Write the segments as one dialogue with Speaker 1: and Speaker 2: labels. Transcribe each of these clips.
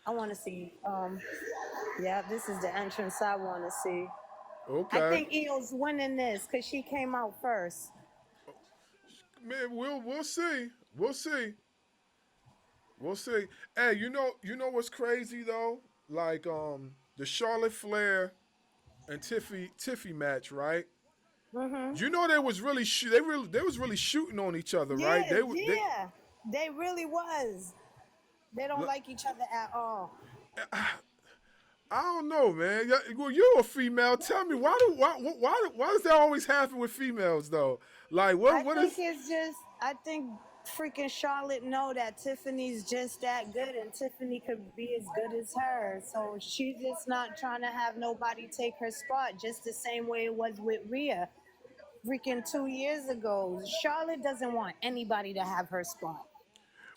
Speaker 1: I want to see. Yeah, this is the entrance I want to see. I
Speaker 2: Okay,
Speaker 1: think Io's winning this because she came out first.
Speaker 2: man, we'll see. We'll see. We'll see. Hey, you know what's crazy though? Like the Charlotte Flair and Tiffy match, right?
Speaker 1: Mm-hmm.
Speaker 2: You know they was really they was really shooting on each other, right?
Speaker 1: Yeah,
Speaker 2: They
Speaker 1: yeah. They really was. They don't like each other at all.
Speaker 2: I don't know, man. Well, you're a female. Tell me why does that always happen with females though? Like
Speaker 1: I
Speaker 2: what
Speaker 1: think
Speaker 2: is?
Speaker 1: it's just, I think freaking Charlotte know that Tiffany's just that good and Tiffany could be as good as her. So she's just not trying to have nobody take her spot, just the same way it was with Rhea freaking 2 years ago. Charlotte doesn't want anybody to have her spot.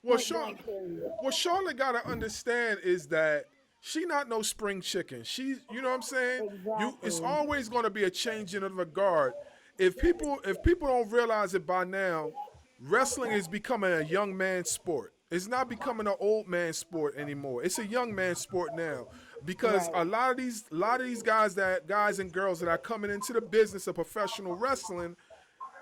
Speaker 2: Well,
Speaker 1: Point blank period.
Speaker 2: What Charlotte gotta understand is that she not no spring chicken. She, you know what I'm saying? It's
Speaker 1: Exactly.
Speaker 2: always gonna be a changing of the guard. If people don't realize it by now, wrestling is becoming a young man's sport. It's not becoming an old man sport anymore. It's a young man sport now because
Speaker 1: Right.
Speaker 2: a lot of these guys and girls that are coming into the business of professional wrestling,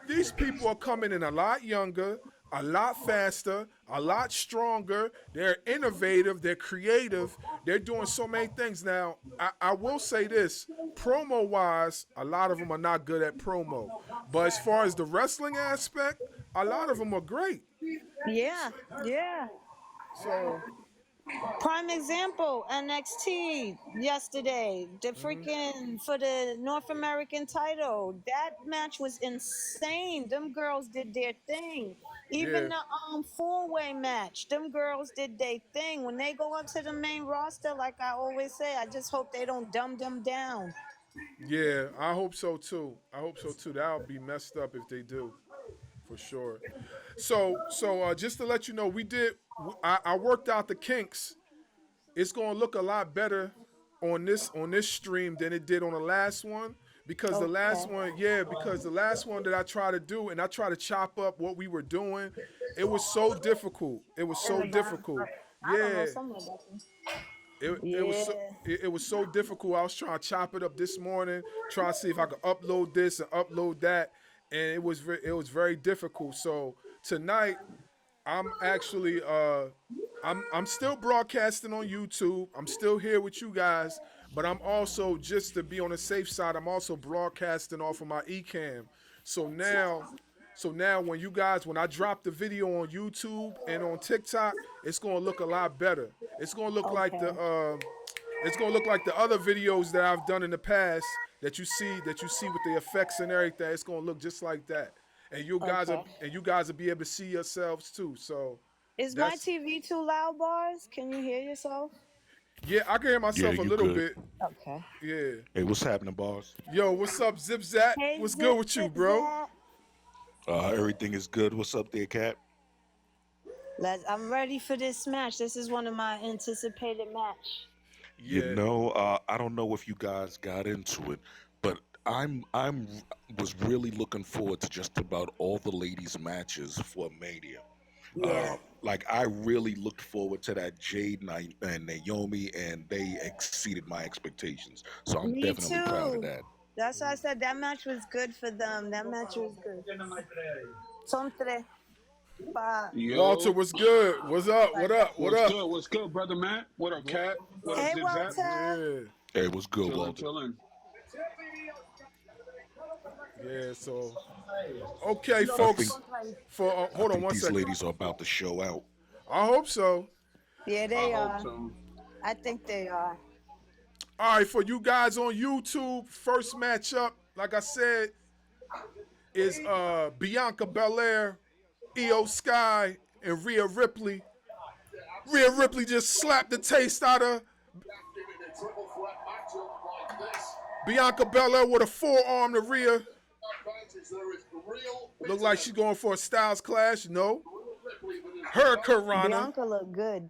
Speaker 2: these people are coming in a lot younger, a lot faster, a lot stronger. They're innovative, they're creative, they're doing so many things. Now, I will say this promo wise, a lot of them are not good at promo. But as far as the wrestling aspect, a lot of them are great.
Speaker 1: Yeah, yeah.
Speaker 2: So,
Speaker 1: Prime example, NXT yesterday, the
Speaker 2: mhm,
Speaker 1: freaking for the North American title. That match was insane. Them girls did their thing. Even
Speaker 2: yeah,
Speaker 1: the four-way match, them girls did their thing. When they go up to the main roster, like I always say, I just hope they don't dumb them down.
Speaker 2: yeah, I hope so too. I hope so too. That'll be messed up if they do, for sure. So just to let you know, I worked out the kinks. It's gonna look a lot better on this stream than it did on the last one because the last
Speaker 1: Okay.
Speaker 2: one, yeah, because the last one that I tried to do and I tried to chop up what we were doing, it was so difficult. It was
Speaker 1: In
Speaker 2: so
Speaker 1: the bottom.
Speaker 2: difficult.
Speaker 1: I don't know,
Speaker 2: Yeah,
Speaker 1: somewhere back there.
Speaker 2: it
Speaker 1: Yeah.
Speaker 2: it was so difficult. I was trying to chop it up this morning, try to see if I could upload this and upload that, and it was very difficult. So tonight I'm actually I'm still broadcasting on YouTube. I'm still here with you guys, but I'm also just to be on the safe side, I'm also broadcasting off of my Ecamm. So now when I drop the video on YouTube and on TikTok, it's gonna look a lot better. It's gonna look like
Speaker 1: Okay.
Speaker 2: the other videos that I've done in the past that you see with the effects and everything. It's gonna look just like that,
Speaker 1: Okay.
Speaker 2: and you guys will be able to see yourselves too. So
Speaker 1: Is my
Speaker 2: that's
Speaker 1: TV too loud, bars? Can you hear yourself?
Speaker 2: yeah, I can hear
Speaker 3: Yeah,
Speaker 2: myself a
Speaker 3: you
Speaker 2: little
Speaker 3: good.
Speaker 2: bit.
Speaker 1: Okay.
Speaker 2: Yeah.
Speaker 3: Hey, what's happening, boss?
Speaker 2: Yo, what's up, Zip Zap?
Speaker 1: Hey,
Speaker 2: What's good
Speaker 1: zip,
Speaker 2: with you,
Speaker 1: zip,
Speaker 2: bro?
Speaker 1: zap.
Speaker 3: Everything is good. What's up there, Cap?
Speaker 1: I'm ready for this match. This is one of my anticipated match.
Speaker 2: Yeah.
Speaker 3: I don't know if you guys got into it, but I'm was really looking forward to just about all the ladies' matches for Mania.
Speaker 1: Yeah.
Speaker 3: Like I really looked forward to that and Naomi, and they exceeded my expectations. So I'm
Speaker 1: Me
Speaker 3: definitely proud of
Speaker 1: too.
Speaker 3: that.
Speaker 1: That's why I said that match was good for them. That match was good. Son tres. Pa.
Speaker 2: Walter,
Speaker 4: Yo,
Speaker 2: what's good? What's up? What up? What
Speaker 4: what's
Speaker 2: up?
Speaker 4: good? What's good, brother Matt? What up, Cat? What up,
Speaker 1: Hey,
Speaker 4: Zip Zap?
Speaker 1: Walter.
Speaker 2: Yeah.
Speaker 3: Hey, what's good,
Speaker 4: Chillin',
Speaker 3: Walter?
Speaker 4: chillin'.
Speaker 2: Yeah, so okay,
Speaker 3: I think
Speaker 2: folks. For
Speaker 3: I
Speaker 2: hold on
Speaker 3: think
Speaker 2: one
Speaker 3: these
Speaker 2: second.
Speaker 3: ladies are about to show out.
Speaker 2: I hope so.
Speaker 1: Yeah,
Speaker 4: I
Speaker 1: they
Speaker 4: hope
Speaker 1: are.
Speaker 4: so.
Speaker 1: I think they are.
Speaker 2: All right, for you guys on YouTube, first matchup, like I said, is Bianca Belair, Io Sky, and Rhea Ripley. Rhea Ripley just slapped the taste out of Bianca Belair with a forearm to Rhea. Look like she's going for a Styles Clash. No. Her Karana.
Speaker 1: Bianca look good.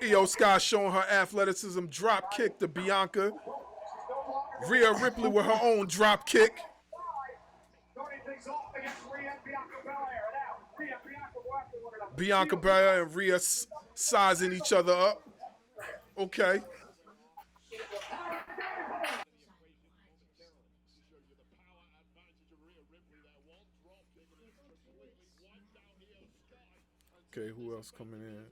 Speaker 2: Io Sky showing her athleticism. Drop kick to Bianca. Rhea Ripley with her own drop kick. Bianca Belair and Rhea sizing each other up. Okay. Okay, who else coming in?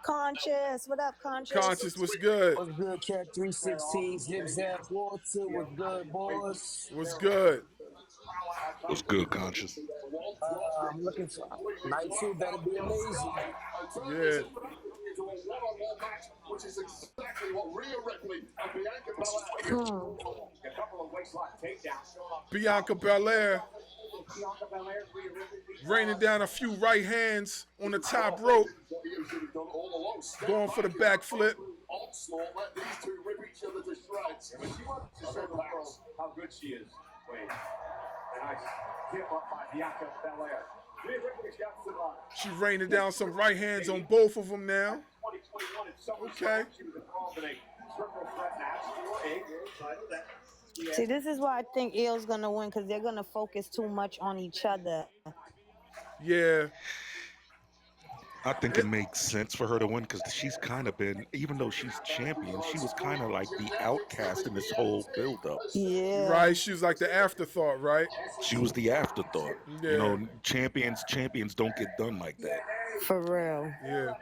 Speaker 1: Conscious, what up,
Speaker 2: Conscious,
Speaker 1: Conscious?
Speaker 2: what's good?
Speaker 5: What's good, Cat 316? Zip Zap Water. What's good, boys?
Speaker 2: What's good?
Speaker 3: What's good, Conscious?
Speaker 5: I'm looking for night two. Better be amazing.
Speaker 2: Yeah.
Speaker 1: Hmm.
Speaker 2: Bianca Belair raining down a few right hands on the top rope, going for the backflip.
Speaker 6: How good she is. Wait. And I give up by Bianca Belair.
Speaker 2: She's raining down some right hands on both of them now. Okay.
Speaker 1: See, this is why I think EO's gonna win, because they're gonna focus too much on each other.
Speaker 2: Yeah.
Speaker 3: I think it makes sense for her to win because she's kind of been, even though she's champion, she was kind of like the outcast in this whole build-up.
Speaker 1: Yeah.
Speaker 2: Right. She was like the afterthought, right?
Speaker 3: She was the afterthought.
Speaker 2: Yeah.
Speaker 3: You know, champions don't get done like that.
Speaker 1: For real.
Speaker 2: Yeah.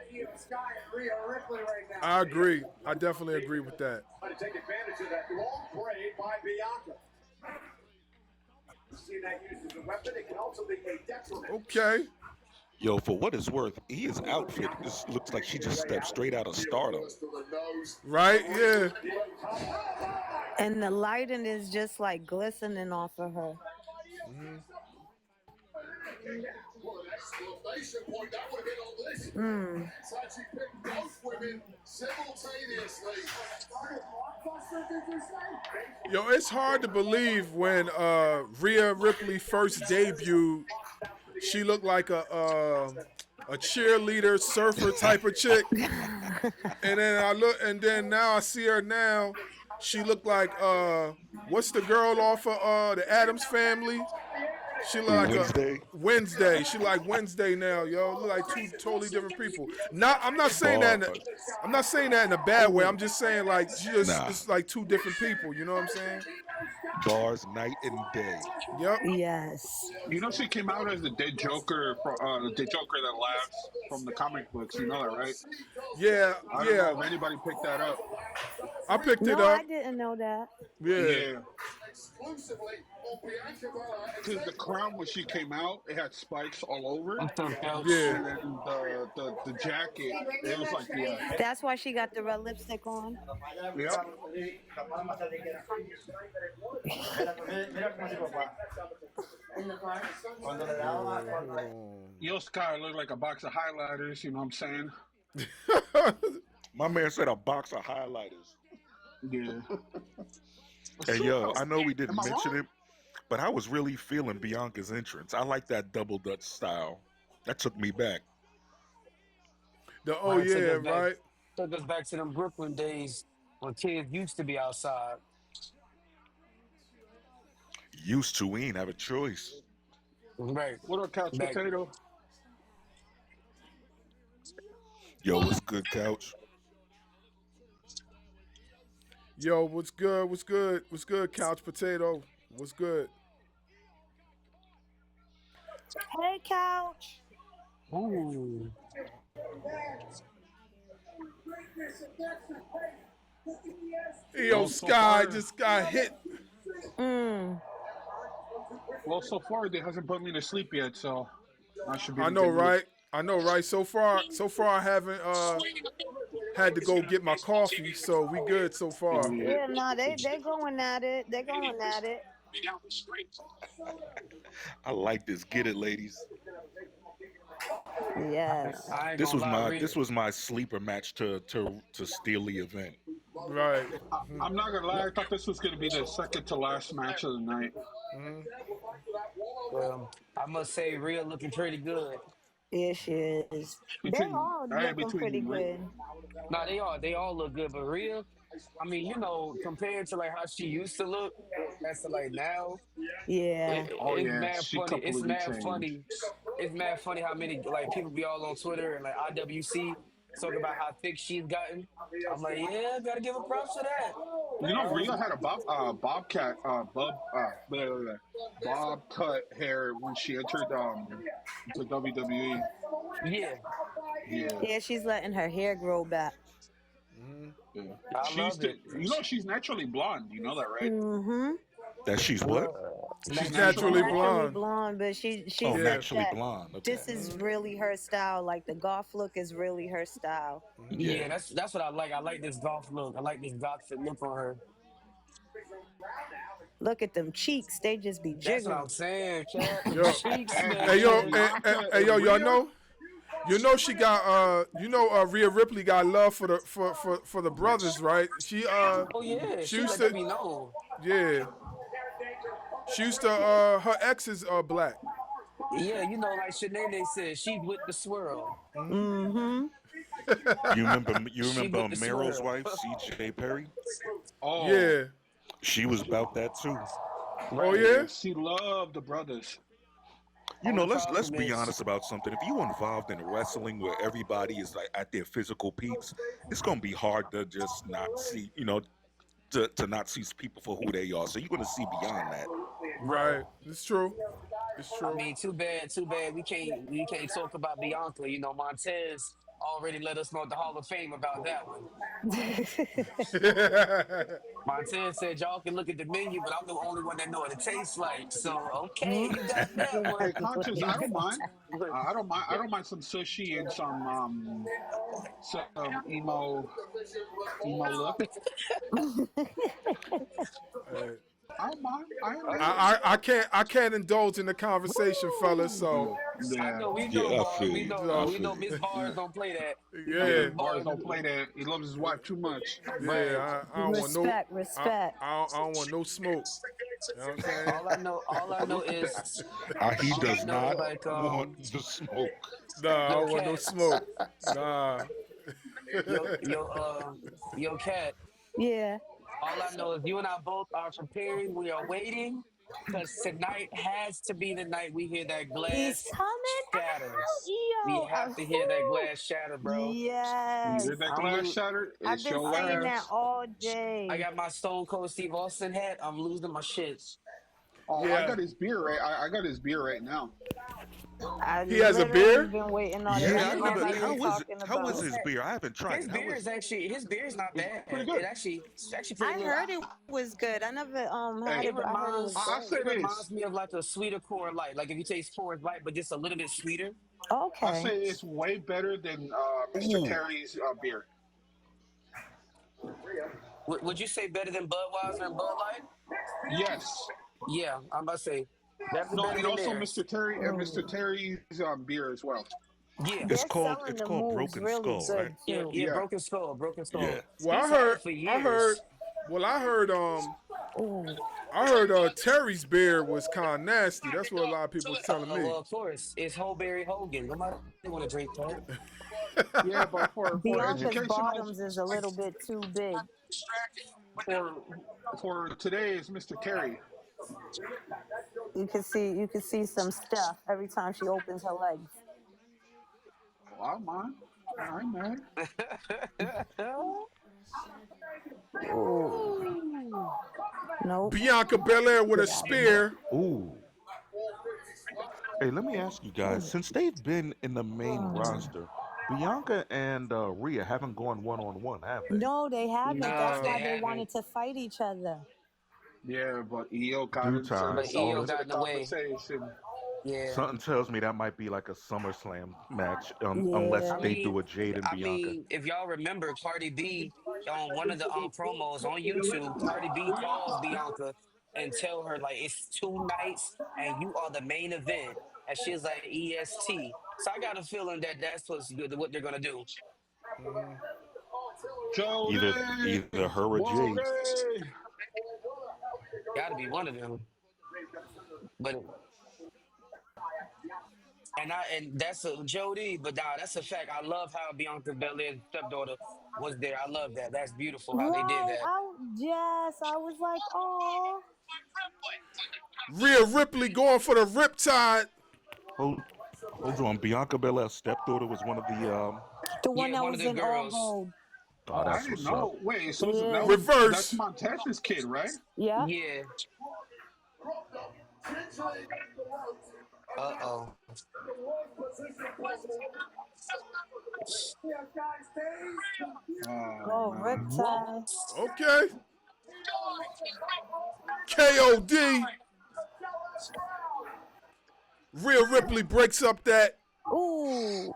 Speaker 2: I agree. I definitely agree with that.
Speaker 6: To take advantage of that long braid by Bianca. See that used as a weapon, it can also be a detriment.
Speaker 2: Okay.
Speaker 3: Yo, for what it's worth, his outfit just looks like she just stepped straight out of Stardom.
Speaker 2: Right? Yeah.
Speaker 1: And the lighting is just like glistening off of her. Mm.
Speaker 2: Yo, it's hard to believe when Rhea Ripley first debuted, she looked like a cheerleader, surfer type of chick. And then now I see her now. She looked like what's the girl off of the Addams Family? She look like
Speaker 3: Wednesday.
Speaker 2: Wednesday. She like Wednesday now, yo. Look like two totally different people. I'm not saying that. I'm not saying that in a bad way. I'm just saying like it's like two different people. You know what I'm saying?
Speaker 3: Bars night and day.
Speaker 2: Yep.
Speaker 1: Yes.
Speaker 4: You know, she came out as the dead Joker, the Joker that laughs from the comic books. You know that, right?
Speaker 2: Yeah.
Speaker 4: I don't know if anybody picked that up.
Speaker 2: I picked it
Speaker 1: No,
Speaker 2: up.
Speaker 1: I didn't know that.
Speaker 2: Yeah.
Speaker 4: Because the crown when she came out, it had spikes all over it.
Speaker 2: Yeah.
Speaker 4: And then the jacket, it was like
Speaker 1: That's why she got the red lipstick on.
Speaker 4: Yep. Yo, Sky looked like a box of highlighters. You know what I'm saying?
Speaker 3: My man said a box of highlighters.
Speaker 4: Yeah.
Speaker 3: Hey, yo, I know we didn't mention it, but I was really feeling Bianca's entrance. I like that double Dutch style. That took me back.
Speaker 2: Took
Speaker 5: us back to them Brooklyn days when kids used to be outside.
Speaker 3: Used to, we ain't have a choice.
Speaker 5: Right.
Speaker 4: What up, Couch Potato?
Speaker 3: Yo, what's good, Couch?
Speaker 2: Yo, what's good? What's good? What's good, Couch Potato? What's good?
Speaker 1: Hey, Couch.
Speaker 5: Ooh.
Speaker 2: Yo, Sky just got hit.
Speaker 4: Well, so far they hasn't put me to sleep yet, so I should be.
Speaker 2: I know, right? So far I haven't had to go get my coffee, so we good so far.
Speaker 1: Yeah, no, they going at it. They're going at it.
Speaker 3: I like this. Get it, ladies.
Speaker 1: Yes.
Speaker 3: This was my sleeper match to steal the event.
Speaker 2: Right.
Speaker 4: I'm not gonna lie. I thought this was gonna be the second to last match of the night.
Speaker 5: Well, I must say, Rhea looking pretty good.
Speaker 1: Yeah, she is. They're all looking pretty good.
Speaker 5: Nah, they all look good, but Rhea, I mean, compared to like how she used to look, as to like now,
Speaker 1: Yeah.
Speaker 4: Oh
Speaker 5: it's
Speaker 4: yeah,
Speaker 5: mad
Speaker 4: she
Speaker 5: funny. It's
Speaker 4: completely
Speaker 5: mad
Speaker 4: changed.
Speaker 5: funny. It's mad funny how many like people be all on Twitter and like IWC talk about how thick she's gotten. I'm like, yeah, gotta give her props for that.
Speaker 4: You know,
Speaker 5: Um,
Speaker 4: Rhea had a bobcat bob cut hair when she entered to WWE.
Speaker 5: yeah,
Speaker 4: Yeah,
Speaker 1: Yeah, she's letting her hair grow back.
Speaker 4: yeah.
Speaker 5: I
Speaker 4: She's
Speaker 5: love
Speaker 4: to,
Speaker 5: it.
Speaker 4: you know she's naturally blonde. You know that, right?
Speaker 1: Mm-hmm.
Speaker 3: That she's what?
Speaker 4: She's
Speaker 2: She's
Speaker 1: She's
Speaker 4: naturally
Speaker 2: naturally
Speaker 4: blonde.
Speaker 1: naturally
Speaker 2: blonde.
Speaker 1: blonde, but she
Speaker 3: Oh,
Speaker 2: Yeah.
Speaker 1: said
Speaker 3: naturally
Speaker 1: that
Speaker 3: blonde. Okay.
Speaker 1: this is really her style. Like the goth look is really her style.
Speaker 5: Yeah,
Speaker 3: Yeah.
Speaker 5: that's what I like. I like this golf look. I like this golf fit look on her.
Speaker 1: Look at them cheeks; they just be
Speaker 5: That's what I'm
Speaker 1: jiggling.
Speaker 5: saying, Cat. Them
Speaker 2: Yo,
Speaker 5: cheeks,
Speaker 4: And
Speaker 2: hey
Speaker 4: between
Speaker 2: yo,
Speaker 5: man.
Speaker 4: Bianca
Speaker 2: hey yo,
Speaker 4: and
Speaker 2: y'all
Speaker 4: Rhea,
Speaker 2: know? You know she got Rhea Ripley got love for the for the brothers, right?
Speaker 5: Oh yeah,
Speaker 2: She
Speaker 5: she
Speaker 2: used
Speaker 5: let that
Speaker 2: to
Speaker 5: be known.
Speaker 2: yeah. She used to her ex is black.
Speaker 5: Yeah, like Shanae said, she's with the swirl.
Speaker 1: Mm-hmm.
Speaker 3: You
Speaker 5: She
Speaker 3: remember
Speaker 5: with the
Speaker 3: Mero's
Speaker 5: swirl.
Speaker 3: wife, C.J. Perry?
Speaker 4: oh
Speaker 2: Yeah.
Speaker 3: She was about that too.
Speaker 2: Oh
Speaker 5: Right.
Speaker 2: yeah?
Speaker 4: yeah, she loved the brothers.
Speaker 3: You know,
Speaker 5: Only
Speaker 3: let's
Speaker 5: problem
Speaker 3: be
Speaker 5: is,
Speaker 3: honest about something. If you involved in wrestling where everybody is like at their physical peaks, it's gonna be hard to just not see, to not see people for who they are. So you're gonna see beyond that.
Speaker 5: right.
Speaker 2: Right. It's true. It's
Speaker 5: I
Speaker 2: true.
Speaker 5: mean, too bad we can't talk about Bianca. Montez already let us know at the Hall of Fame about that one. Montez said y'all can look at the menu, but I'm the only one that know what it tastes like. So okay, you got that
Speaker 4: Hey,
Speaker 5: one.
Speaker 4: conscious,
Speaker 5: You
Speaker 4: I don't
Speaker 5: got
Speaker 4: mind.
Speaker 5: that one.
Speaker 4: I don't mind. I don't mind some sushi and some emo look.
Speaker 2: Uh,
Speaker 4: I don't mind. I ain't mad.
Speaker 5: Okay.
Speaker 2: I can't indulge in the conversation, fellas.
Speaker 5: Woo!
Speaker 2: So
Speaker 5: I
Speaker 4: Yeah.
Speaker 5: know we know
Speaker 3: Yeah, I
Speaker 5: Bar.
Speaker 3: feel
Speaker 5: We
Speaker 3: you.
Speaker 5: know
Speaker 3: I
Speaker 5: we
Speaker 3: feel
Speaker 5: know
Speaker 3: you.
Speaker 5: Miss Bars don't play that. We know
Speaker 4: Yeah,
Speaker 5: Miss
Speaker 2: yeah,
Speaker 4: Bars
Speaker 5: Bars.
Speaker 4: don't play that. He loves his wife too much.
Speaker 5: Right.
Speaker 2: I don't want no.
Speaker 1: Respect, respect.
Speaker 2: I don't want no smoke. You know what I'm saying?
Speaker 5: All I know is
Speaker 3: He
Speaker 5: all I
Speaker 3: does
Speaker 5: know is
Speaker 3: not
Speaker 5: like
Speaker 3: want the smoke.
Speaker 2: Nah, I
Speaker 5: yo
Speaker 2: don't want no
Speaker 5: cat,
Speaker 2: smoke. Nah.
Speaker 5: yo cat.
Speaker 1: Yeah.
Speaker 5: All I know is you and I both are preparing. We are waiting because tonight has to be the night we hear that
Speaker 1: He's
Speaker 5: glass
Speaker 1: coming
Speaker 5: shatter.
Speaker 1: out,
Speaker 5: We
Speaker 1: yo.
Speaker 5: have to hear that glass shatter, bro.
Speaker 4: You
Speaker 1: Yes.
Speaker 4: hear that
Speaker 5: I'm
Speaker 4: glass
Speaker 5: lo-
Speaker 4: shattered?
Speaker 1: I've
Speaker 4: It's
Speaker 1: been
Speaker 4: your
Speaker 5: I,
Speaker 1: saying that
Speaker 4: ass.
Speaker 1: all
Speaker 5: I
Speaker 1: day.
Speaker 5: got my Stone Cold Steve Austin hat. I'm losing my shit.
Speaker 4: Oh, I
Speaker 2: Yeah.
Speaker 4: got his beer right. I got his beer right now.
Speaker 1: I
Speaker 2: He has a
Speaker 1: literally
Speaker 2: beer?
Speaker 1: been waiting on it.
Speaker 3: Yeah,
Speaker 1: That's
Speaker 3: I
Speaker 5: Yeah,
Speaker 1: all
Speaker 5: his
Speaker 3: never.
Speaker 1: I've been
Speaker 5: beer.
Speaker 3: How is it?
Speaker 1: talking
Speaker 3: How is
Speaker 1: about.
Speaker 3: his beer? I haven't tried
Speaker 5: His
Speaker 3: it. How
Speaker 5: beer
Speaker 3: is
Speaker 5: is
Speaker 3: it?
Speaker 5: actually his beer is not
Speaker 4: It's
Speaker 5: bad.
Speaker 4: pretty
Speaker 5: It
Speaker 4: good.
Speaker 5: actually it's actually pretty
Speaker 1: I
Speaker 5: good.
Speaker 1: heard it was good. I never had
Speaker 4: Hey,
Speaker 5: It
Speaker 1: it, but I heard it was
Speaker 5: reminds
Speaker 4: I say
Speaker 5: it
Speaker 1: good.
Speaker 5: reminds
Speaker 4: this.
Speaker 5: me of like a sweeter Core Light. Like if you taste Coors Light, but just a little bit sweeter.
Speaker 4: I
Speaker 1: Okay.
Speaker 4: say it's way better than Mr.
Speaker 3: Ooh,
Speaker 4: Terry's beer.
Speaker 5: Would you say better than Budweiser and Bud Light?
Speaker 4: Yes.
Speaker 5: Yeah, I'm about to say definitely
Speaker 4: No,
Speaker 5: better
Speaker 4: and
Speaker 5: than
Speaker 4: also Mr.
Speaker 5: theirs.
Speaker 4: Terry and Mr.
Speaker 1: Mm.
Speaker 4: Terry's beer as well.
Speaker 5: Yeah,
Speaker 3: it's
Speaker 1: They're
Speaker 3: called
Speaker 1: selling
Speaker 3: it's
Speaker 1: the
Speaker 3: called
Speaker 1: moves
Speaker 3: Broken
Speaker 1: really
Speaker 3: Skull, right?
Speaker 1: good
Speaker 5: yeah,
Speaker 1: too.
Speaker 5: yeah.
Speaker 4: Yeah.
Speaker 5: Broken Skull, Broken
Speaker 3: Yeah.
Speaker 5: Skull.
Speaker 2: Well,
Speaker 5: He's had it for
Speaker 2: I heard
Speaker 5: years.
Speaker 2: well I heard
Speaker 1: Ooh.
Speaker 2: Terry's beer was kind of nasty. That's what a lot of people was telling me.
Speaker 5: Well, of course, it's Hoberry Hogan. Nobody want to drink that.
Speaker 4: Yeah, but for
Speaker 1: Bianca's
Speaker 4: educational
Speaker 1: bottoms is a little bit too big.
Speaker 4: for for today is Mr. Terry.
Speaker 1: You can see some stuff every time she opens her legs.
Speaker 4: Oh, I don't mind. I ain't mad.
Speaker 1: Ooh. Nope.
Speaker 2: Bianca Belair with a
Speaker 1: Get out of here.
Speaker 2: spear.
Speaker 3: Ooh. Hey, let me ask you guys. Since they've been in the main roster, Bianca and Rhea haven't gone one on one, have they?
Speaker 1: No, they haven't. That's
Speaker 5: No,
Speaker 2: Nah.
Speaker 5: they
Speaker 1: why they wanted
Speaker 5: haven't.
Speaker 1: to fight each other.
Speaker 4: Yeah, but EO got
Speaker 3: Due
Speaker 4: inserted
Speaker 3: time.
Speaker 5: But
Speaker 4: himself
Speaker 5: EO
Speaker 3: Yeah.
Speaker 4: into
Speaker 5: got
Speaker 4: the
Speaker 5: in the way.
Speaker 4: conversation.
Speaker 5: Yeah.
Speaker 3: Something tells me that might be like a SummerSlam match, unless
Speaker 5: I
Speaker 1: Yeah.
Speaker 3: they
Speaker 5: mean,
Speaker 3: do a Jade and
Speaker 5: I
Speaker 3: Bianca.
Speaker 5: mean, if y'all remember, Cardi B on one of the promos on YouTube, Cardi B calls Bianca and tell her like it's 2 nights and you are the main event, and she's like EST. So I got a feeling that that's what they're gonna do.
Speaker 4: Jody!
Speaker 3: Either her or Jade.
Speaker 4: Jody!
Speaker 5: Got to be one of them. But And that's a Jody, but nah, that's a fact. I love how Bianca Belair's stepdaughter was there. I love that. That's beautiful how they did
Speaker 1: Right.
Speaker 5: that.
Speaker 1: Yes, I was like, oh.
Speaker 2: Rhea Ripley going for the Riptide.
Speaker 3: Hold, hold on. Bianca Belair's stepdaughter was one of the.
Speaker 1: The one
Speaker 5: Yeah,
Speaker 1: that
Speaker 5: one of
Speaker 1: was
Speaker 5: the
Speaker 1: in all
Speaker 5: girls.
Speaker 1: gold.
Speaker 3: Oh,
Speaker 4: Oh, I
Speaker 3: that's
Speaker 4: didn't
Speaker 3: what's up.
Speaker 4: know. Wait, so
Speaker 1: Yeah.
Speaker 4: that's
Speaker 2: Reverse.
Speaker 4: Montez's kid, right?
Speaker 1: Yeah.
Speaker 5: Yeah. Uh-oh.
Speaker 4: Oh
Speaker 1: Oh,
Speaker 4: man.
Speaker 5: What?
Speaker 1: Riptide.
Speaker 2: Okay. KOD. Rhea Ripley breaks up that.
Speaker 1: Ooh.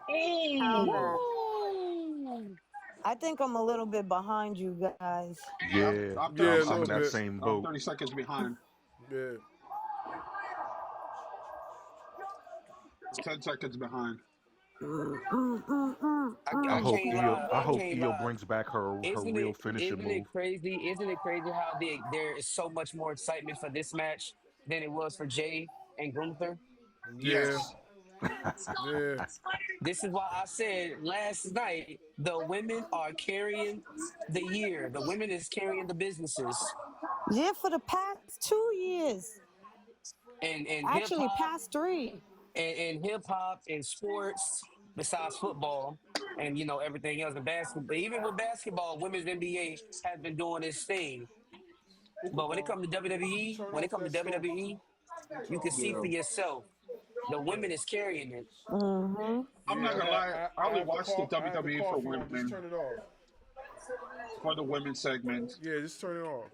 Speaker 1: How that?
Speaker 5: Ooh.
Speaker 1: I think I'm a little bit behind you guys.
Speaker 4: Yep,
Speaker 3: Yeah,
Speaker 4: I'm
Speaker 2: Yeah,
Speaker 4: 30
Speaker 2: a
Speaker 3: I'm
Speaker 2: little
Speaker 3: in that
Speaker 2: bit.
Speaker 4: seconds.
Speaker 3: same
Speaker 4: I'm
Speaker 3: boat.
Speaker 4: 30 seconds behind.
Speaker 2: Yeah.
Speaker 4: 10 seconds behind.
Speaker 3: I
Speaker 5: I
Speaker 3: hope
Speaker 5: can't
Speaker 3: Io.
Speaker 5: lie.
Speaker 3: I
Speaker 5: I
Speaker 3: hope
Speaker 5: can't
Speaker 3: Io
Speaker 5: lie.
Speaker 3: brings back her real finishing
Speaker 5: Isn't it
Speaker 3: move.
Speaker 5: crazy? Isn't it crazy how there is so much more excitement for this match than it was for Jay and Gunther?
Speaker 2: Yeah.
Speaker 4: Yes.
Speaker 2: Yeah.
Speaker 5: This is why I said last night the women are carrying the year. The women is carrying the businesses
Speaker 1: Yeah, for the past 2 years.
Speaker 5: and hip
Speaker 1: Actually,
Speaker 5: hop
Speaker 1: past 3.
Speaker 5: and hip hop and sports besides football and everything else in basketball. Even with basketball, women's NBA has been doing this thing. But when it comes to WWE,
Speaker 2: Turn
Speaker 5: when it
Speaker 2: off
Speaker 5: comes
Speaker 2: that
Speaker 5: to
Speaker 2: stuff.
Speaker 5: WWE, you
Speaker 2: Turn
Speaker 5: can
Speaker 2: off
Speaker 5: see
Speaker 2: that.
Speaker 5: for
Speaker 4: Yeah.
Speaker 5: yourself. The women is carrying it.
Speaker 1: Mm-hmm.
Speaker 4: I'm
Speaker 2: Yeah,
Speaker 4: not gonna lie. I
Speaker 2: I
Speaker 4: only
Speaker 2: have the
Speaker 4: watched the
Speaker 2: I have the
Speaker 4: WWE for
Speaker 2: coffee on. Just
Speaker 4: women,
Speaker 2: turn it off.
Speaker 4: for the women's segment.
Speaker 2: Yeah, just turn it off.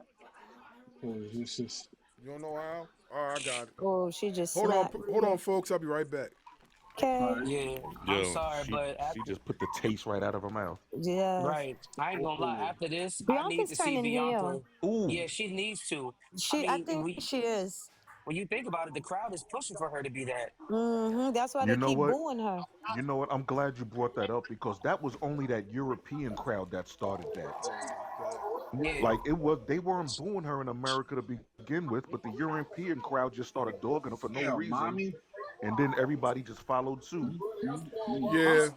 Speaker 4: Because this is.
Speaker 2: You don't know how? All right, I got it.
Speaker 1: Oh, she just
Speaker 2: Hold
Speaker 1: slapped
Speaker 2: on, hold on,
Speaker 1: Rhea.
Speaker 2: folks. I'll be right back.
Speaker 1: Okay.
Speaker 4: Alright.
Speaker 5: Yeah, I'm
Speaker 3: Yo,
Speaker 5: sorry, but
Speaker 3: she
Speaker 5: after
Speaker 3: just put the taste right out of her mouth.
Speaker 1: Yes.
Speaker 5: right, I ain't gonna lie.
Speaker 4: Oh,
Speaker 5: After this, I need
Speaker 1: Bianca's
Speaker 5: to see
Speaker 1: turning
Speaker 5: Bianca.
Speaker 1: heel.
Speaker 3: Ooh,
Speaker 5: Yeah, she needs to. I
Speaker 1: I
Speaker 5: mean,
Speaker 1: think she is.
Speaker 5: when you think about it, the crowd is pushing for her to be that.
Speaker 1: Mm-hmm. That's why
Speaker 3: you
Speaker 1: they
Speaker 3: know
Speaker 1: keep
Speaker 3: what?
Speaker 1: booing her.
Speaker 3: You know what? I'm glad you brought that up because that was only that European crowd that started that.
Speaker 5: Yeah,
Speaker 3: Like it was, they weren't booing her in America to begin with, but the European crowd just started dogging her for no
Speaker 4: hell,
Speaker 3: reason,
Speaker 4: mommy.
Speaker 3: and then everybody just followed suit.
Speaker 5: I'm
Speaker 2: Yeah.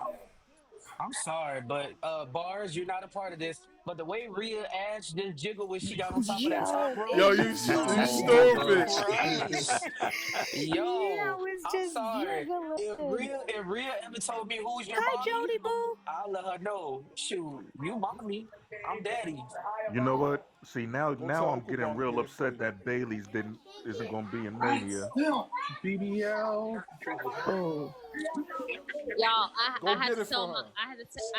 Speaker 5: I'm sorry, but bars, you're not a part of this. But the way Rhea Ash just jiggled when she got on top of that top
Speaker 1: Yo,
Speaker 5: rope,
Speaker 2: Yo,
Speaker 1: it
Speaker 2: you
Speaker 1: was
Speaker 2: stupid.
Speaker 1: jiggling.
Speaker 5: Christ,
Speaker 1: Yeah, it
Speaker 5: yo,
Speaker 1: was
Speaker 5: I'm
Speaker 1: just
Speaker 5: sorry.
Speaker 1: jiggling.
Speaker 5: If Rhea ever told me who's your
Speaker 1: Hi,
Speaker 5: mommy,
Speaker 1: Jody Boo.
Speaker 5: I'll let her know. Shoot, you mommy, I'm daddy.
Speaker 3: You know what? See
Speaker 2: Go
Speaker 3: now
Speaker 2: tell
Speaker 3: I'm
Speaker 2: Uncle
Speaker 3: getting
Speaker 2: Bob to
Speaker 3: real
Speaker 2: get it for
Speaker 3: upset
Speaker 2: you.
Speaker 3: that Bailey's didn't isn't going to be in Mania.
Speaker 4: BBL.
Speaker 1: Oh,
Speaker 7: Y'all,
Speaker 2: Go
Speaker 7: I had
Speaker 2: get
Speaker 7: to
Speaker 2: it
Speaker 7: tell
Speaker 2: for
Speaker 7: my
Speaker 2: her.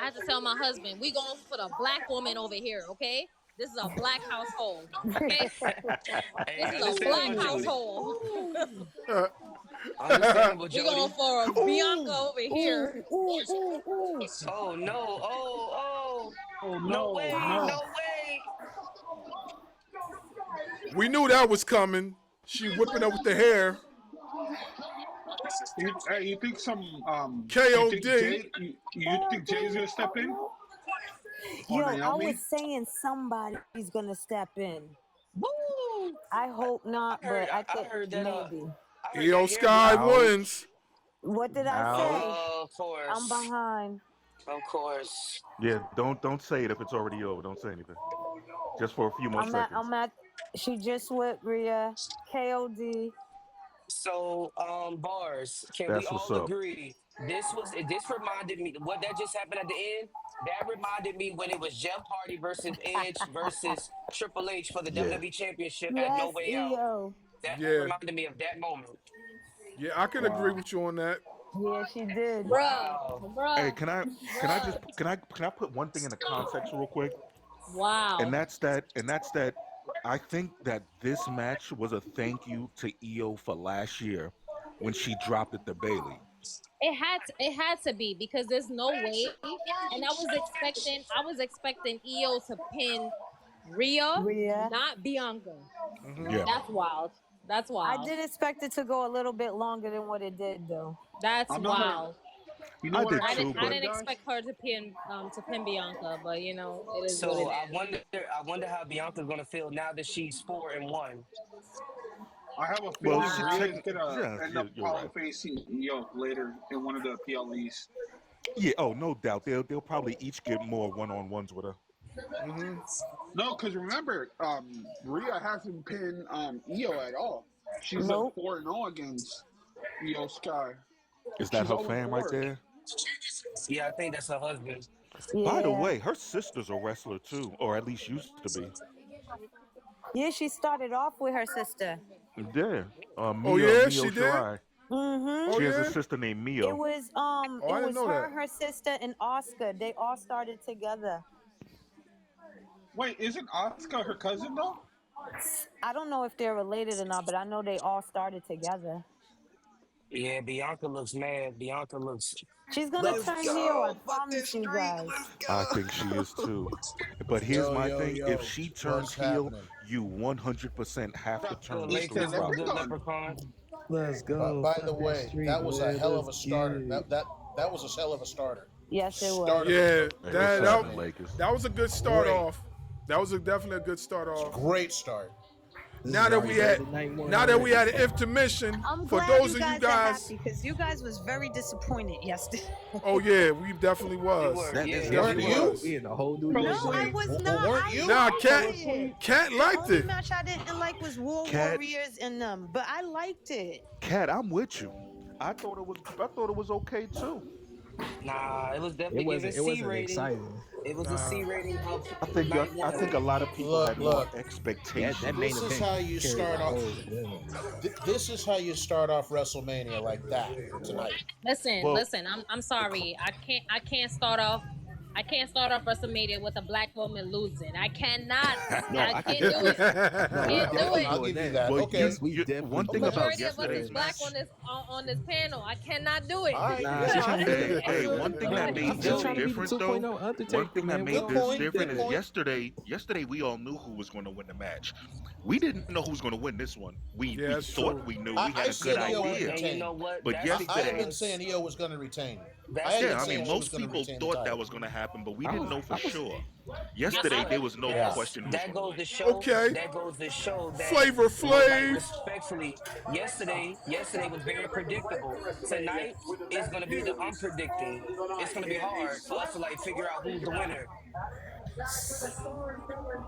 Speaker 7: I had to tell my husband we going for the black woman over here, okay? This is a black household, okay?
Speaker 5: Hey,
Speaker 7: This is a black
Speaker 5: understandable, Jody.
Speaker 7: household.
Speaker 5: Understandable,
Speaker 7: We going
Speaker 5: Jody.
Speaker 7: for a Bianca
Speaker 1: ooh,
Speaker 7: over
Speaker 1: ooh,
Speaker 7: here.
Speaker 1: ooh, ooh, ooh.
Speaker 5: Oh no! Oh,
Speaker 4: Oh
Speaker 5: no
Speaker 4: no,
Speaker 5: way!
Speaker 4: no.
Speaker 5: No way!
Speaker 2: We knew that was coming. She whipping up with the hair.
Speaker 4: Hey, you think some you think
Speaker 2: KOD.
Speaker 4: you think Jay's gonna step in or
Speaker 1: Yo, I was
Speaker 4: Naomi?
Speaker 1: saying somebody's gonna step in.
Speaker 5: Woo!
Speaker 1: I hope not, but I
Speaker 5: I
Speaker 1: think
Speaker 5: heard that.
Speaker 1: maybe.
Speaker 5: I heard
Speaker 2: EO
Speaker 5: that hair
Speaker 2: Sky
Speaker 5: blow.
Speaker 2: wins.
Speaker 3: Ouch.
Speaker 1: What did I say?
Speaker 3: Ouch.
Speaker 5: Of
Speaker 1: I'm
Speaker 5: course,
Speaker 1: behind.
Speaker 5: of course.
Speaker 3: Yeah, don't say it if it's already over. Don't say anything. Just for a few more seconds.
Speaker 1: I'm at. She just whipped Rhea. KOD.
Speaker 5: So, bars. Can we
Speaker 3: That's what's
Speaker 5: all
Speaker 3: up.
Speaker 5: agree? This reminded me what that just happened at the end. That reminded me when it was Jeff Hardy versus Edge versus Triple H for the
Speaker 3: Yeah.
Speaker 5: WWE Championship at No
Speaker 1: Yes,
Speaker 5: Way Out.
Speaker 1: EO.
Speaker 5: That
Speaker 2: Yeah.
Speaker 5: reminded me of that moment.
Speaker 2: Yeah, I can agree
Speaker 4: Wow.
Speaker 2: with you on that.
Speaker 1: Yeah, she did.
Speaker 7: Bruh,
Speaker 5: Wow.
Speaker 3: Hey,
Speaker 7: bruh, bruh.
Speaker 3: can I put one thing in the context real quick?
Speaker 7: Wow.
Speaker 3: And that's that I think that this match was a thank you to Io for last year when she dropped it to Bailey.
Speaker 7: It had to be because there's no way. And I was expecting EO to pin Rhea,
Speaker 1: Rhea.
Speaker 7: not Bianca.
Speaker 3: Yeah.
Speaker 7: That's wild. That's
Speaker 1: I
Speaker 7: wild.
Speaker 1: did expect it to go a little bit longer than what it did, though.
Speaker 7: That's
Speaker 4: I'm not gonna.
Speaker 7: wild.
Speaker 4: You know
Speaker 3: I
Speaker 4: what
Speaker 3: did
Speaker 4: I
Speaker 3: too,
Speaker 7: I
Speaker 3: but
Speaker 4: expect,
Speaker 7: didn't
Speaker 4: guys?
Speaker 7: expect her to pin Bianca, but you know, it is what
Speaker 5: So
Speaker 7: it is.
Speaker 5: I wonder how Bianca's gonna feel now that she's 4-1.
Speaker 4: I have a
Speaker 3: Well,
Speaker 4: feeling
Speaker 3: she
Speaker 4: Rhea is
Speaker 3: technically,
Speaker 4: gonna
Speaker 3: yeah,
Speaker 4: end up
Speaker 3: you're right.
Speaker 4: facing Io later in one of the PLEs.
Speaker 3: Yeah, oh, no doubt. They'll probably each get more one-on-ones with her.
Speaker 4: No, because remember, Rhea hasn't pinned Io at all. She's like
Speaker 1: Nope.
Speaker 4: 4-0 against Io Sky.
Speaker 3: Is that
Speaker 4: She's
Speaker 3: her
Speaker 4: 0
Speaker 3: fan right
Speaker 4: 4.
Speaker 3: there?
Speaker 5: Yeah, I think that's her husband.
Speaker 3: By the
Speaker 1: Yeah.
Speaker 3: way, her sister's a wrestler too, or at least used to be.
Speaker 1: Yeah, she started off with her sister.
Speaker 3: Yeah,
Speaker 2: Oh
Speaker 3: Mio
Speaker 2: yeah,
Speaker 3: Mio
Speaker 2: she did.
Speaker 3: Shirai.
Speaker 1: Mm-hmm.
Speaker 2: Oh
Speaker 3: She has a
Speaker 2: yeah.
Speaker 3: sister named
Speaker 1: It
Speaker 3: Mio.
Speaker 1: was
Speaker 2: Oh,
Speaker 1: it
Speaker 2: I didn't
Speaker 1: was
Speaker 2: know
Speaker 1: her,
Speaker 2: that.
Speaker 1: her sister, and Oscar. They all started together.
Speaker 4: Wait, isn't Asuka her cousin though?
Speaker 1: I don't know if they're related or not, but I know they all started together.
Speaker 5: Yeah, Bianca looks mad. Bianca looks.
Speaker 1: She's gonna
Speaker 5: Let's
Speaker 1: turn heel, I
Speaker 5: go. Fuck this
Speaker 1: promise you
Speaker 5: streak.
Speaker 1: guys.
Speaker 5: Let's
Speaker 3: I
Speaker 5: go.
Speaker 3: think she is too. But here's
Speaker 8: Yo,
Speaker 3: my
Speaker 8: yo,
Speaker 3: thing: if
Speaker 8: yo.
Speaker 3: she turns
Speaker 8: What's
Speaker 3: heel,
Speaker 8: happening?
Speaker 3: you 100% have to
Speaker 5: Good
Speaker 3: turn the
Speaker 4: It's
Speaker 5: Lakers.
Speaker 3: streak
Speaker 5: What's
Speaker 3: up.
Speaker 5: good,
Speaker 4: done.
Speaker 5: Leprechaun?
Speaker 9: Let's
Speaker 8: By,
Speaker 9: go.
Speaker 8: by the
Speaker 9: Fuck that
Speaker 8: way,
Speaker 9: streak,
Speaker 8: that was a
Speaker 9: man.
Speaker 8: hell of
Speaker 9: Let's
Speaker 8: a
Speaker 9: get
Speaker 8: starter.
Speaker 9: it.
Speaker 8: That was a hell of a starter.
Speaker 1: Yes, it was.
Speaker 8: Starter.
Speaker 2: Yeah,
Speaker 3: Hey, what's
Speaker 2: that
Speaker 3: happening,
Speaker 2: that,
Speaker 3: Lakers?
Speaker 2: that was a good start
Speaker 8: Great.
Speaker 2: off. That was definitely a good start off.
Speaker 8: Great start.
Speaker 9: This
Speaker 2: Now
Speaker 9: is
Speaker 2: that
Speaker 9: already
Speaker 2: we
Speaker 9: better
Speaker 2: had,
Speaker 9: than night one
Speaker 2: now that we had
Speaker 9: already.
Speaker 2: an intermission,
Speaker 1: I'm
Speaker 2: for
Speaker 1: glad
Speaker 2: those
Speaker 1: you
Speaker 2: of you
Speaker 1: guys are
Speaker 2: guys,
Speaker 1: happy because you guys was very disappointed yesterday.
Speaker 2: oh yeah, we definitely
Speaker 5: We
Speaker 2: was.
Speaker 5: were.
Speaker 9: That,
Speaker 5: Yeah,
Speaker 9: that's
Speaker 5: yeah, we
Speaker 8: Weren't
Speaker 9: yesterday.
Speaker 5: were.
Speaker 8: you?
Speaker 9: We in a whole new
Speaker 1: No,
Speaker 9: day,
Speaker 1: I
Speaker 9: man.
Speaker 1: was
Speaker 8: Well,
Speaker 1: not.
Speaker 8: weren't
Speaker 1: I
Speaker 8: you?
Speaker 2: Nah,
Speaker 1: liked it.
Speaker 2: Cat
Speaker 1: The
Speaker 2: liked
Speaker 1: only
Speaker 2: it.
Speaker 1: match I didn't like was War
Speaker 3: Cat,
Speaker 1: Warriors and them, but I liked it.
Speaker 3: Cat, I'm with you. I thought it was okay too.
Speaker 5: Nah, it was
Speaker 9: It
Speaker 5: definitely giving
Speaker 9: wasn't. It
Speaker 5: C
Speaker 9: wasn't
Speaker 5: rating.
Speaker 9: exciting.
Speaker 5: It was a
Speaker 2: Nah,
Speaker 5: C rating of night
Speaker 3: I think a
Speaker 5: one.
Speaker 3: lot of people
Speaker 8: Look,
Speaker 3: had more
Speaker 8: look.
Speaker 9: That main
Speaker 3: expectations.
Speaker 8: This is
Speaker 9: event
Speaker 8: how you
Speaker 9: carried the
Speaker 8: start off.
Speaker 9: whole event.
Speaker 8: This is how you start off WrestleMania like that tonight.
Speaker 3: Well,
Speaker 7: Listen. I'm sorry. I can't start off WrestleMania with a black woman losing. I cannot.
Speaker 9: No,
Speaker 7: I
Speaker 9: I could
Speaker 7: can't do it.
Speaker 9: definitely. No, we
Speaker 7: Can't do
Speaker 8: Okay,
Speaker 9: definitely
Speaker 7: it.
Speaker 8: I'll
Speaker 9: doing
Speaker 8: give you
Speaker 9: that.
Speaker 8: that.
Speaker 3: well,
Speaker 8: Okay.
Speaker 9: We
Speaker 3: one
Speaker 9: definitely
Speaker 7: The
Speaker 3: thing
Speaker 9: doing
Speaker 3: about
Speaker 9: that.
Speaker 7: majority of us
Speaker 3: yesterday's
Speaker 7: is black
Speaker 3: match.
Speaker 7: on this panel. I cannot do it.
Speaker 8: All right.
Speaker 9: Nah,
Speaker 8: Yeah,
Speaker 9: she
Speaker 8: no, I
Speaker 9: trying to be
Speaker 8: feel
Speaker 3: Hey,
Speaker 8: you.
Speaker 9: the.
Speaker 8: I
Speaker 3: hey,
Speaker 8: feel
Speaker 3: one
Speaker 8: you.
Speaker 3: thing
Speaker 8: No,
Speaker 3: that
Speaker 8: I
Speaker 3: made
Speaker 9: She
Speaker 8: feel
Speaker 3: this
Speaker 9: trying to
Speaker 8: you.
Speaker 9: be the
Speaker 3: different, though,
Speaker 9: 2.0
Speaker 3: one
Speaker 9: Undertaker,
Speaker 3: thing that
Speaker 9: man. We
Speaker 3: made
Speaker 8: Good
Speaker 9: all
Speaker 3: this
Speaker 8: point.
Speaker 9: need
Speaker 3: different
Speaker 8: Good
Speaker 9: that.
Speaker 3: is
Speaker 8: point.
Speaker 3: yesterday we all knew who was going to win the match. We didn't know who was going to win this one.
Speaker 2: yeah,
Speaker 3: We
Speaker 2: that's
Speaker 3: thought
Speaker 2: true.
Speaker 3: we knew. We
Speaker 8: I
Speaker 3: had a good
Speaker 8: said Io would
Speaker 3: idea.
Speaker 5: And you
Speaker 8: retain.
Speaker 5: know what?
Speaker 3: But
Speaker 5: That's
Speaker 8: I have
Speaker 3: yesterday,
Speaker 8: been
Speaker 5: because
Speaker 8: saying Io was going to retain. I
Speaker 5: that's
Speaker 8: have been
Speaker 3: yeah, I mean,
Speaker 8: saying she was
Speaker 3: most
Speaker 8: going to
Speaker 3: people
Speaker 8: retain the
Speaker 3: thought that
Speaker 8: title.
Speaker 3: was going to happen, but we
Speaker 9: I
Speaker 3: didn't
Speaker 9: was.
Speaker 3: know for
Speaker 9: I was.
Speaker 3: sure.
Speaker 5: guess
Speaker 3: Yesterday,
Speaker 5: what?
Speaker 3: there was no
Speaker 8: Yeah.
Speaker 3: question who was
Speaker 5: That
Speaker 3: going to
Speaker 5: goes
Speaker 3: win.
Speaker 5: to show.
Speaker 2: Okay,
Speaker 5: That goes to show that.
Speaker 2: Flavor
Speaker 5: Like
Speaker 2: Flav.
Speaker 5: respectfully, yesterday was very predictable. Tonight is gonna be the unpredicting. It's gonna be hard for us to like figure out who's the winner.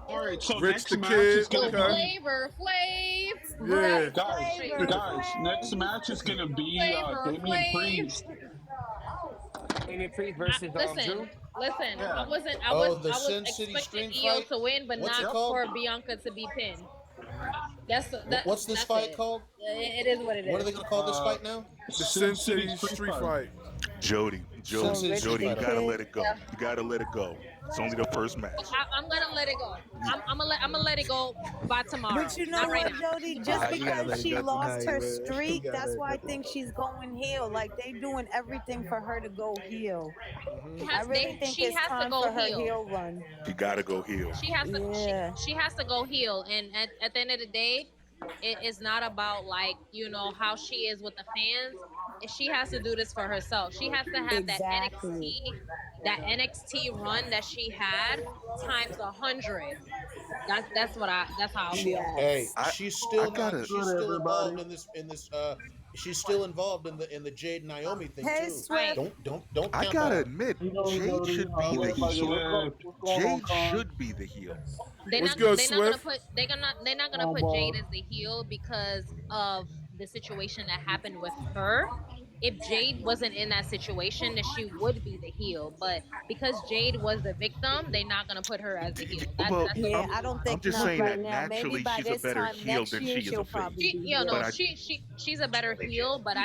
Speaker 4: All right, so
Speaker 2: Rich
Speaker 4: next
Speaker 2: the
Speaker 4: match is
Speaker 2: Kid.
Speaker 4: gonna
Speaker 7: Oh,
Speaker 2: Okay,
Speaker 4: be
Speaker 7: Flavor Flav.
Speaker 2: yeah.
Speaker 1: Right,
Speaker 4: guys,
Speaker 1: flavor,
Speaker 7: Flavor
Speaker 4: guys. Next
Speaker 1: Flav.
Speaker 4: match is gonna be
Speaker 7: Flavor
Speaker 4: Damian
Speaker 7: Flav.
Speaker 4: Priest.
Speaker 5: Damian Priest versus
Speaker 7: Listen,
Speaker 5: Drew.
Speaker 7: listen.
Speaker 4: Yeah.
Speaker 8: Oh, the
Speaker 7: I was
Speaker 8: Sin City
Speaker 7: expecting
Speaker 8: String
Speaker 7: Io
Speaker 8: fight?
Speaker 7: to win, but
Speaker 8: What's it
Speaker 7: not
Speaker 4: Yep.
Speaker 8: called?
Speaker 7: for Bianca to be pinned.
Speaker 8: What's this
Speaker 7: That's
Speaker 8: fight
Speaker 7: it.
Speaker 8: called?
Speaker 7: It is what it
Speaker 8: What are
Speaker 7: is.
Speaker 8: they going to call this fight now?
Speaker 2: The
Speaker 4: Sin
Speaker 2: Sin
Speaker 4: City
Speaker 2: City
Speaker 4: Street
Speaker 2: Street
Speaker 4: Fight.
Speaker 2: Fight.
Speaker 8: Sin
Speaker 1: Oh,
Speaker 8: City
Speaker 1: Rich
Speaker 8: Street
Speaker 3: Jody,
Speaker 1: the
Speaker 3: you
Speaker 8: Fight.
Speaker 3: gotta
Speaker 8: Okay.
Speaker 1: Kid.
Speaker 3: let it go. You gotta let it go. It's only the first match.
Speaker 7: I'm gonna let it go. I'm gonna let it go by tomorrow.
Speaker 1: But you know
Speaker 7: Not right
Speaker 1: what,
Speaker 7: now.
Speaker 1: Jody? Just
Speaker 9: You gotta
Speaker 1: because
Speaker 9: let it
Speaker 1: she
Speaker 9: go
Speaker 1: lost
Speaker 9: tonight,
Speaker 1: her
Speaker 9: man. You
Speaker 1: streak,
Speaker 9: gotta let
Speaker 1: that's
Speaker 9: it
Speaker 1: why
Speaker 9: go
Speaker 1: I think
Speaker 9: tonight.
Speaker 1: she's going heel. Like they doing everything for her to go heel. I really think
Speaker 7: She
Speaker 1: it's
Speaker 7: has to
Speaker 1: time
Speaker 7: go
Speaker 1: for her
Speaker 7: heel.
Speaker 1: heel run.
Speaker 3: You gotta go heel.
Speaker 1: Yeah,
Speaker 7: She has to go heel. And at the end of the day, it's not about like how she is with the fans. She has to do this for herself. She has to have
Speaker 1: exactly.
Speaker 7: that NXT run that she had times 100. That's how I feel.
Speaker 8: Hey,
Speaker 1: Yes.
Speaker 3: I
Speaker 8: she's
Speaker 3: I
Speaker 8: still not.
Speaker 3: gotta
Speaker 8: She's
Speaker 9: Good,
Speaker 8: still involved
Speaker 9: everybody.
Speaker 8: in this. She's still involved in the Jade Naomi thing
Speaker 1: Hey,
Speaker 8: too.
Speaker 7: Right.
Speaker 1: Swift.
Speaker 8: Don't
Speaker 3: I
Speaker 8: count that
Speaker 3: gotta
Speaker 8: out.
Speaker 3: admit,
Speaker 9: You know,
Speaker 3: Jade
Speaker 9: Jody.
Speaker 3: should be the
Speaker 4: What's
Speaker 3: heel.
Speaker 4: good?
Speaker 9: What's going on,
Speaker 3: Jade
Speaker 9: Con?
Speaker 3: should be the heel.
Speaker 2: What's good,
Speaker 7: They're not gonna
Speaker 2: Swift?
Speaker 7: put they're not
Speaker 9: Come
Speaker 7: gonna
Speaker 9: on,
Speaker 7: put Jade
Speaker 9: boss.
Speaker 7: as the heel because of the situation that happened with her. If Jade wasn't in that situation, then she would be the heel. But because Jade was the victim, they're not gonna put her as the heel.
Speaker 3: Well,
Speaker 7: That's
Speaker 1: Yeah,
Speaker 3: I'm
Speaker 1: I don't
Speaker 3: I'm
Speaker 1: think
Speaker 3: just
Speaker 1: not
Speaker 3: saying
Speaker 1: right
Speaker 3: that
Speaker 1: now. Maybe
Speaker 3: naturally
Speaker 1: by
Speaker 3: she's a
Speaker 1: this
Speaker 3: better
Speaker 1: time
Speaker 3: heel
Speaker 1: next
Speaker 3: than
Speaker 1: year
Speaker 3: she is a
Speaker 1: she'll probably
Speaker 3: face.
Speaker 7: she
Speaker 1: be
Speaker 7: you know
Speaker 3: But
Speaker 1: heel.
Speaker 3: I
Speaker 7: she's a better heel. But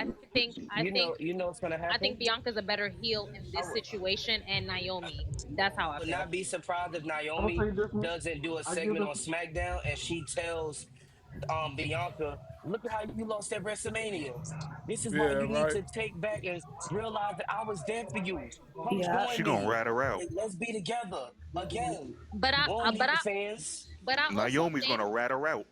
Speaker 5: You know what's gonna
Speaker 7: I think
Speaker 5: happen?
Speaker 7: Bianca's a better heel in
Speaker 5: I
Speaker 7: this
Speaker 5: would
Speaker 7: situation, and Naomi. That's how I
Speaker 5: would
Speaker 7: feel.
Speaker 5: not be surprised if
Speaker 9: I'm gonna
Speaker 5: Naomi
Speaker 9: say this one.
Speaker 5: doesn't do a
Speaker 9: I give
Speaker 5: segment
Speaker 9: this.
Speaker 5: on SmackDown and she tells Bianca, look at how you lost at WrestleMania. This is why
Speaker 2: Yeah,
Speaker 5: you need
Speaker 2: right.
Speaker 5: to take back and realize that I was there for you. Come
Speaker 1: Yeah.
Speaker 3: she
Speaker 5: join
Speaker 3: gonna
Speaker 5: me.
Speaker 3: rat her out.
Speaker 5: Like, let's be together again.
Speaker 7: But I,
Speaker 5: Go
Speaker 7: uh,
Speaker 5: on,
Speaker 7: but
Speaker 5: you
Speaker 7: I,
Speaker 5: fans.
Speaker 7: but I also
Speaker 3: Naomi's
Speaker 7: think.
Speaker 3: gonna rat her out.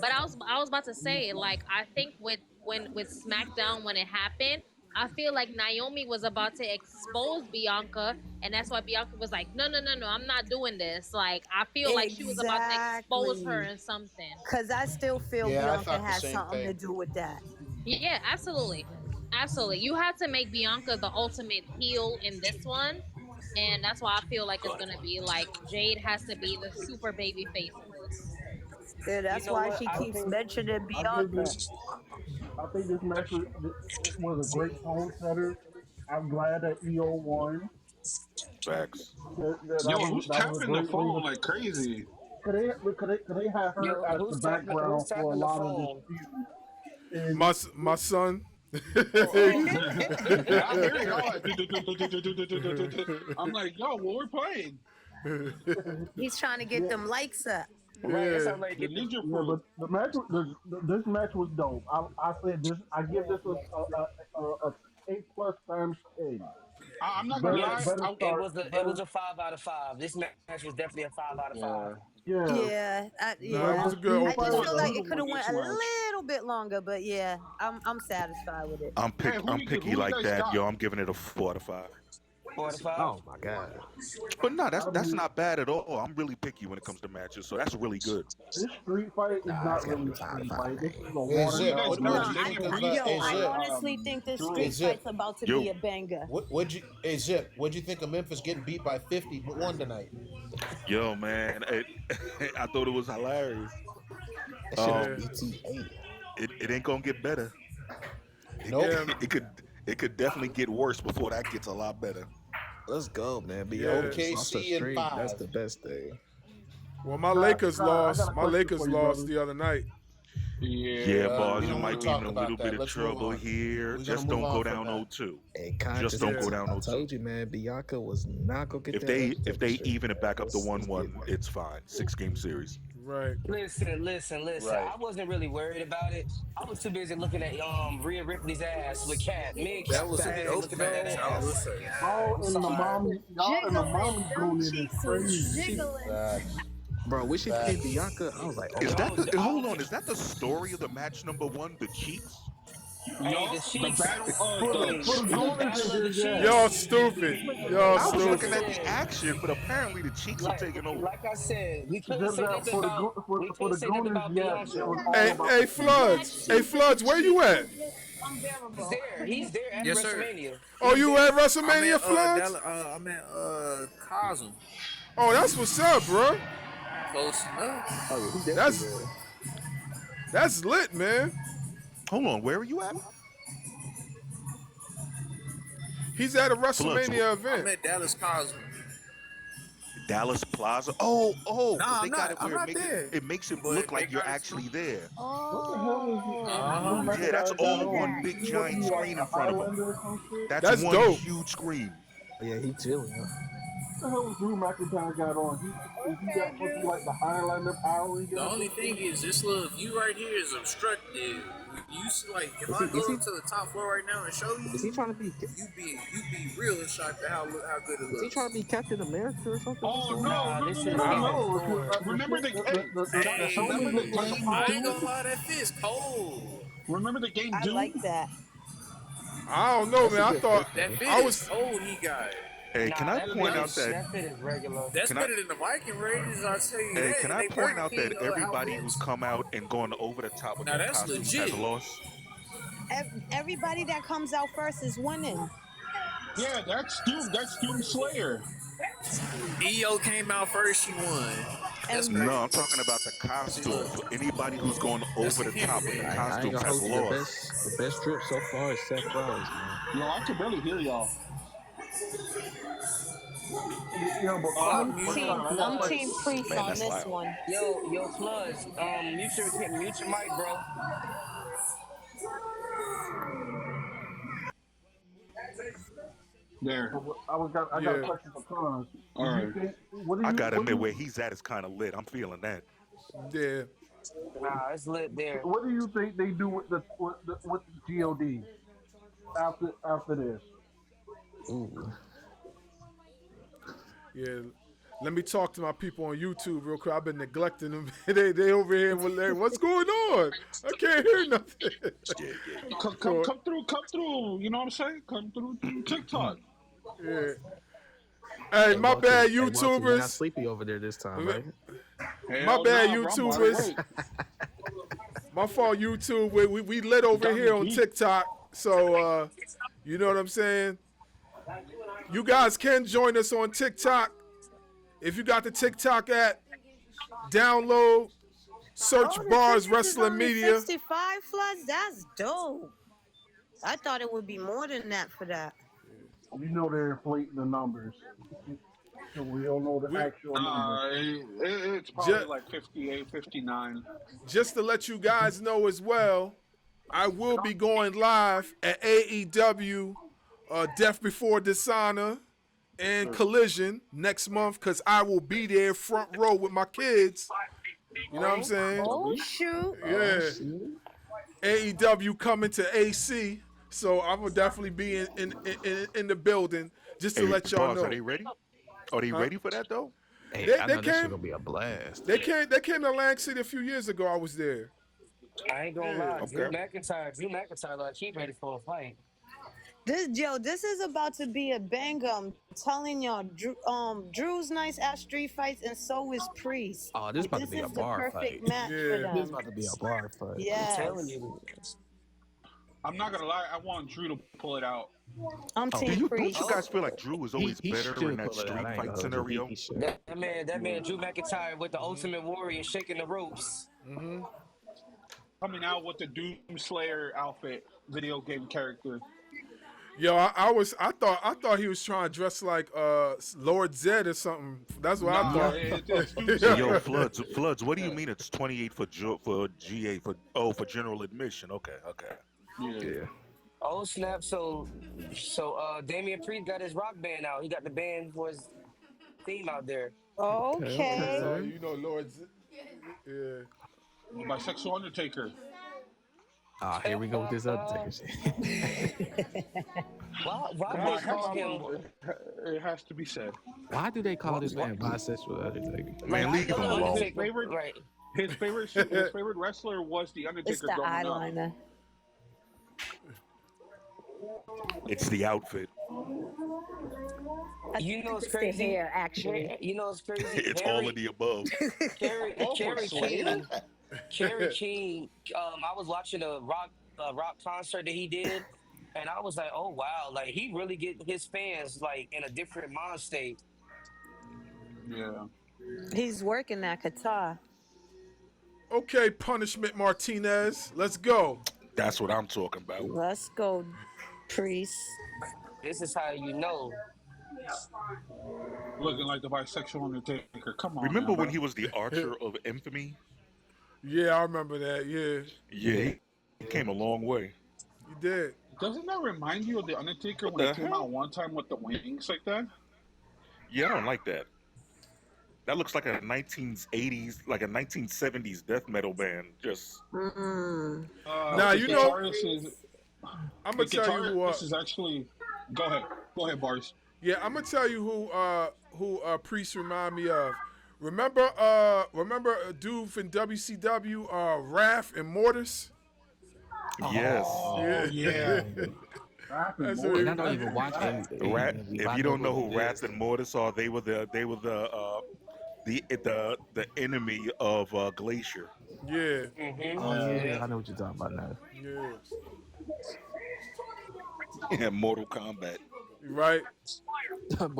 Speaker 7: But I was about to say, like, I think with SmackDown when it happened, I feel like Naomi was about to expose Bianca, and that's why Bianca was like, "No, no, no, no, I'm not doing this." Like, I feel like she was about to expose her
Speaker 1: Exactly.
Speaker 7: in something.
Speaker 1: Cause I still feel
Speaker 8: Yeah, I
Speaker 1: Bianca
Speaker 8: thought the
Speaker 1: has
Speaker 8: same
Speaker 1: something to
Speaker 8: thing.
Speaker 1: do with that.
Speaker 7: Yeah, absolutely. Absolutely. You had to make Bianca the ultimate heel in this one. And that's why I feel like it's gonna be like Jade has to be the super baby face in this.
Speaker 1: Yeah,
Speaker 5: You
Speaker 1: that's
Speaker 5: know
Speaker 1: why
Speaker 5: what?
Speaker 1: she
Speaker 5: I
Speaker 1: keeps
Speaker 5: think
Speaker 1: mentioning
Speaker 10: I give
Speaker 1: Bianca.
Speaker 10: this. I think this match was a great tone setter. I'm glad that EO won.
Speaker 3: Facts.
Speaker 4: Yo, who's
Speaker 10: That was a
Speaker 4: tapping the
Speaker 10: great way
Speaker 4: phone
Speaker 10: to.
Speaker 4: like crazy?
Speaker 10: Could they have her
Speaker 5: yo,
Speaker 10: as the
Speaker 5: who's
Speaker 10: background for a
Speaker 5: tapping the
Speaker 10: lot of this
Speaker 5: phone?
Speaker 10: feud? And
Speaker 2: My son.
Speaker 4: Oh, yeah, I'm hearing all that. I'm like, yo, what we're playing?
Speaker 1: He's trying to get
Speaker 10: yeah,
Speaker 1: them likes up.
Speaker 5: Right, it
Speaker 2: Yeah.
Speaker 5: sounds like
Speaker 4: The
Speaker 5: get the
Speaker 4: ninja
Speaker 10: yeah,
Speaker 4: fruit.
Speaker 10: but this match was dope. I said this. I give this a A plus times 10.
Speaker 4: I'm not gonna
Speaker 10: Better
Speaker 4: lie.
Speaker 5: yes.
Speaker 10: better
Speaker 5: It
Speaker 10: start.
Speaker 5: was
Speaker 10: Better
Speaker 5: a 5 out of 5. This match was definitely a 5 out of 5.
Speaker 4: Yeah.
Speaker 10: yeah.
Speaker 1: Yeah,
Speaker 2: Nah, it was
Speaker 10: The
Speaker 2: a good
Speaker 10: street
Speaker 1: I
Speaker 10: fight
Speaker 1: just
Speaker 10: was
Speaker 2: opener.
Speaker 1: feel
Speaker 10: a
Speaker 1: like
Speaker 4: Who's
Speaker 1: it
Speaker 4: gonna
Speaker 1: could
Speaker 4: win
Speaker 1: have went
Speaker 4: this
Speaker 1: a
Speaker 4: match?
Speaker 1: little bit longer, but yeah, I'm satisfied with it.
Speaker 4: Hey,
Speaker 3: I'm picky
Speaker 4: who you
Speaker 3: like
Speaker 4: guys
Speaker 3: that, yo.
Speaker 4: got?
Speaker 3: I'm giving it a 4 out of 5.
Speaker 5: 4 out of 5.
Speaker 9: Oh my god.
Speaker 3: But no,
Speaker 10: I
Speaker 3: that's
Speaker 10: mean,
Speaker 3: not bad at all. I'm really picky when it comes to matches, so that's really good.
Speaker 10: this street fight is
Speaker 9: Nah, it's
Speaker 10: not
Speaker 9: gotta be
Speaker 10: really
Speaker 9: a
Speaker 10: a
Speaker 9: five out of
Speaker 10: street
Speaker 9: five,
Speaker 10: fight. This is
Speaker 9: man.
Speaker 10: a
Speaker 8: Hey
Speaker 10: watered
Speaker 4: Who you
Speaker 8: Zip,
Speaker 4: guys
Speaker 10: down
Speaker 8: what
Speaker 1: No,
Speaker 4: got?
Speaker 8: did you
Speaker 10: version
Speaker 1: I,
Speaker 8: think
Speaker 4: Damian
Speaker 8: of
Speaker 1: I
Speaker 4: Priest
Speaker 1: yo,
Speaker 8: hey
Speaker 1: I
Speaker 4: or
Speaker 8: Zip?
Speaker 1: honestly think this
Speaker 8: Hey
Speaker 1: street
Speaker 4: Drew?
Speaker 8: Zip,
Speaker 1: fight's about to be
Speaker 3: Yo,
Speaker 1: a banger.
Speaker 8: hey Zip, what'd you think of Memphis getting beat by 50-1 tonight?
Speaker 3: yo, man, I thought it was hilarious.
Speaker 9: That shit was
Speaker 2: Yeah.
Speaker 3: Um,
Speaker 9: BTA.
Speaker 3: it ain't gonna get better. It,
Speaker 8: Nope.
Speaker 2: Yeah.
Speaker 3: it could definitely get worse before that gets a lot better.
Speaker 9: Let's go, man. Bianca
Speaker 2: Yeah.
Speaker 9: just lost her
Speaker 8: OKC in
Speaker 9: streak. That's
Speaker 8: 5.
Speaker 9: the best thing.
Speaker 2: Well, my
Speaker 10: Scott,
Speaker 2: Lakers
Speaker 10: Scott, I got
Speaker 2: lost.
Speaker 10: a
Speaker 2: My
Speaker 10: question
Speaker 2: Lakers
Speaker 10: for you,
Speaker 2: lost
Speaker 10: brother.
Speaker 2: the other night.
Speaker 3: Yeah,
Speaker 8: We
Speaker 3: Bars, you
Speaker 8: don't want
Speaker 3: might
Speaker 8: to
Speaker 3: be in
Speaker 8: talk
Speaker 3: a
Speaker 8: about
Speaker 3: little bit
Speaker 8: that.
Speaker 3: of
Speaker 8: Let's move
Speaker 3: trouble
Speaker 8: on.
Speaker 3: here.
Speaker 8: We're gonna
Speaker 3: Just
Speaker 8: move
Speaker 3: don't
Speaker 8: on
Speaker 3: go
Speaker 8: from
Speaker 3: down
Speaker 8: that.
Speaker 3: 0-2.
Speaker 9: Hey,
Speaker 3: Just
Speaker 9: conscious.
Speaker 3: don't
Speaker 2: Yeah.
Speaker 3: go down
Speaker 9: I
Speaker 3: 0-2.
Speaker 9: told you, man. Bianca was not gonna get that
Speaker 3: If
Speaker 9: undefeated
Speaker 3: they
Speaker 9: streak,
Speaker 3: even it
Speaker 9: man.
Speaker 3: back up to
Speaker 9: Let's get
Speaker 3: 1-1,
Speaker 9: it.
Speaker 3: it's fine. 6-game series.
Speaker 2: Right.
Speaker 5: Listen.
Speaker 8: Right.
Speaker 5: I wasn't really worried about it. I was too busy looking at Rhea Ripley's ass with Cat. Me and
Speaker 11: That
Speaker 5: Cat was
Speaker 11: was
Speaker 5: too
Speaker 11: a
Speaker 5: busy
Speaker 11: dope
Speaker 5: looking at that
Speaker 11: match. I will
Speaker 5: ass.
Speaker 11: say.
Speaker 10: Y'all
Speaker 5: I'm
Speaker 10: in the
Speaker 5: sorry.
Speaker 10: mommy
Speaker 1: Them
Speaker 10: unit is
Speaker 1: cheeks was
Speaker 10: crazy.
Speaker 9: She,
Speaker 1: jiggling.
Speaker 8: Facts.
Speaker 9: bro, when she pinned
Speaker 8: Facts.
Speaker 9: Bianca, I was like, oh
Speaker 3: Is
Speaker 9: my
Speaker 3: that
Speaker 5: Yo,
Speaker 9: god.
Speaker 3: the hold on? Is that the story of the match number one? The cheeks?
Speaker 5: hey,
Speaker 4: Yup,
Speaker 5: the
Speaker 4: the
Speaker 5: cheeks
Speaker 4: battle
Speaker 10: For the
Speaker 5: fully,
Speaker 10: for the
Speaker 5: the
Speaker 10: Golden
Speaker 5: battle of the
Speaker 10: Diggers,
Speaker 2: Y'all
Speaker 10: yeah.
Speaker 5: cheeks.
Speaker 1: The
Speaker 2: stupid.
Speaker 1: cheeks was
Speaker 2: Y'all
Speaker 3: I was
Speaker 5: Like I
Speaker 3: looking
Speaker 2: stupid.
Speaker 3: at the
Speaker 5: said,
Speaker 3: action, but apparently the cheeks are taking over.
Speaker 5: like I said, we couldn't
Speaker 10: Zip
Speaker 5: say
Speaker 10: that
Speaker 5: nothing about we
Speaker 10: for
Speaker 5: couldn't
Speaker 10: the
Speaker 5: say nothing
Speaker 10: Goonies,
Speaker 5: about
Speaker 10: yes, it
Speaker 5: Bianca.
Speaker 10: was all
Speaker 2: Hey,
Speaker 10: about
Speaker 2: hey,
Speaker 10: the
Speaker 1: the
Speaker 10: cheese.
Speaker 1: black
Speaker 2: Floods. Hey,
Speaker 1: sheep of the
Speaker 2: Floods, where you
Speaker 1: cheeks
Speaker 2: at?
Speaker 1: was just
Speaker 5: He's
Speaker 1: unbearable.
Speaker 5: there. He's there at
Speaker 11: Yes, sir.
Speaker 5: WrestleMania.
Speaker 2: Oh,
Speaker 5: He's
Speaker 2: you
Speaker 5: there.
Speaker 2: at
Speaker 11: I'm
Speaker 2: WrestleMania,
Speaker 11: at
Speaker 2: Floods?
Speaker 11: Dallas. I'm at Cosm.
Speaker 2: Oh, that's what's up, bro.
Speaker 11: Close enough.
Speaker 9: Oh yeah, he definitely
Speaker 2: That's
Speaker 9: there.
Speaker 2: that's lit, man.
Speaker 3: Hold on, where are you at?
Speaker 2: He's at a
Speaker 3: Floods,
Speaker 2: WrestleMania
Speaker 11: I'm
Speaker 2: event.
Speaker 11: at Dallas Cosm.
Speaker 3: Dallas Plaza. Because
Speaker 11: Nah,
Speaker 3: they
Speaker 11: I'm
Speaker 3: got
Speaker 11: not.
Speaker 3: it
Speaker 11: I'm
Speaker 3: where
Speaker 11: not there.
Speaker 3: it makes it
Speaker 11: But
Speaker 3: look
Speaker 11: they
Speaker 3: like you're
Speaker 11: got it too.
Speaker 3: actually there.
Speaker 10: What the hell
Speaker 11: Uh
Speaker 10: is Drew
Speaker 11: huh.
Speaker 3: Yeah, that's
Speaker 10: McIntyre got
Speaker 3: all
Speaker 1: See
Speaker 10: on?
Speaker 3: one
Speaker 1: that?
Speaker 3: big
Speaker 10: He supposed to
Speaker 3: giant
Speaker 10: be like
Speaker 3: screen
Speaker 10: a
Speaker 3: in front of him.
Speaker 10: Highlander or some shit?
Speaker 3: That's
Speaker 2: That's
Speaker 3: one
Speaker 2: dope.
Speaker 3: huge screen.
Speaker 9: Oh, yeah, he chilling. Huh?
Speaker 10: What the hell is Drew McIntyre got on? Is he
Speaker 1: Okay,
Speaker 10: supposed to be
Speaker 1: Drew.
Speaker 10: like the Highlander Power Ranger
Speaker 11: The
Speaker 10: or
Speaker 11: only
Speaker 10: some
Speaker 11: thing
Speaker 10: shit?
Speaker 11: is, this little view right here is obstructed. You see, like, if
Speaker 9: Is
Speaker 11: I
Speaker 9: he? Is
Speaker 11: go
Speaker 9: he?
Speaker 11: up to the top floor right now and show
Speaker 9: Is he
Speaker 11: you,
Speaker 9: trying to be?
Speaker 11: you be real shocked at how good it
Speaker 9: Is he trying to
Speaker 11: looks.
Speaker 9: be Captain America or something? What's
Speaker 4: Oh
Speaker 9: going on?
Speaker 5: Nah, this is
Speaker 10: No,
Speaker 5: him
Speaker 2: Nah.
Speaker 5: as
Speaker 10: no.
Speaker 5: Thor.
Speaker 4: remember the hey,
Speaker 10: The
Speaker 11: Hey,
Speaker 10: helmet
Speaker 4: remember the
Speaker 10: looks like a
Speaker 4: game
Speaker 10: power.
Speaker 11: I ain't gonna
Speaker 4: Doom?
Speaker 11: lie, that fit's cold.
Speaker 4: Remember the game
Speaker 1: I like
Speaker 4: Doom?
Speaker 1: that.
Speaker 2: I don't know,
Speaker 9: That's
Speaker 2: man.
Speaker 9: a
Speaker 2: I
Speaker 9: good
Speaker 2: thought
Speaker 9: fit
Speaker 11: That
Speaker 9: though.
Speaker 11: fit
Speaker 2: I
Speaker 11: is
Speaker 2: was.
Speaker 11: cold. He got.
Speaker 3: Hey, can
Speaker 5: Nah,
Speaker 3: I
Speaker 5: that
Speaker 3: point
Speaker 5: fit
Speaker 3: out
Speaker 5: is
Speaker 3: that
Speaker 5: that fit is regular.
Speaker 11: That's
Speaker 3: can I
Speaker 11: better than the Viking Raiders. I'll tell you
Speaker 3: hey,
Speaker 11: that.
Speaker 3: can
Speaker 11: And
Speaker 3: I
Speaker 11: they
Speaker 3: point
Speaker 11: Burger
Speaker 3: out that
Speaker 11: King
Speaker 3: everybody who's
Speaker 11: outfits.
Speaker 3: come out and gone over the top with
Speaker 11: Now
Speaker 3: their
Speaker 11: that's
Speaker 3: costumes has
Speaker 11: legit.
Speaker 3: lost?
Speaker 1: Everybody that comes out first is winning.
Speaker 4: Yeah, that's Doom. That's Doom Slayer.
Speaker 11: EO came out first. She won. That's
Speaker 1: And
Speaker 3: No,
Speaker 11: crazy.
Speaker 3: I'm talking about the
Speaker 11: See, look,
Speaker 3: costumes. Anybody who's gone
Speaker 11: that's
Speaker 3: over
Speaker 11: the
Speaker 3: the
Speaker 11: camera
Speaker 3: top with the
Speaker 11: there.
Speaker 9: I ain't
Speaker 3: costumes
Speaker 9: gonna
Speaker 3: has
Speaker 9: hold you.
Speaker 3: lost.
Speaker 9: The best strip so far is Seth Rollins, man.
Speaker 4: Yo, I can barely hear y'all.
Speaker 10: But
Speaker 11: Oh, I
Speaker 10: Floods,
Speaker 1: I'm
Speaker 10: but
Speaker 11: muted
Speaker 1: team
Speaker 10: Sean,
Speaker 11: on
Speaker 10: I got a
Speaker 1: I'm
Speaker 10: question.
Speaker 1: team
Speaker 11: purpose.
Speaker 1: priest
Speaker 3: Man,
Speaker 1: on
Speaker 3: that's
Speaker 1: this
Speaker 3: loud.
Speaker 1: one.
Speaker 5: Yo, Floods, mute your mic, bro.
Speaker 4: There.
Speaker 10: I got a
Speaker 2: Yeah.
Speaker 10: question for Sean.
Speaker 4: All right.
Speaker 3: I gotta admit, where he's at is kind of lit. I'm feeling that.
Speaker 2: Yeah.
Speaker 5: Nah, it's lit there.
Speaker 10: what do you think they do with the God after this?
Speaker 9: Ooh,
Speaker 2: Yeah. Let me talk to my people on YouTube real quick. I've been neglecting them. they over here with Larry. What's going on? I can't hear nothing.
Speaker 3: Yeah.
Speaker 4: Come through. You know what I'm saying? Come through TikTok.
Speaker 2: Yeah. Hey, my bad,
Speaker 9: Hey, Walter, you're not
Speaker 2: YouTubers.
Speaker 9: sleepy over there this time, right?
Speaker 2: My
Speaker 4: Hell
Speaker 2: bad,
Speaker 4: nah, bro. I'm wide
Speaker 2: YouTubers.
Speaker 4: awake.
Speaker 2: My fault, YouTube. We lit over
Speaker 4: Got me
Speaker 2: here on
Speaker 4: beat.
Speaker 2: TikTok. So, you know what I'm saying? You guys can join us on TikTok. If you got the TikTok app, download, search
Speaker 1: Oh, the
Speaker 2: BARZ
Speaker 1: tickets is
Speaker 2: Wrestling
Speaker 1: only
Speaker 2: Media.
Speaker 1: 65 floods? That's dope. I thought it would be more than that for that.
Speaker 10: You know they're inflating the numbers, so we don't know the
Speaker 2: We
Speaker 10: actual number.
Speaker 4: It's probably like 58, 59.
Speaker 2: just to let you guys know as well, I will be going live at AEW Death Before Dishonor and Collision next month because I will be there front row with my kids. You know what I'm saying?
Speaker 1: Oh, shoot.
Speaker 2: Yeah. AEW coming to AC, so I'm gonna definitely be in the building just to
Speaker 3: Hey,
Speaker 2: let y'all
Speaker 3: boss,
Speaker 2: know.
Speaker 3: are they ready? Are they ready for that though?
Speaker 9: Hey, I
Speaker 2: They
Speaker 9: know this shit
Speaker 2: came.
Speaker 9: gonna be a blast.
Speaker 2: They came to Atlantic City a few years ago. I was there.
Speaker 5: I ain't gonna
Speaker 2: Yeah.
Speaker 5: lie,
Speaker 3: Okay.
Speaker 5: Drew McIntyre, like he ready for a fight.
Speaker 1: This is about to be a banger. I'm telling y'all, Drew's nice at street fights, and so is Priest.
Speaker 9: Oh, this about to
Speaker 1: This
Speaker 9: be a
Speaker 1: is the
Speaker 9: bar
Speaker 1: perfect
Speaker 9: fight.
Speaker 1: match for
Speaker 2: Yeah.
Speaker 9: This
Speaker 1: them.
Speaker 9: about to be a bar fight.
Speaker 5: I'm
Speaker 1: Yes.
Speaker 5: telling you.
Speaker 4: I'm not gonna lie. I want Drew to pull it out.
Speaker 1: I'm
Speaker 3: Do
Speaker 1: Team
Speaker 3: you
Speaker 1: Priest.
Speaker 3: guys feel like Drew is always
Speaker 9: He
Speaker 3: better
Speaker 9: should
Speaker 3: in that
Speaker 9: pull it out.
Speaker 3: street
Speaker 9: I ain't
Speaker 3: fight
Speaker 9: gonna hold you.
Speaker 3: scenario?
Speaker 9: He should.
Speaker 5: That man, Drew McIntyre with the Ultimate Warrior shaking the ropes.
Speaker 4: Coming out with the Doomslayer outfit, video game character.
Speaker 2: Yo, I thought he was trying to dress like Lord Zed or something. That's what I
Speaker 4: Nah,
Speaker 2: thought.
Speaker 4: it's
Speaker 3: Yo,
Speaker 4: Doomslayer.
Speaker 3: Floods. What do you mean it's 28 for GA for general admission? Okay.
Speaker 9: Yeah.
Speaker 5: Oh snap! So Damian Priest got his rock band out. He got the band for his theme out there.
Speaker 1: Okay.
Speaker 2: You know Lord Zed. Yeah.
Speaker 4: Bisexual Undertaker.
Speaker 9: Ah, here we go with this other shit.
Speaker 5: Why
Speaker 4: Nah,
Speaker 5: they call him?
Speaker 4: it has to be said.
Speaker 9: Why do they call this man bisexual Undertaker?
Speaker 3: Man,
Speaker 5: Like,
Speaker 3: leave
Speaker 5: I
Speaker 3: him
Speaker 5: know the
Speaker 3: alone.
Speaker 5: Undertaker, right?
Speaker 4: His favorite wrestler was the
Speaker 1: It's
Speaker 4: Undertaker
Speaker 1: the
Speaker 4: growing up.
Speaker 1: eyeliner.
Speaker 3: It's the outfit.
Speaker 5: You know it's
Speaker 1: It's the
Speaker 5: crazy.
Speaker 1: hair, actually.
Speaker 5: You know it's crazy.
Speaker 3: It's all of the above.
Speaker 5: Carrie
Speaker 4: Slater?
Speaker 5: King. I was watching a rock concert that he did, and I was like, oh wow, like he really get his fans like in a different mind state.
Speaker 4: Yeah.
Speaker 1: He's working that guitar.
Speaker 2: Okay, Punishment Martinez. Let's go.
Speaker 3: That's what I'm talking about.
Speaker 1: Let's go, Priest.
Speaker 5: This is how you know.
Speaker 4: Looking like the bisexual Undertaker. Come on.
Speaker 3: Remember
Speaker 4: now,
Speaker 3: when
Speaker 4: bro.
Speaker 3: he was the Archer of Infamy?
Speaker 2: Yeah, I remember that. Yeah,
Speaker 3: Yeah, he came a long way.
Speaker 2: you did.
Speaker 4: Doesn't that remind you of the Undertaker
Speaker 3: What
Speaker 4: when
Speaker 3: the
Speaker 4: he came
Speaker 3: hell?
Speaker 4: out one time with the wings like that?
Speaker 3: Yeah, I don't like that. That looks like a 1980s, like a 1970s death metal band. Just
Speaker 2: Now,
Speaker 4: the
Speaker 2: you know-
Speaker 4: guitarist is,
Speaker 2: I'm
Speaker 4: the
Speaker 2: gonna tell you who.
Speaker 4: guitarist is actually. Go ahead, Bars.
Speaker 2: Yeah, I'm gonna tell you who Priest remind me of. Remember a dude from WCW, Wrath and Mortis?
Speaker 3: yes.
Speaker 4: Oh yeah.
Speaker 2: That's
Speaker 10: More
Speaker 2: what
Speaker 9: And I don't even watch anything.
Speaker 3: Rat, if you don't know who Rats
Speaker 9: that
Speaker 3: and Mortis are, they were the enemy of Glacier.
Speaker 2: Yeah,
Speaker 9: Oh yeah, I know what you're talking about now.
Speaker 2: yeah,
Speaker 3: In Mortal Kombat.
Speaker 2: right.
Speaker 10: But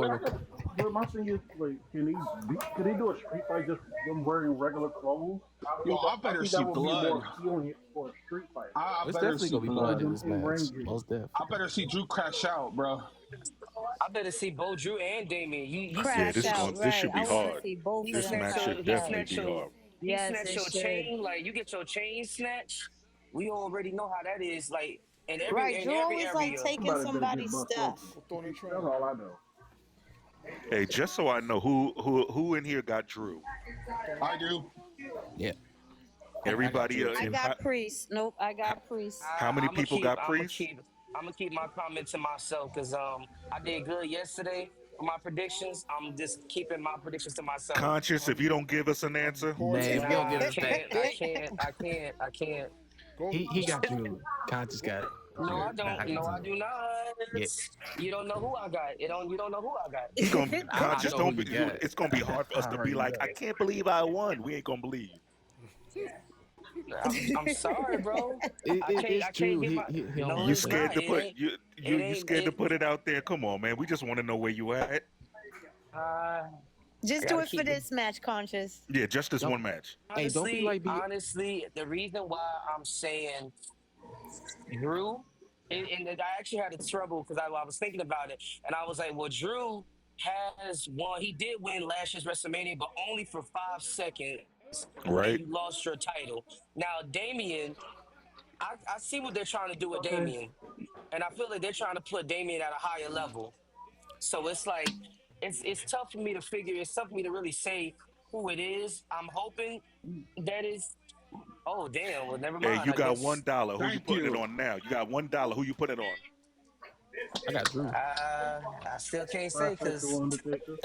Speaker 10: my thing is, like, can he do a street fight just them wearing regular clothes?
Speaker 4: Yo, I better
Speaker 10: think
Speaker 4: see
Speaker 10: that would be
Speaker 4: blood.
Speaker 10: more appealing for a street fight.
Speaker 4: I
Speaker 9: It's
Speaker 4: better
Speaker 9: definitely
Speaker 4: see
Speaker 9: gonna be
Speaker 4: blood.
Speaker 9: blood in this
Speaker 10: In
Speaker 9: match.
Speaker 10: ring.
Speaker 9: Most definitely.
Speaker 4: I better see Drew crash out, bro.
Speaker 5: I better see Bo Drew and Damien. You
Speaker 1: Crash
Speaker 3: this
Speaker 1: out,
Speaker 3: going- this should
Speaker 1: right.
Speaker 3: be
Speaker 1: I wanna
Speaker 3: hard.
Speaker 1: see both
Speaker 5: He
Speaker 1: of
Speaker 3: This
Speaker 1: them
Speaker 3: match
Speaker 1: crash
Speaker 3: should
Speaker 1: out.
Speaker 3: definitely be hard.
Speaker 1: Yes,
Speaker 5: snatch
Speaker 1: it
Speaker 5: your
Speaker 1: should.
Speaker 5: chain, like you get your chain snatched. We already know how that is. Like in every
Speaker 1: Right, Drew always like
Speaker 5: area.
Speaker 1: taking
Speaker 10: Somebody better
Speaker 1: somebody's
Speaker 10: get bucked
Speaker 1: stuff.
Speaker 10: open. That's all I know.
Speaker 3: Hey, just so I know, who in here got Drew?
Speaker 4: I do.
Speaker 9: Yeah.
Speaker 3: Everybody.
Speaker 1: I got Priest. Nope, I got Priest.
Speaker 3: How many people got Priest?
Speaker 5: I'm gonna keep my comment to myself because I did good yesterday. for my predictions. I'm just keeping my predictions to myself.
Speaker 3: Conscious, if you don't give us an answer,
Speaker 2: Pause
Speaker 9: Man,
Speaker 2: it.
Speaker 9: if you don't
Speaker 5: Nah,
Speaker 9: give
Speaker 5: I
Speaker 9: us that,
Speaker 5: can't. I can't. I can't. I can't.
Speaker 2: Go.
Speaker 9: he got Drew. Conscious got
Speaker 5: No,
Speaker 9: Drew.
Speaker 5: I don't.
Speaker 9: I can
Speaker 5: No, I
Speaker 9: tell.
Speaker 5: do not.
Speaker 9: Yeah,
Speaker 5: You don't know who I got. You don't know who I got.
Speaker 3: he gonna
Speaker 9: I
Speaker 3: conscious.
Speaker 9: know who
Speaker 3: Don't
Speaker 9: you
Speaker 3: be.
Speaker 9: got.
Speaker 3: It's gonna be hard for us
Speaker 9: I
Speaker 3: to be
Speaker 9: already
Speaker 3: like,
Speaker 9: know.
Speaker 3: I can't believe I won. We ain't gonna believe you.
Speaker 5: I'm sorry, bro.
Speaker 9: It's
Speaker 5: I can't
Speaker 9: Drew.
Speaker 5: get my.
Speaker 9: He don't
Speaker 5: No,
Speaker 3: You
Speaker 9: want
Speaker 5: it's
Speaker 9: to say
Speaker 3: scared
Speaker 5: not.
Speaker 3: to
Speaker 9: it.
Speaker 5: It
Speaker 3: put
Speaker 5: ain't.
Speaker 3: you scared to
Speaker 5: It.
Speaker 3: put it out there? Come on, man. We just want to know where you at.
Speaker 5: I
Speaker 1: Just do
Speaker 5: gotta
Speaker 1: it for
Speaker 5: keep it.
Speaker 1: this match, Conscious.
Speaker 3: Yeah, just this
Speaker 9: Don't
Speaker 3: one match.
Speaker 9: hey, don't be like B.
Speaker 5: Honestly, the reason why I'm saying Drew, and I actually had a trouble because I was thinking about it, and I was like, well, Drew has won. He did win last year's WrestleMania, but only for 5 seconds, and you
Speaker 3: Right?
Speaker 5: lost your title. Now, Damien, I see what they're trying to do with
Speaker 10: Okay.
Speaker 5: Damien, and I feel like they're trying to put Damien at a higher level. So it's like it's tough for me to figure. It's tough for me to really say who it is. I'm hoping that is. Oh damn! Well, never
Speaker 3: Hey,
Speaker 5: mind.
Speaker 3: you
Speaker 5: I
Speaker 3: got
Speaker 5: guess
Speaker 3: $1. Who you
Speaker 4: Thank
Speaker 3: putting it
Speaker 4: you.
Speaker 3: on now? You got $1. Who you putting it on?
Speaker 9: I got Drew.
Speaker 5: I still can't say because
Speaker 10: Bisexual Undertaker.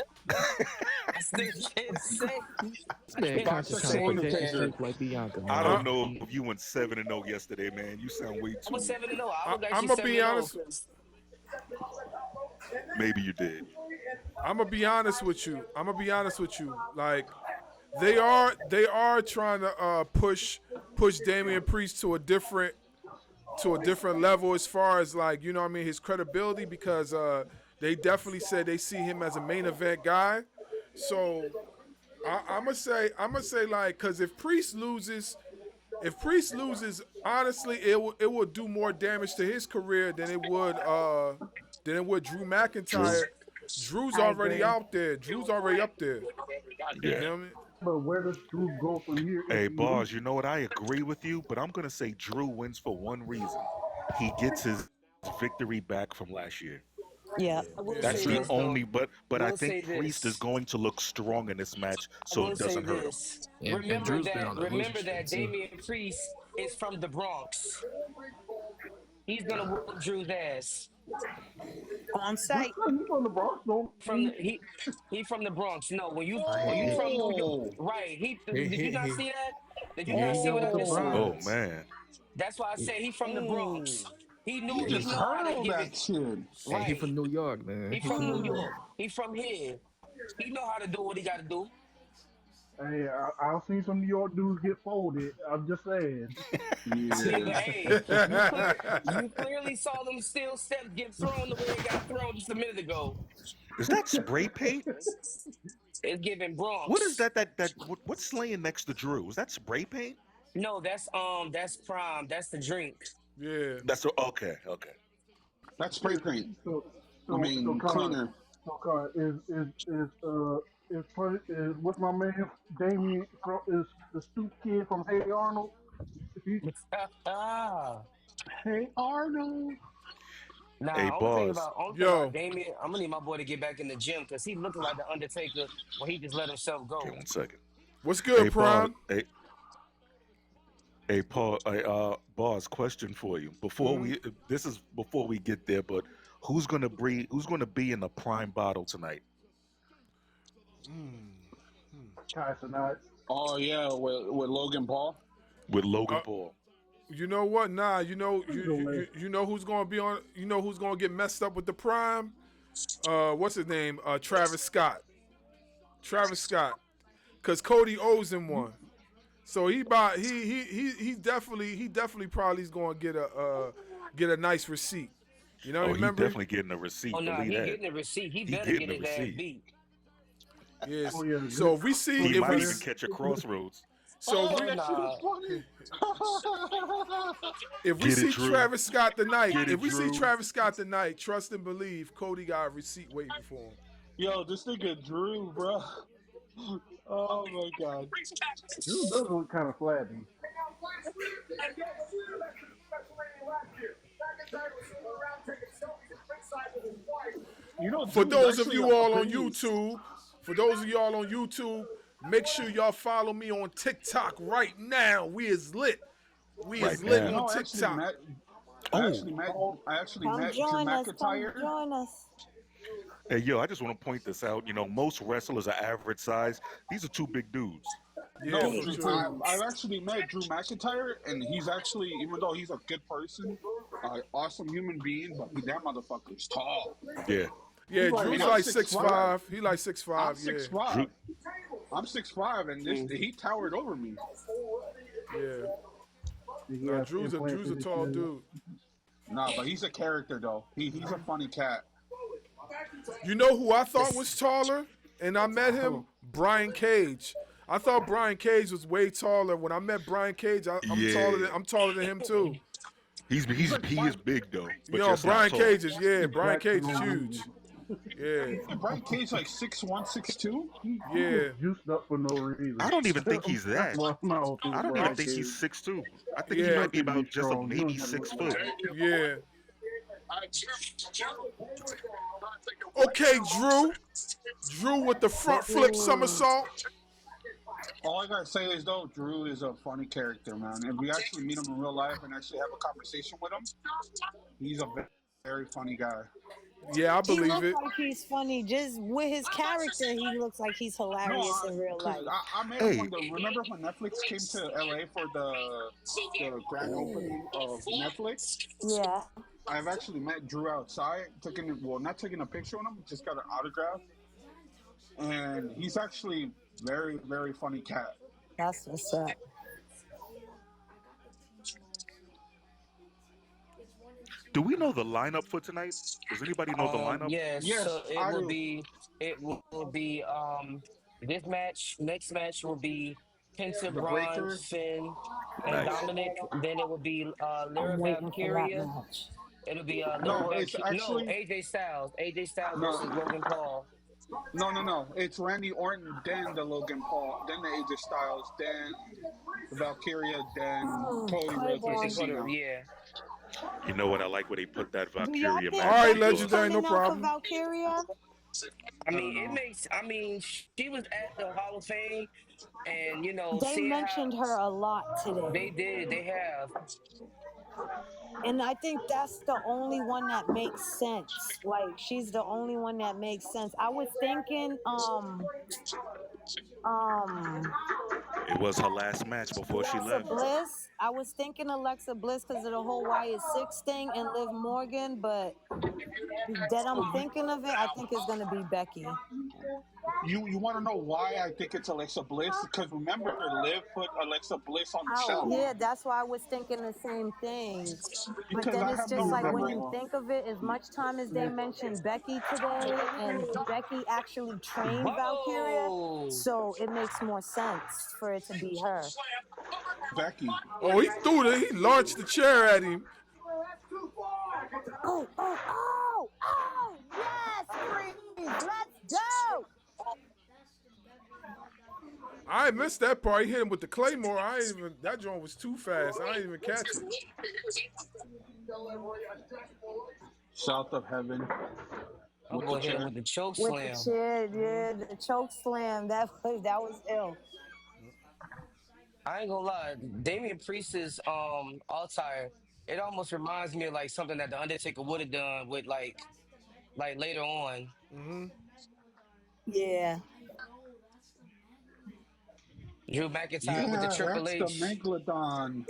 Speaker 5: I still can't say.
Speaker 9: This
Speaker 5: I
Speaker 9: man
Speaker 5: can't
Speaker 9: Conscious trying to
Speaker 4: Bisexual
Speaker 5: say.
Speaker 9: protect
Speaker 4: Undertaker.
Speaker 9: himself like Bianca,
Speaker 3: I
Speaker 2: I,
Speaker 3: don't
Speaker 9: man.
Speaker 3: know if you went 7-0 yesterday, man. You sound way
Speaker 5: I was
Speaker 3: too.
Speaker 5: 7-0. I was
Speaker 2: I'm
Speaker 5: actually
Speaker 2: gonna
Speaker 5: seven
Speaker 2: be
Speaker 5: and zero
Speaker 2: honest.
Speaker 5: because
Speaker 3: Maybe you did.
Speaker 2: I'm gonna be honest with you. I'm gonna be honest with you. Like they are trying to push Damian Priest to a different level as far as, like, you know what I mean, his credibility, because they definitely said they see him as a main event guy. So I'm gonna say like, because if Priest loses, honestly, it will do more damage to his career than it would Drew
Speaker 3: Drew.
Speaker 2: McIntyre. Drew's
Speaker 1: I
Speaker 2: already
Speaker 1: agree.
Speaker 2: out there. Drew's already up there.
Speaker 3: Yeah.
Speaker 2: You know what I mean?
Speaker 10: But where does Drew go from here if
Speaker 3: Hey,
Speaker 10: he loses?
Speaker 3: Bars, you know what? I agree with you, but I'm gonna say Drew wins for one reason. He gets his victory back from last year.
Speaker 1: Yeah.
Speaker 5: I will
Speaker 2: Yeah.
Speaker 3: That's
Speaker 5: say
Speaker 3: the
Speaker 5: this
Speaker 3: only.
Speaker 5: though.
Speaker 3: But
Speaker 5: I
Speaker 3: I
Speaker 5: will
Speaker 3: think
Speaker 5: say
Speaker 3: Priest is
Speaker 5: this.
Speaker 3: going to look strong in this match,
Speaker 5: I
Speaker 3: so
Speaker 5: will
Speaker 3: it
Speaker 5: say
Speaker 3: doesn't hurt him.
Speaker 5: this.
Speaker 9: And Drew's been on a losing
Speaker 5: Remember
Speaker 9: streak
Speaker 5: that
Speaker 9: too.
Speaker 5: Damian Priest is from the Bronx. He's gonna whoop Drew's ass.
Speaker 1: On
Speaker 10: Just
Speaker 1: site.
Speaker 10: because he's from the Bronx don't
Speaker 5: From the,
Speaker 10: mean
Speaker 5: he from the Bronx. No, when you
Speaker 9: Hey,
Speaker 5: from New York,
Speaker 4: Oh,
Speaker 5: right? He did you not
Speaker 9: he,
Speaker 5: see that? Did you
Speaker 9: he
Speaker 5: not
Speaker 9: ain't
Speaker 5: see
Speaker 9: know
Speaker 5: what I
Speaker 9: the
Speaker 5: just said?
Speaker 3: Oh
Speaker 9: Bronx.
Speaker 3: man.
Speaker 5: That's why I say he from the
Speaker 4: oh.
Speaker 5: Bronx. He
Speaker 4: He
Speaker 5: knew
Speaker 9: Hey,
Speaker 5: he
Speaker 4: just
Speaker 5: know how to
Speaker 4: hurled
Speaker 5: give
Speaker 4: that
Speaker 5: it
Speaker 4: shit.
Speaker 9: hey, he
Speaker 5: right.
Speaker 9: from New York, man.
Speaker 5: He
Speaker 9: He
Speaker 5: from
Speaker 9: from
Speaker 5: New
Speaker 9: New
Speaker 5: York.
Speaker 9: York.
Speaker 5: He from here. He know how to do what he got to do.
Speaker 10: hey, I've seen some New York dudes get folded. I'm just saying.
Speaker 5: Yeah, but
Speaker 4: Yeah.
Speaker 5: hey, you clearly saw them steel steps get thrown the way it got thrown just a minute ago.
Speaker 3: Is that spray paint?
Speaker 5: It's giving
Speaker 3: What is
Speaker 5: Bronx.
Speaker 3: what's laying next to Drew? Is that spray paint?
Speaker 5: No, that's prime. That's the drink.
Speaker 2: Yeah.
Speaker 3: Okay, okay.
Speaker 4: That's spray paint.
Speaker 10: So,
Speaker 4: I
Speaker 10: so
Speaker 4: mean,
Speaker 10: Con,
Speaker 4: cleaner.
Speaker 10: is what's my man Damien from is the stoop kid from Hey Arnold? Is he,
Speaker 5: Ah.
Speaker 4: Hey, Arnold.
Speaker 3: Hey,
Speaker 5: Nah,
Speaker 3: boss.
Speaker 5: only thing about
Speaker 2: Yo,
Speaker 5: Damien, I'm gonna need my boy to get back in the gym because he looking like the Undertaker when he just let himself
Speaker 3: Okay,
Speaker 5: go.
Speaker 3: 1 second.
Speaker 2: what's
Speaker 3: Hey,
Speaker 2: good,
Speaker 3: boss.
Speaker 2: Prime?
Speaker 3: Hey, Paul. Hey, boss. Question for you.
Speaker 2: Hmm?
Speaker 3: This is before we get there, but Who's gonna be in the prime bottle tonight
Speaker 10: Kai Sinat?
Speaker 4: Oh yeah, with Logan Paul.
Speaker 3: with Logan
Speaker 2: Uh,
Speaker 3: Paul?
Speaker 2: you know what? Nah, you know
Speaker 10: Let's go with
Speaker 2: you know who's gonna be on. You know who's gonna get messed up with the prime? What's his name? Travis Scott. Travis Scott, cause Cody owes him one. So he definitely probably is gonna get a nice receipt. You know,
Speaker 3: Oh, he
Speaker 2: remember?
Speaker 3: definitely getting a
Speaker 5: Oh
Speaker 3: receipt.
Speaker 5: no,
Speaker 3: Believe
Speaker 5: he
Speaker 3: that.
Speaker 5: getting the receipt. He
Speaker 3: He
Speaker 5: better
Speaker 3: getting
Speaker 5: get
Speaker 3: a
Speaker 5: his ass
Speaker 3: receipt.
Speaker 5: beat.
Speaker 2: Yes.
Speaker 10: oh yeah,
Speaker 2: So
Speaker 10: good.
Speaker 2: if we see
Speaker 3: He
Speaker 2: if
Speaker 3: might
Speaker 2: we
Speaker 3: even
Speaker 2: s-
Speaker 3: catch a crossroads.
Speaker 2: so if
Speaker 4: Oh,
Speaker 2: we
Speaker 5: Hell
Speaker 4: that shit is
Speaker 5: nah.
Speaker 4: funny.
Speaker 2: if we
Speaker 3: Get it,
Speaker 2: see
Speaker 3: Drew.
Speaker 2: Travis Scott tonight,
Speaker 3: Get it,
Speaker 2: if we see
Speaker 3: Drew.
Speaker 2: Travis Scott tonight, trust and believe Cody got a receipt waiting for him.
Speaker 4: Yo, this nigga Drew, bro. Oh my god.
Speaker 10: Drew does look kind of flabby.
Speaker 4: You know,
Speaker 2: For
Speaker 4: Drew's
Speaker 2: those of
Speaker 4: actually
Speaker 2: you
Speaker 4: a
Speaker 2: all on
Speaker 4: pretty.
Speaker 2: YouTube, for those of y'all on YouTube, make sure y'all follow me on TikTok right now. We is lit. We
Speaker 3: Right
Speaker 2: is lit
Speaker 4: You
Speaker 3: now.
Speaker 2: on
Speaker 4: know, I actually
Speaker 2: TikTok.
Speaker 4: met.
Speaker 3: Oh,
Speaker 10: Oh,
Speaker 4: I actually
Speaker 1: Come
Speaker 4: met Drew
Speaker 1: join us. Come
Speaker 4: McIntyre.
Speaker 1: join us.
Speaker 3: Hey, yo, I just want to point this out. You know, most wrestlers are average size. These are two big dudes.
Speaker 2: Yeah,
Speaker 4: No,
Speaker 2: for
Speaker 1: Big
Speaker 4: Drew,
Speaker 2: sure.
Speaker 4: I've
Speaker 1: dudes.
Speaker 4: actually met Drew McIntyre, and he's actually, even though he's a good person, awesome human being, but that motherfucker's tall.
Speaker 3: Yeah.
Speaker 2: Yeah,
Speaker 4: I mean,
Speaker 2: Drew's
Speaker 4: I'm
Speaker 2: like
Speaker 4: six
Speaker 2: six
Speaker 4: five.
Speaker 2: five. He like six
Speaker 4: I'm
Speaker 2: five. Yeah,
Speaker 4: six
Speaker 3: Drew,
Speaker 4: five. I'm 6'5", and this he towered over me.
Speaker 2: yeah.
Speaker 10: He
Speaker 2: Nah,
Speaker 10: has
Speaker 2: Drew's a
Speaker 10: implanted
Speaker 2: tall dude.
Speaker 4: Nah, but he's a character though. He's a funny cat.
Speaker 2: You know who I thought was taller, and I met him?
Speaker 4: Who?
Speaker 2: Brian Cage. I thought Brian Cage was way taller. When I met Brian Cage,
Speaker 3: yeah.
Speaker 2: I'm taller than him too.
Speaker 4: He's like
Speaker 3: He is
Speaker 4: five.
Speaker 3: big though,
Speaker 2: You
Speaker 3: but
Speaker 2: know,
Speaker 3: just not
Speaker 2: Brian
Speaker 3: tall.
Speaker 2: Cage is Brian
Speaker 10: Jack for
Speaker 2: Cage is
Speaker 10: no
Speaker 2: huge.
Speaker 10: reason.
Speaker 2: Yeah,
Speaker 4: Yeah, Brian Cage like 6'1", 6'2".
Speaker 10: He is
Speaker 2: yeah,
Speaker 10: juiced up for no reason.
Speaker 3: I don't even think he's
Speaker 10: That's
Speaker 3: that.
Speaker 10: why I'm out
Speaker 3: I
Speaker 10: with
Speaker 3: don't even
Speaker 10: Brian
Speaker 3: think he's
Speaker 10: Cage.
Speaker 3: 6'2". I think he
Speaker 2: yeah,
Speaker 3: might
Speaker 10: Let
Speaker 3: be
Speaker 10: him be
Speaker 3: about just a
Speaker 10: strong. You
Speaker 3: maybe
Speaker 10: don't gotta look
Speaker 3: 6 foot.
Speaker 2: yeah. Okay, Drew with the front flip somersault.
Speaker 4: All I gotta say is though, Drew is a funny character, man. If we actually meet him in real life and actually have a conversation with him, he's a very funny guy.
Speaker 2: Yeah, I
Speaker 1: He
Speaker 2: believe
Speaker 1: looks
Speaker 2: it.
Speaker 1: like he's funny. Just with his character, he looks like he's hilarious
Speaker 4: No,
Speaker 1: in real
Speaker 4: because
Speaker 1: life.
Speaker 4: I met him
Speaker 3: Hey,
Speaker 4: when remember when Netflix came to LA for the grand opening of Netflix.
Speaker 1: Yeah.
Speaker 4: I've actually met Drew outside, not taking a picture with him, just got an autograph, and he's actually very funny cat.
Speaker 1: That's what's up.
Speaker 3: do we know the lineup for tonight? Does anybody know the lineup?
Speaker 5: Yes.
Speaker 4: Yes,
Speaker 5: So it
Speaker 4: I
Speaker 5: will
Speaker 4: do.
Speaker 5: be. It will be. This match. Next match will be Penta,
Speaker 4: The
Speaker 5: Braun,
Speaker 4: Breaker.
Speaker 5: Finn, and
Speaker 3: Nice.
Speaker 5: Dominic. Then it will be
Speaker 1: I'm
Speaker 5: Lyra
Speaker 1: waiting for that
Speaker 5: Valkyria.
Speaker 1: match.
Speaker 5: It'll be Lyra
Speaker 4: No, it's
Speaker 5: Valkyria. No,
Speaker 4: actually
Speaker 5: AJ Styles. AJ Styles versus
Speaker 4: no.
Speaker 5: Logan Paul.
Speaker 4: No. It's Randy Orton, then the Logan Paul, then the AJ Styles, then Valkyria, then
Speaker 1: Oh,
Speaker 4: Cody Rhodes
Speaker 1: come
Speaker 4: versus
Speaker 1: on.
Speaker 4: Cena.
Speaker 5: Yeah.
Speaker 3: You know what? I like where they put that
Speaker 1: Do y'all
Speaker 3: Valkyria
Speaker 1: think
Speaker 2: All
Speaker 3: match
Speaker 2: right,
Speaker 3: up
Speaker 1: Becky's
Speaker 3: close.
Speaker 2: legendary, no
Speaker 1: coming out for
Speaker 2: problem.
Speaker 1: Valkyria?
Speaker 5: I
Speaker 4: I don't
Speaker 5: mean, it
Speaker 4: know.
Speaker 5: makes. I mean, she was at the Hall of Fame, and
Speaker 1: They
Speaker 5: seeing how
Speaker 1: mentioned her a lot
Speaker 5: they
Speaker 1: today.
Speaker 5: did, they have.
Speaker 1: And I think that's the only one that makes sense. Like she's the only one that makes sense. I was thinking um
Speaker 3: It was her last match before she
Speaker 1: Alexa
Speaker 3: left.
Speaker 1: Bliss. I was thinking Alexa Bliss because of the whole Wyatt Six thing and Liv Morgan, but that I'm thinking of it, I think it's gonna be Becky.
Speaker 4: You want to know why I think it's Alexa Bliss? Because remember, Liv put Alexa Bliss on the
Speaker 1: Oh
Speaker 4: shelf.
Speaker 1: yeah, that's why I was thinking the same thing. But
Speaker 4: Because
Speaker 1: then
Speaker 4: I
Speaker 1: it's
Speaker 4: have no
Speaker 1: just like when
Speaker 4: remember.
Speaker 1: you think of it, as much time as they mentioned Becky today, and Becky actually trained Valkyria,
Speaker 5: Whoa!
Speaker 1: so it makes more sense for it to be her.
Speaker 4: Becky.
Speaker 2: Oh, he threw it. He launched the chair at him.
Speaker 1: Oh, yes, freeze, let's go.
Speaker 2: I missed that part. He hit him with the claymore. That joint was too fast. I didn't even catch it.
Speaker 4: South of Heaven.
Speaker 5: I'm
Speaker 4: With
Speaker 5: going
Speaker 4: the
Speaker 5: to hit him
Speaker 4: chair.
Speaker 5: with the choke
Speaker 1: With the
Speaker 5: slam.
Speaker 1: chair, yeah, the choke slam, that was ill.
Speaker 5: I ain't gonna lie, Damian Priest's attire, it almost reminds me of like something that the Undertaker would have done with like later on.
Speaker 1: Yeah.
Speaker 5: Drew McIntyre with the
Speaker 4: Yeah,
Speaker 5: Triple
Speaker 4: that's the
Speaker 5: H.
Speaker 4: Megalodon.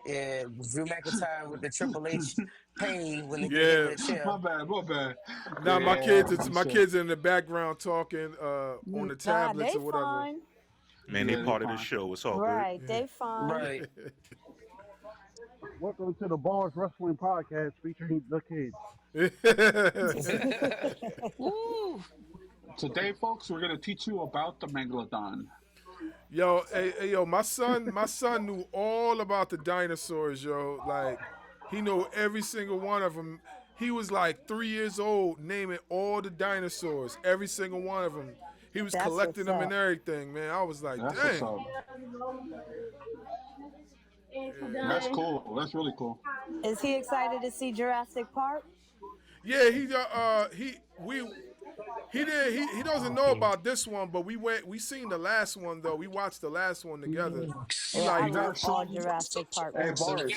Speaker 5: Yeah, Drew McIntyre with the Triple H pain when they get hit
Speaker 2: Yeah.
Speaker 5: with a chair.
Speaker 4: My bad.
Speaker 2: Now my
Speaker 4: Yeah,
Speaker 2: kids,
Speaker 4: he
Speaker 2: my
Speaker 4: said-
Speaker 2: kids in the background talking on the
Speaker 1: Nah,
Speaker 2: tablets
Speaker 1: they
Speaker 2: or whatever.
Speaker 1: fine.
Speaker 3: Man,
Speaker 4: Yeah,
Speaker 3: they
Speaker 4: they
Speaker 3: part of the
Speaker 4: fine.
Speaker 3: show. It's all
Speaker 1: Right, they fine.
Speaker 5: Right.
Speaker 10: Welcome to the BARZ Wrestling Podcast featuring the kids.
Speaker 5: Woo!
Speaker 4: Today, folks, we're gonna teach you about the Megalodon.
Speaker 2: Yo, yo, my son knew all about the dinosaurs, yo. Like, he knew every single one of them. He was like 3 years old, naming all the dinosaurs, every single one of them. He was
Speaker 1: That's
Speaker 2: collecting
Speaker 1: what's
Speaker 2: them and
Speaker 1: up.
Speaker 2: everything, man. I was like,
Speaker 4: That's what's
Speaker 2: dang.
Speaker 4: up. That's cool. That's really cool.
Speaker 1: Is he excited to see Jurassic Park?
Speaker 2: Yeah, he doesn't know about this one, but we seen the last one though. We watched the last one together. He
Speaker 1: Yeah, I
Speaker 2: like,
Speaker 1: love all Jurassic Park
Speaker 4: Hey,
Speaker 1: movies.
Speaker 4: Bars,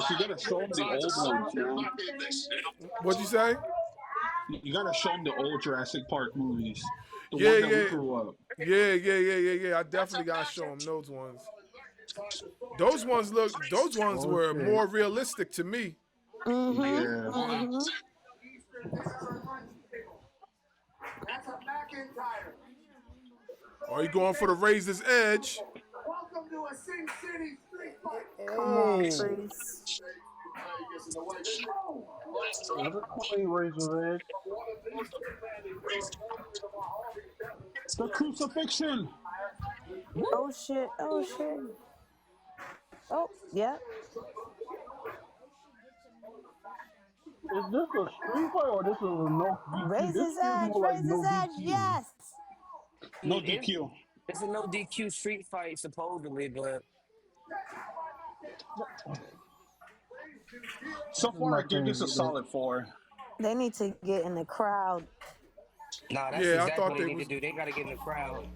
Speaker 4: you gotta show them the old ones, you know?
Speaker 2: what'd you say?
Speaker 4: You gotta show them the old Jurassic Park movies, the
Speaker 2: Yeah,
Speaker 4: ones that we
Speaker 2: yeah,
Speaker 4: grew up.
Speaker 2: yeah. I definitely gotta show them those ones. Those ones look. Those ones
Speaker 10: Oh
Speaker 2: were
Speaker 10: shit.
Speaker 2: more realistic to me.
Speaker 4: Yeah.
Speaker 2: Are you going for the razor's edge?
Speaker 1: Come on,
Speaker 10: Hey,
Speaker 1: Freeze.
Speaker 10: that's a clean razor edge.
Speaker 4: The crucifixion.
Speaker 1: Oh shit. Oh shit. Oh, yeah.
Speaker 10: Is this a street fight or this is a no DQ? This
Speaker 1: Razor's
Speaker 10: feels
Speaker 1: edge.
Speaker 10: more like
Speaker 1: Razor's
Speaker 10: no
Speaker 1: edge.
Speaker 10: DQ.
Speaker 1: Yes.
Speaker 4: No
Speaker 5: It,
Speaker 4: DQ.
Speaker 5: it's a no DQ street fight supposedly, but
Speaker 4: So
Speaker 10: This is
Speaker 4: far,
Speaker 10: my
Speaker 4: I give this a
Speaker 10: thing.
Speaker 4: solid 4.
Speaker 1: They need to get in the crowd.
Speaker 5: nah, that's
Speaker 2: Yeah, I
Speaker 5: exactly
Speaker 2: thought
Speaker 5: what they
Speaker 2: they
Speaker 5: need to
Speaker 2: was.
Speaker 5: do. They got to get in the crowd.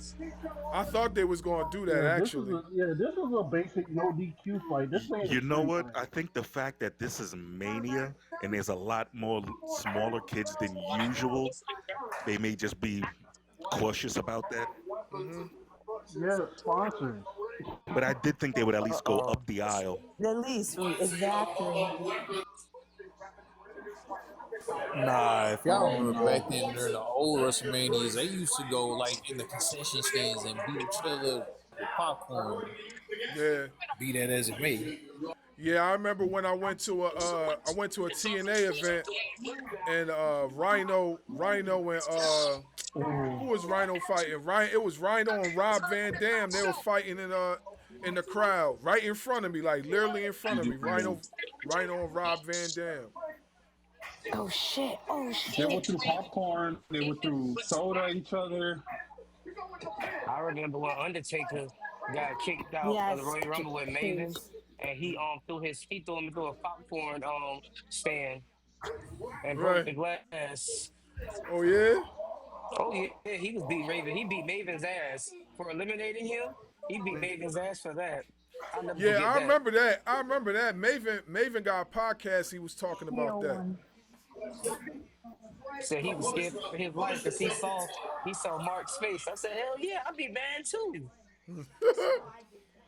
Speaker 2: I thought they was gonna do that actually.
Speaker 10: This is a basic no DQ fight. This ain't a
Speaker 3: You know
Speaker 10: street
Speaker 3: what?
Speaker 10: fight.
Speaker 3: I think the fact that this is Mania and there's a lot more smaller kids than usual, they may just be cautious about that.
Speaker 10: Yeah, sponsors.
Speaker 3: But I did think they would at
Speaker 5: Uh
Speaker 3: least go
Speaker 5: oh.
Speaker 3: up the aisle.
Speaker 1: The least. Exactly.
Speaker 9: Nah, if y'all
Speaker 4: Oh
Speaker 9: remember
Speaker 4: no.
Speaker 9: back then during the old WrestleManias, they used to go like in the concession stands and beat each other with popcorn.
Speaker 2: Yeah,
Speaker 9: Be that as it may.
Speaker 2: yeah. I remember when I went to a TNA event and Rhino and who was Rhino fighting? Ryan. It was Rhino and Rob Van Dam. They were fighting in the crowd right in front of me, like literally in front of me.
Speaker 4: Yeah.
Speaker 2: Rhino and Rob Van Dam.
Speaker 1: Oh shit. Oh
Speaker 4: They
Speaker 1: shit.
Speaker 4: went through popcorn. They went through soda at each other.
Speaker 5: I remember when Undertaker got kicked out of the
Speaker 1: Yes,
Speaker 5: Royal Rumble with Maven,
Speaker 1: please.
Speaker 5: and he threw him into a popcorn stand and broke
Speaker 2: Right.
Speaker 5: the glass.
Speaker 2: Oh yeah.
Speaker 5: Oh yeah, he was beat Raven. He beat Maven's ass for eliminating him. He beat Maven's ass for that. I'll never
Speaker 2: Yeah,
Speaker 5: forget
Speaker 2: I
Speaker 5: that.
Speaker 2: remember that. I remember that. Maven got a podcast. He was talking about
Speaker 1: Heal
Speaker 2: that.
Speaker 1: one.
Speaker 5: Said he was scared for his life because he saw Mark's face. I said, hell yeah, I'd be mad too.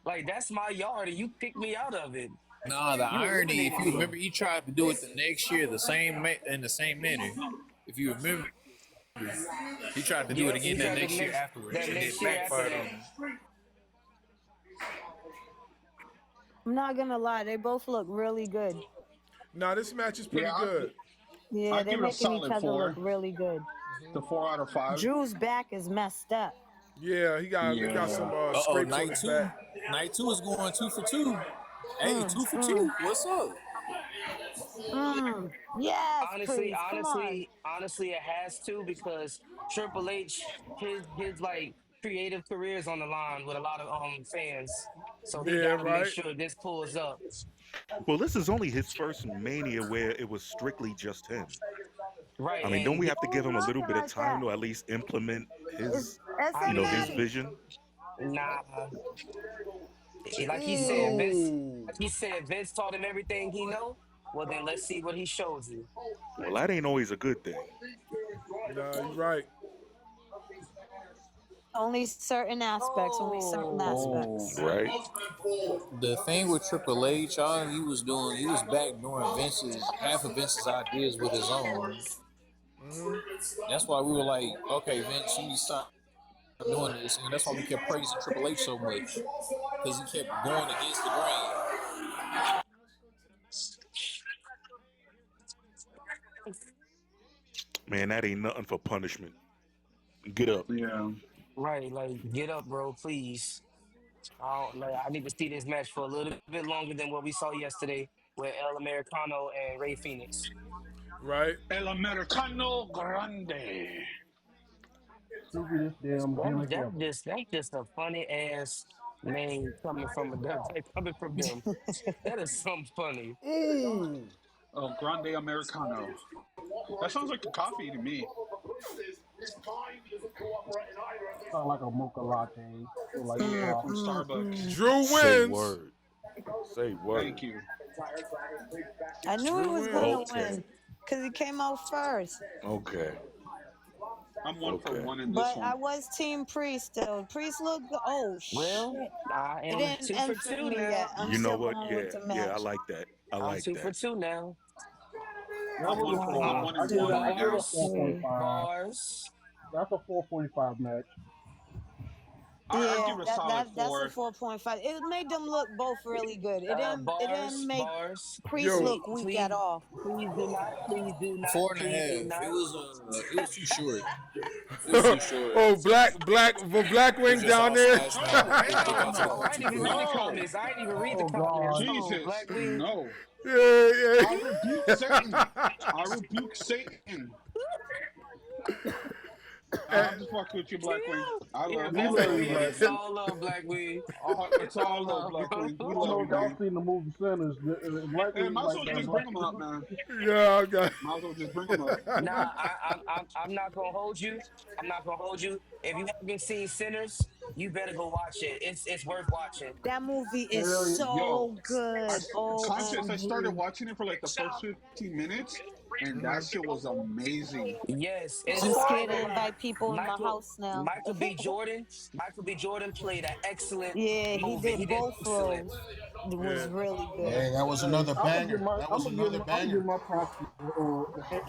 Speaker 5: Like that's my yard, and you picked me out of it.
Speaker 9: Nah, the
Speaker 5: You
Speaker 9: irony, if
Speaker 5: eliminated
Speaker 9: you
Speaker 5: me.
Speaker 9: remember, he tried to do it the next year, in the same manner. If you remember, he tried to do it
Speaker 5: Yep, he
Speaker 9: again that
Speaker 5: tried to
Speaker 9: next year afterwards,
Speaker 5: that
Speaker 9: and it
Speaker 5: next year after
Speaker 9: backfired on
Speaker 5: that.
Speaker 9: him.
Speaker 1: I'm not gonna lie. They both look really good.
Speaker 2: Nah, this match is pretty
Speaker 4: Yeah,
Speaker 2: good.
Speaker 1: Yeah,
Speaker 4: I
Speaker 1: they're
Speaker 4: give it a
Speaker 1: making each
Speaker 4: solid
Speaker 1: other
Speaker 4: 4.
Speaker 1: look really good.
Speaker 4: The 4 out of 5.
Speaker 1: Drew's back is messed up.
Speaker 2: Yeah, he got some
Speaker 4: Yeah.
Speaker 9: Oh,
Speaker 2: scrapes on
Speaker 9: night
Speaker 2: his
Speaker 9: two.
Speaker 2: back.
Speaker 9: Night two is going 2 for 2. Hey,
Speaker 1: Mm,
Speaker 9: 2 for 2.
Speaker 1: mm,
Speaker 9: What's up?
Speaker 1: Yes,
Speaker 5: Honestly,
Speaker 1: please. Come on.
Speaker 5: honestly, honestly, it has to because Triple H, his like creative career is on the line with a lot of fans. So he
Speaker 2: Yeah,
Speaker 5: got to make
Speaker 2: right.
Speaker 5: sure this pulls up.
Speaker 3: Well, this is only his first Mania where it was strictly just him.
Speaker 5: Right,
Speaker 3: I mean, don't
Speaker 5: and
Speaker 3: we
Speaker 5: yeah,
Speaker 3: have to
Speaker 1: Who's
Speaker 3: give him a little
Speaker 1: talking
Speaker 3: bit of
Speaker 1: like
Speaker 3: time
Speaker 1: that?
Speaker 3: to at least implement
Speaker 1: It's
Speaker 3: his,
Speaker 5: I
Speaker 3: his
Speaker 5: mean,
Speaker 1: SMD.
Speaker 3: vision?
Speaker 5: nah, like he said, Vince,
Speaker 2: Ooh.
Speaker 5: like he said, Vince taught him everything he know. Well, then let's see what he shows you.
Speaker 3: Well, that ain't always a good thing.
Speaker 2: Nah, you right.
Speaker 1: Only certain aspects. Only certain
Speaker 4: Oh.
Speaker 1: aspects.
Speaker 3: Right?
Speaker 9: The thing with Triple H, all he was doing, he was backdooring half of Vince's ideas with his own. That's why we were like, okay, Vince, you need to stop doing this, and that's why we kept praising Triple H so much because he kept going against the grain.
Speaker 3: Man, that ain't nothing for punishment. Get up.
Speaker 4: Yeah.
Speaker 5: Right, like get up, bro, please. I need to see this match for a little bit longer than what we saw yesterday with El Americano and Ray Phoenix.
Speaker 2: Right.
Speaker 4: El Americano Grande.
Speaker 10: Stupidest damn gimmick ever.
Speaker 5: That's just a funny ass name coming from them. That is something funny.
Speaker 2: Ooh.
Speaker 4: El Grande Americano. That sounds like a coffee to me.
Speaker 10: Sound like a mocha latte. Feel like
Speaker 4: Yeah,
Speaker 10: coffee.
Speaker 4: from Starbucks.
Speaker 2: Drew
Speaker 3: Say
Speaker 2: wins.
Speaker 3: word. Say word.
Speaker 4: Thank you.
Speaker 1: I knew he
Speaker 2: Drew
Speaker 1: was
Speaker 2: wins.
Speaker 1: gonna
Speaker 3: Okay.
Speaker 1: win. because he came out first.
Speaker 3: Okay.
Speaker 4: I'm one for
Speaker 3: Okay.
Speaker 4: one in this
Speaker 1: But I
Speaker 4: one.
Speaker 1: was Team Priest though. Priest looked good. Oh
Speaker 5: Well,
Speaker 1: shit!
Speaker 5: I
Speaker 1: It
Speaker 5: am
Speaker 1: didn't
Speaker 5: two for
Speaker 1: end for
Speaker 5: two
Speaker 1: me
Speaker 5: now.
Speaker 1: yet. I'm
Speaker 3: You know
Speaker 1: still
Speaker 3: what?
Speaker 1: going with
Speaker 3: Yeah,
Speaker 1: the
Speaker 3: yeah, I
Speaker 1: match.
Speaker 3: like that. I
Speaker 5: I'm
Speaker 3: like
Speaker 5: two for
Speaker 3: that.
Speaker 5: two now.
Speaker 4: I'm
Speaker 5: What we
Speaker 4: one for I'm
Speaker 5: got?
Speaker 4: one
Speaker 10: I
Speaker 4: and
Speaker 10: give it.
Speaker 4: one
Speaker 10: I
Speaker 4: right
Speaker 10: give it a
Speaker 4: now.
Speaker 5: Bars,
Speaker 10: 4.5.
Speaker 5: bars,
Speaker 10: That's a 4.5 match.
Speaker 4: I
Speaker 1: Yeah,
Speaker 4: give it a
Speaker 1: that
Speaker 4: solid
Speaker 1: that that's a
Speaker 4: four.
Speaker 1: 4.5. It made them look both really good. It didn't make
Speaker 5: bars.
Speaker 1: Priest
Speaker 2: Yo,
Speaker 5: Please,
Speaker 1: look weak at
Speaker 5: please,
Speaker 1: all.
Speaker 5: please do not, please do not,
Speaker 9: Four and a
Speaker 5: please do
Speaker 9: half.
Speaker 5: not.
Speaker 9: It was too short. It was too short.
Speaker 2: oh, black for Black
Speaker 9: It's
Speaker 2: Wing
Speaker 9: just
Speaker 2: down
Speaker 9: all
Speaker 2: there.
Speaker 9: smash mouth.
Speaker 4: Oh
Speaker 9: They
Speaker 4: hell
Speaker 9: got to the
Speaker 5: Oh,
Speaker 4: no,
Speaker 9: hook
Speaker 5: I didn't
Speaker 9: too
Speaker 5: even read
Speaker 9: quick.
Speaker 5: the
Speaker 4: no,
Speaker 5: comments. I didn't even read the
Speaker 10: Oh
Speaker 5: comments.
Speaker 10: God.
Speaker 5: Oh,
Speaker 4: Jesus,
Speaker 5: Black Wing.
Speaker 4: no.
Speaker 2: Yeah,
Speaker 4: I rebuke Satan. I rebuke Satan.
Speaker 2: yeah.
Speaker 4: I'm just fucking with you, Blackwing.
Speaker 5: Yeah,
Speaker 4: I
Speaker 5: yeah,
Speaker 4: love
Speaker 10: We
Speaker 4: all
Speaker 5: Black
Speaker 10: love
Speaker 4: love,
Speaker 10: you,
Speaker 5: Wing. It's
Speaker 10: Black.
Speaker 4: man.
Speaker 5: all love, Black Wing.
Speaker 4: It's
Speaker 5: It's all
Speaker 4: all love,
Speaker 5: love, bro.
Speaker 4: Blackwing. We
Speaker 10: I don't
Speaker 4: love
Speaker 10: know
Speaker 4: you,
Speaker 10: if y'all
Speaker 4: man.
Speaker 10: seen the movie Sinners. Black
Speaker 4: Hey,
Speaker 10: Wings
Speaker 4: might as
Speaker 10: like
Speaker 4: well
Speaker 10: that.
Speaker 4: just bring them up, man.
Speaker 2: Yeah, I got.
Speaker 4: Might as well just bring them up.
Speaker 5: Nah, I'm not gonna hold you. I'm not gonna hold you. If you haven't seen Sinners, you better go watch it. It's worth watching.
Speaker 1: That movie is
Speaker 10: Hell yeah.
Speaker 4: Yo,
Speaker 1: so good.
Speaker 4: Conscious, I started
Speaker 1: OMG.
Speaker 4: watching it for like the first 15 minutes, and that shit was amazing.
Speaker 5: Yes,
Speaker 1: I'm
Speaker 5: I ain't
Speaker 1: scared
Speaker 5: gonna
Speaker 1: to
Speaker 5: lie.
Speaker 1: invite people in my
Speaker 5: Michael
Speaker 1: house now.
Speaker 5: Michael B. Jordan. Michael B. Jordan played an excellent
Speaker 1: Yeah, he
Speaker 5: movie. He
Speaker 1: did
Speaker 5: did
Speaker 1: both
Speaker 5: excellent.
Speaker 1: roles. It was
Speaker 2: Yeah.
Speaker 1: really good.
Speaker 8: Hey, that was
Speaker 10: Hey,
Speaker 8: another banger. That was another
Speaker 10: I'm gonna give
Speaker 8: banger.
Speaker 10: my props to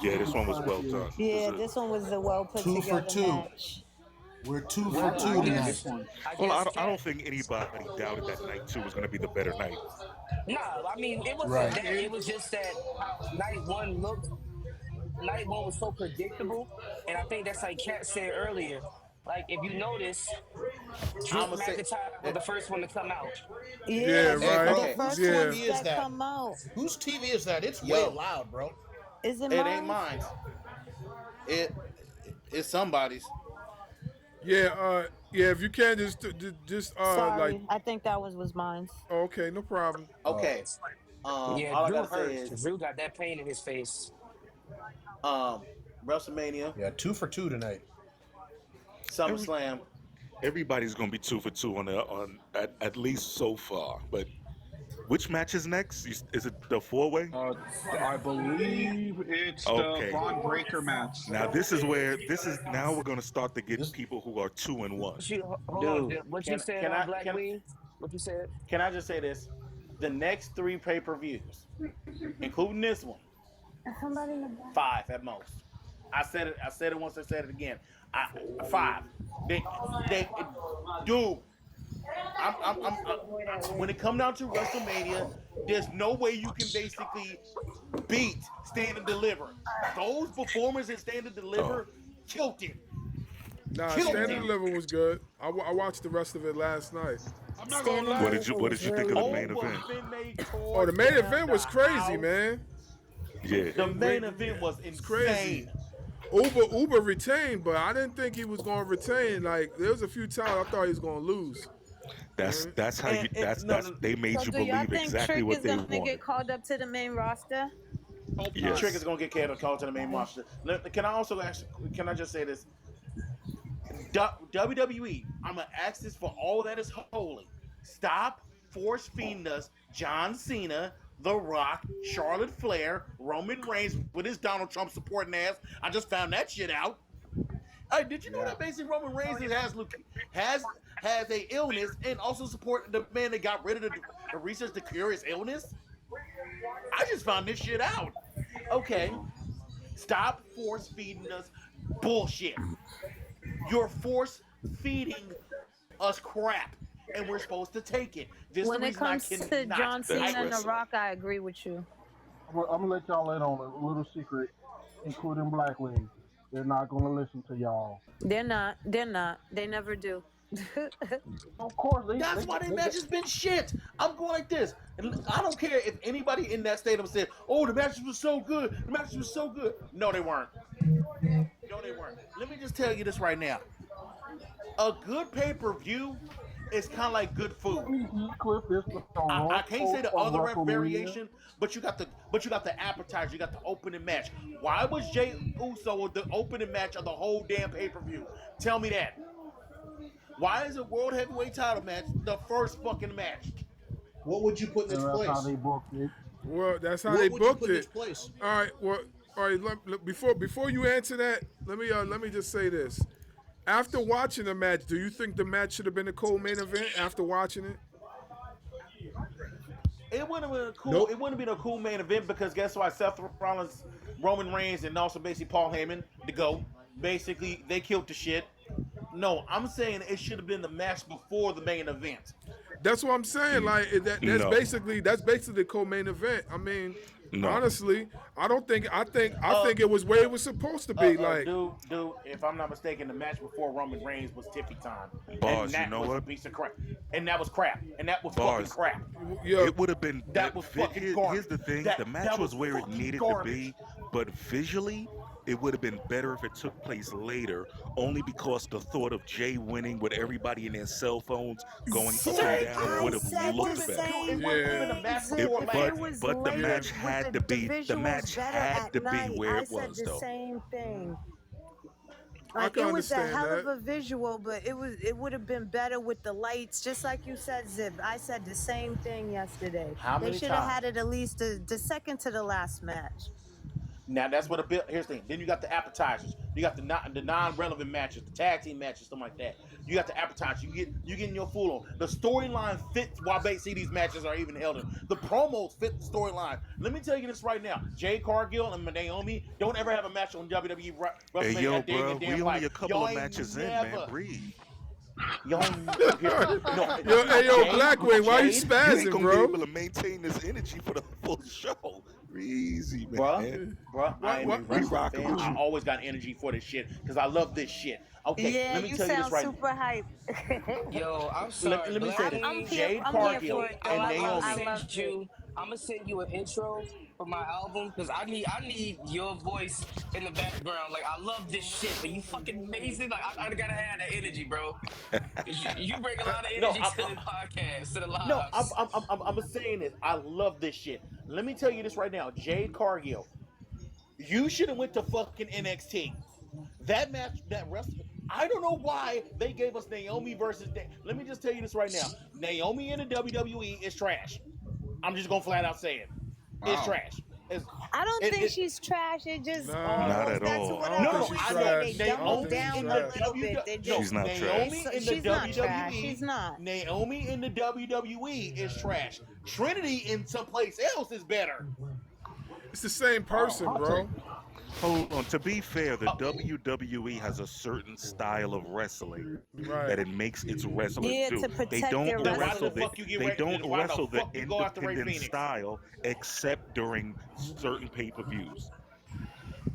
Speaker 3: Yeah, this
Speaker 10: Andrew
Speaker 3: one was well
Speaker 10: Garfield.
Speaker 3: done.
Speaker 1: Yeah, this one was a well put
Speaker 8: Two for
Speaker 1: together
Speaker 8: two.
Speaker 1: match.
Speaker 8: We're two
Speaker 4: Yeah,
Speaker 8: for
Speaker 4: I
Speaker 8: two
Speaker 5: I
Speaker 4: wanted
Speaker 8: tonight.
Speaker 4: this
Speaker 5: guess
Speaker 4: one.
Speaker 5: I
Speaker 3: Well,
Speaker 5: guess
Speaker 3: I
Speaker 5: Cat.
Speaker 3: don't think anybody doubted that night two was going to be the better night.
Speaker 5: Nah, I mean it wasn't
Speaker 8: Right.
Speaker 4: I
Speaker 5: that. It
Speaker 4: did.
Speaker 5: was just that how night one looked. Night one was so predictable, and I think that's like Cat said earlier. Like if you notice, Drew
Speaker 12: I'ma say,
Speaker 5: McIntyre was
Speaker 12: eh,
Speaker 5: the first one to come out.
Speaker 2: Yeah,
Speaker 1: Yeah,
Speaker 8: Hey,
Speaker 2: right.
Speaker 1: the
Speaker 8: bro,
Speaker 12: okay,
Speaker 8: whose
Speaker 1: first
Speaker 2: Yeah.
Speaker 1: ones
Speaker 8: TV is
Speaker 1: that
Speaker 8: that?
Speaker 1: come out.
Speaker 8: Whose TV is that? It's way
Speaker 12: yo,
Speaker 8: loud, bro.
Speaker 1: Is it
Speaker 12: it ain't
Speaker 1: mine?
Speaker 12: mine. It it's somebody's.
Speaker 2: Yeah, yeah. If you can just like,
Speaker 1: Sorry, I think that was mine.
Speaker 2: oh, okay, no problem.
Speaker 8: Oh,
Speaker 12: Okay.
Speaker 5: Yeah,
Speaker 12: All I
Speaker 5: Drew
Speaker 12: gotta say
Speaker 5: hurt.
Speaker 12: is,
Speaker 5: Drew got that pain in his face.
Speaker 12: WrestleMania,
Speaker 8: yeah, two for two tonight.
Speaker 3: Every,
Speaker 12: SummerSlam.
Speaker 3: everybody's going to be 2 for 2 on at least so far. But which match is next? Is it the four way?
Speaker 4: I believe it's the
Speaker 3: Okay.
Speaker 4: Bond Breaker match.
Speaker 3: Now this is now we're going to start to get
Speaker 8: This
Speaker 3: people who are 2-1.
Speaker 5: Hold on,
Speaker 12: Dude,
Speaker 5: what you
Speaker 12: can
Speaker 5: said
Speaker 12: can
Speaker 5: on
Speaker 12: I
Speaker 5: Black Wing? What you said?
Speaker 12: can I just say this? The next three pay-per-views, including this one, five at most. I said it. I said it once. I said it again. Five. They, dude. When it comes down to WrestleMania, there's no way you can basically beat Stand and Deliver. Those performers in Stand and
Speaker 3: Oh,
Speaker 12: Deliver killed it.
Speaker 2: Nah,
Speaker 12: Killed
Speaker 2: Stand and
Speaker 12: it.
Speaker 2: Deliver was good. I watched the rest of it last night.
Speaker 4: I'm not gonna
Speaker 1: Stand and
Speaker 3: what
Speaker 4: lie.
Speaker 3: did you
Speaker 1: Deliver
Speaker 3: what did
Speaker 1: was
Speaker 3: you think of
Speaker 1: really
Speaker 3: the
Speaker 12: Oh,
Speaker 3: main
Speaker 1: good.
Speaker 12: but
Speaker 3: event?
Speaker 12: then they
Speaker 2: Oh,
Speaker 12: tore
Speaker 2: the main
Speaker 12: down
Speaker 2: event
Speaker 12: the
Speaker 2: was crazy,
Speaker 12: house.
Speaker 2: man.
Speaker 3: Yeah.
Speaker 12: The main event was
Speaker 2: It's crazy.
Speaker 12: insane.
Speaker 2: Uber retained, but I didn't think he was going to retain. Like there was a few times I thought he was going to lose. Right?
Speaker 3: That's how you
Speaker 12: And no,
Speaker 3: that's
Speaker 12: no,
Speaker 3: they made
Speaker 1: So
Speaker 3: you
Speaker 1: do y'all
Speaker 3: believe
Speaker 1: think
Speaker 3: exactly
Speaker 1: Trick
Speaker 3: what
Speaker 1: is
Speaker 3: they
Speaker 1: gonna get
Speaker 3: wanted.
Speaker 1: called up to the main roster?
Speaker 4: Hope not.
Speaker 12: Trick is
Speaker 3: Yes.
Speaker 12: gonna get called to the main roster. Can I also ask? Can I just say this? WWE, I'm gonna ask this for all that is holy. Stop force feeding us John Cena, The Rock, Charlotte Flair, Roman Reigns with his Donald Trump supporting ass. I just found that shit out. Hey, did you know
Speaker 10: Yeah.
Speaker 12: that basically Roman Reigns has a illness and also support the man that got rid of the research to cure his illness? I just found this shit out. Okay, stop force feeding us bullshit. You're force feeding us crap, and we're supposed to take it. This is the
Speaker 1: When it
Speaker 12: reason I
Speaker 1: comes to
Speaker 12: cannot.
Speaker 1: John
Speaker 3: That's
Speaker 1: Cena and The
Speaker 3: wrestling.
Speaker 1: Rock, I agree with you.
Speaker 10: I'm gonna let y'all in on a little secret, including Black Wings. They're not gonna listen to y'all.
Speaker 1: They're not. They're not. They never do.
Speaker 10: Of course,
Speaker 12: That's why their match has been shit. I'm going like this. And I don't care if anybody in that stadium said, oh, the matches were so good. The matches were so good. No, they weren't. No, they weren't. Let me just tell you this right now. A good pay-per-view is kind of like good food.
Speaker 10: Clip this the
Speaker 12: I
Speaker 10: Royal
Speaker 12: can't say the
Speaker 10: of
Speaker 12: other
Speaker 10: WrestleMania.
Speaker 12: variation, but you got the appetizer, you got the opening match. Why was Jay Uso the opening match of the whole damn pay-per-view? Tell me that. Why is a world heavyweight title match the first fucking match?
Speaker 8: What would you put in its
Speaker 10: And that's how
Speaker 8: place?
Speaker 10: they booked it.
Speaker 2: Well, that's how they
Speaker 8: What would you
Speaker 2: booked
Speaker 8: put in its
Speaker 2: it.
Speaker 8: place?
Speaker 2: All right. Well, All right, before you answer that, let me just say this. After watching the match, do you think the match should have been a co-main event? After watching it,
Speaker 12: It wouldn't have been a cool.
Speaker 10: Nope.
Speaker 12: It wouldn't have been a cool main event because guess what? Seth Rollins, Roman Reigns, and also basically Paul Heyman, the GOAT. Basically, they killed the shit. No, I'm saying it should have been the match before the main event.
Speaker 2: that's what I'm saying. Like that's
Speaker 3: No,
Speaker 2: basically the co-main event. I mean,
Speaker 3: no.
Speaker 2: honestly, I don't think I think it was where it was supposed to be. Like
Speaker 12: Dude, if I'm not mistaken, the match before Roman Reigns was Tippy Time, and
Speaker 3: Bars, you
Speaker 12: that
Speaker 3: know
Speaker 12: was a
Speaker 3: what?
Speaker 12: piece of crap, and that was crap, and that was fucking
Speaker 3: Bars.
Speaker 12: crap.
Speaker 2: yeah,
Speaker 3: It would have been.
Speaker 12: That was fucking garbage.
Speaker 3: Here's the thing: the match
Speaker 12: That
Speaker 3: was where it
Speaker 12: fucking
Speaker 3: needed
Speaker 12: garbage.
Speaker 3: to be, but visually, it would have been better if it took place later. Only because the thought of Jay winning with everybody in their cell phones going up and down would have looked better.
Speaker 12: It would have been a match before last.
Speaker 3: But the match had to be. The match had to be where it was,
Speaker 1: the
Speaker 3: though.
Speaker 1: same thing.
Speaker 2: I
Speaker 1: Like
Speaker 2: can
Speaker 1: it was a
Speaker 2: understand
Speaker 1: hell of
Speaker 2: that.
Speaker 1: a visual, but it would have been better with the lights, just like you said, Zip. I said the same thing yesterday.
Speaker 12: How
Speaker 1: They
Speaker 12: many
Speaker 1: should have
Speaker 12: times?
Speaker 1: had it at least the second to the last match.
Speaker 12: Now that's what a bit. Here's the thing. Then you got the appetizers. You got the non-relevant matches, the tag team matches, something like that. You got the appetizers. You getting your food on. The storyline fits why basically these matches are even held. The promos fit the storyline. Let me tell you this right now. Jade Cargill and Naomi don't ever have a match on WWE WrestleMania.
Speaker 3: Hey, yo,
Speaker 12: that
Speaker 3: bro, we only
Speaker 12: life.
Speaker 3: a couple
Speaker 12: Y'all
Speaker 3: of
Speaker 12: ain't
Speaker 3: matches in,
Speaker 12: never,
Speaker 3: man. Breathe.
Speaker 12: Y'all
Speaker 2: Yo, Blackwing, why you
Speaker 3: You ain't
Speaker 2: spazzing,
Speaker 3: gonna be able
Speaker 2: bro?
Speaker 3: to maintain this energy for the full show. Easy, man.
Speaker 12: Bruh, I am a
Speaker 2: What?
Speaker 12: wrestling
Speaker 3: rocking
Speaker 12: fan.
Speaker 3: with
Speaker 12: I
Speaker 3: you.
Speaker 12: always got energy for this shit because I love this shit. Okay,
Speaker 1: Yeah,
Speaker 12: let me
Speaker 1: you
Speaker 12: tell you this
Speaker 1: sound
Speaker 12: right
Speaker 1: super hype.
Speaker 5: Yo, I'm sorry,
Speaker 12: let me say this.
Speaker 1: I'm
Speaker 5: Blackie.
Speaker 1: here.
Speaker 12: Jade
Speaker 1: I'm here
Speaker 12: Cargill
Speaker 1: for it though.
Speaker 12: and
Speaker 5: I'm
Speaker 12: Naomi.
Speaker 1: I love it.
Speaker 5: gonna send you an intro for my album because I need your voice in the background. Like I love this shit, but you fucking amazing. Like I gotta have that energy, bro. 'Cause you bring a lot of
Speaker 12: No,
Speaker 5: energy to the podcast, to the
Speaker 12: no,
Speaker 5: lives.
Speaker 12: I'm saying this. I love this shit. Let me tell you this right now. Jade Cargill, you should have went to fucking NXT. That match, that wrestling. I don't know why they gave us Naomi versus. Let me just tell you this right now. Naomi in the WWE is trash. I'm just gonna flat out say it. It's
Speaker 4: Wow.
Speaker 12: trash. It's,
Speaker 1: I don't
Speaker 12: it,
Speaker 1: think
Speaker 12: it,
Speaker 1: she's trash. It just
Speaker 2: Nah,
Speaker 3: Not
Speaker 1: goes
Speaker 3: at
Speaker 1: back to
Speaker 3: all.
Speaker 1: what
Speaker 2: I
Speaker 1: I
Speaker 2: don't
Speaker 12: no,
Speaker 2: think
Speaker 12: no,
Speaker 2: she's
Speaker 1: always
Speaker 12: I
Speaker 1: say.
Speaker 12: know
Speaker 1: They
Speaker 2: trash. I don't
Speaker 1: dumbed
Speaker 12: Naomi
Speaker 2: think she's
Speaker 1: down
Speaker 12: in
Speaker 1: a
Speaker 12: the
Speaker 2: trash.
Speaker 1: little bit. They
Speaker 12: no,
Speaker 3: She's
Speaker 1: just
Speaker 3: not trash.
Speaker 12: Naomi in the
Speaker 1: she's not trash.
Speaker 12: WWE.
Speaker 1: She's not.
Speaker 12: Naomi in the WWE is trash. Trinity in someplace else is better.
Speaker 2: It's the same
Speaker 4: Wow.
Speaker 2: person,
Speaker 4: Hot
Speaker 2: bro.
Speaker 4: take.
Speaker 3: Hold on. To be fair, the WWE has a certain style of wrestling
Speaker 2: Right.
Speaker 3: that it makes its wrestlers
Speaker 1: Yeah,
Speaker 3: do.
Speaker 1: to
Speaker 3: They
Speaker 1: protect
Speaker 3: don't
Speaker 1: their
Speaker 12: Then why
Speaker 3: wrestle
Speaker 12: the
Speaker 3: the
Speaker 12: fuck you get
Speaker 3: they
Speaker 12: Ray?
Speaker 3: don't
Speaker 12: Then why the
Speaker 3: wrestle the
Speaker 12: fuck you go after Ray
Speaker 3: independent
Speaker 12: Phoenix?
Speaker 3: style except during certain pay-per-views.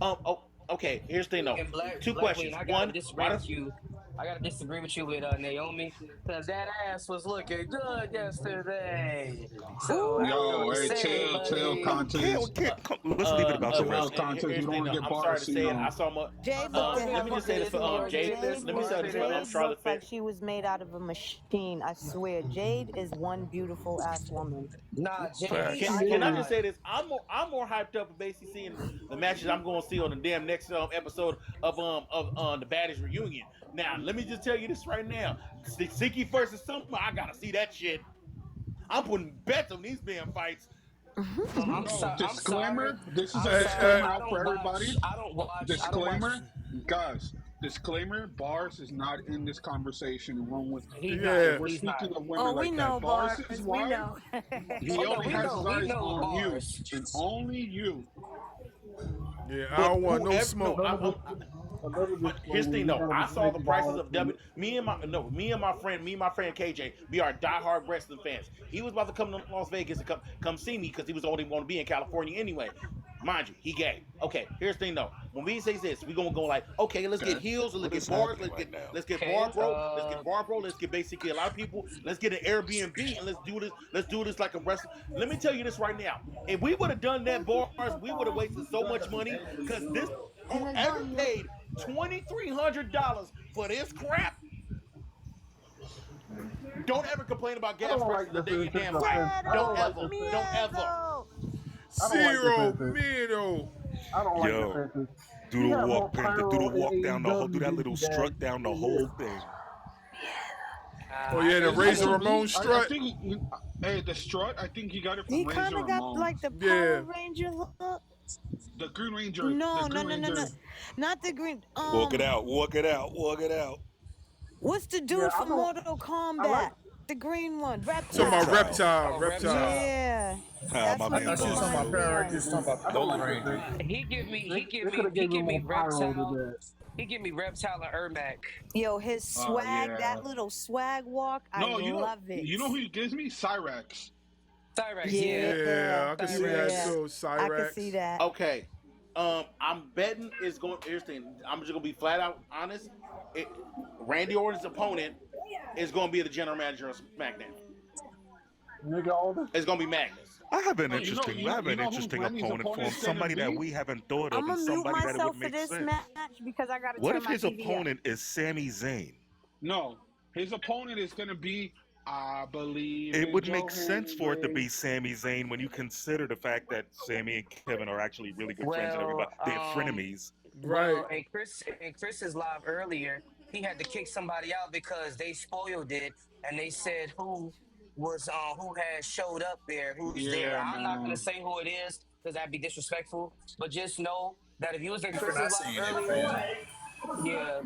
Speaker 12: Oh, okay. Here's the thing, though.
Speaker 5: And
Speaker 12: Two
Speaker 5: Black Queen,
Speaker 12: questions.
Speaker 5: I gotta
Speaker 12: One,
Speaker 5: disagree
Speaker 12: why
Speaker 5: with
Speaker 12: does
Speaker 5: you. I gotta disagree with you with Naomi because that ass was looking good yesterday. So I don't know what
Speaker 4: Yo,
Speaker 5: to
Speaker 4: hey,
Speaker 5: say,
Speaker 4: chill,
Speaker 5: buddy.
Speaker 4: Contes.
Speaker 3: let's leave it about the
Speaker 4: Chill,
Speaker 3: wrestling.
Speaker 4: Contes.
Speaker 12: here's
Speaker 4: You
Speaker 12: the
Speaker 4: don't
Speaker 12: thing,
Speaker 4: want to
Speaker 12: though.
Speaker 4: get
Speaker 12: I'm sorry
Speaker 4: bars,
Speaker 12: to
Speaker 4: so you
Speaker 12: say it.
Speaker 4: know.
Speaker 12: I saw my.
Speaker 1: Jade looked a
Speaker 12: Let
Speaker 1: hell
Speaker 12: me
Speaker 1: of
Speaker 12: just say this for Jade.
Speaker 1: Jade
Speaker 12: Let me say this for Charlotte
Speaker 1: looked
Speaker 12: Flair.
Speaker 1: like she was made out of a machine. I swear. Jade is one beautiful ass woman.
Speaker 5: Nah, Jade,
Speaker 3: Facts.
Speaker 12: Can,
Speaker 5: I ain't
Speaker 12: can
Speaker 5: gonna
Speaker 12: I
Speaker 4: Absolutely.
Speaker 12: just
Speaker 5: lie.
Speaker 12: say this? I'm more hyped up for basically seeing the matches I'm going to see on the damn next episode of the Baddest Reunion. Now, let me just tell you this right now. Siki versus Summer, I gotta see that shit. I'm putting bets on these damn fights.
Speaker 5: I'm
Speaker 4: No,
Speaker 5: sorry. I'm sorry.
Speaker 4: disclaimer. This is
Speaker 5: I'm
Speaker 4: a
Speaker 5: sorry.
Speaker 4: disclaimer out for everybody.
Speaker 5: I don't watch. I don't watch.
Speaker 4: Disclaimer, guys. Disclaimer: Bars is not in this conversation along with.
Speaker 5: He's not.
Speaker 4: If
Speaker 2: Yeah.
Speaker 4: we're
Speaker 5: He's not.
Speaker 4: speaking of
Speaker 1: Oh,
Speaker 4: women
Speaker 1: we
Speaker 4: like that,
Speaker 1: know,
Speaker 4: Bars
Speaker 1: bars.
Speaker 4: is
Speaker 1: We
Speaker 4: why
Speaker 1: know.
Speaker 4: he
Speaker 5: Oh no,
Speaker 4: only has his
Speaker 5: we
Speaker 4: eyes
Speaker 5: know
Speaker 4: on you
Speaker 5: bars.
Speaker 4: and only you.
Speaker 2: Yeah, I
Speaker 12: But
Speaker 2: don't want no
Speaker 12: whoever, no,
Speaker 2: smoke.
Speaker 10: Another
Speaker 12: but here's the thing,
Speaker 10: disclaimer, you
Speaker 12: though.
Speaker 10: gotta
Speaker 12: I saw
Speaker 10: respect
Speaker 12: the
Speaker 10: the
Speaker 12: prices
Speaker 10: balls.
Speaker 12: of W. Me and my friend KJ. We are diehard wrestling fans. He was about to come to Las Vegas and come see me because he was only going to be in California anyway. Mind you, he gay. Okay, here's the thing, though. When we say this, we gonna go like, okay, let's get
Speaker 4: Okay.
Speaker 12: heels, let's
Speaker 3: What
Speaker 12: get
Speaker 3: is
Speaker 12: bars,
Speaker 3: happening right now?
Speaker 12: let's get
Speaker 5: Okay.
Speaker 12: Barbro, let's get basically a lot of people. Let's get an Airbnb and let's do this. Let's do this like a wrestling. Let me tell you this right now. If we would have done that bars, we would have wasted so much money because this whoever paid $2,300 for this crap, don't ever complain about
Speaker 10: I
Speaker 12: gas
Speaker 10: don't
Speaker 12: prices
Speaker 10: like
Speaker 12: the day
Speaker 10: this
Speaker 12: you damn
Speaker 10: offense.
Speaker 12: flight.
Speaker 10: I don't like this.
Speaker 12: Don't ever.
Speaker 10: I don't like
Speaker 2: Zero
Speaker 10: defenses.
Speaker 2: miedo.
Speaker 10: I don't like
Speaker 3: Yo,
Speaker 10: defenses.
Speaker 3: do
Speaker 10: He
Speaker 3: the
Speaker 10: had more
Speaker 3: walk, Panther. Do
Speaker 10: pyro
Speaker 3: the
Speaker 10: in
Speaker 3: walk down the whole. Do
Speaker 10: AEW
Speaker 3: that
Speaker 10: than
Speaker 3: little
Speaker 10: he
Speaker 3: strut
Speaker 10: had
Speaker 3: down the
Speaker 10: in
Speaker 3: whole
Speaker 10: this.
Speaker 3: thing.
Speaker 2: Oh yeah, the
Speaker 5: I
Speaker 2: Razor
Speaker 5: think-
Speaker 2: Ramon
Speaker 4: I
Speaker 2: strut.
Speaker 4: think hey, the strut. I think he got it from
Speaker 1: He
Speaker 4: Razor
Speaker 1: kind of got
Speaker 4: Ramon.
Speaker 1: like the
Speaker 2: Yeah.
Speaker 1: Power Ranger look.
Speaker 4: The Green Ranger. The
Speaker 1: No, no,
Speaker 4: Green
Speaker 1: no, no, no,
Speaker 4: Ranger.
Speaker 1: not the green.
Speaker 3: Walk it out. Walk it out. Walk it out.
Speaker 1: What's the
Speaker 10: Yeah,
Speaker 1: dude
Speaker 10: I
Speaker 1: from
Speaker 10: don't.
Speaker 1: Mortal
Speaker 10: I like.
Speaker 1: Kombat? The green one,
Speaker 2: Talking about
Speaker 1: Reptile.
Speaker 3: Reptile.
Speaker 2: reptile,
Speaker 5: Oh,
Speaker 2: reptile.
Speaker 5: Reptile.
Speaker 1: Yeah,
Speaker 3: My
Speaker 1: that's what
Speaker 9: I
Speaker 1: he
Speaker 3: man
Speaker 9: thought you was
Speaker 3: Boss
Speaker 9: talking
Speaker 1: reminds
Speaker 9: about
Speaker 3: knew.
Speaker 1: me
Speaker 9: Power
Speaker 1: of.
Speaker 9: Rangers. Talking about
Speaker 10: I
Speaker 9: the
Speaker 10: don't
Speaker 9: Ghost
Speaker 10: like the
Speaker 9: Ranger.
Speaker 10: thing.
Speaker 5: He give me he give
Speaker 10: They could
Speaker 5: me
Speaker 10: have
Speaker 5: he
Speaker 10: gave him
Speaker 5: give me
Speaker 10: more pyro to
Speaker 5: Reptile.
Speaker 10: that.
Speaker 5: He give me Reptile and Ermac.
Speaker 1: Yo, his
Speaker 4: Oh
Speaker 1: swag,
Speaker 4: yeah.
Speaker 1: that little swag walk, I
Speaker 4: No,
Speaker 1: love it.
Speaker 4: you know who he gives me? Cyrex.
Speaker 5: Cyrex, yeah.
Speaker 2: Yeah, I can see that
Speaker 1: Yeah,
Speaker 5: Cyrex.
Speaker 2: too.
Speaker 1: I could see
Speaker 2: Cyrex.
Speaker 1: that.
Speaker 12: Okay. I'm betting it's going. Here's the thing. I'm just gonna be flat out honest. Randy Orton's opponent is gonna be the general manager of SmackDown.
Speaker 10: Nigga, all this.
Speaker 12: It's gonna be Magnus.
Speaker 3: I have an
Speaker 4: No,
Speaker 3: interesting, I have
Speaker 4: you
Speaker 3: an
Speaker 4: know who
Speaker 3: interesting
Speaker 4: Randy's
Speaker 3: opponent for him.
Speaker 4: opponent's gonna
Speaker 3: Somebody that
Speaker 4: be?
Speaker 3: we haven't thought
Speaker 1: I'm
Speaker 3: of, and
Speaker 1: gonna mute
Speaker 3: somebody that it would
Speaker 1: myself for
Speaker 3: make
Speaker 1: this
Speaker 3: sense.
Speaker 1: match because I gotta
Speaker 3: What
Speaker 1: turn
Speaker 3: if
Speaker 1: my
Speaker 3: his
Speaker 1: TV up.
Speaker 3: opponent is Sami Zayn?
Speaker 4: No, his opponent is gonna be. I believe
Speaker 3: It
Speaker 4: in
Speaker 3: would
Speaker 4: Joe
Speaker 3: make sense for it to
Speaker 4: Hendry.
Speaker 3: be Sami Zayn when you consider the fact that Sami and Kevin are actually really good friends and everybody
Speaker 5: Well,
Speaker 3: they're frenemies.
Speaker 2: Right.
Speaker 5: and Chris's live earlier, he had to kick somebody out because they spoiled it and they said who had showed up there, who's there.
Speaker 4: Yeah,
Speaker 5: I'm not gonna
Speaker 4: man.
Speaker 5: say who it is because that'd be disrespectful. But just know that if you was in
Speaker 9: For
Speaker 5: Chris's
Speaker 9: not
Speaker 5: live
Speaker 9: saying it,
Speaker 5: earlier,
Speaker 9: fam.
Speaker 5: yeah,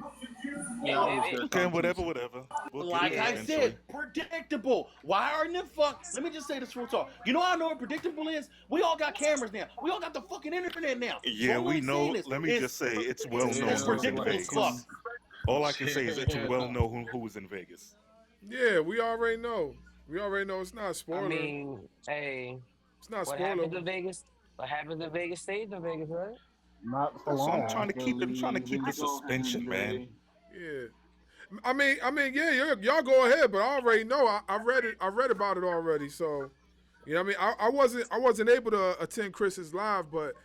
Speaker 4: Yeah, I was
Speaker 5: it,
Speaker 4: there,
Speaker 3: Okay,
Speaker 4: Conchis.
Speaker 3: whatever. We'll get
Speaker 12: Like
Speaker 3: there
Speaker 12: I
Speaker 5: yeah.
Speaker 3: eventually.
Speaker 12: said, predictable. Why aren't the fuck? Let me just say this real talk. You know how I know what predictable is? We all got cameras now. We all got the fucking internet now. So
Speaker 3: Yeah,
Speaker 12: all
Speaker 3: we
Speaker 12: I'm saying
Speaker 3: know.
Speaker 12: is,
Speaker 3: Let me just say, it's well known
Speaker 12: it's
Speaker 3: who's in
Speaker 12: predictable
Speaker 4: Yeah,
Speaker 12: as fuck.
Speaker 3: Vegas. All I can say is it's
Speaker 4: yeah.
Speaker 3: well known who is in Vegas.
Speaker 2: Yeah, we already know. We already know it's not a
Speaker 5: I
Speaker 2: spoiler.
Speaker 5: mean, hey,
Speaker 2: It's not a
Speaker 5: what
Speaker 2: spoiler.
Speaker 5: happens in Vegas? What happens in Vegas stays in Vegas, right?
Speaker 10: Not for
Speaker 3: So I'm
Speaker 10: long.
Speaker 4: I
Speaker 3: trying to keep it. I'm trying to
Speaker 4: believe
Speaker 3: keep
Speaker 4: in
Speaker 3: the
Speaker 4: Joe
Speaker 3: suspension, man.
Speaker 4: Hendry.
Speaker 2: Yeah. Yeah, y'all go ahead, but I already know. I read it. I read about it already. So, you know, what I mean, I wasn't able to attend Chris's live, but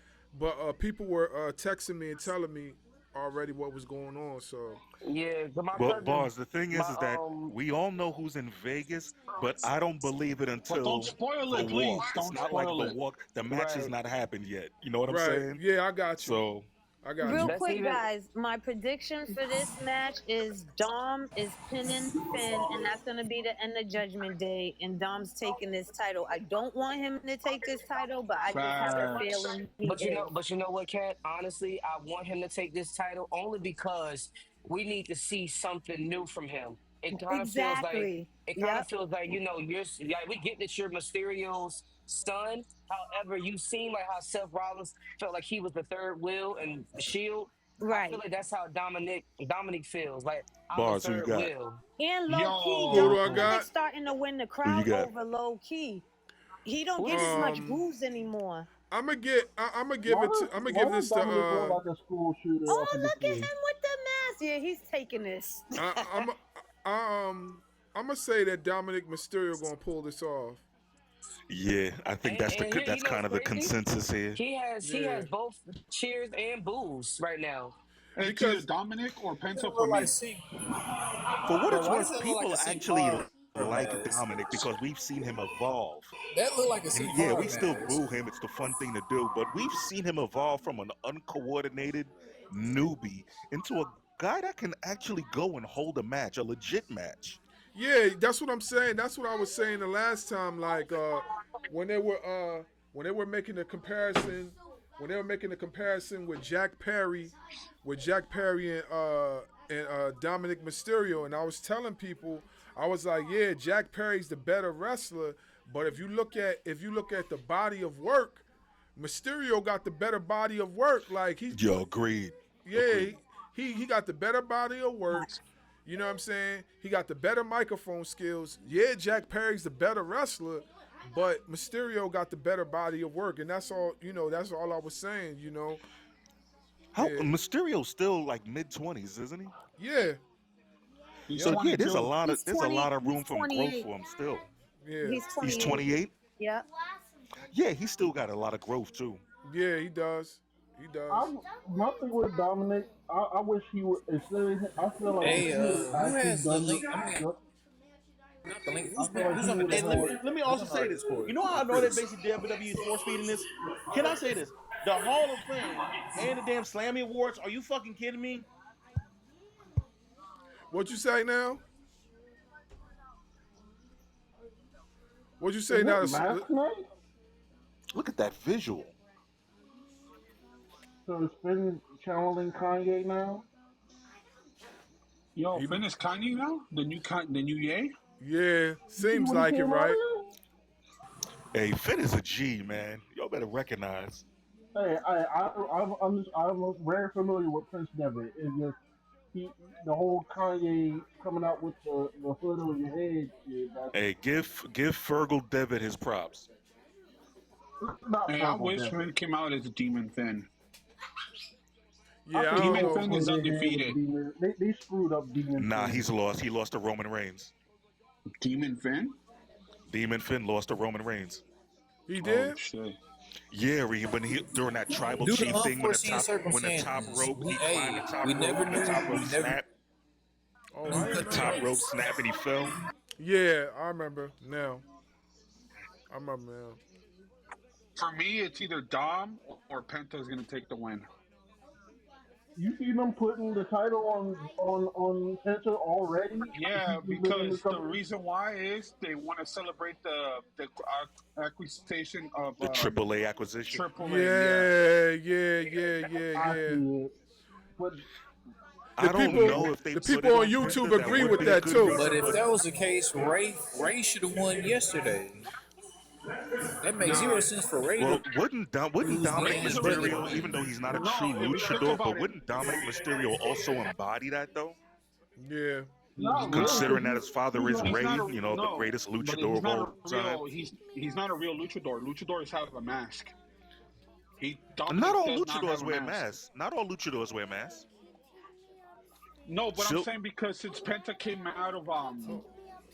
Speaker 2: people were texting me and telling me already what was going on. So,
Speaker 5: Yeah, 'cause my
Speaker 3: But
Speaker 5: cousin,
Speaker 3: Bars, the thing
Speaker 5: my
Speaker 3: is that we all know who's in Vegas, but I don't believe it
Speaker 4: But don't
Speaker 3: until
Speaker 4: spoil
Speaker 3: the
Speaker 4: it, please.
Speaker 3: walk. It's
Speaker 4: Don't
Speaker 3: not like
Speaker 4: spoil
Speaker 3: the
Speaker 4: it.
Speaker 3: walk. The match has
Speaker 5: right.
Speaker 3: not happened yet. You know what I'm
Speaker 2: right,
Speaker 3: saying?
Speaker 2: yeah, I got you.
Speaker 3: So
Speaker 2: I got
Speaker 1: Real
Speaker 2: you.
Speaker 5: That's
Speaker 1: quick,
Speaker 5: even
Speaker 1: guys, my prediction for this match is Dom is pinning Finn, and that's gonna be the end of Judgment Day, and Dom's taking this title. I don't want him to take this title, but I just have a
Speaker 4: Facts.
Speaker 1: feeling he is.
Speaker 5: But you know what, Kat? Honestly, I want him to take this title only because we need to see something new from him.
Speaker 1: Exactly.
Speaker 5: It kind of
Speaker 1: Yep.
Speaker 5: feels like like we get that you're Mysterio's son. However, you seem like how Seth Rollins felt like he was the third wheel and the Shield. I feel
Speaker 1: Right.
Speaker 5: like that's how Dominic feels. Like I'm a
Speaker 3: Bars, who you
Speaker 5: third
Speaker 3: got?
Speaker 5: wheel.
Speaker 1: And low key,
Speaker 2: Who do
Speaker 4: Yo.
Speaker 2: I
Speaker 1: Dominic's
Speaker 2: got?
Speaker 1: starting to win the
Speaker 3: Who you
Speaker 1: crowd
Speaker 3: got?
Speaker 1: over low key. He don't
Speaker 5: Who
Speaker 1: get as
Speaker 5: this?
Speaker 1: much
Speaker 2: Um,
Speaker 1: boos anymore.
Speaker 2: I'm gonna give it to. I'm gonna give
Speaker 10: Why does
Speaker 2: this to.
Speaker 10: Dominic look like a school shooter up
Speaker 1: Oh,
Speaker 10: in the
Speaker 1: look at
Speaker 10: field?
Speaker 1: him with the mask. Yeah, he's taking this.
Speaker 2: I, I'm. I'm gonna say that Dominic Mysterio gonna pull this off.
Speaker 3: Yeah, I think that's
Speaker 5: And here, you
Speaker 3: that's
Speaker 5: know
Speaker 3: kind
Speaker 5: what's
Speaker 3: of the
Speaker 5: crazy?
Speaker 3: consensus here.
Speaker 5: He
Speaker 2: Yeah,
Speaker 5: has both cheers and boos right now.
Speaker 4: It's either
Speaker 2: because
Speaker 4: Dominic or
Speaker 9: Why does
Speaker 4: Penta
Speaker 9: it
Speaker 4: for
Speaker 9: look like
Speaker 4: me.
Speaker 9: C?
Speaker 3: For what
Speaker 9: Bro,
Speaker 3: it's
Speaker 9: why does
Speaker 3: worth,
Speaker 9: it look like
Speaker 3: people
Speaker 9: a C
Speaker 3: actually
Speaker 9: Power
Speaker 3: like
Speaker 9: mask?
Speaker 3: Dominic because we've seen him evolve.
Speaker 9: That look like a
Speaker 3: And
Speaker 9: C
Speaker 3: yeah,
Speaker 9: Power
Speaker 3: we still
Speaker 9: mask.
Speaker 3: boo him. It's the fun thing to do. But we've seen him evolve from an uncoordinated newbie into a guy that can actually go and hold a match, a legit match.
Speaker 2: yeah, that's what I'm saying. That's what I was saying the last time. Like when they were when they were making the comparison, when they were making the comparison with Jack Perry and Dominic Mysterio, and I was telling people, I was like, yeah, Jack Perry's the better wrestler, but if you look at the body of work, Mysterio got the better body of work. Like he's
Speaker 3: Yo,
Speaker 2: put,
Speaker 3: agreed.
Speaker 2: yeah,
Speaker 3: Agreed.
Speaker 2: he got the better body of work. You know what I'm saying? He got the better microphone skills. Yeah, Jack Perry's the better wrestler, but Mysterio got the better body of work, and that's all. You know, that's all I was saying. You know,
Speaker 3: How
Speaker 2: yeah,
Speaker 3: Mysterio's still like mid-20s, isn't he?
Speaker 2: yeah,
Speaker 4: He's
Speaker 2: yep,
Speaker 3: So yeah,
Speaker 4: 22.
Speaker 3: there's a lot of
Speaker 1: He's
Speaker 3: room from growth
Speaker 1: 28.
Speaker 3: for him still.
Speaker 2: yeah,
Speaker 1: He's
Speaker 3: He's
Speaker 1: 28.
Speaker 3: 28.
Speaker 1: Yep.
Speaker 3: Yeah, he's still got a lot of growth too.
Speaker 2: yeah. He does. He does.
Speaker 10: I'm nothing with Dominic. I wish he would. I feel like if
Speaker 9: Hey,
Speaker 10: he would
Speaker 9: who
Speaker 10: actually
Speaker 9: has the
Speaker 10: done
Speaker 9: link? I mean,
Speaker 10: the,
Speaker 9: not the link.
Speaker 10: I feel like
Speaker 9: Who's
Speaker 10: he
Speaker 9: on the
Speaker 10: would have
Speaker 12: And
Speaker 10: had.
Speaker 9: Discord?
Speaker 12: let me
Speaker 9: Who's
Speaker 12: also
Speaker 9: on
Speaker 12: say
Speaker 9: our
Speaker 12: this.
Speaker 9: Discord?
Speaker 12: You know how I know that basically WWE is force feeding this? Can I say this? The Hall of Fame and the damn Slammy Awards. Are you fucking kidding me?
Speaker 2: What you say now? What you say
Speaker 10: Is
Speaker 2: now?
Speaker 10: it last night?
Speaker 3: Look at that visual.
Speaker 10: So it's been channeling Kanye now.
Speaker 4: Yo,
Speaker 2: He,
Speaker 4: Finn is Kanye now. The new Ye.
Speaker 2: yeah,
Speaker 10: You see
Speaker 2: seems
Speaker 10: what he
Speaker 2: like it,
Speaker 10: came out
Speaker 2: right?
Speaker 10: of?
Speaker 3: Hey, Finn is a G, man. Y'all better recognize.
Speaker 10: Hey, I'm very familiar with Prince Devitt. It's just he, the whole Kanye coming out with the hood on your head shit. That's
Speaker 3: Hey, give Fergal Devitt his props.
Speaker 10: not
Speaker 4: Hey, I
Speaker 10: Fergal
Speaker 4: wish
Speaker 10: Devitt.
Speaker 4: Finn came out as a Demon Finn.
Speaker 10: I
Speaker 2: Yeah, I
Speaker 10: think
Speaker 2: don't
Speaker 4: Demon
Speaker 10: both
Speaker 4: Finn
Speaker 2: know.
Speaker 4: is
Speaker 10: went in hand with
Speaker 4: undefeated.
Speaker 10: Demon. They screwed up Demon
Speaker 3: Nah,
Speaker 10: Finn.
Speaker 3: he's lost. He lost to Roman Reigns.
Speaker 4: Demon Finn?
Speaker 3: Demon Finn lost to Roman Reigns.
Speaker 2: He
Speaker 4: Oh
Speaker 2: did?
Speaker 4: shit.
Speaker 3: Yeah, when he during that tribal
Speaker 9: Due to
Speaker 3: chief thing
Speaker 9: unforeseen
Speaker 3: when the top
Speaker 9: circumstances,
Speaker 3: rope he climbed the
Speaker 9: hey,
Speaker 3: top
Speaker 9: we
Speaker 3: rope
Speaker 9: never
Speaker 3: and the top
Speaker 9: knew.
Speaker 3: rope
Speaker 9: We never
Speaker 3: snapped.
Speaker 2: Oh,
Speaker 9: knew
Speaker 2: I
Speaker 9: who
Speaker 3: The
Speaker 2: didn't
Speaker 9: cut the
Speaker 2: know
Speaker 3: top
Speaker 2: that.
Speaker 3: rope
Speaker 9: grace.
Speaker 3: snapped and he fell.
Speaker 2: Yeah, I remember now. I remember now.
Speaker 4: For me, it's either Dom or Penta's gonna take the win.
Speaker 10: You see them putting the title on Penta already.
Speaker 4: Yeah,
Speaker 10: He's been in the
Speaker 4: because the
Speaker 10: company.
Speaker 4: reason why is they want to celebrate the acquisition of
Speaker 3: The AAA acquisition.
Speaker 4: AAA. Yeah.
Speaker 10: I
Speaker 2: Yeah.
Speaker 10: see it, but
Speaker 2: The
Speaker 3: I don't
Speaker 2: people,
Speaker 3: know if they
Speaker 2: the
Speaker 3: put it
Speaker 2: people on
Speaker 3: on Penta.
Speaker 2: YouTube
Speaker 3: That
Speaker 2: agree
Speaker 3: would
Speaker 2: with
Speaker 3: be a
Speaker 2: that
Speaker 3: good
Speaker 2: too.
Speaker 9: But
Speaker 3: reason,
Speaker 9: if
Speaker 3: but
Speaker 9: that was the case, Ray should have won yesterday. That makes
Speaker 4: Nah.
Speaker 9: zero sense for Ray to
Speaker 3: well, wouldn't
Speaker 9: lose
Speaker 3: Dominic
Speaker 9: game
Speaker 4: Ray's
Speaker 9: his
Speaker 4: already.
Speaker 9: brother.
Speaker 3: Mysterio, even though he's not a true
Speaker 4: No, if you think
Speaker 3: luchador,
Speaker 4: about
Speaker 3: but
Speaker 4: it,
Speaker 3: wouldn't Dominic Mysterio also embody that though?
Speaker 2: Yeah.
Speaker 10: not really
Speaker 3: Considering
Speaker 10: because
Speaker 3: that his father is
Speaker 4: he's
Speaker 3: Ray,
Speaker 4: not a
Speaker 3: the
Speaker 4: no,
Speaker 3: greatest
Speaker 4: but
Speaker 3: luchador
Speaker 4: he's
Speaker 3: of
Speaker 4: not
Speaker 3: all
Speaker 4: a
Speaker 3: time.
Speaker 4: real. He's not a real luchador. Luchadors have a mask.
Speaker 3: Not
Speaker 4: Dominic
Speaker 3: all
Speaker 4: does not have
Speaker 3: luchadors
Speaker 4: a
Speaker 3: wear
Speaker 4: mask.
Speaker 3: masks. Not all luchadors wear masks.
Speaker 4: No, but I'm
Speaker 3: So,
Speaker 4: saying because since Penta came out of
Speaker 2: So,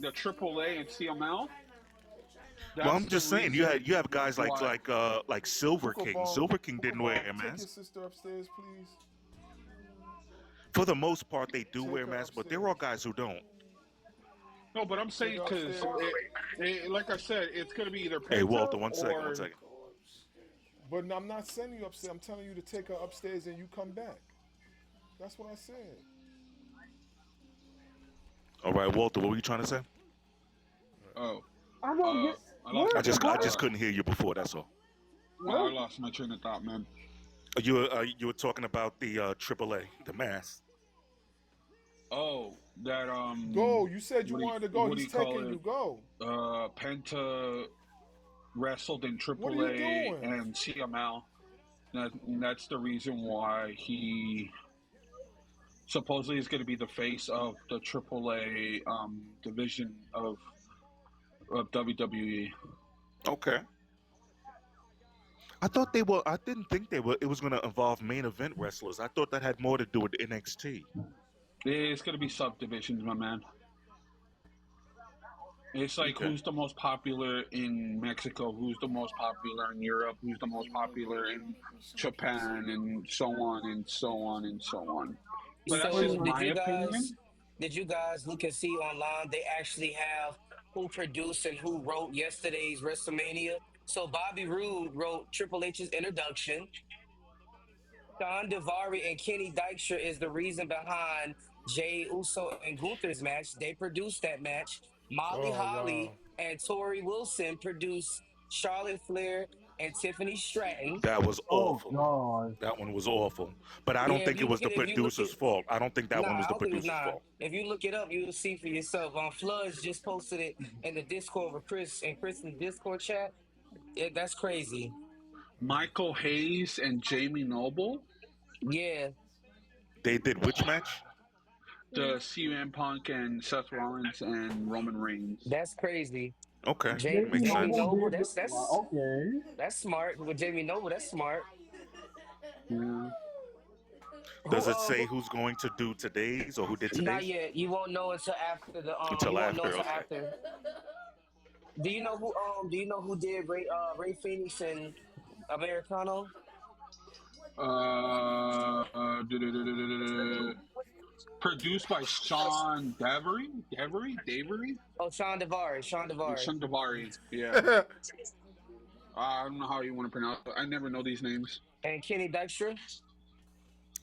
Speaker 4: the AAA and CML,
Speaker 3: well,
Speaker 4: that's
Speaker 3: I'm
Speaker 4: the
Speaker 3: just saying
Speaker 4: reason
Speaker 3: you have guys
Speaker 4: why.
Speaker 3: like Silver King.
Speaker 2: Pukabong,
Speaker 3: Silver King didn't wear a
Speaker 2: take your
Speaker 3: mask.
Speaker 2: sister upstairs, please.
Speaker 3: For the most part, they do
Speaker 2: Take
Speaker 3: wear
Speaker 2: her
Speaker 3: masks, but there are
Speaker 2: upstairs.
Speaker 3: guys who don't.
Speaker 4: No, but I'm
Speaker 2: Take
Speaker 4: saying
Speaker 2: her
Speaker 4: because
Speaker 2: upstairs.
Speaker 4: like I said, it's gonna be either
Speaker 3: Hey, Walter,
Speaker 4: Penta
Speaker 3: one second, one
Speaker 4: or
Speaker 3: second.
Speaker 2: But I'm not sending you upstairs. I'm telling you to take her upstairs and you come back. That's what I said.
Speaker 3: All right, Walter, what were you trying to say?
Speaker 4: oh,
Speaker 10: I don't get
Speaker 4: I lost
Speaker 10: where's
Speaker 4: my
Speaker 10: the
Speaker 3: I
Speaker 10: black.
Speaker 3: just couldn't hear you before. That's all.
Speaker 4: I
Speaker 10: Where's
Speaker 4: lost my train of thought, man.
Speaker 3: You were talking about the AAA, the mask.
Speaker 4: Oh, that
Speaker 2: Go. You said you
Speaker 4: what do you
Speaker 2: wanted to go.
Speaker 4: what do
Speaker 2: He's
Speaker 4: you call
Speaker 2: taking you.
Speaker 4: it?
Speaker 2: Go.
Speaker 4: Penta wrestled in
Speaker 2: What are you
Speaker 4: AAA
Speaker 2: doing?
Speaker 4: and CML. That's the reason why he supposedly is going to be the face of the AAA division of WWE.
Speaker 3: Okay. I thought they were. I didn't think they were. It was going to involve main event wrestlers. I thought that had more to do with NXT.
Speaker 4: It's going to be subdivisions, my man. It's like
Speaker 3: Okay.
Speaker 4: who's the most popular in Mexico, who's the most popular in Europe, who's the most popular in Japan, and so on and so on and so on. But that's
Speaker 10: pretty
Speaker 4: just
Speaker 5: So
Speaker 10: much
Speaker 4: my opinion.
Speaker 5: did you guys look and see online? They actually have who produced and who wrote yesterday's WrestleMania. So Bobby Roode wrote Triple H's introduction. Sean Devari and Kenny Dykstra is the reason behind Jay Uso and Gunther's match. They produced that match. Molly
Speaker 2: Oh wow.
Speaker 5: Holly and Tori Wilson produced Charlotte Flair and Tiffany Stratton.
Speaker 3: That was
Speaker 10: oh
Speaker 3: awful.
Speaker 10: god.
Speaker 3: That one was awful. But I don't
Speaker 5: Yeah,
Speaker 3: think it was the
Speaker 5: if you look
Speaker 3: producer's
Speaker 5: at
Speaker 3: fault. I don't think that
Speaker 5: nah,
Speaker 3: one was
Speaker 5: I
Speaker 3: the
Speaker 5: don't think it's
Speaker 3: producer's
Speaker 5: not.
Speaker 3: fault.
Speaker 5: If you look it up, you'll see for yourself. Floods just posted it in the Discord with Chris and Chris in the Discord chat. That's crazy.
Speaker 4: Michael Hayes and Jamie Noble,
Speaker 5: Yeah,
Speaker 3: They did which match?
Speaker 4: the CM Punk and Seth Rollins and Roman Reigns.
Speaker 5: that's crazy.
Speaker 3: Okay,
Speaker 10: Jamie
Speaker 3: makes
Speaker 5: Jamie
Speaker 3: sense.
Speaker 10: Noble
Speaker 5: Noble,
Speaker 10: did okay.
Speaker 5: that's smart. With Jamie Noble, that's smart.
Speaker 4: Yeah.
Speaker 3: Does
Speaker 5: Who
Speaker 3: it say who's going to do today's or who did
Speaker 5: not
Speaker 3: today's?
Speaker 5: yet. You won't know until after you
Speaker 3: Until
Speaker 5: won't know
Speaker 3: after.
Speaker 5: until
Speaker 3: Okay.
Speaker 5: after. Do you know who did Ray Phoenix and Americano?
Speaker 4: Produced by Sean Davery,
Speaker 5: Oh, Sean Devari.
Speaker 4: Sean Davari. Yeah, I don't know how you want to pronounce it. I never know these names.
Speaker 5: And Kenny Dykstra.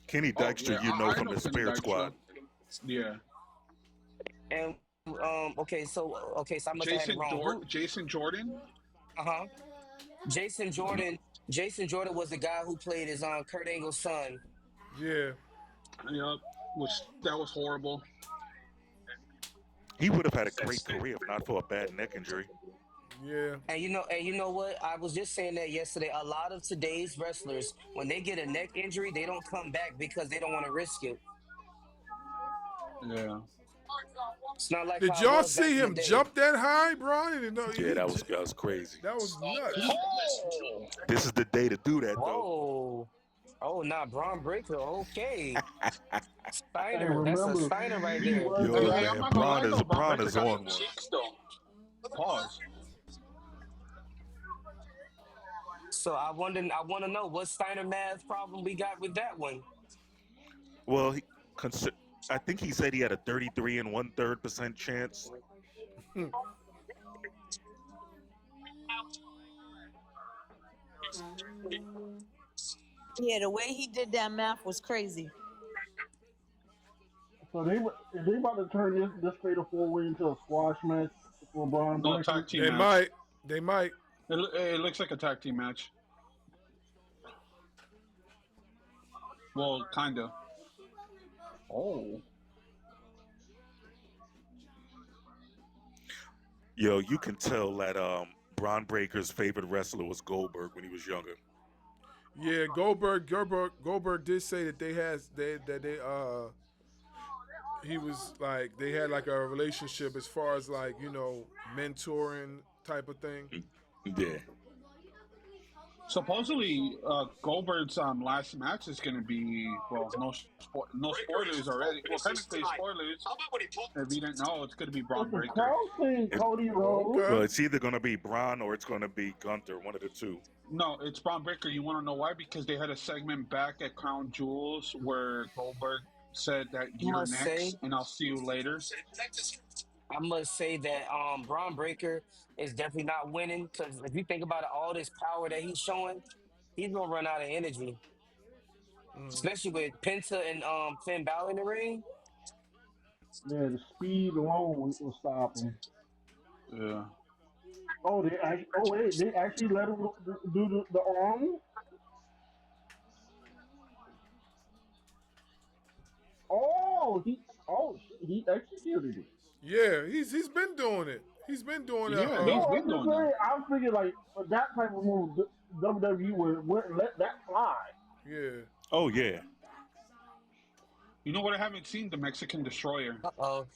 Speaker 3: Kenny
Speaker 4: Oh
Speaker 3: Dykstra,
Speaker 4: yeah,
Speaker 3: you know
Speaker 4: I
Speaker 3: from
Speaker 4: know
Speaker 3: the
Speaker 4: Kenny
Speaker 3: Spirit
Speaker 4: Dykstra.
Speaker 3: Squad.
Speaker 4: Yeah,
Speaker 5: And okay, so I must have had it wrong. Who
Speaker 4: Jason Jordan.
Speaker 5: uh-huh. Jason Jordan. Jason Jordan was the guy who played his Kurt Angle's son.
Speaker 2: Yeah.
Speaker 4: Yep, which that was horrible.
Speaker 3: He would have had a great career if not for a bad neck injury.
Speaker 2: Yeah.
Speaker 5: And you know what? I was just saying that yesterday. A lot of today's wrestlers, when they get a neck injury, they don't come back because they don't want to risk it.
Speaker 4: Yeah.
Speaker 5: It's not like
Speaker 2: Did
Speaker 5: how it
Speaker 2: y'all
Speaker 5: was back
Speaker 2: see
Speaker 5: in the
Speaker 2: him
Speaker 5: day.
Speaker 2: jump that high, Brian? I didn't know
Speaker 3: Yeah, that was crazy.
Speaker 2: that was nuts.
Speaker 4: Oh,
Speaker 3: This is the day to do that though.
Speaker 5: Whoa. Oh, nah, Braun Breaker. Okay.
Speaker 10: Hey,
Speaker 5: Steiner. That's a
Speaker 10: remember,
Speaker 5: Steiner right
Speaker 10: he
Speaker 5: there.
Speaker 10: was
Speaker 3: Yo,
Speaker 4: hey, I'm
Speaker 3: man,
Speaker 4: not gonna lie though. Braun
Speaker 3: Braun
Speaker 4: Breaker
Speaker 3: is
Speaker 4: got
Speaker 3: on
Speaker 4: some
Speaker 3: one.
Speaker 4: cheeks though. Pause.
Speaker 5: So I want to know what Steiner math problem we got with that one.
Speaker 3: Well, consi- I think he said he had a 33 and 1/3% chance.
Speaker 1: Yeah, the way he did that math was crazy.
Speaker 10: so they about to turn this fatal four way into a squash match for Braun
Speaker 4: No
Speaker 10: Breaker.
Speaker 4: tag team
Speaker 2: They
Speaker 4: match.
Speaker 2: might. They might.
Speaker 4: It looks like a tag team match. Well, kinda. Oh.
Speaker 3: Yo, you can tell that Braun Breaker's favorite wrestler was Goldberg when he was younger.
Speaker 2: Yeah, Goldberg did say that they he was like they had like a relationship as far as like, mentoring type of thing.
Speaker 3: Yeah.
Speaker 4: Supposedly, Goldberg's last match is going to be no spoilers already. Well, technically spoilers. If you didn't know, it's going to be Braun
Speaker 10: It's a
Speaker 4: Breaker.
Speaker 10: crowd saying
Speaker 3: It-
Speaker 10: Cody Rhodes.
Speaker 3: Well,
Speaker 2: Okay.
Speaker 3: it's either gonna be Braun or it's gonna be Gunther, one of the two.
Speaker 4: No, it's Braun Breaker. You want to know why? Because they had a segment back at Crown Jewels where Goldberg said that
Speaker 5: I
Speaker 4: you're
Speaker 5: must say,
Speaker 4: next, and I'll see you later.
Speaker 5: I must say that Braun Breaker is definitely not winning because if you think about it, all this power that he's showing, he's gonna run out of energy, especially with Penta and Finn Balor in the ring.
Speaker 10: Yeah, the speed alone will stop him.
Speaker 4: Yeah.
Speaker 10: They actually let him do the arm. He executed it.
Speaker 2: Yeah, he's been doing it. He's been doing it.
Speaker 4: Yeah,
Speaker 10: No,
Speaker 4: he's
Speaker 10: I'm
Speaker 4: been
Speaker 10: just
Speaker 4: doing that.
Speaker 10: saying. I'm thinking like for that type of move, WWE wouldn't let that fly.
Speaker 2: Yeah.
Speaker 3: Oh yeah,
Speaker 4: You know what? I haven't seen the Mexican Destroyer.
Speaker 5: Uh-oh.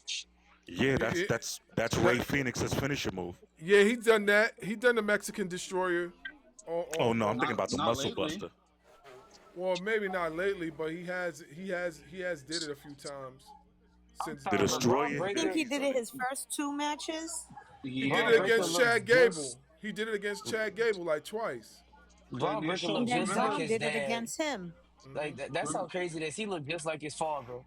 Speaker 3: yeah.
Speaker 2: It-
Speaker 3: That's Ray Phoenix's finisher move.
Speaker 2: yeah, he done that. He done the Mexican Destroyer.
Speaker 3: Oh no, I'm thinking
Speaker 4: Not
Speaker 3: about the
Speaker 4: not
Speaker 3: Muscle
Speaker 4: lately.
Speaker 3: Buster.
Speaker 2: Well, maybe not lately, but he has did it a few times since
Speaker 3: The
Speaker 5: But
Speaker 2: then.
Speaker 5: Braun
Speaker 3: Destroyer.
Speaker 1: I think
Speaker 5: Breaker,
Speaker 1: he did it his first two matches.
Speaker 2: He
Speaker 4: Yeah,
Speaker 2: did
Speaker 5: Braun
Speaker 2: it
Speaker 5: Breaker
Speaker 2: against
Speaker 5: looks
Speaker 2: Chad Gable.
Speaker 5: just
Speaker 2: He did it against Chad Gable like twice.
Speaker 4: the
Speaker 5: Braun Breaker
Speaker 4: initial.
Speaker 1: And
Speaker 5: looked
Speaker 1: then
Speaker 5: just like
Speaker 1: Dom
Speaker 5: his
Speaker 1: did it
Speaker 5: dad.
Speaker 1: against him.
Speaker 5: Like that's how crazy it is. He looked just like his father.
Speaker 1: Isn't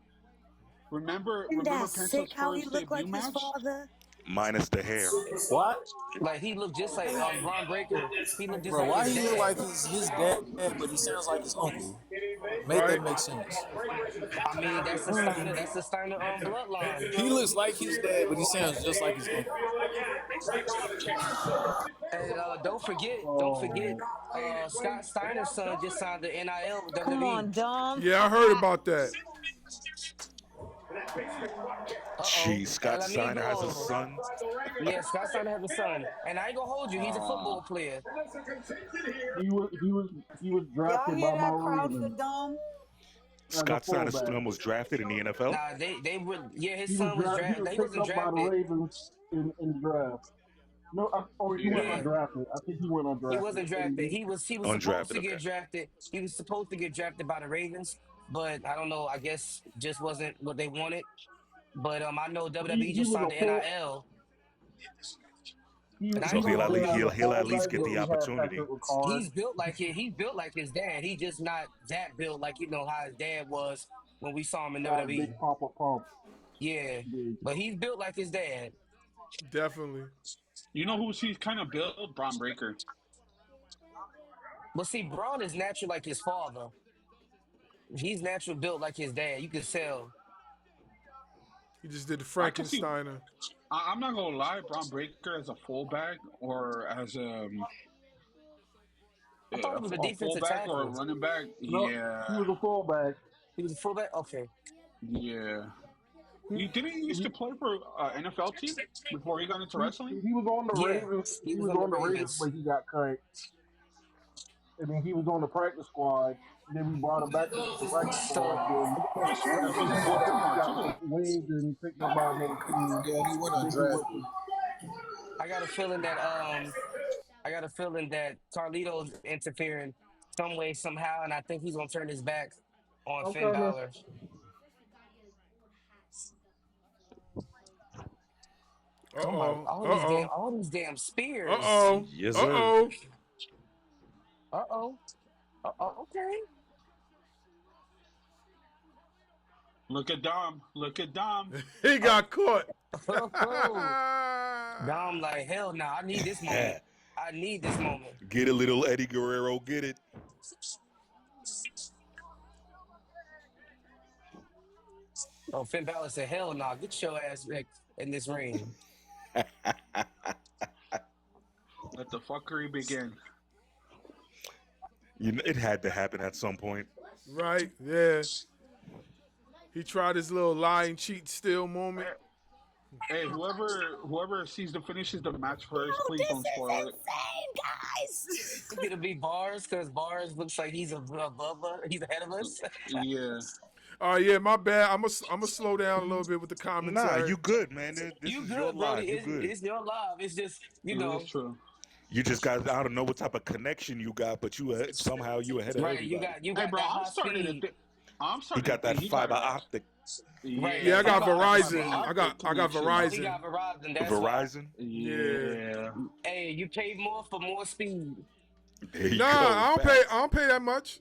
Speaker 4: Remember
Speaker 1: that
Speaker 4: Penta's
Speaker 1: sick how he
Speaker 4: first
Speaker 1: looked
Speaker 4: debut
Speaker 1: like his
Speaker 4: match?
Speaker 1: father?
Speaker 3: Minus the hair.
Speaker 9: What,
Speaker 5: Like he looked just like Braun Breaker. He looked just
Speaker 9: bro?
Speaker 5: like
Speaker 9: Why
Speaker 5: his
Speaker 9: he look
Speaker 5: dad.
Speaker 9: like his dad, but he sounds like his uncle? Make that
Speaker 2: Right?
Speaker 9: make sense.
Speaker 5: I mean, that's the Steiner. That's the Steiner bloodline.
Speaker 9: He looks like his dad, but he sounds just like his uncle.
Speaker 5: And don't forget,
Speaker 10: Oh,
Speaker 5: Scott Steiner's son just signed the NIL with
Speaker 1: Come
Speaker 5: WWE.
Speaker 1: on, Dom.
Speaker 2: Yeah, I heard about that.
Speaker 5: Uh-oh,
Speaker 3: Gee, Scott
Speaker 5: El
Speaker 3: Steiner has a
Speaker 5: Amigo.
Speaker 3: son.
Speaker 5: Yeah, Scott Steiner has a son, and I ain't gonna hold you. He's a
Speaker 4: Uh,
Speaker 5: football player.
Speaker 10: he was
Speaker 1: Y'all
Speaker 10: drafted
Speaker 1: hear
Speaker 10: by my
Speaker 1: that crowd for
Speaker 10: Ravens
Speaker 1: Dom?
Speaker 10: as a
Speaker 3: Scott Steiner's
Speaker 10: fullback.
Speaker 3: son was drafted in the NFL.
Speaker 5: Nah, they would. Yeah, his
Speaker 10: He was
Speaker 5: son was
Speaker 10: He
Speaker 5: drafted.
Speaker 10: was
Speaker 5: He
Speaker 10: picked
Speaker 5: wasn't
Speaker 10: up by the
Speaker 5: drafted.
Speaker 10: Ravens in the draft. No, he went
Speaker 4: yeah.
Speaker 5: Yeah,
Speaker 10: undrafted. I think he went
Speaker 5: he
Speaker 10: undrafted.
Speaker 5: wasn't drafted. He was supposed
Speaker 3: Undrafted.
Speaker 5: to get
Speaker 3: Okay.
Speaker 5: drafted. He was supposed to get drafted by the Ravens, but I don't know. I guess just wasn't what they wanted. But I know WWE
Speaker 10: He
Speaker 5: just
Speaker 10: was
Speaker 5: signed
Speaker 10: a
Speaker 5: the
Speaker 10: full.
Speaker 5: NIL,
Speaker 10: He
Speaker 5: and I
Speaker 10: he
Speaker 3: So
Speaker 5: ain't gonna
Speaker 10: was
Speaker 3: he'll at
Speaker 5: hold
Speaker 3: least
Speaker 10: billed
Speaker 5: you.
Speaker 10: as
Speaker 3: he'll,
Speaker 10: a
Speaker 3: he'll at least
Speaker 10: fullback,
Speaker 3: get
Speaker 10: but
Speaker 3: the
Speaker 10: he had
Speaker 3: opportunity.
Speaker 10: technical cards.
Speaker 5: He's built like it. He's built like his dad. He's not that built like how his dad was when we saw him in
Speaker 10: Got a big
Speaker 5: WWE.
Speaker 10: papa pump.
Speaker 5: Yeah,
Speaker 10: Big.
Speaker 5: but he's built like his dad.
Speaker 2: Definitely.
Speaker 4: You know who's he's kind of built? Braun Breaker.
Speaker 5: But see, Braun is natural like his father. He's natural built like his dad. You can tell.
Speaker 2: He just did the
Speaker 4: I can see.
Speaker 2: Frankensteiner.
Speaker 4: I'm not gonna lie, Braun Breaker as a fullback or as
Speaker 5: I thought he was a
Speaker 4: A
Speaker 5: defensive
Speaker 4: fullback or a
Speaker 5: tackle.
Speaker 4: running back?
Speaker 10: No, he
Speaker 4: Yeah,
Speaker 10: was a fullback.
Speaker 5: He was a fullback. Okay.
Speaker 4: yeah. You didn't he used to play for NFL team before he got into wrestling?
Speaker 10: He was on the
Speaker 5: Yeah,
Speaker 10: Ravens.
Speaker 5: he
Speaker 10: He
Speaker 5: was
Speaker 10: was
Speaker 5: on the
Speaker 10: on the Ravens,
Speaker 5: Ravens.
Speaker 10: but he got cut. And then he was on the practice squad. Then we brought him back to the practice squad.
Speaker 5: So
Speaker 10: Then
Speaker 4: I swear he was a Baltimore
Speaker 10: got
Speaker 4: too.
Speaker 10: waived and picked up by another team.
Speaker 9: Yeah, he went
Speaker 10: And then he went
Speaker 9: undrafted.
Speaker 10: to
Speaker 5: I got a feeling that I got a feeling that Carlito's interfering some way somehow, and I think he's gonna turn his back on Finn
Speaker 10: okay, man.
Speaker 5: Balor. Oh my!
Speaker 2: Uh-oh. Uh-oh.
Speaker 5: All these damn spears.
Speaker 2: Uh-oh.
Speaker 3: Yes, sir.
Speaker 2: Uh-oh.
Speaker 5: Uh oh. Okay.
Speaker 4: Look at Dom. Look at Dom.
Speaker 2: He got caught.
Speaker 5: Dom like hell. Nah, I need this moment. I need this moment.
Speaker 3: Get it, little Eddie Guerrero. Get it.
Speaker 5: Oh, Finn Balor said, "Hell nah, get your ass back in this ring."
Speaker 4: Let the fuckery begin.
Speaker 3: You know, it had to happen at some point.
Speaker 2: Right, yeah. He tried his little lying, cheat, steal moment.
Speaker 4: Hey, whoever sees the finishes the match first,
Speaker 1: Oh,
Speaker 4: please
Speaker 1: this
Speaker 4: don't
Speaker 1: is
Speaker 4: spoil it.
Speaker 1: insane, guys.
Speaker 5: It's gonna be Bars because Bars looks like he's above us. He's ahead of us.
Speaker 4: Yeah.
Speaker 2: Oh, yeah, my bad. I'm gonna slow down a little bit with the
Speaker 3: Nah,
Speaker 2: commentary.
Speaker 3: you good, man. This
Speaker 5: You
Speaker 3: is your
Speaker 5: good, Brody?
Speaker 3: live. You good.
Speaker 5: It's your live. It's just
Speaker 4: It is true.
Speaker 3: You just got, I don't know what type of connection you got, but somehow you ahead of
Speaker 5: right.
Speaker 3: everybody.
Speaker 5: You
Speaker 4: Hey,
Speaker 5: got
Speaker 4: bro,
Speaker 5: that
Speaker 4: I'm
Speaker 5: high
Speaker 4: starting
Speaker 5: speed.
Speaker 4: to think. I'm
Speaker 3: He
Speaker 4: starting
Speaker 3: got
Speaker 4: to
Speaker 3: that
Speaker 4: think he
Speaker 3: fiber
Speaker 4: got
Speaker 3: optic.
Speaker 5: Right,
Speaker 2: Yeah, I got
Speaker 5: fiber
Speaker 2: Verizon.
Speaker 5: optic
Speaker 2: I got
Speaker 4: connection.
Speaker 5: Oh, he
Speaker 2: Verizon.
Speaker 5: got Verizon. That's why.
Speaker 3: Verizon.
Speaker 4: Yeah.
Speaker 5: Hey, you paid more for more speed.
Speaker 3: There you
Speaker 2: Nah,
Speaker 3: go.
Speaker 2: I
Speaker 3: Facts.
Speaker 2: don't pay that much.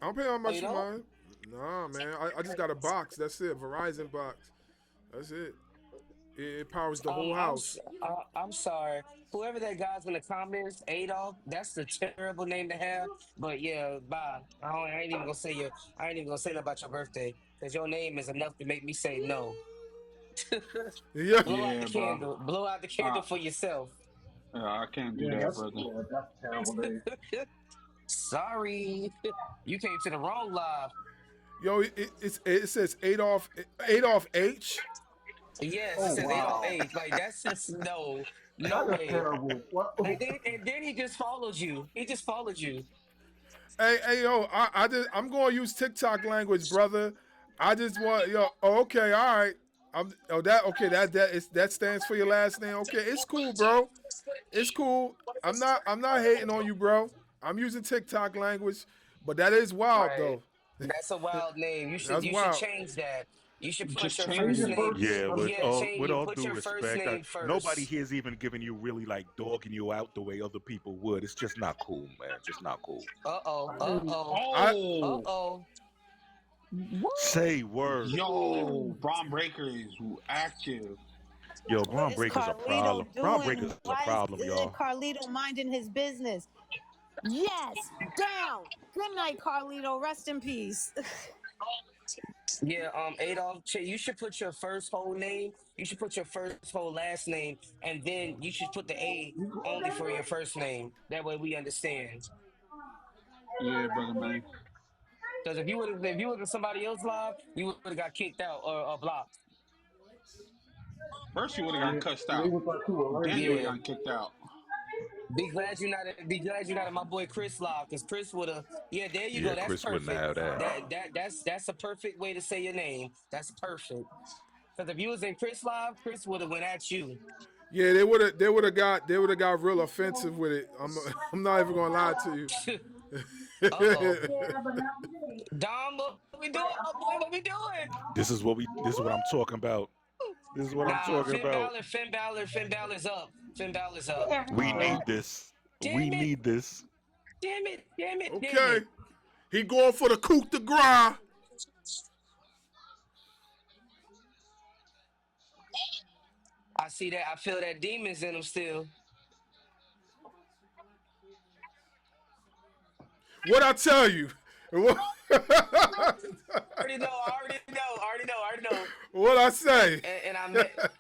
Speaker 2: I don't pay that
Speaker 5: Oh,
Speaker 2: much
Speaker 5: you
Speaker 2: for
Speaker 5: don't?
Speaker 2: mine. Nah, man. I just got a box. That's it. Verizon box. That's it. It powers the whole house.
Speaker 5: I'm sorry. Whoever that guy's in the comments, Adolf, that's a terrible name to have. But yeah, bye. I ain't even gonna say I ain't even gonna say that about your birthday because your name is enough to make me say no.
Speaker 2: Yeah.
Speaker 5: Blow out the
Speaker 4: Yeah, bro.
Speaker 5: candle. Blow out the candle for yourself.
Speaker 4: I can't do
Speaker 10: Yeah,
Speaker 4: that, brother.
Speaker 10: that's a terrible day.
Speaker 5: Sorry, you came to the wrong live.
Speaker 2: Yo, it says Adolf H.
Speaker 5: Yes, it
Speaker 10: Oh
Speaker 5: says Adolf
Speaker 10: wow,
Speaker 5: H. Like that's just no
Speaker 10: that is
Speaker 5: way.
Speaker 10: terrible. What?
Speaker 5: And then he just followed you. He just followed you.
Speaker 2: Hey, yo, I'm gonna use TikTok language, brother. I just want okay, all right. That stands for your last name. Okay, it's cool, bro. It's cool. I'm not hating on you, bro. I'm using TikTok language, but that is wild
Speaker 5: Right.
Speaker 2: though.
Speaker 5: That's a wild name.
Speaker 2: That's
Speaker 5: You should
Speaker 2: wild.
Speaker 5: change that. You should put
Speaker 4: Just
Speaker 5: your
Speaker 4: change
Speaker 10: Change
Speaker 5: first
Speaker 10: it
Speaker 4: it.
Speaker 5: name.
Speaker 10: first.
Speaker 3: Yeah,
Speaker 5: Yeah, change
Speaker 3: with
Speaker 5: you
Speaker 3: all
Speaker 5: put
Speaker 3: due
Speaker 5: your first
Speaker 3: respect,
Speaker 5: name
Speaker 3: nobody
Speaker 5: first.
Speaker 3: here is even giving you really like dogging you out the way other people would. It's just not cool, man. Just not cool.
Speaker 2: I
Speaker 5: Uh
Speaker 4: Oh,
Speaker 5: oh.
Speaker 3: Say word.
Speaker 4: yo, Braun Breaker is active.
Speaker 3: Yo,
Speaker 1: What
Speaker 3: Braun
Speaker 1: is
Speaker 3: Breaker's a problem.
Speaker 1: Carlito
Speaker 3: Braun Breaker's
Speaker 1: doing?
Speaker 3: a
Speaker 1: Why
Speaker 3: problem,
Speaker 1: isn't
Speaker 3: y'all.
Speaker 1: Carlito minding his business? Yes, down. Good night, Carlito. Rest in peace.
Speaker 5: Yeah, Adolf, you should put your first whole name. You should put your first whole last name, and then you should put the A only for your first name. That way we understand.
Speaker 4: Yeah, brother man.
Speaker 5: Because if you would have somebody else live, you would have got kicked out or blocked.
Speaker 4: First, you would have got
Speaker 10: Yeah,
Speaker 4: cussed
Speaker 10: they
Speaker 4: out.
Speaker 10: was like too
Speaker 4: Then you would have
Speaker 5: Yeah.
Speaker 10: allegedly.
Speaker 4: gotten kicked out.
Speaker 5: Be glad you're not at my boy Chris live, because Chris would have. Yeah, there you
Speaker 3: Yeah,
Speaker 5: go. That's
Speaker 3: Chris wouldn't
Speaker 5: perfect.
Speaker 3: have that.
Speaker 5: That's a perfect way to say your name. That's perfect. Because if you was in Chris live, Chris would have went at you.
Speaker 2: Yeah, they would have got real offensive with it. I'm not even gonna lie to you.
Speaker 5: Uh-oh. Dom, what we doing, my boy? What we doing?
Speaker 3: This is what I'm talking about. This is what I'm
Speaker 5: Nah,
Speaker 3: talking about.
Speaker 5: Finn Balor's up. Finn Balor's up.
Speaker 3: We
Speaker 4: Oh,
Speaker 3: need this. We
Speaker 5: Damn it.
Speaker 3: need this.
Speaker 5: Damn
Speaker 2: Okay,
Speaker 5: it.
Speaker 2: he going for the coup de grace.
Speaker 5: I see that. I feel that demons in him still.
Speaker 2: What I tell you?
Speaker 5: I already know.
Speaker 2: What I say?
Speaker 5: And I met.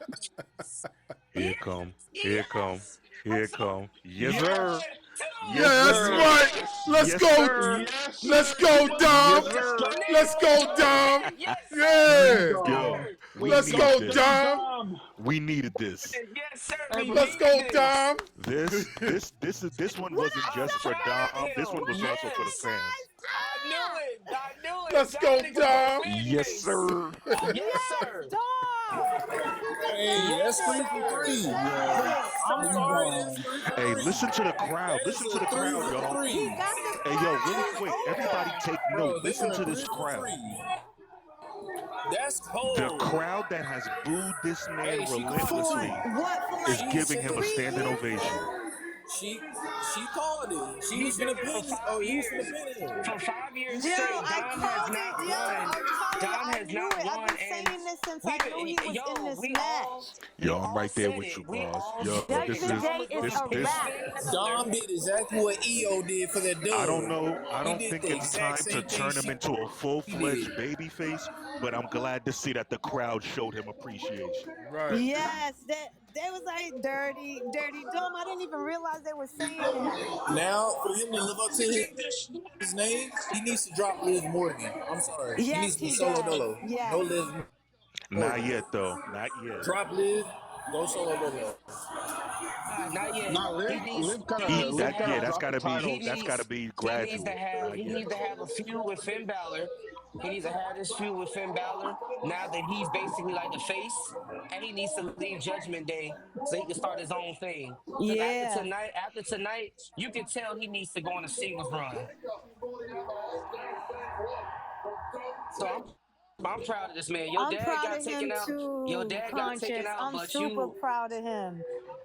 Speaker 3: Here come. Here come. Here it come. Yes, sir.
Speaker 4: Yes,
Speaker 3: Yes,
Speaker 2: Yeah, that's
Speaker 3: sir.
Speaker 2: right. Let's
Speaker 3: Yes,
Speaker 2: go.
Speaker 3: sir.
Speaker 4: yes,
Speaker 2: Let's
Speaker 4: sir.
Speaker 2: go, Dom.
Speaker 3: Yes,
Speaker 4: Let's
Speaker 3: sir.
Speaker 2: Let's go,
Speaker 4: go.
Speaker 2: Dom.
Speaker 5: Yes,
Speaker 10: Let's
Speaker 2: Yeah.
Speaker 5: sir.
Speaker 10: go.
Speaker 3: Yo, we
Speaker 2: Let's
Speaker 3: needed
Speaker 2: go,
Speaker 4: Let's
Speaker 3: this.
Speaker 4: go,
Speaker 2: Dom.
Speaker 4: Dom.
Speaker 3: We needed this.
Speaker 5: Yes, sir.
Speaker 4: Hey,
Speaker 5: We
Speaker 4: but
Speaker 2: Let's
Speaker 5: needed
Speaker 2: go,
Speaker 5: this.
Speaker 2: Dom.
Speaker 3: This one
Speaker 1: What
Speaker 3: wasn't
Speaker 1: I
Speaker 3: just
Speaker 5: I'm
Speaker 3: for
Speaker 1: say?
Speaker 5: proud of
Speaker 3: Dom. This
Speaker 5: him.
Speaker 3: one was also for the
Speaker 5: Yes.
Speaker 3: fans.
Speaker 5: I knew it. I knew it.
Speaker 2: Let's go,
Speaker 5: Dominic was gonna
Speaker 2: Dom.
Speaker 5: win
Speaker 3: Yes,
Speaker 5: this.
Speaker 3: sir.
Speaker 5: Yes,
Speaker 1: Yes,
Speaker 5: sir.
Speaker 1: dog. He
Speaker 9: Hey,
Speaker 5: Yes,
Speaker 9: that's
Speaker 1: deserves
Speaker 9: 3
Speaker 1: it.
Speaker 9: for
Speaker 5: sir.
Speaker 9: 3.
Speaker 8: Yo,
Speaker 5: Yes,
Speaker 9: I'm
Speaker 8: I'm
Speaker 5: sir.
Speaker 9: sorry, that's
Speaker 8: going.
Speaker 9: 3 for
Speaker 3: Hey,
Speaker 9: 3.
Speaker 3: listen to the crowd.
Speaker 9: That
Speaker 3: Listen
Speaker 9: is
Speaker 3: to the
Speaker 9: a 3
Speaker 3: crowd,
Speaker 9: for
Speaker 3: y'all.
Speaker 9: 3.
Speaker 1: He got the
Speaker 3: Hey, yo,
Speaker 1: crowd
Speaker 3: really
Speaker 1: who's
Speaker 3: quick. Everybody
Speaker 1: over.
Speaker 3: take note.
Speaker 9: Bro, they
Speaker 3: Listen
Speaker 9: are
Speaker 3: to
Speaker 9: 3
Speaker 3: this
Speaker 9: for
Speaker 3: crowd.
Speaker 9: 3. That's
Speaker 3: The
Speaker 9: cold.
Speaker 3: crowd that has booed this man
Speaker 9: Hey, she called it
Speaker 1: For
Speaker 9: too.
Speaker 3: relentlessly
Speaker 1: what? For
Speaker 3: is
Speaker 1: like
Speaker 9: She
Speaker 3: giving
Speaker 9: said
Speaker 3: him a
Speaker 1: three
Speaker 3: standing
Speaker 1: years
Speaker 3: ovation.
Speaker 1: now?
Speaker 9: she called it. She
Speaker 5: He
Speaker 9: was
Speaker 5: said
Speaker 9: gonna
Speaker 5: for
Speaker 9: pin.
Speaker 5: five
Speaker 9: Oh, he was gonna
Speaker 5: years.
Speaker 9: pin him.
Speaker 5: For 5 years
Speaker 1: Yo,
Speaker 5: straight,
Speaker 1: I
Speaker 5: Dom has
Speaker 1: called it.
Speaker 5: not
Speaker 1: Yo,
Speaker 5: won.
Speaker 1: I'm telling you,
Speaker 5: Dom
Speaker 1: I
Speaker 5: has
Speaker 1: knew
Speaker 5: not
Speaker 1: it. I've
Speaker 5: won,
Speaker 1: been saying
Speaker 5: and
Speaker 1: this since I knew he was in
Speaker 5: yo,
Speaker 1: this match.
Speaker 5: we
Speaker 3: Yo, I'm
Speaker 5: all
Speaker 3: right there
Speaker 5: said
Speaker 3: with you,
Speaker 5: it. We
Speaker 3: boss.
Speaker 5: all
Speaker 3: Yo,
Speaker 5: said
Speaker 3: this
Speaker 5: that
Speaker 3: is
Speaker 5: Dom
Speaker 1: Judgment
Speaker 5: was
Speaker 1: Day is
Speaker 5: gonna
Speaker 3: this
Speaker 1: a
Speaker 5: pick
Speaker 3: this
Speaker 1: wrap.
Speaker 5: Finn Balor.
Speaker 9: Dom did exactly what EO did for the
Speaker 3: I don't
Speaker 9: dub.
Speaker 3: know. I
Speaker 9: He
Speaker 3: don't
Speaker 9: did
Speaker 3: think
Speaker 9: the
Speaker 3: it's
Speaker 9: exact
Speaker 3: time to
Speaker 9: same thing
Speaker 3: turn him
Speaker 9: she
Speaker 3: into a full-fledged
Speaker 9: did.
Speaker 3: babyface, but I'm glad to see that the crowd showed him appreciation.
Speaker 2: Right.
Speaker 1: Yes, that they was like dirty, dirty dumb. I didn't even realize they were saying that.
Speaker 9: Now, for him to live up to his name, he needs to drop Liv Morgan. I'm sorry. He needs
Speaker 1: Yes,
Speaker 9: to be
Speaker 1: he
Speaker 9: solo
Speaker 1: does.
Speaker 9: dolo. No
Speaker 1: Yes.
Speaker 9: Liv
Speaker 3: Not
Speaker 9: Morgan.
Speaker 3: yet, though. Not yet.
Speaker 9: Drop Liv, go solo dolo.
Speaker 5: Not yet.
Speaker 4: not
Speaker 5: He
Speaker 4: live.
Speaker 5: needs.
Speaker 4: Live
Speaker 5: He
Speaker 4: gotta
Speaker 5: needs to
Speaker 4: live gotta
Speaker 5: have.
Speaker 3: That's
Speaker 4: drop the
Speaker 3: gotta be
Speaker 5: He
Speaker 4: title.
Speaker 3: that's gotta
Speaker 5: needs.
Speaker 3: be
Speaker 5: He needs to
Speaker 3: gradual.
Speaker 5: have.
Speaker 3: Not
Speaker 5: He
Speaker 3: yet.
Speaker 5: needs to have a feud with Finn Balor. He needs to have this feud with Finn Balor. Now that he's basically like the face, and he needs to leave Judgment Day so he can start his own thing. Because
Speaker 1: Yeah.
Speaker 5: after tonight, you can tell he needs to go on a singles run. So I'm proud of this man. Your
Speaker 1: I'm
Speaker 5: dad
Speaker 1: proud
Speaker 5: got
Speaker 1: of
Speaker 5: taken
Speaker 1: him
Speaker 5: out. Your
Speaker 1: too,
Speaker 5: dad got taken
Speaker 1: Conscious.
Speaker 5: out,
Speaker 1: I'm super proud of him.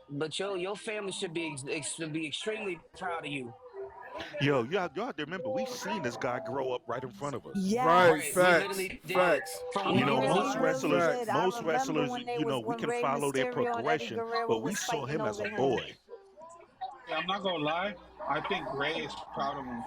Speaker 5: but your family should be extremely proud of you.
Speaker 3: Yo, y'all have to remember, we've seen this guy grow up right in front of us.
Speaker 2: Right.
Speaker 5: Right, we
Speaker 1: Yes.
Speaker 2: Facts.
Speaker 5: literally did.
Speaker 2: Facts.
Speaker 5: From when
Speaker 1: We
Speaker 3: You
Speaker 5: he
Speaker 3: know,
Speaker 5: was
Speaker 1: really,
Speaker 3: most
Speaker 1: really
Speaker 3: wrestlers,
Speaker 1: did.
Speaker 2: Facts.
Speaker 1: I
Speaker 3: most
Speaker 1: remember
Speaker 3: wrestlers,
Speaker 1: when they
Speaker 3: you
Speaker 1: was
Speaker 3: know, we
Speaker 1: when
Speaker 3: can
Speaker 1: Rey
Speaker 3: follow their
Speaker 1: Mysterio and Eddie
Speaker 3: progression,
Speaker 1: Guerrero
Speaker 3: but we
Speaker 1: was
Speaker 3: saw
Speaker 1: fighting
Speaker 3: him as
Speaker 1: over
Speaker 3: a
Speaker 1: him.
Speaker 3: boy.
Speaker 4: Yeah, I'm not gonna lie. I think Ray is proud of him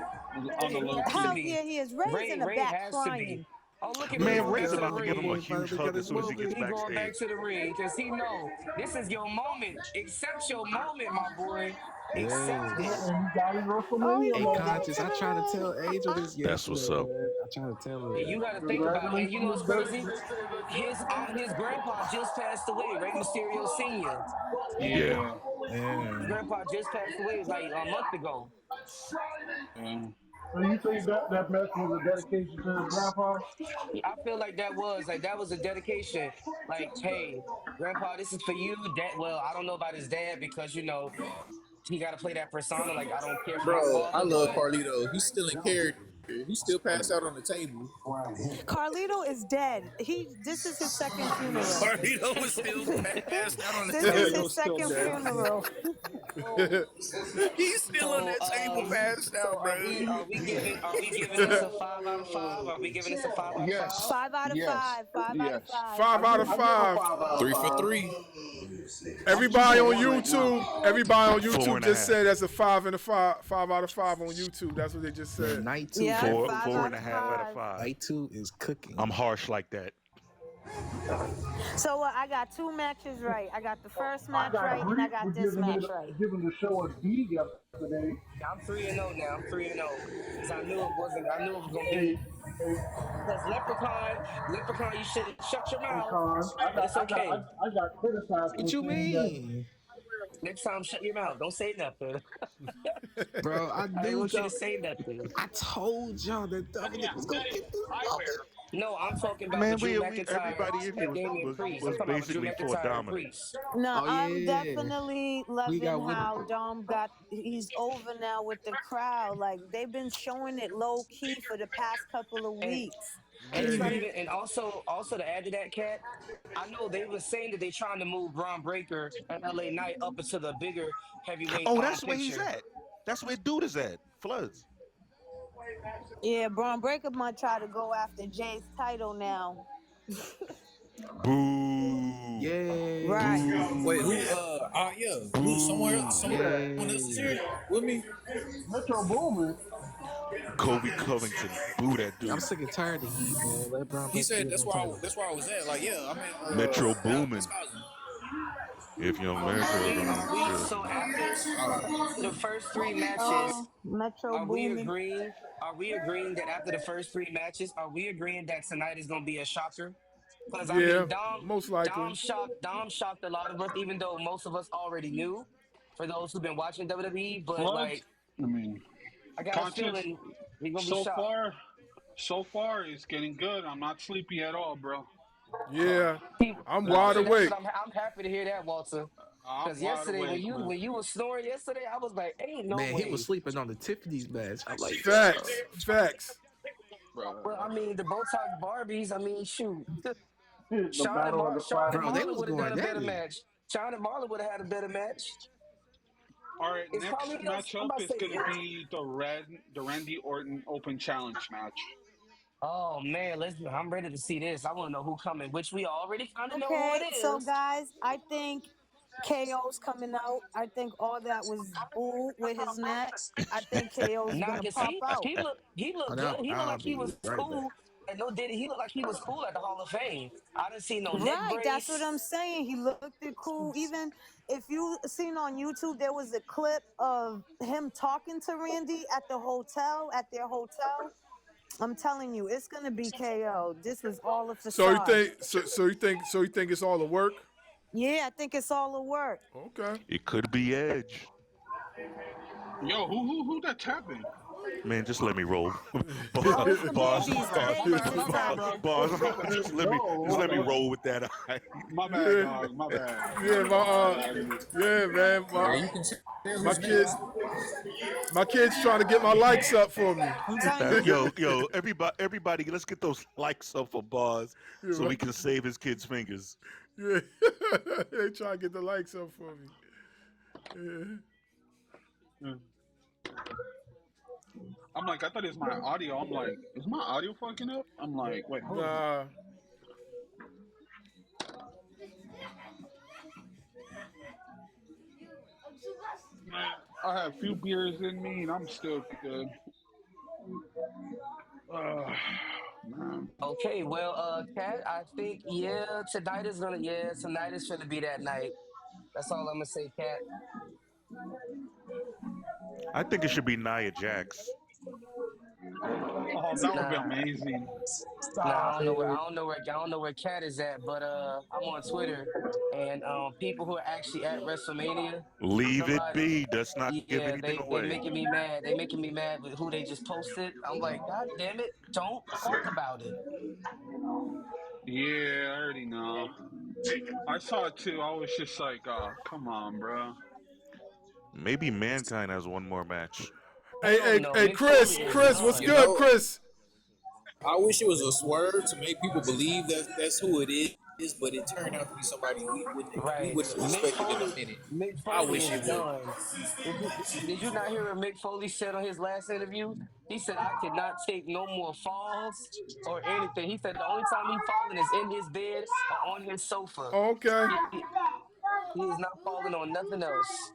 Speaker 4: on the
Speaker 5: he
Speaker 4: low
Speaker 5: has to
Speaker 4: key.
Speaker 1: Hell
Speaker 5: be.
Speaker 1: yeah, he is. Ray's in the
Speaker 5: Ray
Speaker 1: back
Speaker 5: has to be.
Speaker 1: crying.
Speaker 5: Oh, look at Ray
Speaker 3: Man,
Speaker 5: going
Speaker 3: Ray's
Speaker 5: back to the
Speaker 3: about to give him a
Speaker 5: ring.
Speaker 8: boy
Speaker 3: huge
Speaker 8: finally
Speaker 3: hug
Speaker 8: got
Speaker 3: as
Speaker 8: his
Speaker 3: soon as he gets
Speaker 8: moment.
Speaker 5: He going back
Speaker 3: backstage.
Speaker 5: to the ring because he know this is your moment. Accept your moment, my boy. Accept
Speaker 8: Yes.
Speaker 5: it.
Speaker 10: And he got his
Speaker 1: Oh,
Speaker 10: WrestleMania
Speaker 1: he's
Speaker 8: Hey,
Speaker 1: moving
Speaker 10: moment.
Speaker 8: conscious.
Speaker 1: into
Speaker 8: I tried to tell Angel
Speaker 1: the
Speaker 8: this
Speaker 3: That's
Speaker 8: yesterday,
Speaker 3: what's up.
Speaker 8: man. I tried to tell her
Speaker 5: And you
Speaker 8: that.
Speaker 5: got to think about it. And you know what's
Speaker 10: Congratulations,
Speaker 5: crazy?
Speaker 10: baby.
Speaker 5: His grandpa just passed away. Rey Mysterio Senior.
Speaker 3: Yeah.
Speaker 4: Yeah,
Speaker 5: His
Speaker 8: Yeah.
Speaker 5: grandpa just passed away like a month ago.
Speaker 4: yeah.
Speaker 10: So you think that match was a dedication to his grandpa?
Speaker 5: I feel like that was a dedication. Like, hey, grandpa, this is for you. Dad, well, I don't know about his dad because he got to play that persona. Like, I don't care for my
Speaker 9: Bro, I
Speaker 5: father,
Speaker 9: love
Speaker 5: but
Speaker 9: Carlito. He's still in character. He still passed out on the table.
Speaker 1: Carlito is dead. This is his second funeral.
Speaker 9: Carlito was still passed out on the
Speaker 1: This is
Speaker 9: table.
Speaker 1: his
Speaker 4: Carlito's still
Speaker 1: second
Speaker 4: dead.
Speaker 1: funeral.
Speaker 9: He's still on
Speaker 5: so
Speaker 9: that table passed
Speaker 5: so
Speaker 9: out, bro.
Speaker 5: are we giving this a 5 out of 5? Are we giving this a 5 out of 5?
Speaker 4: Yes,
Speaker 1: 5 out of 5.
Speaker 4: yes,
Speaker 1: 5 out of 5.
Speaker 4: yes.
Speaker 2: Five out of
Speaker 10: I give him a
Speaker 2: five.
Speaker 10: 5 out of
Speaker 9: 3 for
Speaker 10: 5.
Speaker 9: 3.
Speaker 10: I'm
Speaker 2: Everybody on
Speaker 10: 2.1 right now.
Speaker 2: YouTube
Speaker 3: Four and a
Speaker 2: just
Speaker 3: half.
Speaker 2: said that's a 5 out of 5 on YouTube. That's what they just
Speaker 8: Man,
Speaker 2: said.
Speaker 8: night two,
Speaker 1: Yeah,
Speaker 3: Four,
Speaker 8: cooking.
Speaker 1: 5
Speaker 3: four
Speaker 1: out
Speaker 3: and a
Speaker 1: of
Speaker 3: half out of
Speaker 1: 5.
Speaker 3: five.
Speaker 8: Night two is cooking.
Speaker 3: I'm harsh like that.
Speaker 1: So I got 2 matches right. I got the first
Speaker 10: I
Speaker 1: match
Speaker 10: got
Speaker 1: right, and I
Speaker 10: grief for
Speaker 1: got this match right.
Speaker 10: giving the show a D yesterday.
Speaker 5: I'm 3-0 now. I'm 3-0 because I knew it wasn't. I knew it was gonna
Speaker 10: Hey,
Speaker 5: be
Speaker 10: hey,
Speaker 5: because Leprechaun, you should have shut your
Speaker 10: hey,
Speaker 5: mouth,
Speaker 10: Con.
Speaker 5: but it's okay.
Speaker 10: I got criticized for
Speaker 8: What you
Speaker 10: saying that.
Speaker 8: mean?
Speaker 5: Next time, shut your mouth. Don't say nothing.
Speaker 8: Bro, I
Speaker 5: I didn't
Speaker 8: knew
Speaker 5: want you to
Speaker 8: y'all.
Speaker 5: say nothing.
Speaker 8: I told y'all that Dominic was gonna get this moment.
Speaker 5: No, I'm talking about the
Speaker 3: Man,
Speaker 5: Drew
Speaker 3: we
Speaker 5: McIntyre
Speaker 3: everybody in here
Speaker 5: and Damian
Speaker 3: was
Speaker 5: Priest. I'm
Speaker 3: was
Speaker 5: talking about Drew
Speaker 3: basically for
Speaker 5: McIntyre and
Speaker 3: Dominic.
Speaker 5: Priest.
Speaker 1: No,
Speaker 8: Oh
Speaker 1: I'm
Speaker 8: yeah.
Speaker 1: definitely
Speaker 8: We got
Speaker 1: loving
Speaker 8: winning.
Speaker 1: how Dom he's over now with the crowd. Like they've been showing it low key for the past couple of
Speaker 5: And
Speaker 1: weeks.
Speaker 5: and it's
Speaker 2: Yeah,
Speaker 5: not
Speaker 2: he
Speaker 5: even. And also to add to that, Cat, I know they were saying that they're trying to move Braun Breaker and LA Knight up into the bigger heavyweight
Speaker 3: Oh, that's where he's
Speaker 5: picture.
Speaker 3: at. That's where dude is at. Floods.
Speaker 1: Yeah, Braun Breaker might try to go after Jay's title now.
Speaker 3: Boo.
Speaker 8: Yay.
Speaker 1: Right.
Speaker 9: Wait, who? Yeah, who? Someone else is here with me.
Speaker 10: Metro Boomin.
Speaker 3: Kobe Covington. Boo that
Speaker 8: I'm
Speaker 3: dude.
Speaker 8: sick and tired of Heat, man. Let Brown
Speaker 9: He
Speaker 8: Breaker
Speaker 9: said
Speaker 8: get
Speaker 9: that's
Speaker 8: no
Speaker 9: where
Speaker 8: title.
Speaker 9: I was at. Like, yeah, I'm in
Speaker 3: Metro
Speaker 9: Dallas,
Speaker 3: Boomin.
Speaker 9: Wisconsin.
Speaker 3: If young Metro don't.
Speaker 5: So After the first three matches,
Speaker 1: Oh, Metro
Speaker 5: are we
Speaker 1: Boomin.
Speaker 5: agreeing? Are we agreeing that after the first three matches, are we agreeing that tonight is gonna be a shocker? Because I
Speaker 2: Yeah,
Speaker 5: mean,
Speaker 2: most likely.
Speaker 5: Dom shocked a lot of us, even though most of us already knew. For those who've been watching WWE, but
Speaker 4: Well,
Speaker 5: like,
Speaker 4: I mean,
Speaker 5: I got a
Speaker 4: conscious
Speaker 5: feeling we're gonna be
Speaker 4: so
Speaker 5: shocked.
Speaker 4: far, so far is getting good. I'm not sleepy at all, bro.
Speaker 2: Yeah, I'm wide
Speaker 5: Walter,
Speaker 4: Nah,
Speaker 5: that's what
Speaker 2: awake.
Speaker 5: I'm happy to hear that, Walter.
Speaker 4: I'm
Speaker 5: Because
Speaker 4: wide
Speaker 5: yesterday
Speaker 4: awake, man.
Speaker 5: when you was snoring yesterday, I was like, ain't no
Speaker 13: Man, he was
Speaker 5: way.
Speaker 13: sleeping on the Tiffany's match. I'm like, damn.
Speaker 2: Facts, facts.
Speaker 5: Well, I
Speaker 4: Bro.
Speaker 5: mean, the Botox Barbies, I mean, shoot.
Speaker 10: The battle of the
Speaker 5: Sean
Speaker 10: five
Speaker 5: and
Speaker 13: Bro, they
Speaker 5: Marlon
Speaker 13: was
Speaker 5: would have done
Speaker 13: going
Speaker 5: a
Speaker 13: at
Speaker 5: better
Speaker 13: it.
Speaker 5: match. Sean and Marlon would have had a better match.
Speaker 4: All right,
Speaker 5: It's
Speaker 4: next
Speaker 5: probably us. I'm
Speaker 4: matchup
Speaker 5: about to
Speaker 4: is
Speaker 5: say
Speaker 4: gonna
Speaker 5: it.
Speaker 4: be the Randy Orton Open Challenge match.
Speaker 5: Oh man, I'm ready to see this. I want to know who coming, which we already kind of know who it
Speaker 1: Okay, so
Speaker 5: is.
Speaker 1: guys, I think KO's coming out. I think all that was bull with his neck. I think KO's
Speaker 5: Nah,
Speaker 1: gonna
Speaker 5: cause
Speaker 1: pop out.
Speaker 5: he looked
Speaker 13: And
Speaker 5: good. He looked
Speaker 13: I'll
Speaker 5: like he
Speaker 13: be
Speaker 5: was
Speaker 13: right back.
Speaker 5: cool. And no, did he looked like he was cool at the Hall of Fame. I didn't see no neck
Speaker 1: Right, that's what
Speaker 5: brace.
Speaker 1: I'm saying. He looked it cool. Even if you seen on YouTube, there was a clip of him talking to Randy at the hotel, at their hotel. I'm telling you, it's gonna be KO. This was all a
Speaker 2: So you
Speaker 1: facade.
Speaker 2: think you think it's all a work?
Speaker 1: Yeah, I think it's all a work.
Speaker 2: Okay.
Speaker 3: It could be Edge.
Speaker 4: Yo, who that tapping?
Speaker 3: Man, just let me roll.
Speaker 1: Oh, it's the
Speaker 3: Boss,
Speaker 1: babies. The
Speaker 3: boss,
Speaker 4: Oh, my
Speaker 1: babies
Speaker 4: bad,
Speaker 1: is
Speaker 4: my bad, bro.
Speaker 1: tapping.
Speaker 3: boss.
Speaker 10: Whoa,
Speaker 3: Just let
Speaker 10: hold
Speaker 3: me
Speaker 10: up.
Speaker 3: roll with that.
Speaker 4: My bad,
Speaker 2: Yeah,
Speaker 4: dog. My bad.
Speaker 2: yeah, yeah, man,
Speaker 9: Yeah, you can tell
Speaker 2: my
Speaker 9: his name.
Speaker 2: kids, my kids trying to get my likes up for me.
Speaker 1: I'm telling you.
Speaker 3: Yo, everybody, let's get those likes up for Boss
Speaker 2: Yeah,
Speaker 3: so we can save his kid's fingers.
Speaker 2: yeah. They trying to get the likes up for me. Yeah.
Speaker 4: Yeah. I'm like, I thought it was my audio. I'm like, is my audio fucking up? I'm like, wait, hold on.
Speaker 2: Nah.
Speaker 4: I have a few beers in me and I'm still good. Man.
Speaker 5: Okay, well, Kat, I think tonight is gonna be that night. That's all I'm gonna say, Kat.
Speaker 3: I think it should be Nia Jax.
Speaker 4: Oh, that would be
Speaker 5: Nah,
Speaker 4: amazing.
Speaker 5: nah,
Speaker 10: Stop it.
Speaker 5: I don't know where Kat is at, but I'm on Twitter, and people who are actually at WrestleMania,
Speaker 3: Leave it
Speaker 5: somebody,
Speaker 3: be. Let's not give
Speaker 5: yeah,
Speaker 3: anything
Speaker 5: they
Speaker 3: away.
Speaker 5: making me mad. They making me mad with who they just posted. I'm like, God damn it, don't talk about it.
Speaker 4: Yeah, I already know. I saw it too. I was just like, oh, come on, bro.
Speaker 3: Maybe Mankind has one more match.
Speaker 5: Hell no,
Speaker 2: Hey,
Speaker 5: Mick Foley is
Speaker 2: Chris, what's
Speaker 9: You
Speaker 5: done.
Speaker 2: good,
Speaker 9: know,
Speaker 2: Chris?
Speaker 9: I wish it was a swerve to make people believe that that's who it is, but it turned out to be somebody we
Speaker 5: Right.
Speaker 9: wouldn't have expected in a minute.
Speaker 5: Mick
Speaker 9: I
Speaker 5: Foley
Speaker 9: wish
Speaker 5: is
Speaker 9: it would.
Speaker 5: done. Did you not hear what Mick Foley said on his last interview? He said, I cannot take no more falls or anything. He said the only time he falling is in his bed or on his sofa.
Speaker 2: Oh, okay.
Speaker 5: He is not falling on nothing else.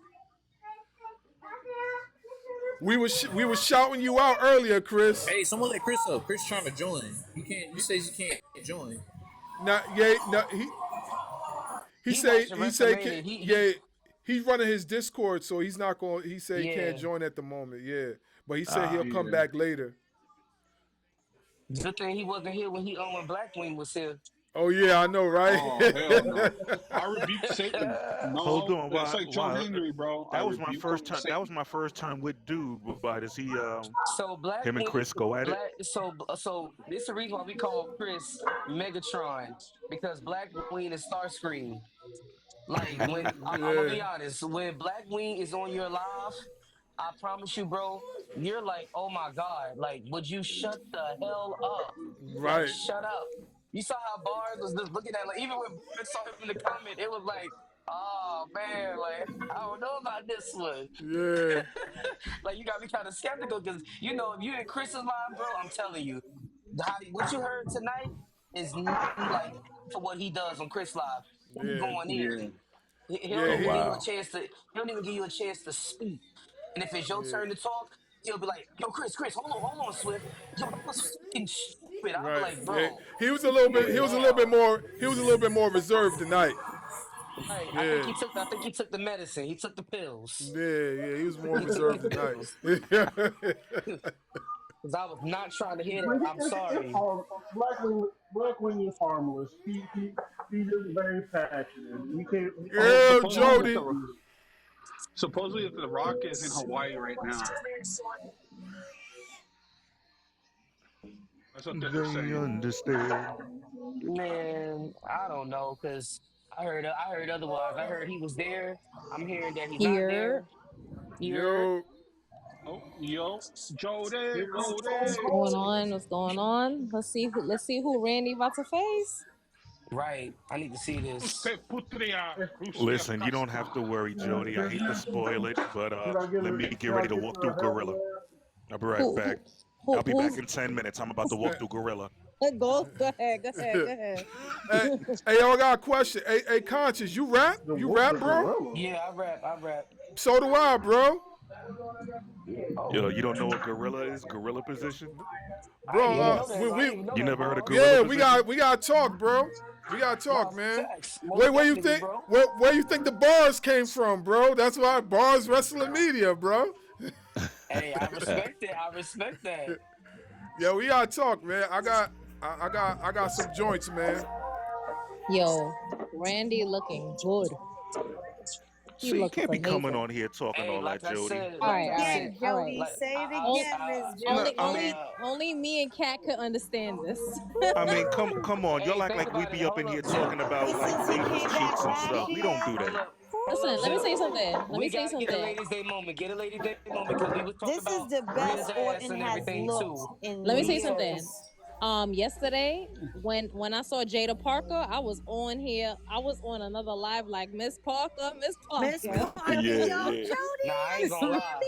Speaker 2: We was shouting you out earlier, Chris.
Speaker 9: Hey, someone let Chris up. Chris trying to join. He can't. He says he can't join.
Speaker 2: Not yeah, no,
Speaker 5: He watching
Speaker 2: he say
Speaker 5: WrestleMania.
Speaker 2: yeah, he's running his Discord, so he's not going. He say he can't
Speaker 5: Yeah.
Speaker 2: join at the moment. Yeah, but he said
Speaker 3: Ah,
Speaker 2: he'll come
Speaker 4: Yeah.
Speaker 2: back later.
Speaker 5: Good thing he wasn't here when Blackwing was here.
Speaker 2: Oh yeah, I know, right?
Speaker 4: Oh, hell no. I rebuke Satan.
Speaker 3: hold
Speaker 4: No,
Speaker 3: on.
Speaker 4: it's
Speaker 3: Why?
Speaker 4: like John
Speaker 3: Why?
Speaker 4: Henry, bro. I
Speaker 3: That was my
Speaker 4: rebuke
Speaker 3: first time. That was
Speaker 4: Satan.
Speaker 3: my first time with Dude. But does he?
Speaker 5: So
Speaker 3: Him and Chris go at it.
Speaker 5: so this is the reason why we call Chris Megatron, because Black Queen is Starscream. Like when I'm gonna be
Speaker 2: Yeah,
Speaker 5: honest, when Black Wing is on your live, I promise you, bro, you're like, oh my god, like, would you shut the hell up? Like,
Speaker 2: right.
Speaker 5: shut up. You saw how Bars was just looking at, like, even when Bars saw him in the comment, it was like, oh man, like, I don't know about this one.
Speaker 2: Yeah,
Speaker 5: Like, you got me kind of skeptical because you know, if you in Chris's line, bro, I'm telling you, what you heard tonight is nothing like for what he does on Chris Live. He be
Speaker 2: yeah,
Speaker 5: going
Speaker 4: Yeah.
Speaker 5: in. He don't
Speaker 2: yeah.
Speaker 3: Oh
Speaker 5: even give you a
Speaker 3: wow.
Speaker 5: chance to. He don't even give you a chance to speak. And if it's your
Speaker 2: Yeah,
Speaker 5: turn to talk, he'll be like, "Yo, Chris, hold on, Swift. Yo, that was fucking stupid." I'll be
Speaker 2: right.
Speaker 5: like,
Speaker 2: Yeah.
Speaker 5: "Bro,
Speaker 2: He was a little bit. He was a little bit
Speaker 5: damn."
Speaker 2: more. He was a little bit more reserved tonight.
Speaker 5: Right.
Speaker 2: Yeah.
Speaker 5: I think he took the medicine. He took the pills.
Speaker 2: Yeah, he was
Speaker 5: I
Speaker 2: more
Speaker 5: think he took
Speaker 2: reserved
Speaker 5: them
Speaker 2: tonight.
Speaker 5: pills. Because I was not trying to hear
Speaker 10: But
Speaker 5: that. I'm
Speaker 10: it's
Speaker 5: sorry.
Speaker 10: harm. Black Wing is harmless. He's just very passionate.
Speaker 4: Oh,
Speaker 2: Yeah, Jody.
Speaker 4: supposedly the Rock is in Hawaii right now. That's what they're
Speaker 3: They
Speaker 4: saying.
Speaker 3: understand.
Speaker 5: Man, I don't know because I heard otherwise. I heard he was there. I'm hearing that he's not
Speaker 7: Here.
Speaker 5: there. You're
Speaker 2: Yo.
Speaker 4: Oh, yo, Jody,
Speaker 7: What's
Speaker 4: Jody.
Speaker 7: going on? What's going on? Let's see who Randy about to face.
Speaker 5: right. I need to see this.
Speaker 4: Usted putria, Rusia
Speaker 3: Listen, you don't have to
Speaker 4: casta.
Speaker 3: worry, Jody. I hate to spoil it, but let me get
Speaker 10: Should I
Speaker 3: ready to
Speaker 10: get
Speaker 3: walk
Speaker 10: the
Speaker 3: through
Speaker 10: hell
Speaker 3: Gorilla. I'll be right
Speaker 7: Who
Speaker 3: back.
Speaker 7: who
Speaker 3: I'll be back
Speaker 7: who's
Speaker 3: in 10 minutes. I'm about to walk through Gorilla.
Speaker 7: go ahead, go ahead, go ahead.
Speaker 2: Hey, y'all got a question. Hey, Conscious, you rap? You rap,
Speaker 10: the
Speaker 2: bro?
Speaker 10: gorilla?
Speaker 5: Yeah, I rap.
Speaker 2: So do I, bro.
Speaker 5: Oh,
Speaker 3: Yo, you don't know what Gorilla is? Gorilla position?
Speaker 5: I
Speaker 2: Bro,
Speaker 5: didn't even know that. I
Speaker 2: we
Speaker 5: didn't even know
Speaker 3: You
Speaker 5: that,
Speaker 3: never heard
Speaker 5: bro.
Speaker 3: of Gorilla
Speaker 2: yeah,
Speaker 3: position?
Speaker 2: we got to talk, bro. We got to talk,
Speaker 5: Nah,
Speaker 2: man.
Speaker 5: facts. Most
Speaker 2: Where you
Speaker 5: definitely,
Speaker 2: think
Speaker 5: bro.
Speaker 2: where you think the bars came from, bro? That's why BARZ Wrestling Media, bro.
Speaker 5: Hey, I respect it. I respect that.
Speaker 2: Yeah, we got to talk, man. I got some joints, man.
Speaker 7: Yo, Randy looking good. He
Speaker 3: See, you
Speaker 7: looks
Speaker 3: can't be coming
Speaker 7: amazing.
Speaker 3: on here talking
Speaker 5: Hey,
Speaker 3: all that, Jody.
Speaker 7: All right,
Speaker 1: Say
Speaker 7: all
Speaker 1: it
Speaker 7: right,
Speaker 1: again,
Speaker 7: all right.
Speaker 1: Jody. Say it
Speaker 7: O-
Speaker 1: again, Miss
Speaker 3: No,
Speaker 1: Jody.
Speaker 3: I mean,
Speaker 7: only me and Kat could understand this.
Speaker 3: come on. Y'all
Speaker 5: Hey,
Speaker 3: act
Speaker 5: think
Speaker 3: like we
Speaker 5: about it.
Speaker 3: be up in
Speaker 5: Hold
Speaker 3: here
Speaker 5: up.
Speaker 3: talking about
Speaker 1: But
Speaker 3: like
Speaker 1: since he
Speaker 3: ladies'
Speaker 1: came back
Speaker 3: cheeks and stuff. We don't
Speaker 1: rashy,
Speaker 3: do that.
Speaker 5: Hold
Speaker 7: Listen,
Speaker 5: up,
Speaker 7: let me say
Speaker 5: Jill.
Speaker 7: something. Let me
Speaker 5: We
Speaker 7: say
Speaker 5: gotta get a
Speaker 7: something.
Speaker 5: ladies' day moment. Get a ladies' day moment because we was talking
Speaker 1: this is
Speaker 5: about
Speaker 1: the
Speaker 5: Rhea's
Speaker 1: best
Speaker 5: ass
Speaker 1: Orton
Speaker 5: and
Speaker 1: has
Speaker 5: everything
Speaker 1: looked
Speaker 5: too.
Speaker 1: in
Speaker 7: Let me say something.
Speaker 1: years.
Speaker 7: Yesterday when I saw Jada Parker, I was on here. I was on another live like Miss Parker, Miss
Speaker 1: Miss
Speaker 7: Parker,
Speaker 1: Parker,
Speaker 3: Yeah,
Speaker 1: yo,
Speaker 3: yeah.
Speaker 5: Nah,
Speaker 1: Jody,
Speaker 5: I ain't
Speaker 1: that's
Speaker 5: gonna lie.
Speaker 1: me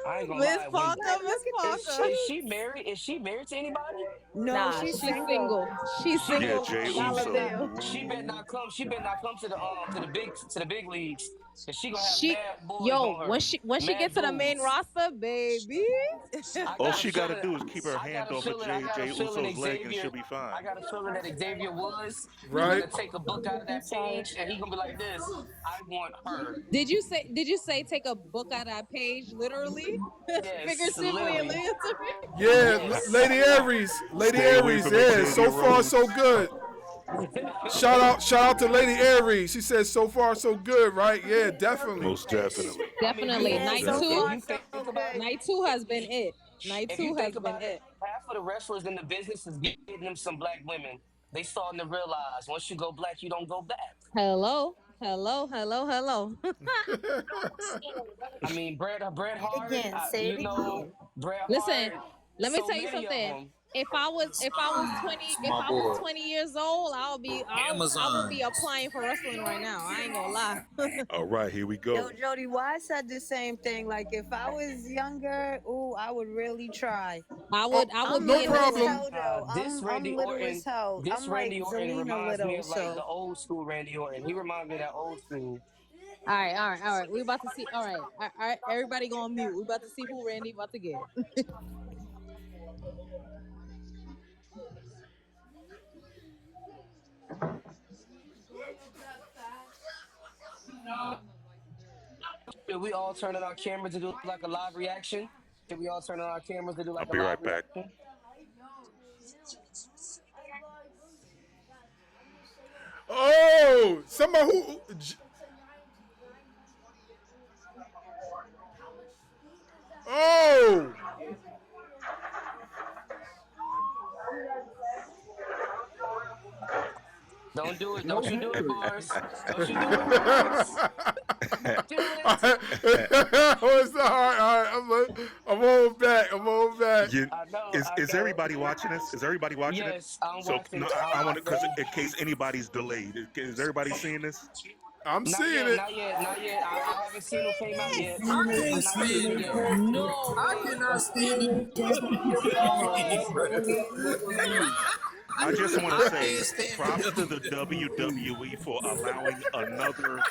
Speaker 5: I ain't
Speaker 1: too.
Speaker 5: gonna
Speaker 7: Miss
Speaker 5: lie. When
Speaker 7: Parker,
Speaker 1: Like,
Speaker 7: Miss
Speaker 1: look at the
Speaker 7: Parker.
Speaker 5: is she
Speaker 1: cheeks.
Speaker 5: married? Is she married to anybody?
Speaker 1: No,
Speaker 7: Nah,
Speaker 1: she's
Speaker 7: she's
Speaker 1: single.
Speaker 7: single. She's
Speaker 5: She
Speaker 3: Yeah,
Speaker 7: single.
Speaker 5: better.
Speaker 3: Jay
Speaker 5: She
Speaker 7: Dollar
Speaker 5: better not.
Speaker 3: Uso.
Speaker 7: bill.
Speaker 5: She better not come to the big leagues. Cause she gonna have
Speaker 7: She
Speaker 5: mad boys
Speaker 7: yo
Speaker 5: on
Speaker 7: when
Speaker 5: her,
Speaker 7: she
Speaker 5: mad
Speaker 7: gets to the main
Speaker 5: dudes.
Speaker 7: roster, baby.
Speaker 5: I
Speaker 3: All
Speaker 5: got a
Speaker 3: she got to
Speaker 5: feeling.
Speaker 3: do is keep her
Speaker 5: I got
Speaker 3: hand
Speaker 5: a
Speaker 3: off of
Speaker 5: feeling. I got a
Speaker 3: Jay
Speaker 5: feeling
Speaker 3: Uso's leg and she'll
Speaker 5: Xavier.
Speaker 3: be fine.
Speaker 5: I got a feeling that Xavier Woods is
Speaker 2: Right?
Speaker 5: gonna take a book out of that page and he gonna be like this. I want her.
Speaker 7: Did you say take a book out of that page literally,
Speaker 5: Yes,
Speaker 7: figuratively and
Speaker 5: literally.
Speaker 7: literally?
Speaker 2: Yeah,
Speaker 5: Yes.
Speaker 2: Lady Aries. Lady
Speaker 3: Stay away
Speaker 2: Aries,
Speaker 3: from
Speaker 2: yeah.
Speaker 3: Xavier
Speaker 2: So far, so
Speaker 3: Rhodes.
Speaker 2: good. Shout out to Lady Aries. She says so far, so good, right? Yeah, definitely.
Speaker 3: Most definitely.
Speaker 5: I mean,
Speaker 7: Definitely.
Speaker 1: Yeah,
Speaker 3: Most
Speaker 7: Night
Speaker 1: so
Speaker 7: two.
Speaker 1: far
Speaker 3: definitely.
Speaker 5: if you
Speaker 1: so
Speaker 5: think about it,
Speaker 1: good.
Speaker 7: Night two has been it. Night
Speaker 5: if you
Speaker 7: two has
Speaker 5: think
Speaker 7: been
Speaker 5: about it,
Speaker 7: it.
Speaker 5: half of the wrestlers in the business is getting them some black women. They starting to realize once you go black, you don't go back.
Speaker 7: Hello. Hello. Hello. Hello.
Speaker 5: I mean, Bret
Speaker 1: Say it
Speaker 5: Hart,
Speaker 1: again. Say it again.
Speaker 5: Bret
Speaker 7: Listen,
Speaker 5: Hart,
Speaker 7: let me
Speaker 5: so
Speaker 7: tell you
Speaker 5: many of
Speaker 7: something.
Speaker 5: them.
Speaker 7: If
Speaker 9: My
Speaker 7: I was
Speaker 9: boy.
Speaker 7: 20 years old, I would be
Speaker 9: Amazons.
Speaker 7: applying for wrestling right now. I ain't gonna lie.
Speaker 3: All right, here we
Speaker 1: Yo,
Speaker 3: go.
Speaker 1: Jody, why I said the same thing. Like, if I was younger, ooh, I would really try.
Speaker 2: Oh,
Speaker 7: I would
Speaker 1: I'm
Speaker 2: no
Speaker 7: be in
Speaker 1: little
Speaker 7: the
Speaker 1: as
Speaker 2: problem.
Speaker 7: ring.
Speaker 1: hell though. I'm little as hell.
Speaker 5: This
Speaker 1: I'm like
Speaker 5: Randy Orton
Speaker 1: Zelina
Speaker 5: reminds me
Speaker 1: little,
Speaker 5: of like the
Speaker 1: so
Speaker 5: old school Randy Orton. He reminds me of that old school.
Speaker 7: All right. We about to see. All right. Everybody go on mute. We about to see who Randy about to get.
Speaker 5: Should we all turn on our cameras to do like a live reaction? Should we all turn on our cameras to do
Speaker 3: I'll
Speaker 5: like a
Speaker 3: be
Speaker 5: live
Speaker 3: right back.
Speaker 5: reaction?
Speaker 2: Oh, somebody who. Oh,
Speaker 5: Don't do it.
Speaker 9: No
Speaker 5: Don't you do it,
Speaker 9: hater.
Speaker 5: Bars. Don't you do it, Bars. Don't do it.
Speaker 2: What's the heart? All right, I'm on back. I'm on back.
Speaker 3: You,
Speaker 5: I know.
Speaker 3: is
Speaker 5: I
Speaker 3: is
Speaker 5: know.
Speaker 3: everybody watching this? Is everybody watching it?
Speaker 5: Yes, I'm
Speaker 3: So
Speaker 5: watching
Speaker 3: no,
Speaker 5: it.
Speaker 3: I want to because in case anybody's delayed, is everybody seeing this?
Speaker 2: I'm
Speaker 5: Not
Speaker 2: seeing
Speaker 5: yet.
Speaker 2: it.
Speaker 5: Not yet. Not yet. I haven't seen who came out yet.
Speaker 9: I can't
Speaker 5: I'm not
Speaker 9: stand
Speaker 5: seeing it
Speaker 9: it.
Speaker 5: yet.
Speaker 9: No, I cannot stand WWE, bro.
Speaker 3: I just want to
Speaker 9: I
Speaker 3: say
Speaker 9: can't stand
Speaker 3: props to the
Speaker 9: WWE.
Speaker 3: WWE for allowing another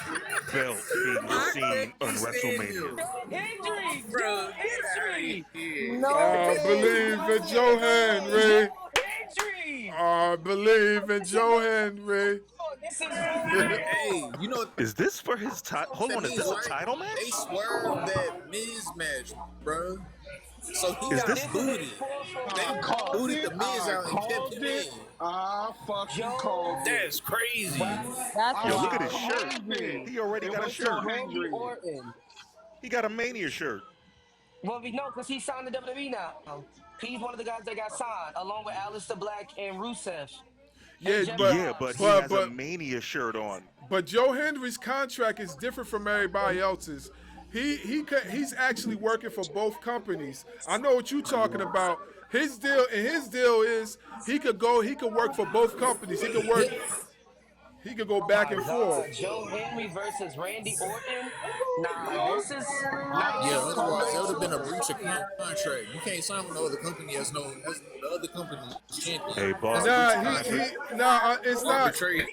Speaker 3: belt being
Speaker 9: I
Speaker 3: seen on
Speaker 9: can't stand
Speaker 3: WrestleMania.
Speaker 9: him.
Speaker 5: Joe Hendry.
Speaker 9: Bro,
Speaker 5: Joe
Speaker 9: get out of
Speaker 5: Hendry.
Speaker 9: here.
Speaker 1: no
Speaker 2: I
Speaker 1: way.
Speaker 2: believe in Joe
Speaker 5: Joe
Speaker 2: Henry.
Speaker 5: Hendry.
Speaker 2: I believe in Joe Henry.
Speaker 5: Joe dancing, bro.
Speaker 9: Hey, you know what
Speaker 3: Is this for his title? Hold
Speaker 9: that
Speaker 3: on, is
Speaker 9: means,
Speaker 3: this a
Speaker 9: right?
Speaker 3: title
Speaker 9: They
Speaker 3: match?
Speaker 9: swerved that Miz match, bro. So he
Speaker 3: Is
Speaker 5: Oh,
Speaker 9: got
Speaker 3: this?
Speaker 5: this is a
Speaker 9: booted.
Speaker 5: 4 for
Speaker 9: They
Speaker 4: I
Speaker 5: 1.
Speaker 4: called
Speaker 9: booted the
Speaker 4: it.
Speaker 9: Miz
Speaker 4: I
Speaker 9: out and kept
Speaker 4: called
Speaker 9: him
Speaker 4: it.
Speaker 9: in.
Speaker 4: I fucking called
Speaker 5: Joe,
Speaker 4: it.
Speaker 9: That's crazy.
Speaker 5: right?
Speaker 7: That's
Speaker 3: Yo, look
Speaker 4: I
Speaker 3: at his
Speaker 7: wild.
Speaker 3: shirt.
Speaker 4: called it.
Speaker 3: He already
Speaker 4: It
Speaker 3: got a
Speaker 4: was
Speaker 5: Went to
Speaker 3: shirt.
Speaker 4: Joe
Speaker 5: Randy
Speaker 4: Hendry.
Speaker 5: Orton.
Speaker 3: He got a Mania shirt.
Speaker 5: Well, we know because he signed the WWE now. He's one of the guys that got signed, along with Aleister Black and Rusev and
Speaker 2: Yeah,
Speaker 5: Jeff
Speaker 3: Yeah, but
Speaker 5: Hardy.
Speaker 3: he
Speaker 2: but
Speaker 3: has a
Speaker 2: but
Speaker 3: Mania shirt on.
Speaker 2: but Joe Hendry's contract is different from everybody else's. He's actually working for both companies. I know what you're talking about. His deal is he could work for both companies. He could go
Speaker 5: Oh
Speaker 2: back
Speaker 5: my
Speaker 2: and forth.
Speaker 5: God, Joe Henry versus Randy Orton. Nah, this is
Speaker 9: Yeah,
Speaker 5: nah. Call
Speaker 9: otherwise that
Speaker 5: Ray
Speaker 9: would have been a breach of
Speaker 5: Silver.
Speaker 9: contract. You can't sign with no other company as the other company's champion.
Speaker 3: Hey,
Speaker 9: That's a breach
Speaker 3: Bars.
Speaker 2: Nah,
Speaker 9: of contract.
Speaker 2: it's not.
Speaker 9: Arbitration.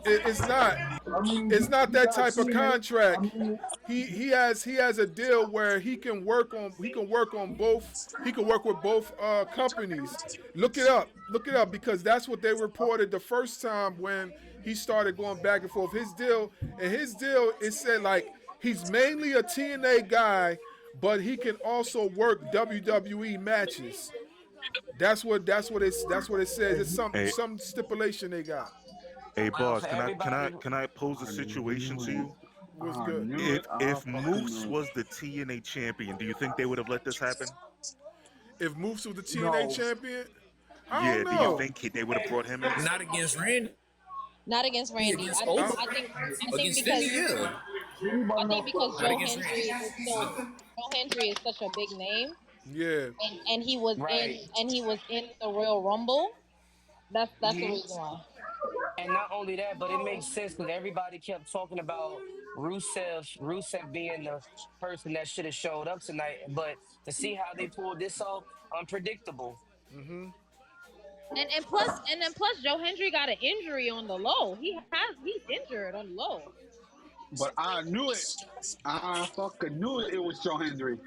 Speaker 2: It's not.
Speaker 10: I mean,
Speaker 2: It's not
Speaker 10: you
Speaker 2: that
Speaker 10: got
Speaker 2: type of
Speaker 10: TNA. I
Speaker 2: contract.
Speaker 10: mean,
Speaker 2: He has a deal where he can work on both. He can work with both companies. Look it up. Look it up because that's what they reported the first time when he started going back and forth. His deal it said like he's mainly a TNA guy, but he can also work WWE matches. That's what it says. It's some
Speaker 3: Hey,
Speaker 2: some stipulation they got.
Speaker 3: hey,
Speaker 5: Well,
Speaker 3: Bars.
Speaker 5: for
Speaker 3: Can I
Speaker 5: everybody,
Speaker 3: can I pose a
Speaker 4: I
Speaker 3: situation to
Speaker 4: knew it.
Speaker 3: you?
Speaker 2: Was
Speaker 4: I
Speaker 2: good.
Speaker 4: knew
Speaker 3: If
Speaker 4: it. I
Speaker 3: if
Speaker 4: fucking
Speaker 3: Moose
Speaker 4: knew it.
Speaker 3: was the TNA champion, do you think they would have let this happen?
Speaker 2: If Moose was the TNA
Speaker 10: no.
Speaker 2: champion, I don't
Speaker 3: Yeah. Do you
Speaker 2: know.
Speaker 3: think they would have brought him in?
Speaker 9: Not against Randy.
Speaker 7: Not against Randy.
Speaker 9: Against
Speaker 7: I think.
Speaker 9: Otis.
Speaker 7: I think. I think
Speaker 9: Against Finn,
Speaker 7: because.
Speaker 9: yeah.
Speaker 7: I think
Speaker 10: Anybody
Speaker 7: because
Speaker 9: Not
Speaker 7: Joe
Speaker 9: against
Speaker 7: Hendry
Speaker 9: Randy.
Speaker 7: is so. Joe Hendry is such a big name,
Speaker 2: Yeah.
Speaker 7: and he was in
Speaker 5: right?
Speaker 7: the Royal Rumble. That's the
Speaker 5: Hmm.
Speaker 7: reason why.
Speaker 5: And not only that, but it makes sense because everybody kept talking about Rusev being the person that should have showed up tonight. But to see how they pulled this off, unpredictable.
Speaker 7: And then plus Joe Hendry got an injury on the low. He's injured on the low.
Speaker 4: But I knew it. I fucking knew it. It was Joe Hendry.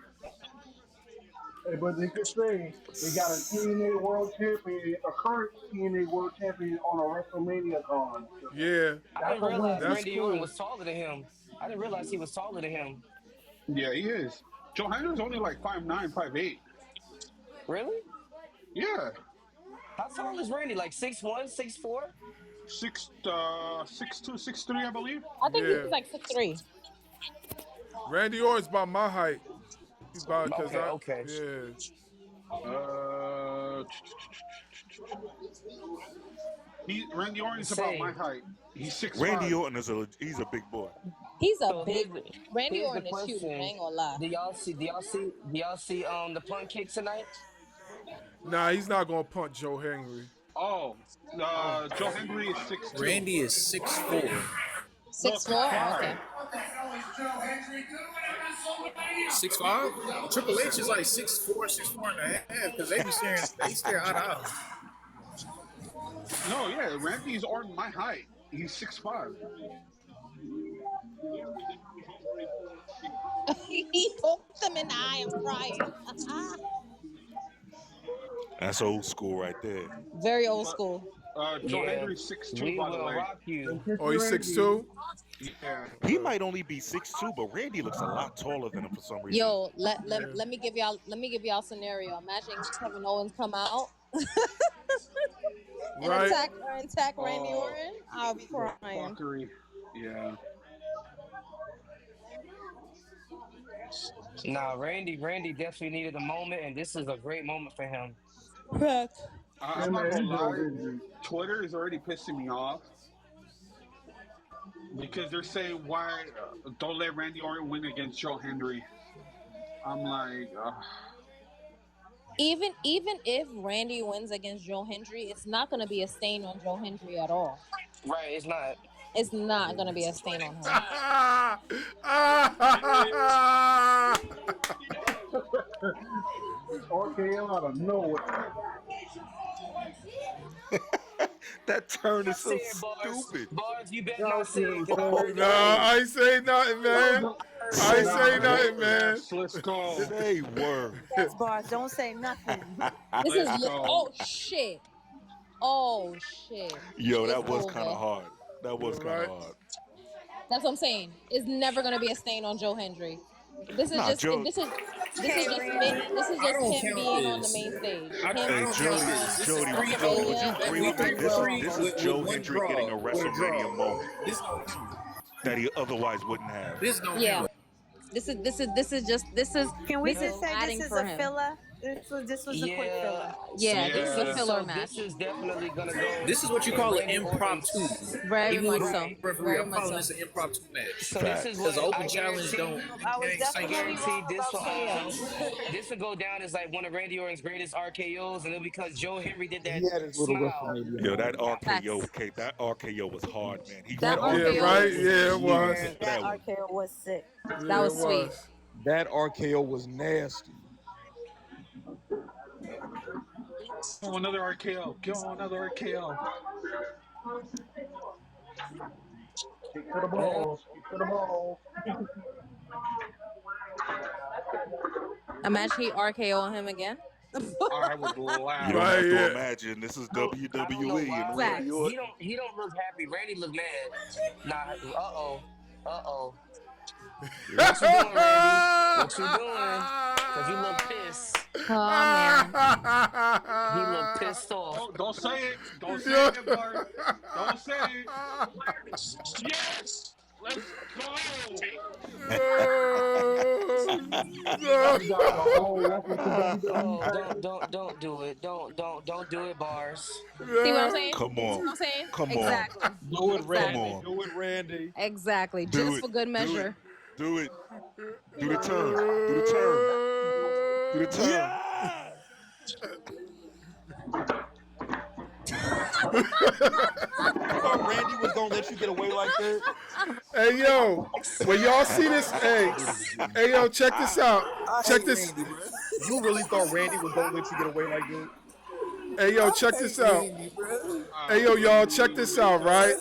Speaker 10: But they could say they got a TNA World Champion, a current TNA World Champion on a WrestleMania card.
Speaker 2: Yeah.
Speaker 5: I
Speaker 10: That's
Speaker 5: didn't
Speaker 10: a win
Speaker 5: realize
Speaker 10: for the
Speaker 2: That's
Speaker 5: Randy Orton
Speaker 2: cool.
Speaker 5: was taller than him. I didn't realize he was taller than him.
Speaker 4: Yeah, he is. Joe Hendry's only like 5'9", 5'8".
Speaker 5: Really?
Speaker 4: Yeah.
Speaker 5: How tall is Randy? Like 6'1", 6'4"?
Speaker 4: 6'2", 6'3", I believe.
Speaker 7: I think
Speaker 2: Yeah.
Speaker 7: he's like 6'3".
Speaker 2: Randy Orton's about my height. He's about because
Speaker 5: Okay, okay.
Speaker 2: yeah.
Speaker 4: Uh, Randy Orton's about my
Speaker 5: Say,
Speaker 4: height. He's 6'5".
Speaker 3: Randy Orton he's a big boy.
Speaker 7: He's a
Speaker 5: so
Speaker 7: big. Randy
Speaker 5: here's the
Speaker 7: Orton is huge. I
Speaker 5: question:
Speaker 7: ain't gonna lie.
Speaker 5: Do y'all see the punt kick tonight?
Speaker 2: Nah, he's not gonna punt Joe Henry.
Speaker 4: Oh, Joe Hendry is 6'2".
Speaker 9: Randy is 6'4".
Speaker 4: No,
Speaker 7: 6'4".
Speaker 4: 6'5".
Speaker 7: Okay.
Speaker 9: 6'5"? Triple H is like 6'4", 6'4" and a half because they stare eye to eye.
Speaker 4: No, yeah, Randy's on my height. He's 6'5".
Speaker 7: He poked him in the eye. I'm crying.
Speaker 3: That's old school right there.
Speaker 7: Very old school.
Speaker 4: Joe
Speaker 5: Yeah,
Speaker 4: Hendry's 6'2",
Speaker 5: we
Speaker 4: by the
Speaker 5: will
Speaker 4: way.
Speaker 5: rock you.
Speaker 2: Oh, he's 6'2".
Speaker 4: Yeah.
Speaker 3: He might only be 6'2", but Randy looks a lot taller than him for some reason.
Speaker 7: Yo, let me give y'all a scenario. Imagine Kevin Owens come out and
Speaker 2: Right.
Speaker 7: attack Randy
Speaker 4: Oh,
Speaker 7: Orton. I'll be crying.
Speaker 4: fuckery. Yeah.
Speaker 5: Nah, Randy definitely needed a moment, and this is a great moment for him.
Speaker 7: Correct.
Speaker 4: I'm not gonna lie. Twitter is already pissing me off because they're saying why don't let Randy Orton win against Joe Hendry. I'm like,
Speaker 7: Even if Randy wins against Joe Hendry, it's not gonna be a stain on Joe Hendry at all.
Speaker 5: Right? It's not.
Speaker 7: It's not gonna be a stain on him.
Speaker 10: RKO out of nowhere.
Speaker 3: That turn is so
Speaker 5: Say it, Bars.
Speaker 3: stupid.
Speaker 5: Bars, you better
Speaker 10: No,
Speaker 5: not say it because I
Speaker 10: no,
Speaker 5: heard
Speaker 2: Nah, I ain't say nothing, man. I ain't say nothing, man.
Speaker 4: let's go.
Speaker 3: They were.
Speaker 1: Yes, Bars, don't say nothing.
Speaker 7: This is
Speaker 4: Let's go.
Speaker 7: oh shit. Oh shit.
Speaker 3: Yo,
Speaker 7: It's
Speaker 3: that was
Speaker 7: over.
Speaker 3: kind of hard. That was kind of
Speaker 2: Right.
Speaker 3: odd.
Speaker 7: That's what I'm saying. It's never gonna be a stain on Joe Hendry. This is
Speaker 3: Nah,
Speaker 7: just
Speaker 3: Joe.
Speaker 7: this is
Speaker 9: I
Speaker 7: just
Speaker 9: don't
Speaker 7: him
Speaker 9: count
Speaker 7: being on the
Speaker 9: this.
Speaker 7: main stage.
Speaker 9: I
Speaker 7: Him
Speaker 3: Hey,
Speaker 9: don't
Speaker 7: being
Speaker 9: count
Speaker 3: Jody,
Speaker 9: this.
Speaker 7: on
Speaker 9: This is
Speaker 3: Jody,
Speaker 9: three
Speaker 3: Jody, would you
Speaker 7: WrestleMania.
Speaker 9: draws
Speaker 3: agree
Speaker 9: with
Speaker 3: with me?
Speaker 9: one
Speaker 3: This is
Speaker 9: draw.
Speaker 3: this is
Speaker 9: With
Speaker 3: Joe
Speaker 9: one
Speaker 3: Hendry getting
Speaker 9: draw.
Speaker 3: a
Speaker 9: With
Speaker 3: WrestleMania
Speaker 9: draw.
Speaker 3: moment
Speaker 9: This don't count.
Speaker 3: that he otherwise wouldn't have.
Speaker 9: This don't
Speaker 7: Yeah.
Speaker 9: count.
Speaker 1: Can we
Speaker 7: This is
Speaker 1: just
Speaker 5: Well,
Speaker 1: say this
Speaker 7: adding
Speaker 1: is
Speaker 7: for
Speaker 1: a
Speaker 7: him.
Speaker 1: filler? This was a quick
Speaker 5: yeah.
Speaker 1: filler.
Speaker 7: Yeah, this is a
Speaker 4: Yeah.
Speaker 7: filler match.
Speaker 5: This is definitely gonna go
Speaker 9: This is what you
Speaker 5: in
Speaker 9: call an
Speaker 5: Randy
Speaker 9: impromptu.
Speaker 5: Orton's.
Speaker 7: Very
Speaker 9: Even
Speaker 7: much
Speaker 9: with a
Speaker 7: so.
Speaker 5: Right.
Speaker 9: referee,
Speaker 7: Very
Speaker 9: I'm
Speaker 7: much
Speaker 9: calling
Speaker 7: so.
Speaker 9: this an impromptu match.
Speaker 5: So this is
Speaker 9: Because
Speaker 3: Facts.
Speaker 9: the
Speaker 5: what
Speaker 9: open
Speaker 5: I
Speaker 9: challenge
Speaker 5: guarantee.
Speaker 9: don't,
Speaker 1: I
Speaker 9: it
Speaker 1: was
Speaker 9: ain't the
Speaker 5: I
Speaker 9: same
Speaker 1: definitely
Speaker 9: shit.
Speaker 5: guarantee
Speaker 1: wrong
Speaker 5: this
Speaker 1: about
Speaker 5: will
Speaker 1: KO.
Speaker 5: this will go down as like one of Randy Orton's greatest RKO's, and it'll because Joe Henry did that
Speaker 13: He had his little
Speaker 5: smile
Speaker 13: WrestleMania
Speaker 3: Yo, that
Speaker 13: moment.
Speaker 3: RKO,
Speaker 7: Facts.
Speaker 3: that RKO was hard, man. He
Speaker 7: That
Speaker 3: fought
Speaker 2: Yeah.
Speaker 7: RKO
Speaker 2: Right.
Speaker 3: for
Speaker 7: was
Speaker 2: Yeah. It
Speaker 3: years
Speaker 2: was.
Speaker 3: for
Speaker 1: That
Speaker 3: that one.
Speaker 1: RKO was sick.
Speaker 7: that
Speaker 2: Yeah. It
Speaker 7: was sweet.
Speaker 2: was.
Speaker 13: That RKO was nasty.
Speaker 4: Oh, another RKO. Go, another RKO.
Speaker 10: Kick to the
Speaker 5: Yeah.
Speaker 10: balls. Kick to the balls.
Speaker 7: Imagine he RKO him again.
Speaker 4: I would
Speaker 3: You don't
Speaker 4: laugh.
Speaker 2: Right.
Speaker 3: have to
Speaker 2: Yeah.
Speaker 3: imagine this is
Speaker 5: I don't know
Speaker 3: WWE and
Speaker 5: why
Speaker 3: Randy
Speaker 7: Facts.
Speaker 3: Orton.
Speaker 5: he don't look happy. Randy look mad. Nah. Uh oh. What you doing, Randy? What you doing? Cause you look pissed.
Speaker 7: Oh man.
Speaker 5: He look pissed off.
Speaker 4: Oh, don't say it. Don't say
Speaker 2: Yo.
Speaker 4: it, Bart. Don't say it. Yes! Let's go!
Speaker 10: You got the whole welcome to WWE
Speaker 5: Oh,
Speaker 10: package.
Speaker 5: don't do it. Don't do it, bars.
Speaker 7: See what I'm saying?
Speaker 3: Come
Speaker 7: See
Speaker 3: on.
Speaker 7: what I'm saying?
Speaker 3: Come on.
Speaker 7: Exactly.
Speaker 13: Do it,
Speaker 3: Come
Speaker 7: Exactly.
Speaker 13: Randy.
Speaker 3: on.
Speaker 13: Do it, Randy.
Speaker 7: Exactly.
Speaker 3: Do
Speaker 7: Just
Speaker 3: it.
Speaker 7: for good
Speaker 3: Do it.
Speaker 7: measure.
Speaker 3: Do it. Do the turn. Do the turn. Do the turn.
Speaker 13: Yeah. You thought Randy was gonna let you get away like that?
Speaker 2: Hey yo, when y'all see this, hey yo, check this out.
Speaker 13: I
Speaker 2: Check
Speaker 13: hate
Speaker 2: this.
Speaker 13: Randy, bro. You really thought Randy was gonna let you get away like that?
Speaker 2: Hey yo,
Speaker 13: I
Speaker 2: check
Speaker 13: hate
Speaker 2: this out.
Speaker 13: Randy, bro.
Speaker 2: Hey yo, y'all, check this out, right?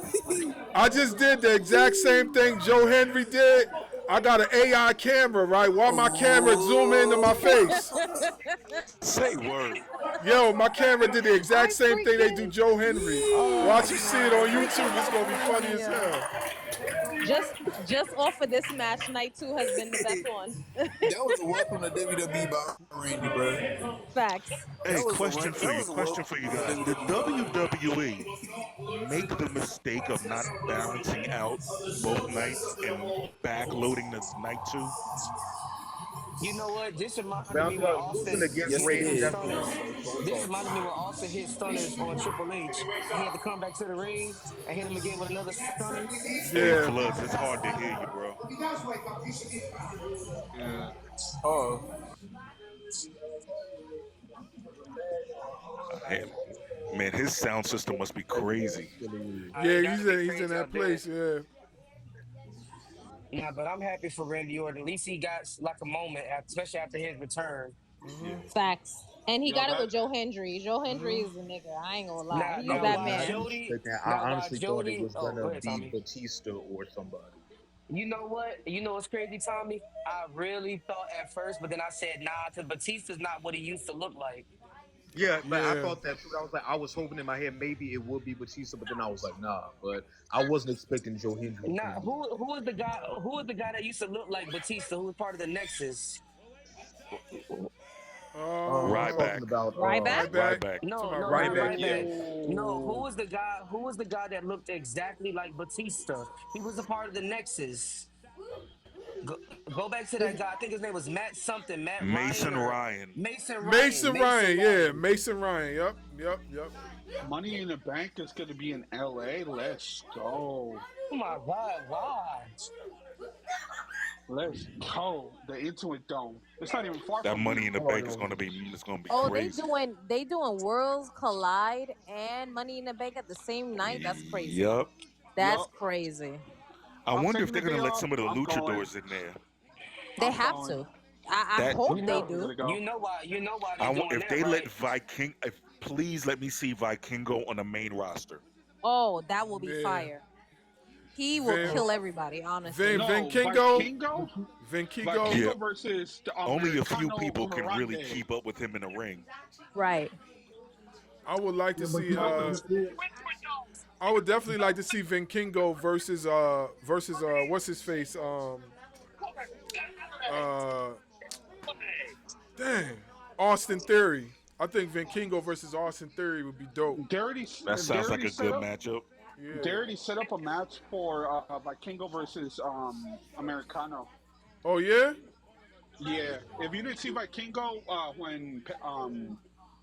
Speaker 2: I just did the exact same thing Joe Henry did. I got an AI camera, right? Why my camera zoom into my face?
Speaker 3: Say word.
Speaker 2: Yo, my camera did the exact
Speaker 7: I
Speaker 2: same thing they do
Speaker 7: freaking
Speaker 2: Joe Henry. Watch you see it
Speaker 7: I
Speaker 2: on
Speaker 7: freaking
Speaker 2: YouTube. It's gonna be funny as
Speaker 7: yeah.
Speaker 2: hell.
Speaker 7: Just off of this match, night 2 has been the best one.
Speaker 9: That was a welcome to WWE by Randy, bro.
Speaker 7: Facts.
Speaker 3: Hey, question for you. Question
Speaker 9: Welcome
Speaker 3: for you
Speaker 9: to
Speaker 3: guys. Did
Speaker 9: WWE.
Speaker 3: WWE make the mistake of not balancing out both nights and backloading the night two?
Speaker 5: You know what? This reminded me
Speaker 13: Bounce it
Speaker 5: when
Speaker 13: out. Losing
Speaker 5: Austin
Speaker 13: against
Speaker 9: Yes, they
Speaker 5: hit
Speaker 13: Randy
Speaker 5: them
Speaker 9: did.
Speaker 13: definitely
Speaker 5: stunners.
Speaker 13: hurt. So it's
Speaker 5: This
Speaker 13: all
Speaker 5: reminded
Speaker 13: good.
Speaker 5: me when Austin hit stunners on Triple H, and he had to come back to the ring and hit him again with another stunner.
Speaker 3: Hey,
Speaker 2: Yeah.
Speaker 3: Floods, it's hard to hear you, bro.
Speaker 4: Yeah.
Speaker 9: Oh,
Speaker 3: Hey, man, his sound system must be crazy.
Speaker 13: Really is.
Speaker 2: Yeah,
Speaker 5: It gotta be
Speaker 2: he's in
Speaker 5: crazy
Speaker 2: that
Speaker 5: out there.
Speaker 2: place. Yeah.
Speaker 5: Nah, but I'm happy for Randy Orton. At least he got like a moment, especially after his return.
Speaker 3: Yeah.
Speaker 7: Facts. And he
Speaker 4: Yo,
Speaker 7: got it
Speaker 4: that
Speaker 7: with Joe Hendry. Joe Hendry is a nigga. I ain't gonna lie.
Speaker 5: Now,
Speaker 13: I
Speaker 7: He's
Speaker 5: now,
Speaker 7: that
Speaker 13: was
Speaker 5: why
Speaker 13: not
Speaker 7: man.
Speaker 5: Jody?
Speaker 13: expecting. I
Speaker 5: Now, why
Speaker 13: honestly thought it
Speaker 5: Jody?
Speaker 13: was
Speaker 5: Oh,
Speaker 13: gonna
Speaker 5: go ahead,
Speaker 13: be
Speaker 5: Tommy.
Speaker 13: Batista or somebody.
Speaker 5: You know what? You know what's crazy, Tommy? I really thought at first, but then I said, nah, because Batista's not what he used to look like.
Speaker 13: Yeah, but I
Speaker 2: Yeah.
Speaker 13: thought that too. I was hoping in my head maybe it would be Batista, but then I was like, nah. But I wasn't expecting Joe Hendry to
Speaker 5: Nah,
Speaker 13: come in.
Speaker 5: who was the guy? Who was the guy that used to look like Batista? Who was part of the Nexus?
Speaker 13: You
Speaker 2: Um,
Speaker 3: Ryback.
Speaker 13: talking about
Speaker 7: Ryback?
Speaker 2: Ryback.
Speaker 3: Ryback.
Speaker 5: No,
Speaker 2: Talking about
Speaker 5: no, not
Speaker 13: Ryback?
Speaker 2: Ryback.
Speaker 13: Yeah.
Speaker 5: Ryback. No, who was the guy? Who was the guy that looked exactly like Batista? He was a part of the Nexus. Go, go back to that guy. I think his name was Matt something, Matt Ryan
Speaker 3: Mason
Speaker 5: or
Speaker 3: Ryan.
Speaker 5: Mason Ryan.
Speaker 2: Mason Ryan. Yeah, Mason Ryan. Yep.
Speaker 4: Money in the Bank is going to be in LA. Let's go.
Speaker 5: Oh my God, why?
Speaker 4: Let's go. The Intuit Dome. It's not even far
Speaker 3: That
Speaker 4: from
Speaker 3: money
Speaker 4: here.
Speaker 3: in the bank is gonna be
Speaker 7: Oh,
Speaker 3: crazy.
Speaker 7: they doing Worlds Collide and Money in the Bank at the same night? That's crazy.
Speaker 3: Yup.
Speaker 7: That's
Speaker 4: Yup.
Speaker 7: crazy.
Speaker 3: I
Speaker 4: I'm
Speaker 3: wonder if
Speaker 4: taking
Speaker 3: they're
Speaker 4: the
Speaker 3: gonna
Speaker 4: day
Speaker 3: let
Speaker 4: off.
Speaker 3: some of the
Speaker 4: I'm going.
Speaker 3: luchadors in there.
Speaker 7: They
Speaker 4: I'm
Speaker 7: have
Speaker 4: going.
Speaker 7: to. I
Speaker 3: That
Speaker 7: hope
Speaker 5: You
Speaker 7: they
Speaker 5: know,
Speaker 4: I'm
Speaker 7: do.
Speaker 4: gonna go.
Speaker 5: you know why? You know why they doing
Speaker 3: If
Speaker 5: that,
Speaker 3: they let
Speaker 5: right?
Speaker 3: please let me see Vikingo on the main roster.
Speaker 7: Oh, that will be
Speaker 2: Yeah.
Speaker 7: fire. He will
Speaker 2: Vin-
Speaker 7: kill everybody, honestly.
Speaker 4: No,
Speaker 2: Vinkingo.
Speaker 4: Vikingo?
Speaker 2: Vinkingo.
Speaker 3: Yeah.
Speaker 4: Vikingo versus the
Speaker 3: Only a few
Speaker 4: Americano
Speaker 3: people can really
Speaker 4: Grande.
Speaker 3: keep up with him in the ring.
Speaker 7: Right.
Speaker 2: I would like to
Speaker 10: Yeah, but
Speaker 2: see.
Speaker 10: you know what he did?
Speaker 2: I would definitely like to see Vinkingo versus what's his face uh dang Austin Theory. I think Vinkingo versus Austin Theory would be dope.
Speaker 3: That
Speaker 4: They
Speaker 3: sounds like
Speaker 4: already
Speaker 3: a
Speaker 4: set
Speaker 3: good
Speaker 4: up.
Speaker 3: matchup.
Speaker 4: They
Speaker 2: Yeah.
Speaker 4: already set up a match for Vikingo versus Americano.
Speaker 2: Oh yeah.
Speaker 4: Yeah, if you didn't see Vikingo when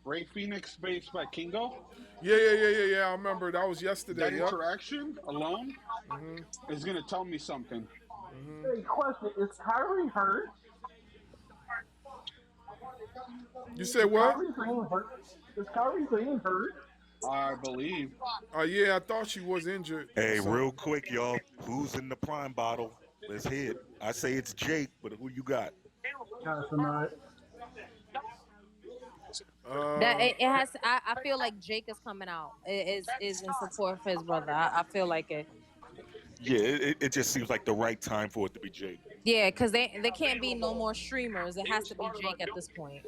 Speaker 4: Ray Phoenix faced Vikingo,
Speaker 2: Yeah. I remember that was
Speaker 4: that
Speaker 2: yesterday. Yep.
Speaker 4: interaction alone is gonna tell me something.
Speaker 10: Hey, question: is Kyrie hurt?
Speaker 2: You said
Speaker 10: Is
Speaker 2: what?
Speaker 10: Kyrie Sane hurt? Is Kyrie Sane hurt?
Speaker 4: I believe.
Speaker 2: Yeah, I thought she was injured or
Speaker 3: Hey, real
Speaker 2: something.
Speaker 3: quick, y'all. Who's in the prime bottle? Let's hit it. I say it's Jake, but who you got?
Speaker 10: Casanat.
Speaker 7: That it has. I feel like Jake is coming out. Is in support for his brother. I feel like it.
Speaker 3: Yeah, it just seems like the right time for it to be Jake.
Speaker 7: Yeah, because they can't be no more streamers. It has to be Jake at this point.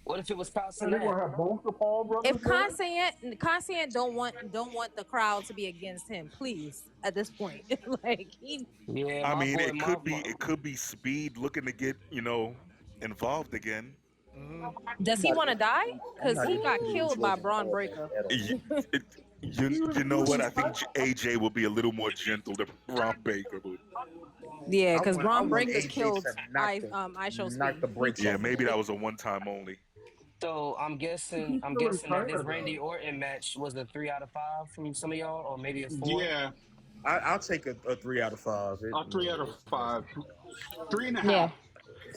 Speaker 5: What if it was
Speaker 10: And they're
Speaker 5: Casanet?
Speaker 10: gonna have both the Paul brothers
Speaker 7: If
Speaker 10: there.
Speaker 7: Constant don't want the crowd to be against him, please. At this point, like
Speaker 5: Yeah,
Speaker 3: I
Speaker 5: my
Speaker 3: mean,
Speaker 5: boy,
Speaker 3: it could be Speed looking to get involved again.
Speaker 7: does he want to die?
Speaker 13: I'm
Speaker 7: Because
Speaker 13: not
Speaker 7: he got
Speaker 13: interested in
Speaker 7: killed by
Speaker 13: Jordan
Speaker 7: Braun
Speaker 13: Paul, man,
Speaker 7: Breaker.
Speaker 13: at all.
Speaker 3: It, you know what? I think AJ will be a little more gentle than Ron Baker, but
Speaker 7: Yeah, because
Speaker 13: I
Speaker 7: Braun
Speaker 13: want
Speaker 7: Breaker
Speaker 13: AJ
Speaker 7: killed
Speaker 13: to
Speaker 7: Show
Speaker 13: knock
Speaker 7: Speed.
Speaker 13: the brakes
Speaker 3: yeah,
Speaker 13: off of
Speaker 3: maybe that
Speaker 13: Jake.
Speaker 3: was a one time only.
Speaker 5: So I'm guessing
Speaker 10: He's
Speaker 5: I'm
Speaker 10: still
Speaker 5: guessing that this
Speaker 10: retired
Speaker 5: Randy
Speaker 10: though.
Speaker 5: Orton match was a 3 out of 5 from some of y'all, or maybe a 4.
Speaker 4: Yeah,
Speaker 13: I'll take a 3 out of 5.
Speaker 4: a 3 out of 5, 3.5.
Speaker 7: Yeah,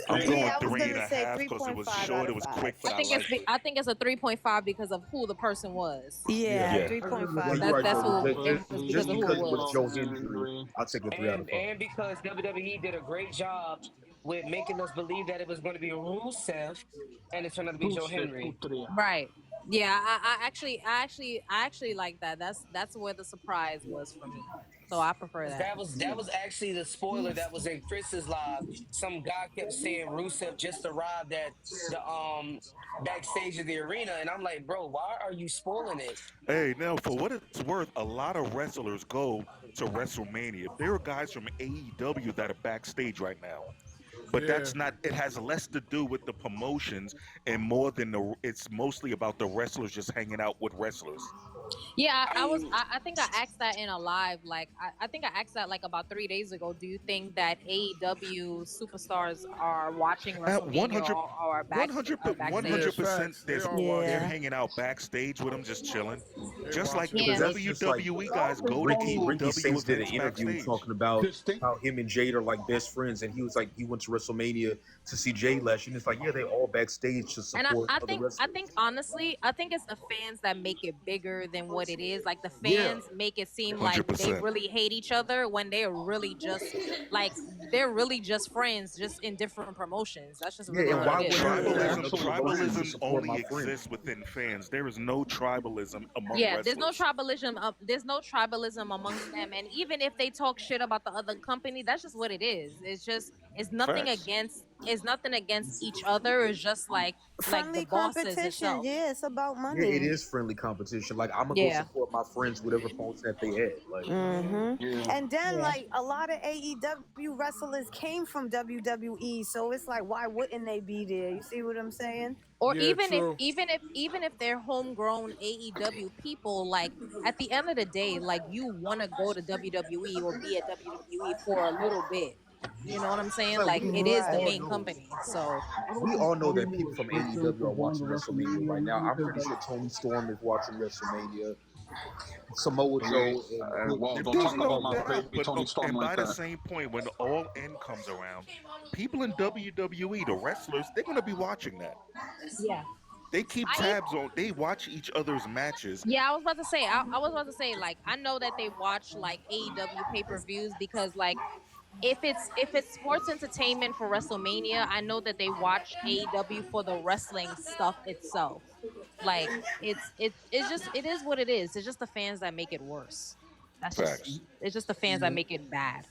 Speaker 3: I'm going
Speaker 1: Yeah, I was
Speaker 3: three and
Speaker 1: gonna
Speaker 3: a
Speaker 1: say
Speaker 3: half because it was
Speaker 1: 3.5 out
Speaker 3: short, it
Speaker 1: of
Speaker 3: was
Speaker 1: 5.
Speaker 3: quick, but I liked it.
Speaker 7: I think it's a 3.5 because of who the person was.
Speaker 1: Yeah,
Speaker 13: Yeah.
Speaker 3: Yeah.
Speaker 1: 3.5
Speaker 13: Yeah, you're
Speaker 1: out
Speaker 13: right,
Speaker 1: of
Speaker 7: That's
Speaker 13: Joe.
Speaker 1: 5.
Speaker 7: who
Speaker 13: Just,
Speaker 7: it was
Speaker 13: just
Speaker 7: because of who
Speaker 13: because
Speaker 7: it
Speaker 13: it was
Speaker 7: was.
Speaker 13: Joe Hendry, I'll take a 3 out of 5.
Speaker 5: And because WWE did a great job with making us believe that it was going to be Rusev, and it turned out to be Joe Henry.
Speaker 7: Right. Yeah, I actually like that. That's where the surprise was for me. So I prefer that.
Speaker 5: That was actually the spoiler that was in Chris's live. Some guy kept saying Rusev just arrived at the backstage of the arena, and I'm like, bro, why are you spoiling it?
Speaker 3: Hey, now for what it's worth, a lot of wrestlers go to WrestleMania. There are guys from AEW that are backstage right now. But
Speaker 2: Yeah.
Speaker 3: that's not, it has less to do with the promotions and more than it's mostly about the wrestlers just hanging out with wrestlers.
Speaker 7: Yeah,
Speaker 5: I mean,
Speaker 7: I think I asked that in a live. Like I think I asked that like about 3 days ago. Do you think that AEW superstars are watching
Speaker 3: At
Speaker 7: WrestleMania or are backstage?
Speaker 2: Yeah,
Speaker 3: 100%,
Speaker 2: facts. They are
Speaker 3: they're
Speaker 2: watching.
Speaker 1: Yeah.
Speaker 3: hanging out backstage with them, just chilling.
Speaker 2: They
Speaker 3: Just like
Speaker 2: watching
Speaker 3: the
Speaker 13: Because
Speaker 7: Yeah.
Speaker 13: that's just like
Speaker 3: WWE guys go to
Speaker 13: Ricky
Speaker 3: AEW
Speaker 13: Sings did an
Speaker 3: events
Speaker 13: interview
Speaker 3: backstage.
Speaker 13: talking about
Speaker 4: This thing,
Speaker 13: how him and Jade are like best friends, and he was like he went to WrestleMania to see Jade last year. And it's like, yeah, they all backstage to
Speaker 7: And
Speaker 13: support other
Speaker 7: I
Speaker 13: wrestlers.
Speaker 7: think honestly, I think it's the fans that make it bigger than what it is. Like the
Speaker 13: Yeah,
Speaker 7: fans make it seem like they
Speaker 3: 100%.
Speaker 7: really hate each other when like they're really just friends, just in different promotions. That's just
Speaker 13: yeah.
Speaker 7: really
Speaker 13: And
Speaker 7: what
Speaker 13: why
Speaker 7: it
Speaker 13: would
Speaker 7: is.
Speaker 13: I go to
Speaker 4: yeah,
Speaker 3: Tribalism,
Speaker 13: another
Speaker 4: absolutely.
Speaker 13: promotion to
Speaker 3: tribalism
Speaker 13: support
Speaker 3: only
Speaker 13: my friend?
Speaker 3: exists within fans. There is no tribalism among
Speaker 7: Yeah, there's no
Speaker 3: wrestlers.
Speaker 7: tribalism. There's no tribalism amongst them, and even if they talk shit about the other company, that's just what it is. It's nothing
Speaker 3: Facts.
Speaker 7: against. It's nothing against each other. It's just like the
Speaker 1: Friendly
Speaker 7: bosses
Speaker 1: competition.
Speaker 7: itself.
Speaker 1: Yeah, it's about
Speaker 13: Yeah, it
Speaker 1: money.
Speaker 13: is friendly competition. Like I'm gonna go
Speaker 7: Yeah,
Speaker 13: support my friends, whatever points that they had. Like,
Speaker 4: Yeah.
Speaker 1: And then
Speaker 7: yeah.
Speaker 1: like a lot of AEW wrestlers came from WWE, so it's like why wouldn't they be there? You see what I'm saying?
Speaker 7: Or
Speaker 2: Yeah, true.
Speaker 7: even if they're homegrown AEW people, like at the end of the day, like you want to go to WWE or be at WWE for a little bit. You know what I'm
Speaker 13: it's
Speaker 7: saying?
Speaker 13: like
Speaker 7: Like it
Speaker 13: we
Speaker 7: is the
Speaker 1: Right.
Speaker 13: all
Speaker 7: main
Speaker 13: know.
Speaker 7: company. So
Speaker 10: I don't
Speaker 13: We
Speaker 10: think
Speaker 13: all know that
Speaker 10: Tony
Speaker 13: people
Speaker 10: was
Speaker 13: from
Speaker 10: pushing
Speaker 13: AEW
Speaker 10: for
Speaker 13: are
Speaker 10: going to
Speaker 13: watching WrestleMania right now.
Speaker 10: WrestleMania
Speaker 13: I'm
Speaker 10: because
Speaker 13: pretty sure
Speaker 10: like
Speaker 13: Tony Storm is watching WrestleMania. Samoa Joe and
Speaker 4: Well, don't
Speaker 3: There's
Speaker 4: talk
Speaker 3: no
Speaker 4: about my
Speaker 3: doubt,
Speaker 4: baby
Speaker 3: but
Speaker 4: Tony Storm
Speaker 3: and
Speaker 4: like
Speaker 3: by the
Speaker 4: that.
Speaker 3: same point, when All In comes around, people in WWE, the wrestlers, they're gonna be watching that.
Speaker 7: yeah,
Speaker 3: They keep
Speaker 7: I
Speaker 3: tabs on. They watch each other's matches.
Speaker 7: yeah, I was about to say, I was about to say, like, I know that they watch like AEW pay-per-views because like if it's sports entertainment for WrestleMania, I know that they watch AEW for the wrestling stuff itself. Like it's just it is what it is. It's just the fans that make it worse.
Speaker 3: Facts.
Speaker 7: It's just the fans that make it bad.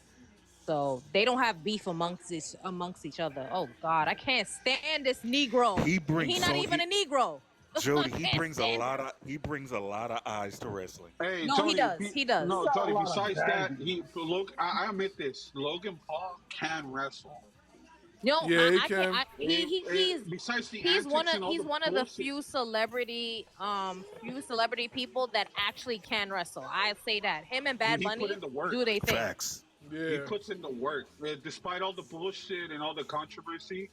Speaker 7: So they don't have beef amongst each other. Oh God, I can't stand this Negro.
Speaker 3: He
Speaker 7: And
Speaker 3: brings
Speaker 7: he not
Speaker 3: so
Speaker 7: even a Negro.
Speaker 3: Jody, he
Speaker 7: Can't
Speaker 3: brings a
Speaker 7: stand
Speaker 3: lot
Speaker 7: her.
Speaker 3: of eyes to wrestling.
Speaker 4: Hey,
Speaker 7: No, he
Speaker 4: Jody.
Speaker 7: does. He does.
Speaker 4: No,
Speaker 10: got a
Speaker 4: Jody.
Speaker 10: lot of
Speaker 4: Besides that,
Speaker 10: baggage.
Speaker 4: look. I admit this. Logan Paul can wrestle.
Speaker 7: No,
Speaker 2: Yeah, he
Speaker 7: I can't.
Speaker 2: can.
Speaker 4: Besides the
Speaker 7: He's
Speaker 4: antics and all
Speaker 7: he's
Speaker 4: the
Speaker 7: one of the
Speaker 4: bullshit.
Speaker 7: few celebrity people that actually can wrestle. I say that him and Bad
Speaker 4: He put
Speaker 7: Bunny
Speaker 4: in the work.
Speaker 7: do they thing.
Speaker 3: Facts.
Speaker 4: He
Speaker 2: Yeah.
Speaker 4: puts in the work. Despite all the bullshit and all the controversy,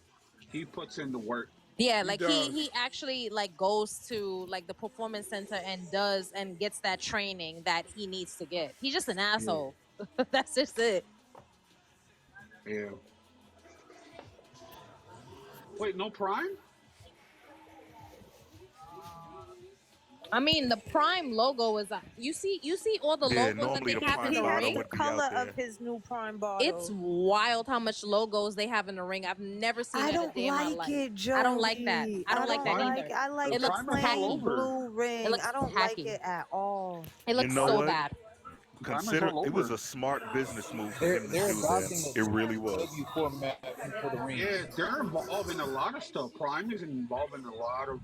Speaker 4: he puts in the work.
Speaker 7: Yeah,
Speaker 2: He
Speaker 7: like
Speaker 2: does.
Speaker 7: he actually like goes to like the performance center and does and gets that training that he needs to get. He's just an asshole. That's just it.
Speaker 4: Yeah. Wait, no Prime?
Speaker 7: I mean, the Prime logo is you see all the
Speaker 3: Yeah,
Speaker 7: logos that
Speaker 3: normally
Speaker 7: they
Speaker 3: the
Speaker 7: have in
Speaker 3: Prime
Speaker 7: the
Speaker 1: He has
Speaker 3: bottle
Speaker 7: ring.
Speaker 1: the
Speaker 3: would be out
Speaker 1: color
Speaker 3: there.
Speaker 1: of his new Prime bottle.
Speaker 7: It's wild how much logos they have in the ring. I've never seen
Speaker 1: I
Speaker 7: it a
Speaker 1: don't
Speaker 7: day in my
Speaker 1: like
Speaker 7: life.
Speaker 1: it, Jody.
Speaker 7: I don't like that. I don't like that
Speaker 4: Prime-
Speaker 7: either.
Speaker 1: I like
Speaker 7: It
Speaker 1: the
Speaker 7: looks
Speaker 4: Prime is all
Speaker 1: plain
Speaker 7: tacky.
Speaker 4: over.
Speaker 1: blue ring.
Speaker 7: It looks
Speaker 1: I don't
Speaker 7: tacky.
Speaker 1: like it at all.
Speaker 7: It looks
Speaker 3: know
Speaker 7: so
Speaker 3: what?
Speaker 7: bad.
Speaker 4: Prime is
Speaker 3: Consider
Speaker 4: all
Speaker 3: it was
Speaker 4: over.
Speaker 3: a smart business move for him to
Speaker 9: They're
Speaker 3: do
Speaker 9: adopting
Speaker 3: that.
Speaker 9: the
Speaker 3: It really was.
Speaker 9: W format for the ring.
Speaker 4: Yeah, they're involved in a lot of stuff. Prime is involved in a lot of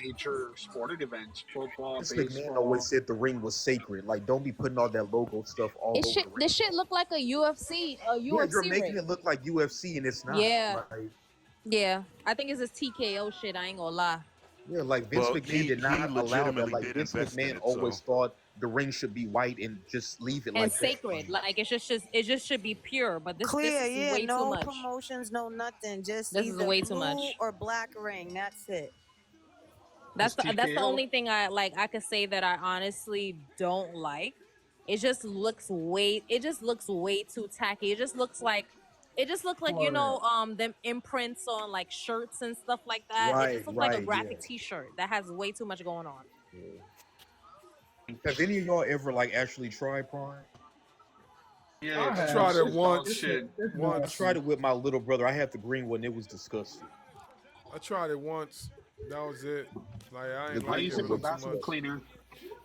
Speaker 4: major sporting events, football,
Speaker 13: Vince McMahon
Speaker 4: baseball.
Speaker 13: always said the ring was sacred. Like, don't be putting all that logo stuff all over the ring.
Speaker 7: This shit look like a UFC
Speaker 13: Yeah, you're
Speaker 7: ring.
Speaker 13: making it look like UFC, and it's not.
Speaker 7: Yeah.
Speaker 13: Like,
Speaker 7: Yeah, I think it's this TKO shit. I ain't gonna lie.
Speaker 13: yeah, like Vince
Speaker 3: Well,
Speaker 13: McMahon
Speaker 3: he
Speaker 13: did not allow that.
Speaker 3: legitimately
Speaker 13: Like
Speaker 3: did
Speaker 13: Vince
Speaker 3: invest in
Speaker 13: McMahon
Speaker 3: it,
Speaker 13: always
Speaker 3: so.
Speaker 13: thought the ring should be white and just leave it
Speaker 7: And
Speaker 13: like
Speaker 7: sacred,
Speaker 13: that.
Speaker 7: like it just should be pure. But this
Speaker 1: Clear,
Speaker 7: is
Speaker 1: yeah,
Speaker 7: way
Speaker 1: no
Speaker 7: too much.
Speaker 1: promotions, no nothing. Just
Speaker 7: This is
Speaker 1: either
Speaker 7: way too
Speaker 1: blue
Speaker 7: much.
Speaker 1: or black ring. That's it.
Speaker 7: That's the
Speaker 4: TKO.
Speaker 7: only thing I could say that I honestly don't like. It just looks way too tacky. It just looks like you know them imprints on like shirts and stuff like that. It just looks like a graphic T-shirt that has way too much going on.
Speaker 13: Have any of y'all ever like actually tried Prime?
Speaker 4: Yeah,
Speaker 10: I
Speaker 2: tried it
Speaker 4: it's
Speaker 2: once.
Speaker 4: dog shit.
Speaker 13: I
Speaker 2: Once.
Speaker 13: tried it with my little brother. I had the green one. It was disgusting.
Speaker 2: I tried it once. That was it. Like I ain't
Speaker 13: I
Speaker 4: I
Speaker 2: like
Speaker 4: use
Speaker 2: it
Speaker 4: it for
Speaker 2: too
Speaker 4: bathroom
Speaker 2: much.
Speaker 4: cleaner.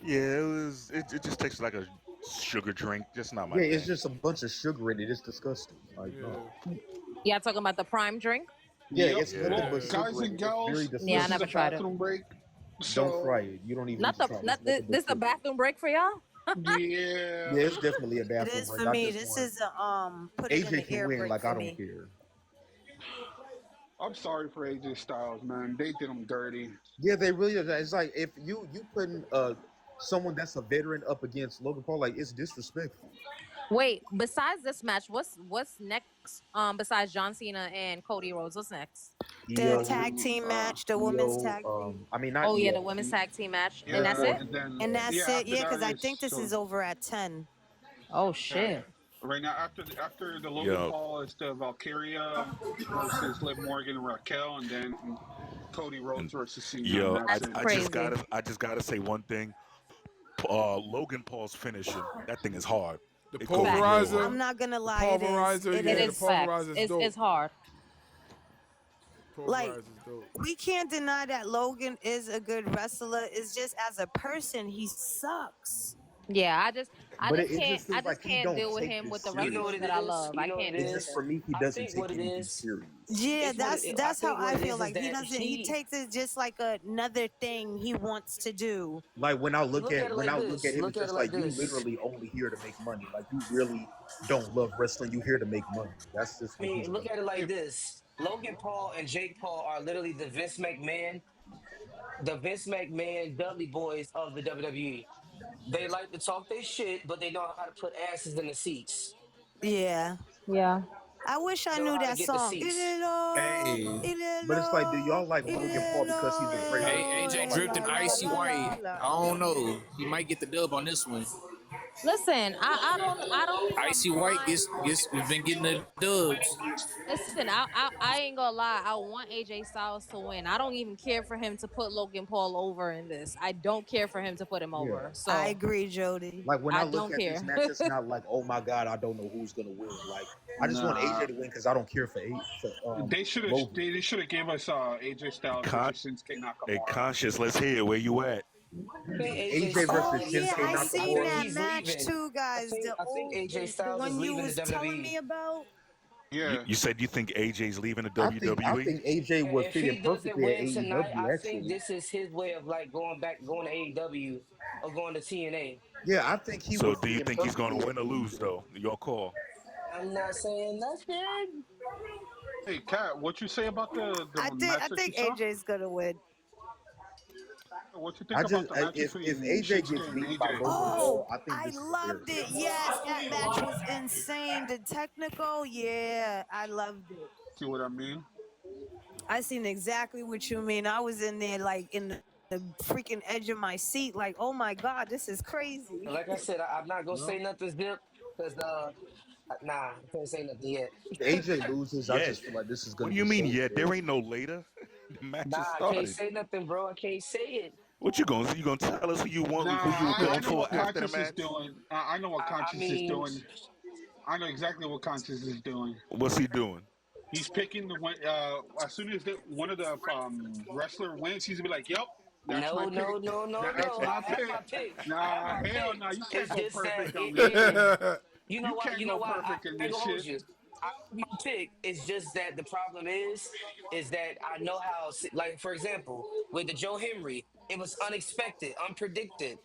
Speaker 3: Yeah, it was. It just tastes like a sugar drink. Just not my
Speaker 13: Yeah,
Speaker 3: thing.
Speaker 13: it's just a bunch of sugar in it. It's disgusting. Like, no.
Speaker 2: Yeah.
Speaker 7: Yeah, talking about the Prime drink.
Speaker 13: Yeah,
Speaker 4: Yep.
Speaker 13: it's nothing
Speaker 2: Yeah.
Speaker 13: but sugar.
Speaker 4: Guys
Speaker 13: in it.
Speaker 4: and
Speaker 13: It's
Speaker 4: girls,
Speaker 13: very
Speaker 7: Yeah, I
Speaker 13: disgusting.
Speaker 4: this
Speaker 7: never
Speaker 4: is a
Speaker 7: tried it.
Speaker 4: bathroom break.
Speaker 13: Don't try it. You don't even
Speaker 7: Not
Speaker 13: need
Speaker 7: the
Speaker 13: to try it.
Speaker 7: not
Speaker 13: It's nothing
Speaker 7: this
Speaker 13: but
Speaker 7: the
Speaker 13: sugar.
Speaker 7: bathroom break for y'all.
Speaker 4: Yeah.
Speaker 13: Yeah, it's definitely a
Speaker 1: It
Speaker 13: bathroom
Speaker 1: is
Speaker 13: break.
Speaker 1: for
Speaker 13: I
Speaker 1: me.
Speaker 13: just
Speaker 1: This
Speaker 13: want
Speaker 1: is a put it in
Speaker 13: AJ
Speaker 1: the
Speaker 13: can
Speaker 1: air
Speaker 13: win.
Speaker 1: break
Speaker 13: Like
Speaker 1: for
Speaker 13: I don't
Speaker 1: me.
Speaker 13: care.
Speaker 4: I'm sorry for AJ Styles, man. They did him dirty.
Speaker 13: Yeah, they really. It's like if you putting someone that's a veteran up against Logan Paul, like it's disrespectful.
Speaker 7: Wait, besides this match, what's next? Besides John Cena and Cody Rhodes, what's next?
Speaker 1: The
Speaker 13: EO,
Speaker 1: tag team match, the women's
Speaker 13: EO,
Speaker 1: tag team.
Speaker 13: I mean not
Speaker 7: Oh yeah,
Speaker 13: EO.
Speaker 7: the women's tag team match,
Speaker 4: Yeah,
Speaker 7: and that's it.
Speaker 4: and then
Speaker 1: And that's it.
Speaker 4: after
Speaker 1: Yeah,
Speaker 4: that
Speaker 1: because I
Speaker 4: is
Speaker 1: think this is over at 10.
Speaker 7: Oh shit.
Speaker 4: right now after the Logan
Speaker 3: Yo.
Speaker 4: Paul is the Valkyria versus Liv Morgan and Raquel, and then Cody Rhodes versus Cena.
Speaker 3: Yo,
Speaker 4: and
Speaker 3: I,
Speaker 4: that's it.
Speaker 3: I
Speaker 7: crazy.
Speaker 3: just gotta say one thing. Logan Paul's finishing, that thing is hard.
Speaker 2: The
Speaker 3: It goes real
Speaker 2: pulverizer.
Speaker 3: hard.
Speaker 1: I'm not gonna
Speaker 2: The
Speaker 1: lie, it is.
Speaker 2: pulverizer,
Speaker 1: It
Speaker 2: yeah,
Speaker 7: It
Speaker 2: the
Speaker 7: is
Speaker 1: is.
Speaker 7: facts.
Speaker 2: pulverizer's dope.
Speaker 7: It's hard.
Speaker 1: Like,
Speaker 2: Pulverizer's dope.
Speaker 1: we can't deny that Logan is a good wrestler. It's just as a person, he sucks.
Speaker 7: Yeah, I just
Speaker 13: But it just
Speaker 7: I
Speaker 13: feels
Speaker 7: just
Speaker 13: like he
Speaker 7: can't
Speaker 13: don't
Speaker 7: deal with
Speaker 13: take
Speaker 7: him
Speaker 13: this
Speaker 7: with the
Speaker 13: serious.
Speaker 5: You know what
Speaker 7: wrestlers
Speaker 5: it
Speaker 7: that I
Speaker 5: is?
Speaker 7: love.
Speaker 5: You
Speaker 7: I
Speaker 5: know what
Speaker 7: can't
Speaker 5: it
Speaker 7: do
Speaker 13: It's
Speaker 7: it.
Speaker 13: just for me, he
Speaker 5: I
Speaker 13: doesn't
Speaker 5: think what
Speaker 13: take
Speaker 5: it
Speaker 13: anything
Speaker 5: is.
Speaker 13: serious.
Speaker 1: Yeah,
Speaker 5: It's what it- I
Speaker 1: that's how
Speaker 5: think what
Speaker 1: I
Speaker 5: it
Speaker 1: feel.
Speaker 5: is
Speaker 1: Like he
Speaker 5: that
Speaker 1: doesn't. He
Speaker 5: he
Speaker 1: takes it just like another thing he wants to do.
Speaker 13: Like when I look
Speaker 5: look at
Speaker 13: at
Speaker 5: it
Speaker 13: when
Speaker 5: like
Speaker 13: I look
Speaker 5: this.
Speaker 13: at him,
Speaker 5: Look
Speaker 13: it's
Speaker 5: at it
Speaker 13: just
Speaker 5: like
Speaker 13: like you
Speaker 5: this.
Speaker 13: literally only here to make money. Like you really don't love wrestling. You here to make money. That's just
Speaker 5: I
Speaker 13: what he's
Speaker 5: mean, look
Speaker 13: doing.
Speaker 5: at it like this. Logan Paul and Jake Paul are literally the Vince McMahon Dudley boys of the WWE. They like to talk their shit, but they know how to put asses in the seats.
Speaker 1: Yeah.
Speaker 7: Yeah.
Speaker 1: I wish I
Speaker 5: They know
Speaker 1: knew
Speaker 5: how to
Speaker 1: that
Speaker 5: get the
Speaker 1: song.
Speaker 5: seats.
Speaker 9: Hey,
Speaker 13: But it's like, do y'all like Logan Paul because he's a great
Speaker 9: hey, AJ drifting icy white. I don't know. He might get the dub on this one.
Speaker 7: Listen, I don't
Speaker 9: Icy white
Speaker 7: mind.
Speaker 9: gets we've been getting the dubs.
Speaker 7: Listen, I ain't gonna lie. I want AJ Styles to win. I don't even care for him to put Logan Paul over in this. I don't care for him to put him
Speaker 13: Yeah.
Speaker 7: over. So
Speaker 1: I agree, Jody.
Speaker 13: Like when I
Speaker 7: I
Speaker 13: look
Speaker 7: don't
Speaker 13: at this
Speaker 7: care.
Speaker 13: match, it's not like, oh my god, I don't know who's gonna win. Like I just want
Speaker 4: Nah.
Speaker 13: AJ to win because I don't care for
Speaker 4: They should have
Speaker 13: Logan.
Speaker 4: they should have gave us AJ Styles
Speaker 3: Con-
Speaker 4: versus Shinsuke Nakamura.
Speaker 3: Hey, Conscious, let's hear it. Where you at?
Speaker 5: I think
Speaker 13: AJ
Speaker 5: Styles
Speaker 1: Oh
Speaker 13: versus
Speaker 5: is-
Speaker 1: yeah,
Speaker 13: Shinsuke
Speaker 1: I
Speaker 5: I
Speaker 1: seen
Speaker 13: Nakamura.
Speaker 5: think
Speaker 1: that
Speaker 5: he's
Speaker 1: match
Speaker 5: leaving.
Speaker 1: too, guys.
Speaker 5: I think AJ
Speaker 1: the
Speaker 5: Styles is
Speaker 1: one you
Speaker 5: leaving
Speaker 1: was
Speaker 5: the
Speaker 1: telling
Speaker 5: WWE.
Speaker 1: me about.
Speaker 4: Yeah.
Speaker 3: You said you think AJ's leaving the
Speaker 13: I
Speaker 3: WWE?
Speaker 13: think AJ would
Speaker 5: If
Speaker 13: fit
Speaker 5: he
Speaker 13: in
Speaker 5: doesn't
Speaker 13: perfectly at
Speaker 5: win tonight,
Speaker 13: AEW.
Speaker 5: I think
Speaker 13: Actually,
Speaker 5: this is his way of like going to AEW or going to TNA.
Speaker 13: yeah, I think he
Speaker 3: So
Speaker 13: would
Speaker 3: do
Speaker 13: fit
Speaker 3: you
Speaker 13: in
Speaker 3: think he's going
Speaker 13: perfectly
Speaker 3: to
Speaker 13: at
Speaker 3: win or lose
Speaker 13: AEW.
Speaker 3: though? Your call.
Speaker 5: I'm not saying nothing.
Speaker 4: Hey, Kat, what you say about the
Speaker 1: I
Speaker 4: match that you
Speaker 1: think
Speaker 4: saw?
Speaker 1: AJ's gonna win.
Speaker 4: What you think
Speaker 13: I
Speaker 4: about
Speaker 13: just
Speaker 4: the match
Speaker 13: if
Speaker 4: between
Speaker 13: AJ gets
Speaker 4: Shinsuke and
Speaker 13: beat by
Speaker 4: AJ?
Speaker 13: Logan
Speaker 1: Oh,
Speaker 13: Paul, I think
Speaker 1: I
Speaker 13: this is
Speaker 1: loved
Speaker 13: embarrassing.
Speaker 1: it. Yes, that match was insane. The technical, yeah, I loved it.
Speaker 4: See what I mean?
Speaker 1: I seen exactly what you mean. I was in there like in the freaking edge of my seat, like, oh my god, this is crazy.
Speaker 5: Like I said, I'm not gonna say
Speaker 13: Well,
Speaker 5: nothing, Zip, because nah, I can't say nothing yet.
Speaker 13: if AJ loses, I
Speaker 3: Yeah.
Speaker 13: just feel like this is
Speaker 3: What
Speaker 13: going
Speaker 3: do
Speaker 13: to
Speaker 3: you
Speaker 13: be
Speaker 3: mean?
Speaker 13: so
Speaker 3: Yeah, there
Speaker 13: embarrassing.
Speaker 3: ain't no later. The match
Speaker 5: Nah,
Speaker 3: just
Speaker 5: I can't
Speaker 3: started.
Speaker 5: say nothing, bro. I can't say it.
Speaker 3: What you gonna tell us who you want,
Speaker 4: Nah,
Speaker 3: who you were
Speaker 4: I
Speaker 3: going
Speaker 4: know
Speaker 3: for
Speaker 4: what
Speaker 3: after the
Speaker 4: Conscious is
Speaker 3: match?
Speaker 4: doing. I know what
Speaker 5: I
Speaker 4: Conscious is
Speaker 5: mean,
Speaker 4: doing. I know exactly what Conscious is doing.
Speaker 3: What's he doing?
Speaker 4: He's picking the one. As soon as one of the wrestler wins, he's gonna be like, "Yep, that's my
Speaker 5: no,
Speaker 4: pick.
Speaker 5: no, no, no,
Speaker 4: That's
Speaker 5: no. I
Speaker 4: my
Speaker 5: have
Speaker 4: pick."
Speaker 5: my pick. I have
Speaker 4: Nah,
Speaker 5: my
Speaker 4: hell
Speaker 5: pick.
Speaker 4: no. You can't
Speaker 5: It's
Speaker 4: go
Speaker 5: just that
Speaker 4: perfect on this shit.
Speaker 5: you know
Speaker 4: You
Speaker 5: what?
Speaker 4: can't
Speaker 5: You know
Speaker 4: go
Speaker 5: what?
Speaker 4: perfect in
Speaker 5: I ain't
Speaker 4: this
Speaker 5: gonna hold
Speaker 4: shit.
Speaker 5: you. I have my pick. It's just that the problem is that I know how. Like for example, with the Joe Henry, it was unexpected, unpredicted.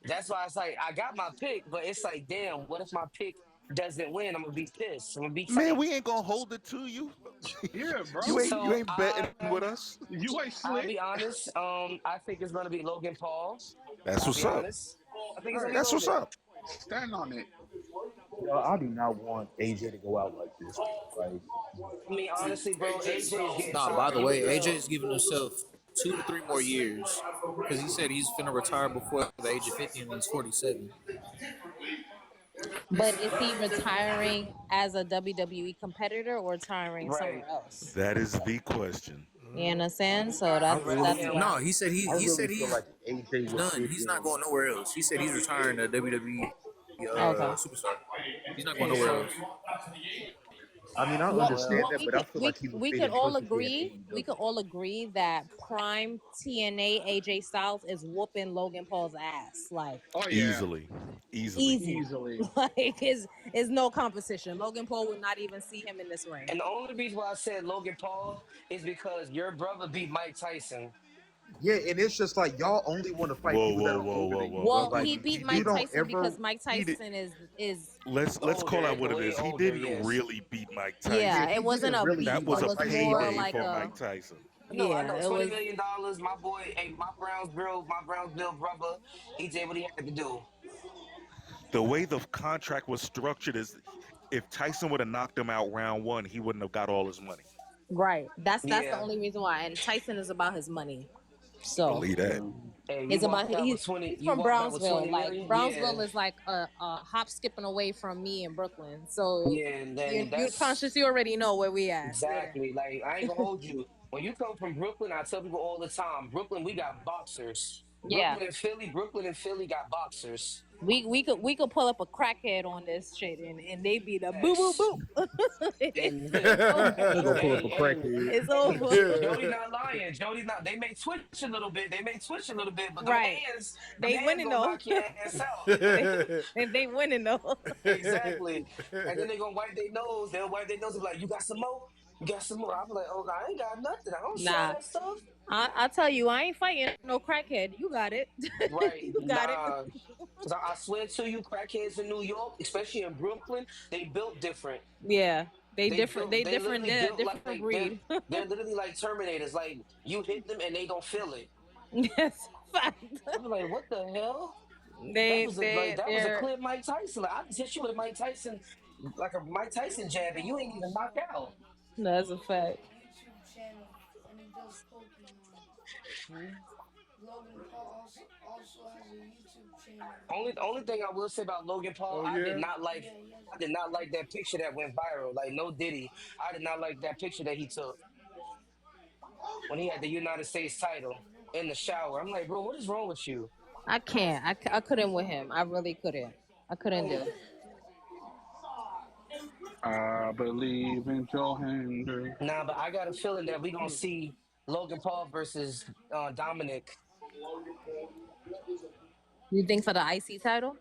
Speaker 5: That's why it's like I got my pick, but it's like, damn, what if my pick doesn't win? I'm gonna be pissed. I'm gonna be
Speaker 3: Man,
Speaker 5: tight.
Speaker 3: we ain't gonna hold it to you.
Speaker 4: Yeah,
Speaker 3: you
Speaker 4: bro.
Speaker 3: ain't you
Speaker 5: So
Speaker 3: ain't betting with us.
Speaker 4: You ain't
Speaker 5: I'll
Speaker 4: slick.
Speaker 5: be honest. I think it's gonna be Logan Paul.
Speaker 3: That's
Speaker 5: I'll be
Speaker 3: what's up.
Speaker 5: honest. I think
Speaker 4: All
Speaker 5: it's gonna
Speaker 4: right,
Speaker 5: be
Speaker 3: That's what's
Speaker 5: Logan.
Speaker 3: up.
Speaker 4: stand on it.
Speaker 13: Yo, I do not want AJ to go out like this, man. Like,
Speaker 5: I mean, honestly, bro, AJ is getting
Speaker 9: Nah, by
Speaker 5: tired.
Speaker 9: the
Speaker 5: You
Speaker 9: way,
Speaker 5: could
Speaker 9: AJ
Speaker 5: tell.
Speaker 9: is giving himself 2 to 3 more years because he said he's finna retire before the age of 50 and he's 47.
Speaker 7: But is he retiring as a WWE competitor or retiring somewhere
Speaker 5: Right,
Speaker 7: else?
Speaker 3: That is the question.
Speaker 7: You understand? So
Speaker 13: I
Speaker 5: right.
Speaker 7: that's
Speaker 13: really,
Speaker 7: why.
Speaker 9: No, he said
Speaker 13: I
Speaker 9: he
Speaker 13: really
Speaker 9: said
Speaker 13: feel
Speaker 9: he's
Speaker 13: like AJ would
Speaker 9: done.
Speaker 13: fit
Speaker 9: He's not
Speaker 13: in.
Speaker 9: going nowhere else. He said he's retiring the WWE
Speaker 7: Okay.
Speaker 9: superstar. He's not going
Speaker 5: Yeah,
Speaker 9: nowhere
Speaker 5: so
Speaker 9: else.
Speaker 13: I mean, I understand
Speaker 5: well,
Speaker 7: What
Speaker 13: that,
Speaker 7: we
Speaker 13: but I
Speaker 7: could
Speaker 13: feel like he would
Speaker 7: we
Speaker 13: fit
Speaker 7: could
Speaker 13: in
Speaker 7: all
Speaker 13: perfectly at
Speaker 7: agree we could
Speaker 13: AEW.
Speaker 7: all agree that prime TNA AJ Styles is whooping Logan Paul's ass like
Speaker 4: Oh yeah,
Speaker 3: Easily. Easily.
Speaker 7: easy.
Speaker 4: easily.
Speaker 7: Like is no competition. Logan Paul would not even see him in this ring.
Speaker 5: and the only reason why I said Logan Paul is because your brother beat Mike Tyson.
Speaker 13: Yeah, and it's just like y'all only want to fight
Speaker 3: Whoa,
Speaker 13: people that
Speaker 3: whoa,
Speaker 13: are
Speaker 3: whoa,
Speaker 13: older
Speaker 3: whoa,
Speaker 13: than you,
Speaker 3: whoa.
Speaker 13: bro.
Speaker 7: Well,
Speaker 3: He,
Speaker 13: Like
Speaker 7: he beat
Speaker 3: he
Speaker 13: you
Speaker 7: Mike
Speaker 3: did
Speaker 13: don't
Speaker 7: Tyson
Speaker 13: ever.
Speaker 7: because Mike
Speaker 3: he did
Speaker 7: Tyson is
Speaker 3: let's call
Speaker 5: Older,
Speaker 3: out what it
Speaker 5: way
Speaker 3: is. He
Speaker 5: older,
Speaker 3: didn't
Speaker 5: yes.
Speaker 3: really beat Mike
Speaker 13: Yeah,
Speaker 7: yeah,
Speaker 3: Tyson.
Speaker 7: it
Speaker 13: he
Speaker 7: wasn't
Speaker 13: didn't
Speaker 7: a
Speaker 13: really
Speaker 3: That
Speaker 7: beat.
Speaker 13: beat
Speaker 3: was
Speaker 7: It
Speaker 3: a
Speaker 13: Mike
Speaker 7: was
Speaker 13: Tyson
Speaker 7: more
Speaker 13: though.
Speaker 3: payday
Speaker 7: like
Speaker 3: for
Speaker 7: a
Speaker 3: Mike Tyson.
Speaker 5: No, I
Speaker 7: yeah,
Speaker 5: know
Speaker 7: it
Speaker 5: $20
Speaker 7: was
Speaker 5: million. My boy, hey, my Brownsville brother, he did what he had to do.
Speaker 3: The way the contract was structured is if Tyson would have knocked him out round one, he wouldn't have got all his money.
Speaker 7: right. That's the
Speaker 5: Yeah.
Speaker 7: only reason why. And Tyson is about his money. So
Speaker 3: Believe that.
Speaker 4: Yeah.
Speaker 5: Hey,
Speaker 7: it's about
Speaker 5: You
Speaker 7: he's from
Speaker 5: walked out with
Speaker 7: Brownsville.
Speaker 5: 20
Speaker 7: Like
Speaker 5: million?
Speaker 7: Brownsville
Speaker 5: Yeah.
Speaker 7: is like a hop skipping away from me in Brooklyn. So
Speaker 5: Yeah, and then
Speaker 7: you're
Speaker 5: that's
Speaker 7: conscious. You already know where we at. Yeah.
Speaker 5: exactly like I ain't gonna hold you. When you come from Brooklyn, I tell people all the time, Brooklyn, we got boxers.
Speaker 7: Yeah.
Speaker 5: Brooklyn and Philly got boxers.
Speaker 7: We could pull up a crackhead on this shit and they be the boo boo
Speaker 5: Yes.
Speaker 7: boo.
Speaker 5: And
Speaker 7: It's over.
Speaker 13: I ain't gonna pull up
Speaker 5: hey,
Speaker 13: a
Speaker 5: hey,
Speaker 13: crackhead.
Speaker 7: It's over.
Speaker 5: Jody not lying. Jody not. They may twitch a little bit. But
Speaker 7: Right.
Speaker 5: them
Speaker 7: They
Speaker 5: hands
Speaker 7: winning
Speaker 5: gonna
Speaker 7: though.
Speaker 5: knock your ass out.
Speaker 7: they winning though.
Speaker 5: Exactly. And then they gonna wipe their nose. They'll wipe their nose and be like, "You got some more? You got some more?" I'm like, "Oh, I ain't got nothing. I don't sell
Speaker 7: Nah.
Speaker 5: that stuff."
Speaker 7: I tell you, I ain't fighting no crackhead. You got it.
Speaker 5: Right?
Speaker 7: You got it.
Speaker 5: Nah. Cause I swear to you, crackheads in New York, especially in Brooklyn, they built different.
Speaker 7: Yeah. They different. They
Speaker 5: They
Speaker 7: different.
Speaker 5: literally
Speaker 7: They're a
Speaker 5: built
Speaker 7: different
Speaker 5: like
Speaker 7: breed.
Speaker 5: they're literally like Terminators. Like you hit them and they don't feel it.
Speaker 7: Yes, fact.
Speaker 5: I'm like, what the hell?
Speaker 7: They
Speaker 5: That was a
Speaker 7: they're
Speaker 5: clear Mike Tyson. Like I just hit you with a Mike Tyson, like a Mike Tyson jab, and you ain't even knocked out.
Speaker 7: that's a fact.
Speaker 5: Only thing I will say about Logan Paul,
Speaker 2: Oh yeah.
Speaker 5: I did not like that picture that went viral. Like no Diddy, I did not like that picture that he took when he had the United States title in the shower. I'm like, bro, what is wrong with you?
Speaker 7: I can't. I couldn't with him. I really couldn't. I couldn't do it.
Speaker 4: I believe in Joe Hendry.
Speaker 5: Nah, but I got a feeling that we gonna see Logan Paul versus Dominic.
Speaker 7: You think for the IC title?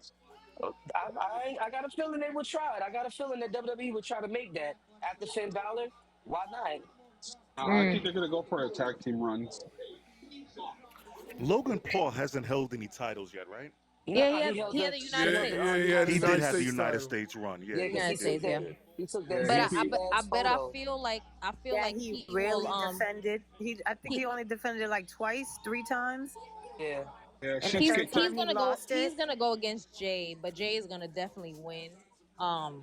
Speaker 5: I got a feeling they would try it. I got a feeling that WWE would try to make that after Finn Balor. Why not?
Speaker 4: I think they're gonna go for a tag team run.
Speaker 3: Logan Paul hasn't held any titles yet, right?
Speaker 7: Yeah,
Speaker 5: Nah,
Speaker 7: he had the United
Speaker 2: Yeah,
Speaker 7: States.
Speaker 2: he had the
Speaker 5: United
Speaker 3: He did
Speaker 2: United
Speaker 3: have the
Speaker 5: States.
Speaker 2: States
Speaker 3: United
Speaker 2: title.
Speaker 3: States run. Yeah,
Speaker 5: Yeah, because
Speaker 3: he
Speaker 7: United
Speaker 3: did.
Speaker 7: States,
Speaker 3: He
Speaker 7: yeah.
Speaker 3: did.
Speaker 5: he took that
Speaker 7: But
Speaker 4: Yeah,
Speaker 5: goofy
Speaker 7: I
Speaker 5: ass
Speaker 7: bet I
Speaker 5: photo.
Speaker 7: feel like
Speaker 1: That he
Speaker 7: he will
Speaker 1: really defended. I think he
Speaker 7: he
Speaker 1: only defended like twice, 3 times,
Speaker 5: Yeah.
Speaker 4: yeah.
Speaker 1: and the
Speaker 7: he's
Speaker 1: third
Speaker 4: Shinsuke took.
Speaker 1: time he lost
Speaker 7: he's
Speaker 1: it.
Speaker 7: gonna go against Jay, but Jay is gonna definitely win. Um,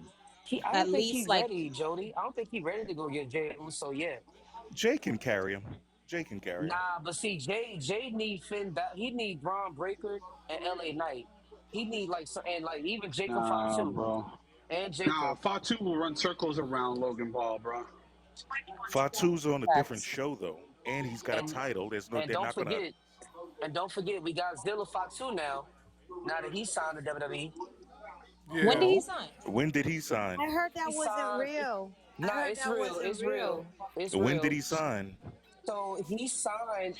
Speaker 5: I
Speaker 7: at
Speaker 5: don't think he
Speaker 7: least like
Speaker 5: ready, Jody. I don't think he ready to go get Jay Uso yet.
Speaker 3: Jay can carry him. Jay can carry him.
Speaker 5: Nah, but see, Jay need he need Braun Breaker and LA Knight. He need like so and like even Jacob
Speaker 4: Nah,
Speaker 5: Fatu
Speaker 4: bro.
Speaker 5: and
Speaker 4: Nah,
Speaker 5: Jacob.
Speaker 4: Fatu will run circles around Logan Paul, bro.
Speaker 3: Fatu's on a different
Speaker 7: facts.
Speaker 3: show though, and he's got a
Speaker 5: And
Speaker 3: title. There's no.
Speaker 5: and
Speaker 3: They're
Speaker 5: don't
Speaker 3: not gonna.
Speaker 5: forget we got Zilla Fatu now. Now that he signed to WWE,
Speaker 7: When
Speaker 2: Yeah.
Speaker 7: did he
Speaker 1: Oh,
Speaker 7: sign?
Speaker 3: When did he sign?
Speaker 1: I heard
Speaker 5: he
Speaker 1: that wasn't
Speaker 5: signed.
Speaker 1: real. I
Speaker 5: Nah,
Speaker 1: heard
Speaker 5: it's
Speaker 1: that
Speaker 5: real.
Speaker 1: wasn't
Speaker 5: It's real.
Speaker 1: real.
Speaker 5: It's
Speaker 3: When did
Speaker 5: real.
Speaker 3: he sign?
Speaker 5: So he signed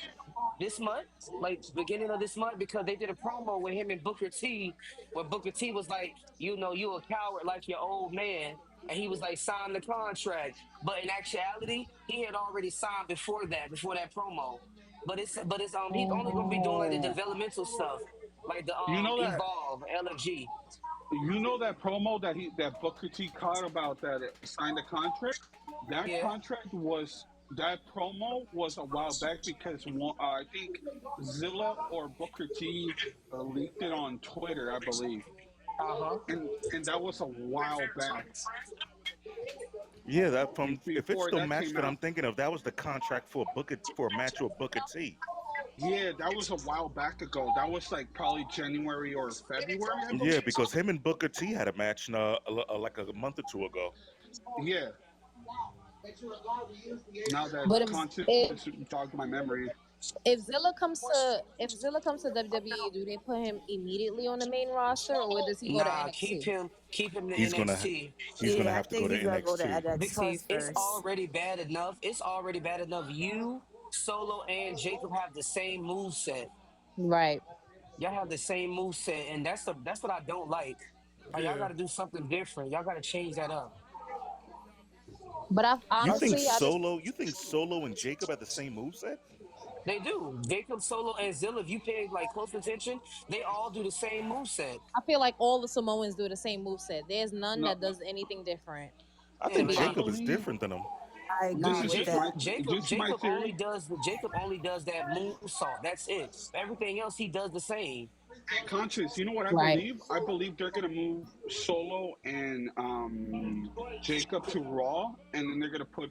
Speaker 5: this month, like beginning of this month, because they did a promo with him and Booker T, where Booker T was like, you know, you a coward like your old man. And he was like, sign the contract. But in actuality, he had already signed before that promo. But it's he's only gonna be doing like the
Speaker 10: Oh,
Speaker 5: developmental stuff, like the
Speaker 4: You know that.
Speaker 5: Evolve, LFG.
Speaker 4: You know that promo that Booker T caught about that signed a contract. That
Speaker 5: Yeah.
Speaker 4: contract was that promo was a while back because I think Zilla or Booker T leaked it on Twitter, I believe,
Speaker 5: Uh-huh.
Speaker 4: and that was a while back
Speaker 3: Yeah, that from if it's
Speaker 4: before
Speaker 3: the
Speaker 4: that
Speaker 3: match
Speaker 4: came
Speaker 3: that I'm
Speaker 4: out.
Speaker 3: thinking of, that was the contract for a match with Booker T.
Speaker 4: Yeah, that was a while back ago. That was like probably January or February, I
Speaker 3: Yeah,
Speaker 4: believe.
Speaker 3: because him and Booker T had a match like a month or two ago.
Speaker 4: Yeah. Now that
Speaker 7: But
Speaker 4: content
Speaker 7: if
Speaker 4: jogged my memory.
Speaker 7: if Zilla comes to WWE, do they put him immediately on the main roster or does he go to
Speaker 5: Nah, keep
Speaker 7: NXT?
Speaker 5: him keep him to
Speaker 3: He's gonna
Speaker 5: NXT.
Speaker 3: he's gonna
Speaker 1: Yeah, I
Speaker 3: have to go
Speaker 1: think
Speaker 3: to
Speaker 1: he gotta go to
Speaker 3: NXT.
Speaker 1: NXT
Speaker 5: Because it's
Speaker 1: first.
Speaker 5: already bad enough. It's already bad enough. You, Solo, and Jacob have the same move set.
Speaker 7: Right.
Speaker 5: Y'all have the same move set, and that's what I don't like. Like, y'all got
Speaker 2: Yeah.
Speaker 5: to do something different. Y'all got to change that up.
Speaker 7: But I
Speaker 3: You
Speaker 10: I
Speaker 3: think
Speaker 7: honestly
Speaker 10: think
Speaker 7: I just
Speaker 3: Solo and Jacob have the same moveset?
Speaker 5: They do. Jacob, Solo, and Zilla. If you pay like close attention, they all do the same move set.
Speaker 7: I feel like all the Samoans do the same moveset. There's none
Speaker 4: No,
Speaker 7: that does anything different.
Speaker 3: I
Speaker 5: Yeah,
Speaker 7: To
Speaker 3: think
Speaker 7: be
Speaker 4: I
Speaker 7: honest.
Speaker 3: Jacob is
Speaker 4: believe
Speaker 3: different than him.
Speaker 1: I
Speaker 4: this
Speaker 5: Nah,
Speaker 1: agree
Speaker 4: is
Speaker 1: with
Speaker 4: just
Speaker 5: Jacob,
Speaker 4: my
Speaker 1: that.
Speaker 5: Jacob,
Speaker 4: just my
Speaker 5: Jacob only
Speaker 4: theory.
Speaker 5: does that moonsault. That's it. Everything else he does the same.
Speaker 4: Conscious, you know what I
Speaker 7: Right.
Speaker 4: believe? I believe they're gonna move Solo and Jacob to Raw, and then they're gonna put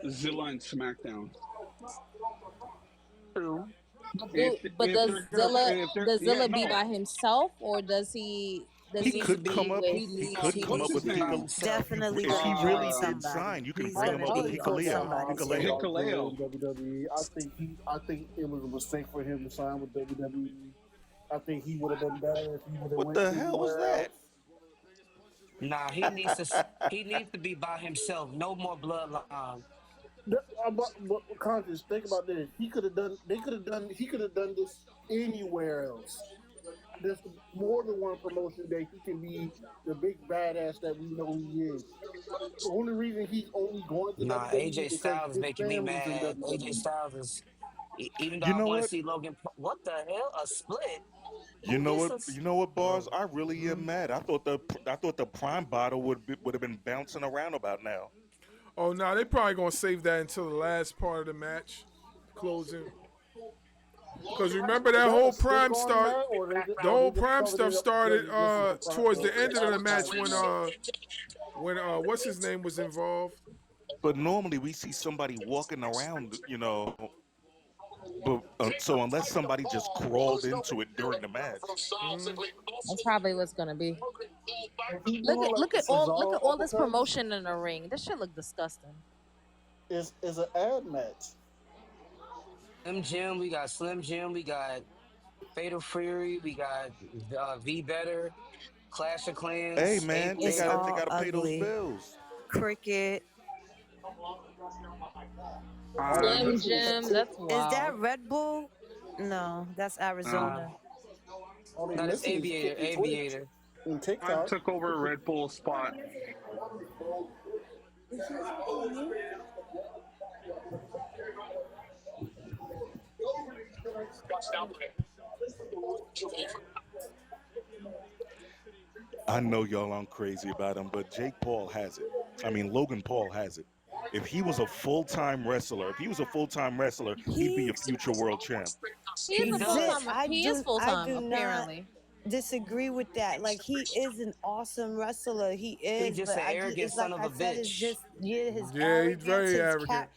Speaker 4: Zilla and SmackDown.
Speaker 5: True.
Speaker 7: But
Speaker 4: If they're
Speaker 7: does
Speaker 4: yeah
Speaker 7: Zilla be
Speaker 4: no
Speaker 7: by himself or
Speaker 5: He
Speaker 7: does
Speaker 5: needs to
Speaker 7: he be
Speaker 5: be.
Speaker 7: with
Speaker 3: He could come
Speaker 4: what's
Speaker 3: up
Speaker 4: his
Speaker 3: with
Speaker 5: By
Speaker 4: name?
Speaker 5: himself.
Speaker 1: Definitely
Speaker 3: if
Speaker 1: gonna
Speaker 3: he
Speaker 1: be with
Speaker 3: really did
Speaker 1: somebody.
Speaker 3: sign, you can
Speaker 1: He's
Speaker 3: bring him
Speaker 1: gonna
Speaker 3: up with
Speaker 1: be with
Speaker 3: Hikaleo.
Speaker 10: nah,
Speaker 1: somebody.
Speaker 10: I think
Speaker 3: Hikaleo.
Speaker 10: I'll stay
Speaker 4: Hikaleo.
Speaker 10: in WWE. I think it was a mistake for him to sign with WWE. I think he would have been better if he would have
Speaker 3: What
Speaker 10: went
Speaker 3: the hell was
Speaker 10: anywhere
Speaker 3: that?
Speaker 10: else.
Speaker 5: Nah, he needs to be by himself. No more bloodline.
Speaker 10: But conscious, think about this. He could have done. They could have done. He could have done this anywhere else. There's more than one promotion that he can be the big badass that we know he is. The only reason he's only going to
Speaker 5: Nah,
Speaker 10: WWE
Speaker 5: AJ
Speaker 10: is because
Speaker 5: Styles is
Speaker 10: his
Speaker 5: making me
Speaker 10: family's in
Speaker 5: mad. AJ
Speaker 10: WWE.
Speaker 5: Styles is, even though
Speaker 3: You
Speaker 5: I
Speaker 3: know
Speaker 5: want to
Speaker 3: what?
Speaker 5: see Logan. What the hell? A split?
Speaker 3: You
Speaker 5: Who
Speaker 3: know
Speaker 5: gets
Speaker 3: what?
Speaker 5: us?
Speaker 3: You know what, Bars? I really am mad. I thought the Prime bottle would have been bouncing around about now.
Speaker 2: Oh no, they probably gonna save that until the last part of the match, closing. Cause remember
Speaker 10: Is
Speaker 2: that
Speaker 10: that a
Speaker 2: whole
Speaker 10: stick
Speaker 2: prime
Speaker 10: on
Speaker 2: start.
Speaker 10: that, or
Speaker 2: The
Speaker 10: they
Speaker 2: whole
Speaker 10: just
Speaker 2: prime
Speaker 10: covered
Speaker 2: stuff
Speaker 10: it up because
Speaker 2: started
Speaker 10: this is
Speaker 2: towards the
Speaker 10: the
Speaker 2: end of the match
Speaker 10: advertising now?
Speaker 2: when what's his name was involved.
Speaker 3: But normally we see somebody walking around, but so unless somebody just crawled into it during the match,
Speaker 7: That's probably what's gonna be.
Speaker 10: If he's doing like the
Speaker 7: Look
Speaker 10: Cesaro
Speaker 7: at all this
Speaker 10: uppercuts,
Speaker 7: promotion in the ring. This shit look disgusting.
Speaker 10: is an ad match.
Speaker 5: Slim Jim. We got Slim Jim. We got Fatal Fury. We got V Better. Clash of
Speaker 3: hey
Speaker 5: Clans.
Speaker 3: man,
Speaker 5: Ape
Speaker 3: they
Speaker 1: It's
Speaker 5: Man.
Speaker 3: gotta they
Speaker 1: all
Speaker 3: gotta pay those
Speaker 1: ugly.
Speaker 3: bills.
Speaker 1: Cricket.
Speaker 10: This
Speaker 7: Slim
Speaker 10: is
Speaker 7: Jim,
Speaker 10: sick.
Speaker 7: that's
Speaker 1: Is that
Speaker 7: wild.
Speaker 1: Red Bull? No, that's
Speaker 5: Uh,
Speaker 1: Arizona.
Speaker 10: All they
Speaker 5: No, that's
Speaker 10: missing
Speaker 5: Aviator.
Speaker 10: is Twitch
Speaker 5: Aviator.
Speaker 10: and
Speaker 4: I
Speaker 10: TikTok.
Speaker 4: took over Red Bull's spot.
Speaker 3: I know y'all aren't crazy about him, but Jake Paul has it. I mean, Logan Paul has it. If he was a full-time wrestler, he'd be a future world champ.
Speaker 7: He is a full-time. He is
Speaker 1: I
Speaker 7: full-time,
Speaker 1: do
Speaker 7: apparently.
Speaker 1: not disagree with that. Like, he is an awesome wrestler. He is,
Speaker 5: just
Speaker 1: but
Speaker 5: an arrogant
Speaker 1: it's like
Speaker 5: son of
Speaker 1: I
Speaker 5: a
Speaker 1: said, it's
Speaker 5: bitch.
Speaker 1: just his
Speaker 2: Yeah, he's
Speaker 1: arrogance,
Speaker 2: very
Speaker 1: his
Speaker 2: arrogant.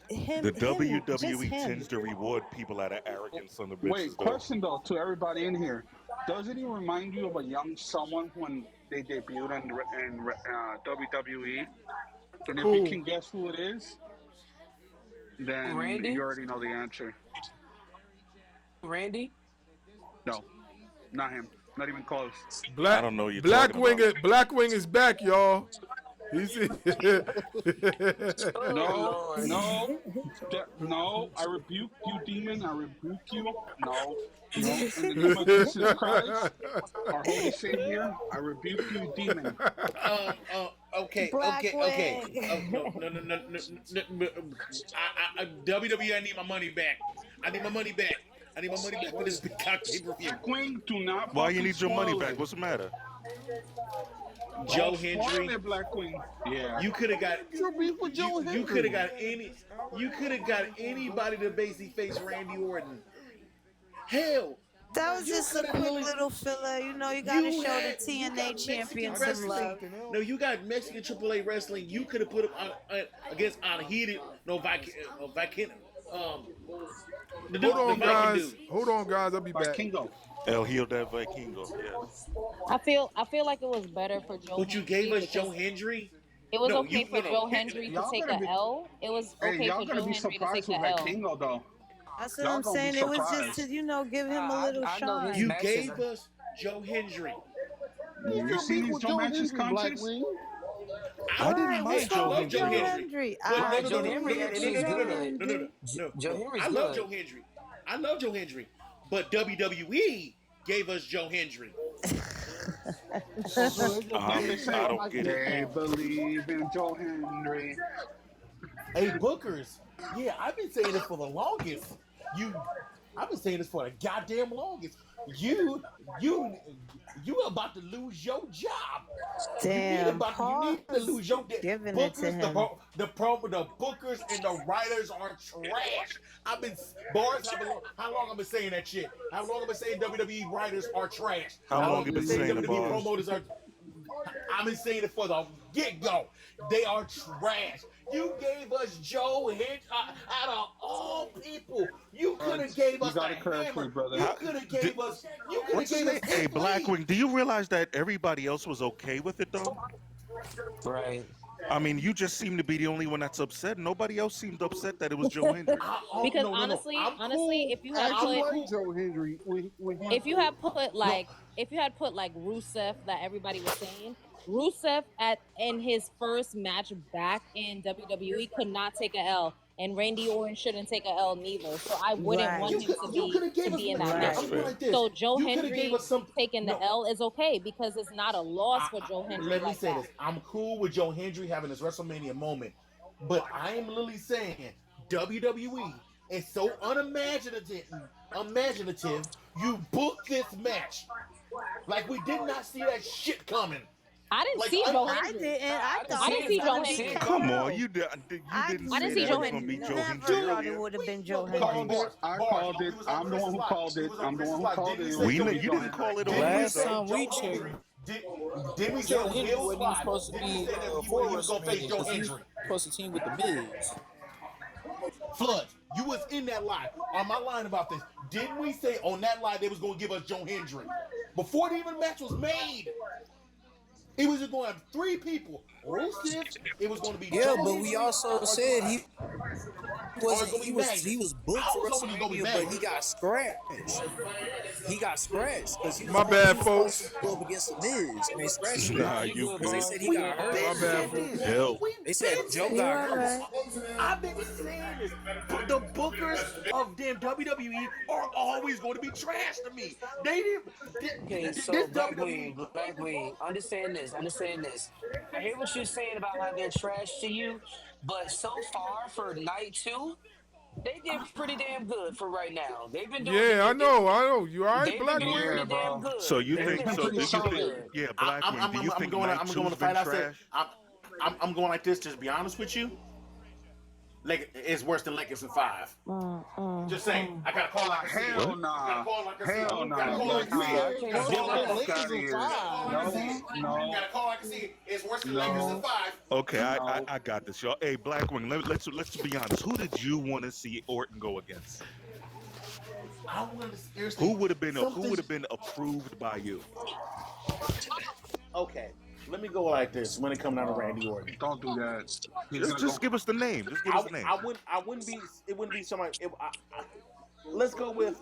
Speaker 3: The WWE tends to reward people out of arrogance on the bitches.
Speaker 4: Wait, question though to everybody in here: doesn't he remind you of a young someone when they debuted in WWE? And if you can guess who it is, then
Speaker 5: Randy?
Speaker 4: you already know the answer.
Speaker 5: Randy?
Speaker 4: No, not him. Not even close.
Speaker 3: I don't know what you're talking about.
Speaker 2: Blackwing is back, y'all. He's
Speaker 4: No. I rebuke you, demon. I rebuke you. No. In the name of Jesus Christ, our holy Savior, I rebuke you, demon.
Speaker 12: Okay. No. WWE, I need my money back. I need my money back for this big cock pay-per-view.
Speaker 4: Queen, do not.
Speaker 3: Why you need your money back? What's the matter?
Speaker 12: Joe Hendry.
Speaker 4: Black Queen. Yeah.
Speaker 12: You could have got.
Speaker 10: Your beef with Joe Hendry.
Speaker 12: You could have got any. You could have got anybody to basically face Randy Orton. Hell.
Speaker 1: That was just a quick little filler. You know, you gotta show the TNA champion some love.
Speaker 12: No, you got Mexican AAA wrestling. You could have put him against unheated. Viking.
Speaker 2: Hold on, guys. I'll be back.
Speaker 4: Vikingo.
Speaker 3: El Hijo del Vikingo. Yes.
Speaker 7: I feel like it was better for Joe.
Speaker 12: But you gave us Joe Hendry.
Speaker 7: It was okay for Joe Hendry to take an L. It was okay for Joe Hendry to take an L.
Speaker 4: Vikingo, though.
Speaker 1: That's what I'm saying. It was just to, give him a little shine.
Speaker 12: You gave us Joe Hendry.
Speaker 4: You see these Joe matches conscious?
Speaker 12: I didn't mind Joe Hendry. I love Joe Hendry. But WWE gave us Joe Hendry.
Speaker 3: I don't get it.
Speaker 4: They believe in Joe Hendry.
Speaker 12: Hey, Bookers. Yeah, I've been saying this for the longest. I've been saying this for the goddamn longest. You about to lose your job.
Speaker 1: Damn,
Speaker 12: you need to lose your job.
Speaker 1: Giving it to him.
Speaker 12: The Bookers and the writers are trash. How long I've been saying that shit? How long I've been saying WWE writers are trash?
Speaker 3: How long you been saying it,
Speaker 12: WWE promoters are? I've been saying it for the get-go. They are trash. You gave us Joe Hendry out of all people. You could have gave us a hammer.
Speaker 4: Brother.
Speaker 12: You could have gave us. You could have gave us.
Speaker 3: Hey, Blackwing, do you realize that everybody else was okay with it though?
Speaker 5: Right.
Speaker 3: I mean, you just seem to be the only one that's upset. Nobody else seemed upset that it was Joe Hendry.
Speaker 7: Because honestly, if you had put
Speaker 10: Joe Hendry,
Speaker 7: if you had put like Rusev, that everybody was saying, Rusev in his first match back in WWE could not take a L, and Randy Orton shouldn't take a L neither. So I wouldn't want him to be in that match. So Joe Hendry taking the L is okay because it's not a loss for Joe Hendry.
Speaker 12: Let me say this: I'm cool with Joe Hendry having his WrestleMania moment, but I am literally saying WWE is so unimaginative. You booked this match like we did not see that shit coming.
Speaker 7: I didn't see Joe Hendry. I didn't see Joe Hendry.
Speaker 3: Come on, you didn't
Speaker 7: I didn't see Joe Hendry.
Speaker 1: I thought it would have been Joe Hendry.
Speaker 4: I called it. I'm the one who called it.
Speaker 3: You didn't call it.
Speaker 9: Last time we checked,
Speaker 12: Did we say
Speaker 9: Joe Hendry wasn't even supposed to be for WrestleMania because he was supposed to team with the Miz.
Speaker 12: Flood, you was in that line. On my line about this, didn't we say on that line they was going to give us Joe Hendry? Before the even match was made, it was just going to have 3 people. Rusev, it was going to be
Speaker 9: Joe but we also said he was booked for WrestleMania, but he got scratched. Because
Speaker 2: My bad, folks.
Speaker 9: Go up against the Miz, and they scratched him.
Speaker 3: Nah, you
Speaker 9: They said he got hurt.
Speaker 2: My bad, folks.
Speaker 3: Hell.
Speaker 9: They said Joe got hurt.
Speaker 12: I've been saying this. The Bookers of damn WWE are always going to be trash to me. They didn't.
Speaker 5: Okay,
Speaker 12: This
Speaker 5: so
Speaker 12: WWE.
Speaker 5: Black Queen, understand this, understand this. I hear what you're saying about how they're trash to you, but so far for night two, they did pretty damn good for right now. They've been doing
Speaker 2: Yeah, I know. You all right,
Speaker 5: they've been
Speaker 2: Black
Speaker 5: doing
Speaker 2: Wing?
Speaker 4: Yeah,
Speaker 5: pretty damn
Speaker 4: bro.
Speaker 3: So
Speaker 5: good.
Speaker 3: you
Speaker 5: They've
Speaker 4: It's
Speaker 3: think?
Speaker 5: been
Speaker 4: been
Speaker 3: So
Speaker 5: pretty
Speaker 4: pretty
Speaker 3: do you
Speaker 5: damn
Speaker 3: think?
Speaker 4: solid.
Speaker 5: good.
Speaker 3: Yeah, Black Wing. Do you think night
Speaker 12: I'm going
Speaker 3: two's
Speaker 12: to
Speaker 3: been
Speaker 12: fight. I said
Speaker 3: trash?
Speaker 12: I'm going like this. Just be honest with you. Like it's worse than Lakers in 5. Just saying. I gotta call like I see it.
Speaker 4: Hell
Speaker 3: What?
Speaker 4: nah.
Speaker 12: Gotta call like I see it.
Speaker 4: Hell
Speaker 12: Gotta
Speaker 4: nah.
Speaker 12: call like I see
Speaker 5: Nah,
Speaker 12: it.
Speaker 5: I
Speaker 10: It's
Speaker 5: can't
Speaker 12: Gotta
Speaker 10: worse
Speaker 5: say
Speaker 12: call like
Speaker 10: than
Speaker 12: I
Speaker 5: that.
Speaker 12: see
Speaker 4: Fuck
Speaker 12: it.
Speaker 10: Lakers
Speaker 4: out of
Speaker 10: in
Speaker 4: here.
Speaker 12: Gotta call like I
Speaker 10: five.
Speaker 12: see it.
Speaker 4: No.
Speaker 12: Gotta call like I see it. It's worse than Lakers in
Speaker 4: No.
Speaker 12: 5.
Speaker 3: Okay,
Speaker 4: No.
Speaker 3: I got this, y'all. Hey, Black Wing. Let's be honest. Who did you want to see Orton go against?
Speaker 12: I want to seriously.
Speaker 3: Who would have
Speaker 12: something.
Speaker 3: been approved by you?
Speaker 12: Okay, let me go like this. When it comes down to Randy Orton,
Speaker 4: Don't do that. He's
Speaker 3: Just
Speaker 4: gonna
Speaker 3: just
Speaker 4: go.
Speaker 3: give us the name. Just give us the name.
Speaker 12: I wouldn't be. It wouldn't be somebody. Let's go with.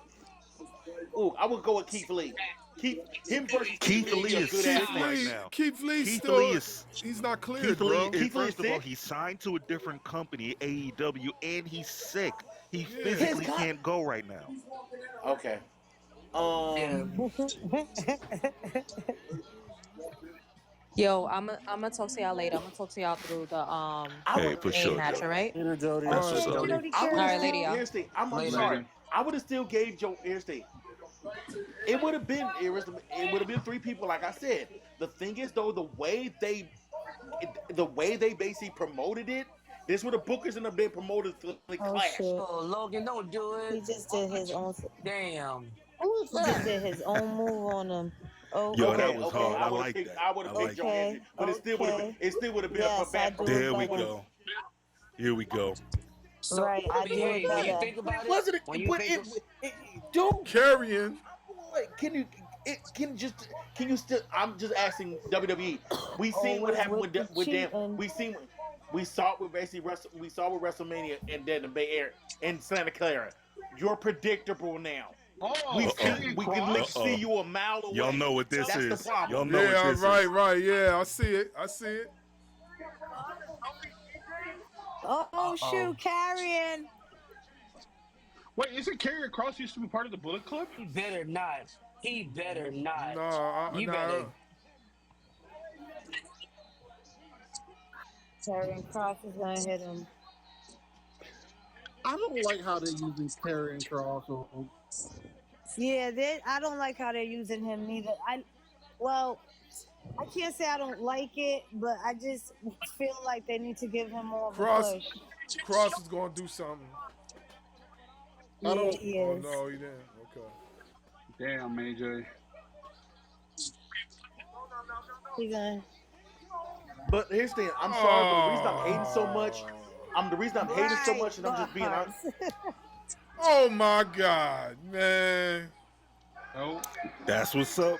Speaker 12: Ooh, I would go with Keith Lee. Him versus Keith
Speaker 3: Keith
Speaker 12: Lee would be
Speaker 3: Lee
Speaker 12: a
Speaker 3: is
Speaker 12: good
Speaker 3: sick
Speaker 12: ass
Speaker 3: right
Speaker 12: match.
Speaker 3: now.
Speaker 2: Keith Lee
Speaker 3: Keith
Speaker 2: still,
Speaker 3: Lee is
Speaker 2: he's not cleared,
Speaker 3: Keith Lee.
Speaker 2: bro.
Speaker 12: Keith Lee is
Speaker 3: First of all,
Speaker 12: sick?
Speaker 3: he's signed to a different company, AEW, and he's sick. He
Speaker 2: Yeah.
Speaker 3: physically can't go right now.
Speaker 12: Okay.
Speaker 5: Yeah.
Speaker 14: Yo, I'm gonna talk to y'all later. I'm gonna talk to y'all through the
Speaker 3: Hey, for
Speaker 14: main
Speaker 3: sure,
Speaker 14: match,
Speaker 3: Jody.
Speaker 14: all right?
Speaker 10: Later, Jody.
Speaker 3: That's what's
Speaker 2: All
Speaker 3: up.
Speaker 2: right.
Speaker 12: I would
Speaker 14: All right,
Speaker 12: have
Speaker 14: later,
Speaker 12: still.
Speaker 14: y'all.
Speaker 12: Here's the thing. I'm
Speaker 5: Later.
Speaker 12: sorry. I would have still gave Joe. Here's the thing. It would have been. It would have been 3 people, like I said. The thing is, though, the way they basically promoted it, this would have bookers and have been promoted to the
Speaker 1: Oh
Speaker 12: Clash.
Speaker 1: shit.
Speaker 5: Oh, Logan, don't do
Speaker 1: He
Speaker 5: it.
Speaker 1: just did his own.
Speaker 5: Damn.
Speaker 10: Who is
Speaker 1: He just
Speaker 10: that?
Speaker 1: did his own move on him.
Speaker 3: Yo,
Speaker 1: Okay.
Speaker 3: that was hard. I like that.
Speaker 12: I would
Speaker 3: I
Speaker 12: have
Speaker 3: like
Speaker 12: picked Joe
Speaker 3: that.
Speaker 1: Okay.
Speaker 12: Hendry, but it still would have been. It still would have been a
Speaker 1: Yes, I
Speaker 12: bad
Speaker 1: do
Speaker 12: promotion.
Speaker 1: it
Speaker 3: There we
Speaker 1: better.
Speaker 3: go. Here we go.
Speaker 5: So,
Speaker 1: Right, I do it
Speaker 5: hey, when you
Speaker 1: better.
Speaker 5: think about it,
Speaker 12: Wasn't
Speaker 5: when
Speaker 12: it?
Speaker 5: you
Speaker 12: But
Speaker 5: think
Speaker 12: don't.
Speaker 2: Carrying.
Speaker 12: Can you? Can you still? I'm just asking WWE. We seen what
Speaker 1: Always
Speaker 12: happened
Speaker 1: with the
Speaker 12: with them.
Speaker 1: cheating.
Speaker 12: We saw it with basically we saw with WrestleMania and then the Bay Area in Santa Clara. You're predictable now.
Speaker 4: Oh,
Speaker 12: We
Speaker 4: Karrion
Speaker 12: can
Speaker 4: Kross.
Speaker 12: see you a mile away.
Speaker 3: Y'all know what this
Speaker 12: That's
Speaker 3: is.
Speaker 12: the problem.
Speaker 3: Y'all know
Speaker 2: Yeah,
Speaker 3: what this
Speaker 2: right.
Speaker 3: is.
Speaker 2: Yeah, I see it.
Speaker 1: Oh shoot, carrying.
Speaker 4: Wait, isn't Karrion Kross used to be part of the Bullet Club?
Speaker 5: he better not. He better not. You
Speaker 2: Nah.
Speaker 5: better.
Speaker 1: Karrion Kross is gonna hit him.
Speaker 10: I don't like how they're using Karrion Kross.
Speaker 1: Yeah, I don't like how they're using him neither. I can't say I don't like it, but I just feel like they need to give him more of a push.
Speaker 2: Cross is gonna do something.
Speaker 1: Yeah, he
Speaker 2: Oh
Speaker 1: is.
Speaker 2: no, he didn't. Okay.
Speaker 4: Damn, AJ.
Speaker 1: He gonna.
Speaker 12: But here's the thing. I'm sorry, but the reason I'm hating so much. The reason I'm hating so much, and I'm just being honest.
Speaker 2: Oh my God, man.
Speaker 4: Oh,
Speaker 3: That's what's up.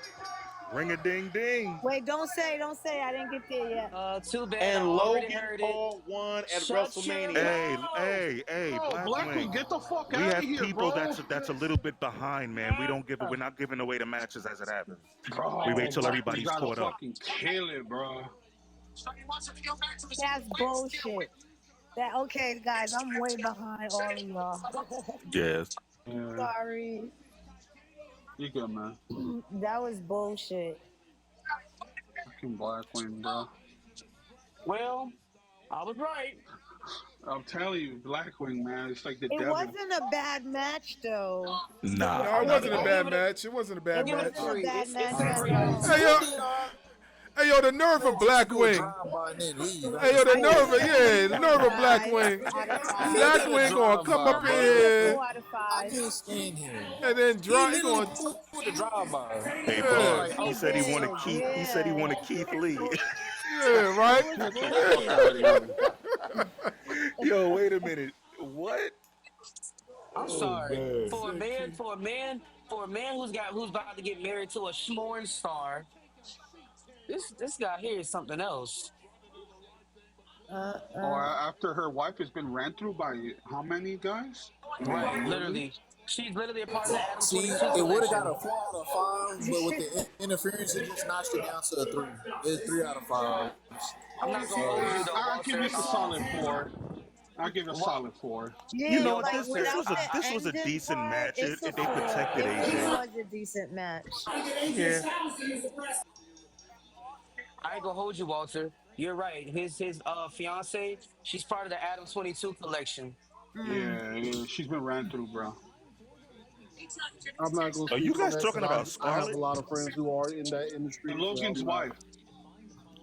Speaker 3: Ring a ding ding.
Speaker 1: Wait, don't say. I didn't get there yet.
Speaker 5: Too bad.
Speaker 12: And
Speaker 5: I already
Speaker 12: Logan
Speaker 5: heard
Speaker 12: Paul won at
Speaker 5: Shut your
Speaker 12: WrestleMania.
Speaker 3: Hey,
Speaker 4: oh,
Speaker 3: Black Wing.
Speaker 4: get the fuck
Speaker 3: We
Speaker 4: out
Speaker 3: have
Speaker 4: of here,
Speaker 3: people
Speaker 4: bro.
Speaker 3: that's a little bit behind, man. We're not giving away the matches as it happens.
Speaker 4: Bro,
Speaker 3: We wait till
Speaker 4: Black
Speaker 3: everybody's
Speaker 4: Wing
Speaker 3: caught
Speaker 4: gotta
Speaker 3: up.
Speaker 4: fucking kill it, bro.
Speaker 1: That's bullshit. Okay, guys, I'm way behind all of y'all.
Speaker 3: Yes.
Speaker 4: Yeah,
Speaker 1: Sorry.
Speaker 4: you good, man.
Speaker 1: That was bullshit.
Speaker 4: Fucking Black Wing, bro.
Speaker 5: Well, I was right.
Speaker 4: I'm telling you, Black Wing, man, it's like the
Speaker 1: It
Speaker 4: devil.
Speaker 1: wasn't a bad match, though.
Speaker 3: Nah.
Speaker 2: No, it wasn't a bad match. It wasn't a bad
Speaker 1: It
Speaker 2: match.
Speaker 1: wasn't a bad match
Speaker 5: It's
Speaker 1: at
Speaker 5: three.
Speaker 1: all.
Speaker 2: Hey yo, the nerve of Black Wing. Hey yo, the nerve of Black Wing. Black Wing gonna come up here
Speaker 1: 4 out of 5.
Speaker 9: I can't stand him.
Speaker 2: and then drive. He gonna.
Speaker 9: With the drive by.
Speaker 3: Hey,
Speaker 2: Yeah.
Speaker 3: Bars. He said he wanted Keith. He said he wanted Keith Lee.
Speaker 2: Yeah, right.
Speaker 4: Get the fuck out of here.
Speaker 3: Yo, wait a minute. What?
Speaker 5: I'm sorry.
Speaker 3: man.
Speaker 5: For a man who's about to get married to a schmorn star, this guy here is something else.
Speaker 4: Or after her wife has been ran through by how many guys?
Speaker 5: Right, literally. She's literally a part of the Adam
Speaker 9: See,
Speaker 5: 22
Speaker 9: it would have
Speaker 5: collection.
Speaker 9: got a 4 out of 5, but with the interference, it just notched it down to a 3. It's 3 out of 5.
Speaker 5: I'm not gonna hold you though,
Speaker 4: I'll give you a
Speaker 5: Walter.
Speaker 4: solid 4. I give it a
Speaker 5: Well,
Speaker 4: solid 4.
Speaker 3: You
Speaker 1: Yeah,
Speaker 3: know
Speaker 5: yo,
Speaker 3: what?
Speaker 1: like
Speaker 5: Boxer,
Speaker 1: without the
Speaker 3: This was a
Speaker 1: ending
Speaker 3: decent
Speaker 1: part,
Speaker 3: match.
Speaker 1: it's a
Speaker 3: They
Speaker 1: 4.
Speaker 3: protected
Speaker 1: It really
Speaker 3: AJ.
Speaker 1: was a decent match.
Speaker 3: Yeah.
Speaker 5: I ain't gonna hold you, Walter. You're right. His fiance, she's part of the Adam 22 collection.
Speaker 1: Mm.
Speaker 4: Yeah, she's been ran through, bro.
Speaker 10: I'm not gonna
Speaker 3: Are you
Speaker 10: speak on
Speaker 3: guys
Speaker 10: that
Speaker 3: talking
Speaker 10: because
Speaker 3: about
Speaker 10: I have a
Speaker 3: Scarlett?
Speaker 10: lot of friends who are in that industry, so
Speaker 4: Logan's
Speaker 10: I'm not.
Speaker 4: wife.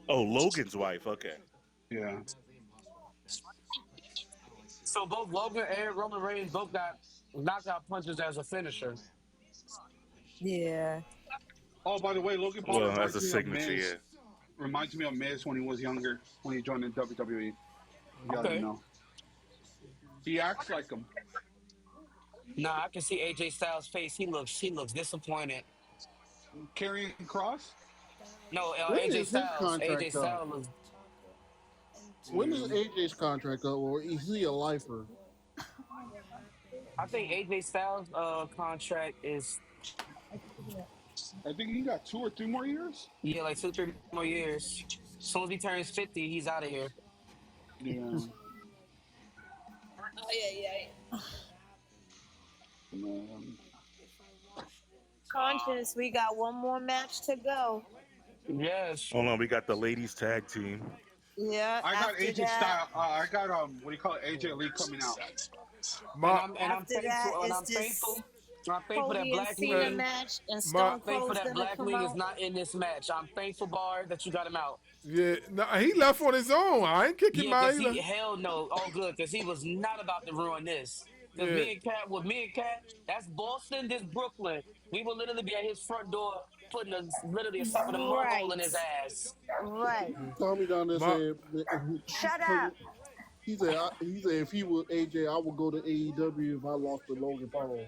Speaker 3: Oh, Logan's wife. Okay.
Speaker 4: Yeah.
Speaker 5: So both Logan and Roman Reigns both got knockout punches as a finisher.
Speaker 1: Yeah.
Speaker 4: Oh, by the way, Logan Paul
Speaker 3: Well, as
Speaker 4: reminds
Speaker 3: a
Speaker 4: me of
Speaker 3: signature,
Speaker 4: Miz.
Speaker 3: yeah.
Speaker 4: Reminds me of Miz when he was younger, when he joined the WWE. Y'all didn't
Speaker 5: Okay.
Speaker 4: know. He acts like him.
Speaker 5: Nah, I can see AJ Styles' face. He looks disappointed.
Speaker 4: Karrion Cross?
Speaker 5: No,
Speaker 10: When
Speaker 5: AJ
Speaker 10: is his
Speaker 5: Styles. AJ
Speaker 10: contract up?
Speaker 5: Styles looks.
Speaker 10: When is AJ's contract up, or is he a lifer?
Speaker 5: I think AJ Styles' contract is,
Speaker 4: I think he got 2 or 3 more years.
Speaker 5: yeah, like 2, 3 more years. As soon as he turns 50, he's out of here.
Speaker 4: Yeah.
Speaker 1: Oh yeah, yeah.
Speaker 4: Um,
Speaker 1: Conscious, we got one more match to go.
Speaker 5: Yes.
Speaker 3: Hold on, we got the ladies tag team.
Speaker 1: Yeah,
Speaker 4: I got
Speaker 1: after
Speaker 4: AJ
Speaker 1: that,
Speaker 4: Style. I got what do you call it? AJ Lee coming out.
Speaker 5: And
Speaker 2: My
Speaker 5: I'm
Speaker 1: after that
Speaker 5: thankful and
Speaker 1: is
Speaker 5: I'm
Speaker 1: this
Speaker 5: thankful. I'm thankful that
Speaker 1: Cody and
Speaker 5: Black
Speaker 1: Cena
Speaker 2: man,
Speaker 5: Wing.
Speaker 1: match, and
Speaker 2: my
Speaker 5: I'm
Speaker 1: Stone
Speaker 5: thankful
Speaker 1: Cold's
Speaker 5: that
Speaker 1: gonna
Speaker 5: Black
Speaker 1: come
Speaker 5: Wing is
Speaker 1: out.
Speaker 5: not in this match. I'm thankful, Bar, that you got him out.
Speaker 2: yeah, no, he left on his own. I ain't kicking
Speaker 5: Yeah,
Speaker 2: my
Speaker 5: cause
Speaker 2: he
Speaker 5: he
Speaker 2: left.
Speaker 5: hell no, all good, cause he was not about to ruin this. Cause
Speaker 2: Yeah,
Speaker 5: me and Cat, that's Boston, this Brooklyn. We will literally be at his front door putting literally a slapping a mud hole in
Speaker 1: Right,
Speaker 5: his ass.
Speaker 1: right.
Speaker 10: Tommy down there
Speaker 2: my
Speaker 10: said
Speaker 1: Shut up.
Speaker 10: he said if he was AJ, I would go to AEW if I lost to Logan Paul.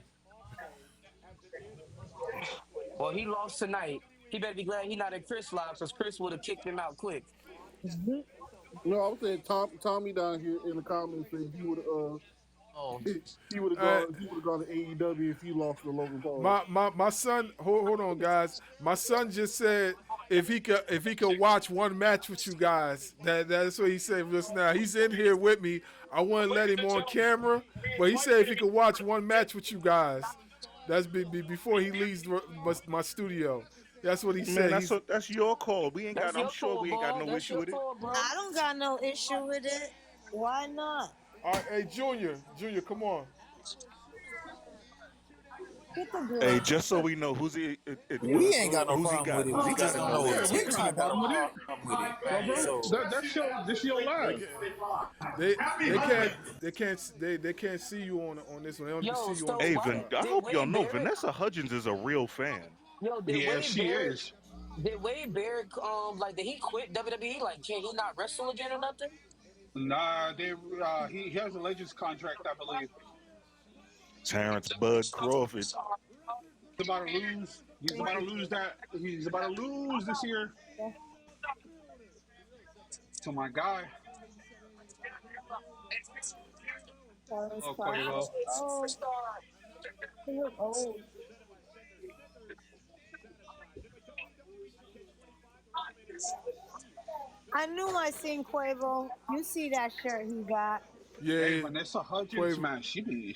Speaker 5: Well, he lost tonight. He better be glad he not at Chris live, cause Chris would have kicked him out quick.
Speaker 10: No, I was saying Tommy down here in the comments said he would
Speaker 5: Oh,
Speaker 2: uh,
Speaker 10: he would have gone to AEW if he lost to Logan Paul.
Speaker 2: my son. Hold on, guys. My son just said if he could watch one match with you guys. That's what he said just now. He's in here with me. I wouldn't let him on camera, but he said if he could watch one match with you guys. That's before he leaves my studio. That's what he
Speaker 3: Man,
Speaker 2: said. He's
Speaker 3: that's your call.
Speaker 5: that's
Speaker 3: I'm
Speaker 5: your
Speaker 3: sure
Speaker 5: call,
Speaker 3: we ain't got
Speaker 5: ball.
Speaker 3: no
Speaker 5: That's
Speaker 3: issue
Speaker 5: your
Speaker 3: with it.
Speaker 5: call, bro.
Speaker 1: I don't got no issue with it. Why not?
Speaker 2: all right. Hey, Junior, come on.
Speaker 1: Get the
Speaker 3: Hey,
Speaker 1: girl.
Speaker 3: just so we know
Speaker 9: We ain't got no
Speaker 3: who's he
Speaker 9: problem with
Speaker 3: got?
Speaker 9: it.
Speaker 3: Who's
Speaker 9: We
Speaker 3: he got
Speaker 9: just
Speaker 3: in
Speaker 9: don't
Speaker 3: the
Speaker 9: know
Speaker 4: Yeah,
Speaker 9: if
Speaker 3: women's
Speaker 4: we ain't got
Speaker 3: division?
Speaker 4: no
Speaker 9: TikTok got a
Speaker 4: problem with it.
Speaker 9: problem with it.
Speaker 4: Well, bro,
Speaker 9: So
Speaker 4: that's your
Speaker 2: They
Speaker 4: live.
Speaker 2: can't, they can't see you on this one. They only see
Speaker 5: Yo,
Speaker 2: you on
Speaker 5: so
Speaker 3: Hey,
Speaker 5: why
Speaker 2: TikTok.
Speaker 3: I
Speaker 5: did
Speaker 3: hope y'all
Speaker 5: Wade
Speaker 3: know
Speaker 5: Barrett?
Speaker 3: Vanessa Hudgens is a real fan.
Speaker 5: Yo, did
Speaker 4: Yeah,
Speaker 5: Wade
Speaker 4: she
Speaker 5: Barrett?
Speaker 4: is.
Speaker 5: Did Wade Barrett like did he quit WWE? Like can he not wrestle again or nothing?
Speaker 4: Nah, he has a Legends contract, I believe.
Speaker 3: Terrence Bud Crawford.
Speaker 4: He's about to lose. He's about to lose that. He's about to lose this year to my guy. Oh, Quavo.
Speaker 1: Oh, he look old. I knew I seen Quavo. You see that shirt he got?
Speaker 4: Hey,
Speaker 2: Yeah,
Speaker 4: Vanessa Hudgens,
Speaker 2: Quavo.
Speaker 4: man, she be.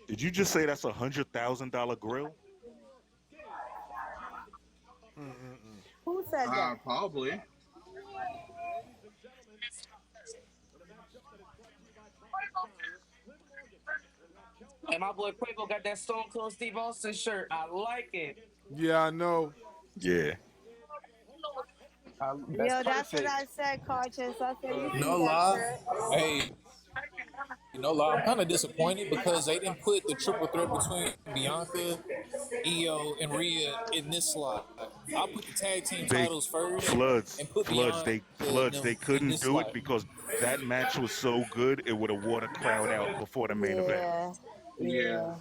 Speaker 3: Did you just say that's $100,000 grill?
Speaker 1: Who said that?
Speaker 4: Probably.
Speaker 5: And my boy Quavo got that Stone Cold Steve Austin shirt. I like it.
Speaker 2: Yeah, I know.
Speaker 3: Yeah.
Speaker 5: That's
Speaker 1: Yo, that's what
Speaker 5: perfect.
Speaker 1: I said, Carches. I said you see
Speaker 9: no
Speaker 1: that
Speaker 9: lie.
Speaker 1: shirt.
Speaker 9: Hey, no lie. I'm kind of disappointed because they didn't put the triple threat between Bianca, Io, and Rhea in this slot. I put the tag team
Speaker 3: They
Speaker 9: titles first
Speaker 3: floods,
Speaker 9: and put
Speaker 3: floods,
Speaker 9: Bianca
Speaker 3: they
Speaker 9: and
Speaker 3: floods,
Speaker 9: them
Speaker 3: they
Speaker 9: in
Speaker 3: couldn't
Speaker 9: this
Speaker 3: do it
Speaker 9: slot.
Speaker 3: because that match was so good it would have wore the crowd out before the main event.
Speaker 1: Yeah,
Speaker 4: Yeah.
Speaker 1: yeah.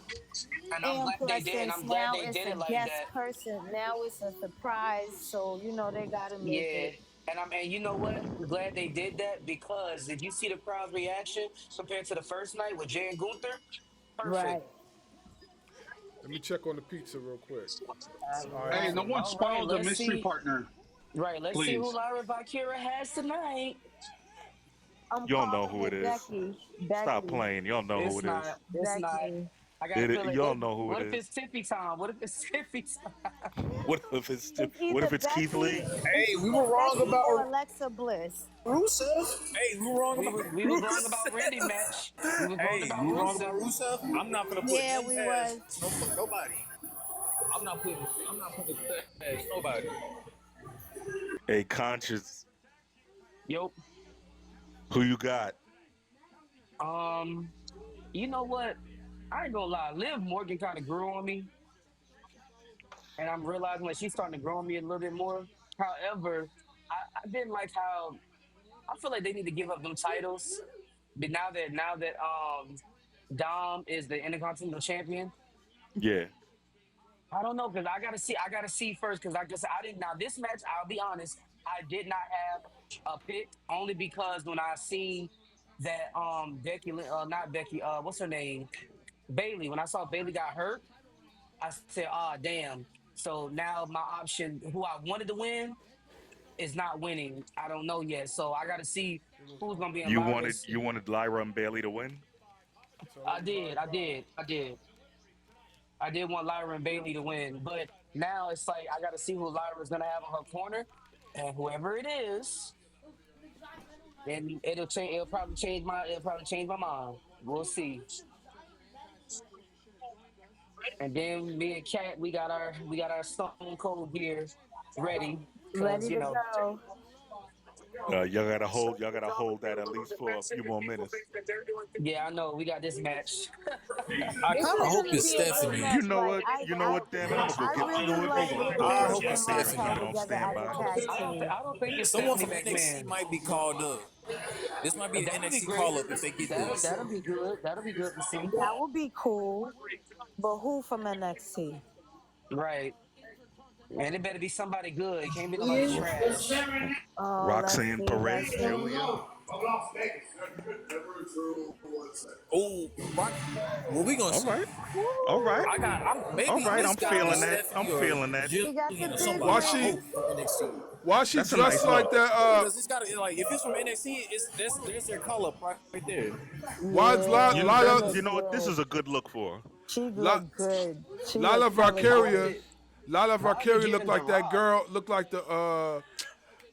Speaker 5: And I'm
Speaker 1: And
Speaker 5: glad they
Speaker 1: plus,
Speaker 5: did. And
Speaker 1: since
Speaker 5: I'm glad
Speaker 1: now
Speaker 5: they
Speaker 1: it's
Speaker 5: did
Speaker 1: a
Speaker 5: it like
Speaker 1: guest
Speaker 5: that.
Speaker 1: person, now it's a surprise. So they gotta make
Speaker 5: Yeah.
Speaker 1: it
Speaker 5: And you know what? I'm glad they did that because if you see the crowd's reaction compared to the first night with Jay and Gunther, perfect.
Speaker 1: right.
Speaker 2: Let me check on the pizza real quick. All right,
Speaker 4: Hey, no one
Speaker 5: All right,
Speaker 4: spoiled the
Speaker 5: let's
Speaker 4: mystery
Speaker 5: see.
Speaker 4: partner,
Speaker 5: Right, let's see who
Speaker 4: please.
Speaker 5: Lyra Valkyria has tonight.
Speaker 1: I'm
Speaker 3: You don't know
Speaker 1: calling
Speaker 3: who it
Speaker 1: it
Speaker 3: is.
Speaker 1: Becky.
Speaker 3: Stop
Speaker 1: Becky.
Speaker 3: playing. You don't know who
Speaker 5: It's
Speaker 3: it is.
Speaker 5: not. It's not.
Speaker 1: Becky.
Speaker 5: I got a
Speaker 3: You
Speaker 5: feeling.
Speaker 3: don't know who it
Speaker 5: What if
Speaker 3: is.
Speaker 5: it's Tippy time? What if it's Tippy time?
Speaker 1: It's
Speaker 3: What
Speaker 1: either
Speaker 3: if it's Keith
Speaker 1: Becky,
Speaker 3: Lee?
Speaker 1: it's
Speaker 9: Hey, we
Speaker 1: either
Speaker 9: were wrong
Speaker 1: Becky or
Speaker 9: about
Speaker 1: Alexa Bliss.
Speaker 9: Rusev. Hey, we were wrong
Speaker 5: We
Speaker 9: about
Speaker 5: was we was wrong about
Speaker 9: Rusev.
Speaker 5: Randy match. We was wrong
Speaker 9: Hey, we
Speaker 5: about
Speaker 9: were wrong about
Speaker 5: Rusev.
Speaker 9: Rusev. I'm not gonna put
Speaker 1: Yeah,
Speaker 9: him
Speaker 1: we
Speaker 9: past
Speaker 1: was.
Speaker 9: nobody. I'm not putting it past nobody.
Speaker 3: A conscious.
Speaker 5: Yo,
Speaker 3: Who you got?
Speaker 5: um, you know what? I ain't gonna lie. Liv Morgan kind of grew on me, and I'm realizing like she's starting to grow on me a little bit more. However, I didn't like how I feel like they need to give up them titles. But now that Dom is the Intercontinental Champion,
Speaker 3: Yeah.
Speaker 5: I don't know because I gotta see first because I didn't now this match I'll be honest I did not have a pick only because when I seen that not Becky what's her name Bailey when I saw Bailey got hurt I said ah damn so now my option who I wanted to win is not winning I don't know yet so I gotta see who's gonna be in Lyra's.
Speaker 3: You wanted Lyra and Bailey to win.
Speaker 2: So
Speaker 5: I
Speaker 2: what's my
Speaker 5: did I
Speaker 2: card?
Speaker 5: did I did I did want Lyra and Bailey to win, but now it's like I got to see who Lyra is going to have on her corner, and whoever it is, then it'll change. It'll probably change my mind. We'll see. And then me and Kat, we got our Stone Cold gear ready because
Speaker 1: Ready to go.
Speaker 3: Y'all gotta hold that at least for a few more minutes.
Speaker 5: yeah, I know we got this match.
Speaker 9: I
Speaker 1: This
Speaker 9: kind of
Speaker 1: is
Speaker 9: hope
Speaker 1: gonna
Speaker 9: it's
Speaker 1: be a good
Speaker 9: Stephanie.
Speaker 3: You
Speaker 1: match.
Speaker 3: know
Speaker 1: Like
Speaker 3: what?
Speaker 1: I,
Speaker 3: You know
Speaker 1: I,
Speaker 3: what? Damn it! I'm gonna go
Speaker 1: I
Speaker 3: get. You know
Speaker 1: really
Speaker 3: what?
Speaker 1: like
Speaker 3: Hold on.
Speaker 1: Liv
Speaker 9: I
Speaker 1: Morgan
Speaker 9: hope
Speaker 1: and
Speaker 9: it's
Speaker 1: Raquel
Speaker 9: Stephanie.
Speaker 3: Hold on.
Speaker 1: together
Speaker 3: Stand
Speaker 1: as a
Speaker 3: by.
Speaker 1: tag team.
Speaker 5: I don't think it's
Speaker 9: Someone
Speaker 5: Stephanie
Speaker 9: from NXT
Speaker 5: McMahon.
Speaker 9: might be called up. This might be the
Speaker 5: That'll be
Speaker 9: NXT
Speaker 5: great.
Speaker 9: call up if they get
Speaker 5: That'll
Speaker 9: this.
Speaker 5: that'll be good. That'll be good to see.
Speaker 1: That would be cool. But who from NXT?
Speaker 5: Right. And it better be somebody good. It can't be nobody trash.
Speaker 1: Oh, let's
Speaker 3: Roxanne
Speaker 1: see. Let's
Speaker 3: Perez
Speaker 1: see.
Speaker 3: Jr.
Speaker 9: Oh, Rock. What we gonna
Speaker 3: All
Speaker 9: see?
Speaker 3: right. All right.
Speaker 1: Woo!
Speaker 3: All
Speaker 9: Maybe
Speaker 3: right.
Speaker 9: it's
Speaker 3: I'm
Speaker 9: gotta be
Speaker 3: feeling that. I'm
Speaker 9: Stephanie or
Speaker 3: feeling that.
Speaker 1: He got the
Speaker 9: Jillian or
Speaker 1: big
Speaker 9: somebody.
Speaker 2: Why
Speaker 9: I
Speaker 2: she
Speaker 1: ring.
Speaker 9: hope from NXT
Speaker 2: why she
Speaker 3: That's a
Speaker 2: dressed
Speaker 3: nice
Speaker 2: like
Speaker 3: look.
Speaker 2: that?
Speaker 9: because it's gotta like if it's from NXT, there's their call up right there.
Speaker 2: Why is
Speaker 1: Yeah, she
Speaker 3: You
Speaker 1: look
Speaker 3: know what? This
Speaker 1: good.
Speaker 3: is a good look for her.
Speaker 1: She
Speaker 2: La,
Speaker 1: look good. She look
Speaker 2: Lala
Speaker 1: hella
Speaker 5: Why is
Speaker 1: good.
Speaker 2: Valkyria?
Speaker 5: it?
Speaker 2: Lala
Speaker 5: Why is it
Speaker 2: Valkyria looked
Speaker 5: giving The
Speaker 2: like that
Speaker 5: Rock?
Speaker 2: girl. Looked like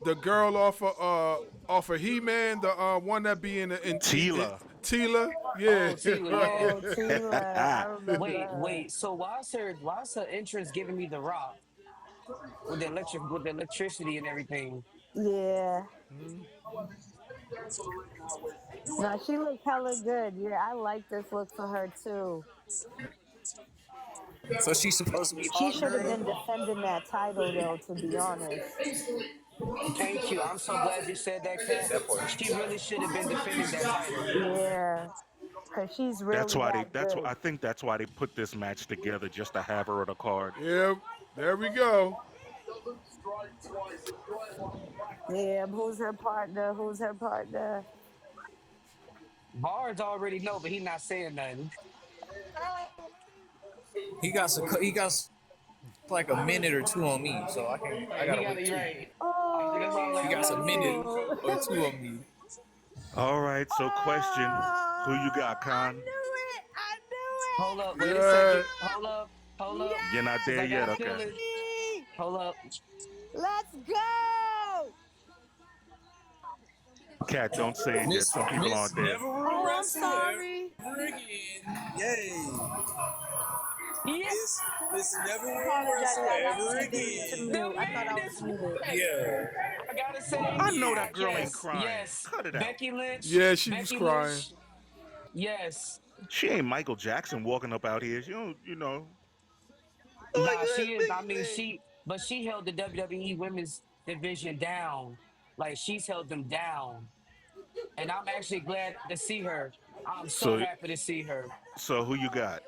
Speaker 2: the girl off of He Man, the one that be in
Speaker 3: Tila.
Speaker 2: Tila. Yeah,
Speaker 5: Oh, Tila, yeah.
Speaker 1: Oh, Tila. I remember
Speaker 5: Wait,
Speaker 1: her.
Speaker 5: wait. So why is her entrance giving me The Rock with the electricity and everything?
Speaker 1: Yeah. No, she look hella good. Yeah, I like this look for her too.
Speaker 9: So she's supposed to be
Speaker 1: She
Speaker 9: hot
Speaker 1: should have
Speaker 9: girl.
Speaker 1: been defending that title though, to be honest.
Speaker 5: Thank you. I'm so glad you said that, Kat.
Speaker 9: That part.
Speaker 5: She really should have been defending that title.
Speaker 1: Yeah, cause she's really that
Speaker 3: I
Speaker 1: good.
Speaker 3: think that's why they put this match together just to have her on the card.
Speaker 2: yeah. There we go.
Speaker 1: Yeah, who's her partner? Who's her partner?
Speaker 5: Bars already know, but he not saying nothing.
Speaker 9: He got like a minute or two on me, so I
Speaker 5: Right, he
Speaker 9: gotta
Speaker 5: got
Speaker 9: wait
Speaker 5: it
Speaker 9: too.
Speaker 5: right. That's why I'm like,
Speaker 9: He
Speaker 5: I'm
Speaker 9: got
Speaker 5: like,
Speaker 9: a minute
Speaker 5: ooh.
Speaker 1: Oh,
Speaker 9: or two on me.
Speaker 3: All right. So, question: Who you got,
Speaker 1: I
Speaker 3: Con?
Speaker 1: knew it! I
Speaker 5: Hold up,
Speaker 1: knew
Speaker 5: wait a
Speaker 2: Yeah.
Speaker 5: second. Hold up,
Speaker 3: You're not
Speaker 5: because
Speaker 3: there
Speaker 5: I got
Speaker 3: yet.
Speaker 5: a
Speaker 1: it!
Speaker 3: Okay.
Speaker 5: feeling.
Speaker 1: Yes, Becky!
Speaker 5: Hold up.
Speaker 1: Let's go!
Speaker 3: Cat, don't say it yet. Some people
Speaker 9: Miss
Speaker 3: aren't there.
Speaker 9: never will
Speaker 1: Oh, I'm
Speaker 9: wrestle
Speaker 1: sorry.
Speaker 9: ever again. Yay.
Speaker 5: Yeah,
Speaker 9: Miss never
Speaker 1: I
Speaker 9: will
Speaker 1: apologize.
Speaker 9: wrestle
Speaker 1: I
Speaker 9: ever
Speaker 1: accidentally hit the
Speaker 9: again.
Speaker 5: the
Speaker 1: mute. I thought I
Speaker 5: man
Speaker 1: was
Speaker 5: is
Speaker 1: muted.
Speaker 5: back.
Speaker 9: Yeah.
Speaker 5: I gotta say,
Speaker 3: I know that girl ain't
Speaker 5: yes,
Speaker 3: crying.
Speaker 5: yes.
Speaker 3: Cut it out.
Speaker 5: Becky Lynch,
Speaker 2: Yeah, she was
Speaker 5: Becky
Speaker 2: crying.
Speaker 5: Lynch, yes.
Speaker 3: She ain't Michael Jackson walking up out here. You know. Like
Speaker 5: Nah, she is. I mean,
Speaker 3: man.
Speaker 5: but she held the WWE Women's Division down. Like she's held them down, and I'm actually glad to see her. I'm so
Speaker 3: So
Speaker 5: happy to see her.
Speaker 3: so who you got?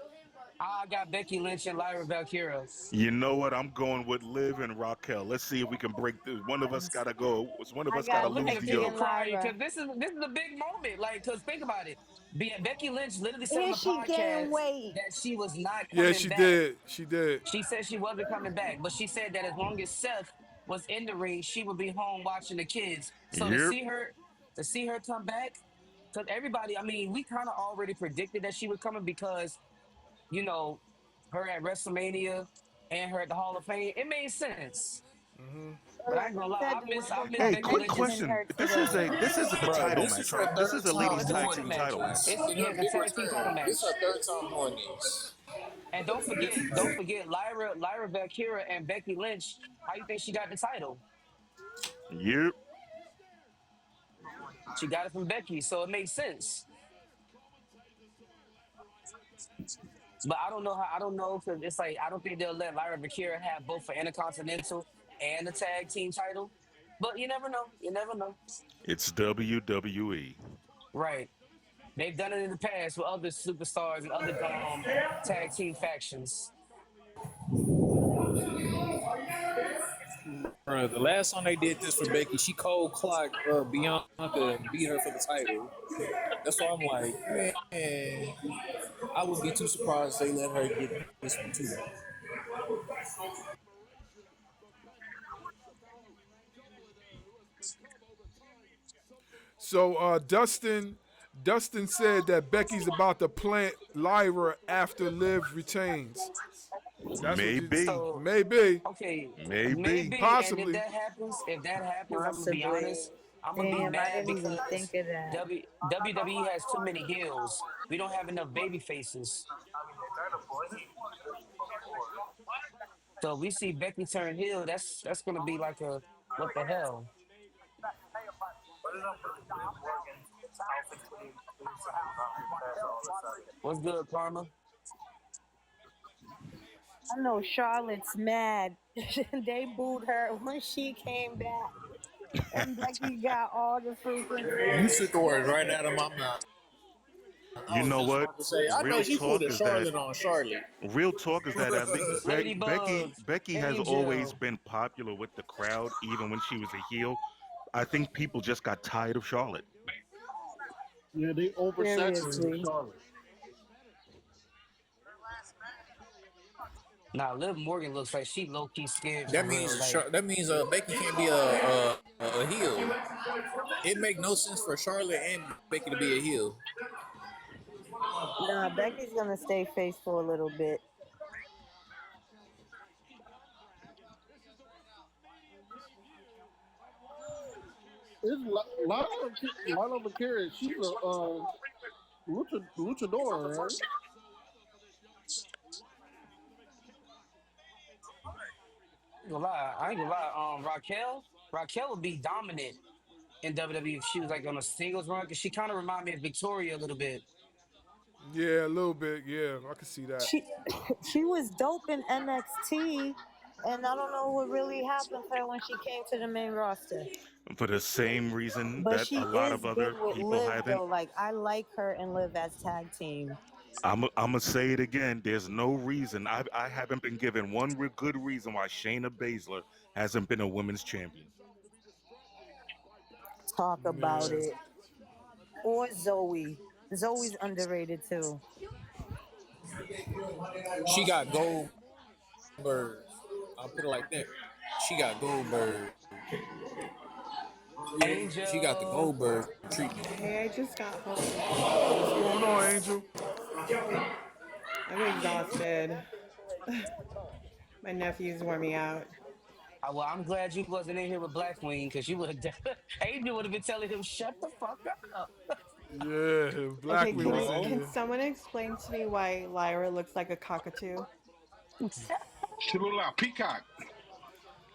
Speaker 5: I got Becky Lynch and Lyra Valkyria.
Speaker 3: You know what? I'm going with Liv and Raquel. Let's see if we can break this. One of us gotta go. One of
Speaker 1: I
Speaker 3: us gotta
Speaker 1: got
Speaker 5: Oh, look
Speaker 3: lose
Speaker 5: at
Speaker 3: the
Speaker 1: Becky
Speaker 5: Theo
Speaker 1: and
Speaker 3: yoke.
Speaker 5: crying
Speaker 1: Lyra.
Speaker 5: because this is a big moment. Like, cause think about it. Becky Lynch literally said on
Speaker 1: And
Speaker 5: the
Speaker 1: she gained
Speaker 5: podcast
Speaker 1: weight.
Speaker 5: that she was not
Speaker 2: Yeah,
Speaker 5: coming
Speaker 2: she
Speaker 5: back.
Speaker 2: did. She did.
Speaker 5: She said she wasn't coming back, but she said that as long as Seth was in the ring, she would be home watching the kids. So to
Speaker 3: Yep.
Speaker 5: see her, to see her come back, because everybody, I mean, we kind of already predicted that she was coming because, you know, her at WrestleMania and her at the Hall of Fame, it made sense.
Speaker 1: So
Speaker 5: But I
Speaker 1: like
Speaker 5: ain't gonna
Speaker 1: I
Speaker 5: lie,
Speaker 1: said,
Speaker 5: I
Speaker 1: the
Speaker 5: miss
Speaker 1: women
Speaker 5: Miss
Speaker 3: Hey,
Speaker 1: can't
Speaker 5: Becky
Speaker 3: quick
Speaker 1: mention
Speaker 5: Lynch's.
Speaker 3: question.
Speaker 1: her
Speaker 3: This is a
Speaker 9: Bro,
Speaker 3: title
Speaker 9: this
Speaker 3: match,
Speaker 9: is
Speaker 3: right?
Speaker 9: her
Speaker 3: This
Speaker 9: third
Speaker 3: is a
Speaker 5: No,
Speaker 9: time
Speaker 3: ladies
Speaker 5: it's a
Speaker 3: tag
Speaker 5: title
Speaker 9: doing
Speaker 3: team
Speaker 9: it.
Speaker 5: match.
Speaker 3: title match.
Speaker 9: This
Speaker 5: It's
Speaker 9: in
Speaker 5: yeah,
Speaker 9: her
Speaker 5: it's a
Speaker 9: big
Speaker 5: tag team title
Speaker 9: return. This
Speaker 5: match.
Speaker 9: her third time doing this.
Speaker 5: And don't forget, Lyra Valkyria and Becky Lynch. How you think she got the title?
Speaker 3: Yep.
Speaker 5: She got it from Becky, so it makes sense. But I don't know how. I don't know because it's like I don't think they'll let Lyra Valkyria have both the Intercontinental and the tag team title. But you never know. You never know.
Speaker 3: It's WWE.
Speaker 5: Right? They've done it in the past with other superstars and other tag team factions.
Speaker 9: Bro, the last time they did this for Becky, she cold clocked Bianca and beat her for the title. That's why I'm like, man, I would be too surprised they let her get this one too.
Speaker 2: So Dustin said that Becky's about to plant Lyra after Liv retains. That's what you
Speaker 3: Maybe.
Speaker 5: So
Speaker 2: maybe,
Speaker 5: okay,
Speaker 3: Maybe.
Speaker 5: maybe. And
Speaker 2: possibly.
Speaker 5: if that happens, I'm gonna be
Speaker 1: possibly.
Speaker 5: honest. I'm gonna be
Speaker 1: Damn, I
Speaker 5: mad
Speaker 1: didn't even
Speaker 5: because
Speaker 1: think of that.
Speaker 5: WWE has too many heels. We don't have enough baby faces. So we see Becky turn heel. That's gonna be like a what the hell? What's good, Karma?
Speaker 1: I know Charlotte's mad. They booed her when she came back, and Becky got all the freaking
Speaker 9: You
Speaker 1: fans.
Speaker 9: took the words right out of my mouth. I
Speaker 3: You
Speaker 9: was
Speaker 3: know
Speaker 9: just
Speaker 3: what?
Speaker 9: about to say, I know
Speaker 3: Real
Speaker 9: she pulled
Speaker 3: talk
Speaker 9: a
Speaker 3: is that
Speaker 9: Charlotte on Charlotte.
Speaker 3: real talk is that at least
Speaker 5: Ladybug,
Speaker 3: Becky has always
Speaker 5: Angel.
Speaker 3: been popular with the crowd, even when she was a heel. I think people just got tired of Charlotte.
Speaker 10: Yeah, they oversaturated
Speaker 1: Seriously.
Speaker 10: Charlotte.
Speaker 5: Nah, Liv Morgan looks like she low key scared for
Speaker 9: That
Speaker 5: real.
Speaker 9: means
Speaker 5: Like,
Speaker 9: Becky can't be a heel. It make no sense for Charlotte and Becky to be a heel.
Speaker 1: Nah, Becky's gonna stay face for a little bit.
Speaker 10: It's Lana Vaquera. She's a luchador, right?
Speaker 5: I ain't gonna lie. Raquel would be dominant in WWE if she was like on a singles run because she kind of remind me of Victoria a little bit.
Speaker 2: Yeah, a little bit. Yeah, I can see that.
Speaker 1: She she was dope in NXT, and I don't know what really happened to her when she came to the main roster.
Speaker 3: For the same reason
Speaker 1: But
Speaker 3: that
Speaker 1: she
Speaker 3: a lot
Speaker 1: is
Speaker 3: of
Speaker 1: good
Speaker 3: other
Speaker 1: with
Speaker 3: people
Speaker 1: Liv
Speaker 3: haven't.
Speaker 1: though. Like I like her and Liv as tag team.
Speaker 3: I'm gonna say it again. There's no reason. I haven't been given one good reason why Shayna Baszler hasn't been a women's champion.
Speaker 1: Talk about
Speaker 2: Yeah.
Speaker 1: it. Or Zoe. Zoe's underrated too.
Speaker 9: She got Goldberg. I'll put it like that. She got Goldberg. She got the
Speaker 5: Angel.
Speaker 9: Goldberg treatment.
Speaker 15: Hey, I just got home.
Speaker 2: What's going on, Angel?
Speaker 15: I'm exhausted. My nephews wore me out.
Speaker 5: Well, I'm glad you wasn't in here with Black Queen because you would have. Angel would have been telling him, "Shut the fuck up."
Speaker 2: Yeah,
Speaker 15: Okay,
Speaker 2: Black Queen was in
Speaker 12: Bro.
Speaker 15: can
Speaker 2: here.
Speaker 15: someone explain to me why Lyra looks like a cockatoo?
Speaker 4: She look like a peacock.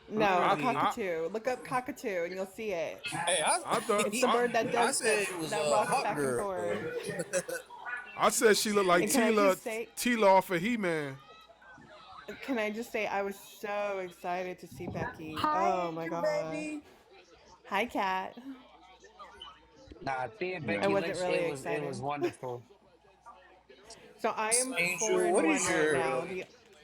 Speaker 15: No, a
Speaker 5: Literally.
Speaker 15: cockatoo. Look up cockatoo and you'll see it.
Speaker 9: Hey,
Speaker 2: I thought
Speaker 15: It's the bird that
Speaker 9: I
Speaker 15: does
Speaker 9: said it was
Speaker 15: that
Speaker 9: a
Speaker 15: rocks
Speaker 9: hot
Speaker 15: back and
Speaker 9: girl.
Speaker 15: forth.
Speaker 2: I said she looked like
Speaker 15: And can I
Speaker 2: Tila
Speaker 15: just say,
Speaker 2: off of He-Man.
Speaker 15: I was so excited to see Becky.
Speaker 1: Hi,
Speaker 15: Oh my
Speaker 1: Angel
Speaker 15: god.
Speaker 1: baby.
Speaker 15: Hi, Cat.
Speaker 5: Nah, seeing
Speaker 15: I
Speaker 5: Becky
Speaker 4: Yeah.
Speaker 15: wasn't
Speaker 5: Lynch,
Speaker 15: really
Speaker 5: it
Speaker 15: excited.
Speaker 5: was wonderful.
Speaker 15: So I am four
Speaker 9: Angel,
Speaker 15: and
Speaker 9: what is
Speaker 15: one right
Speaker 9: your
Speaker 15: now.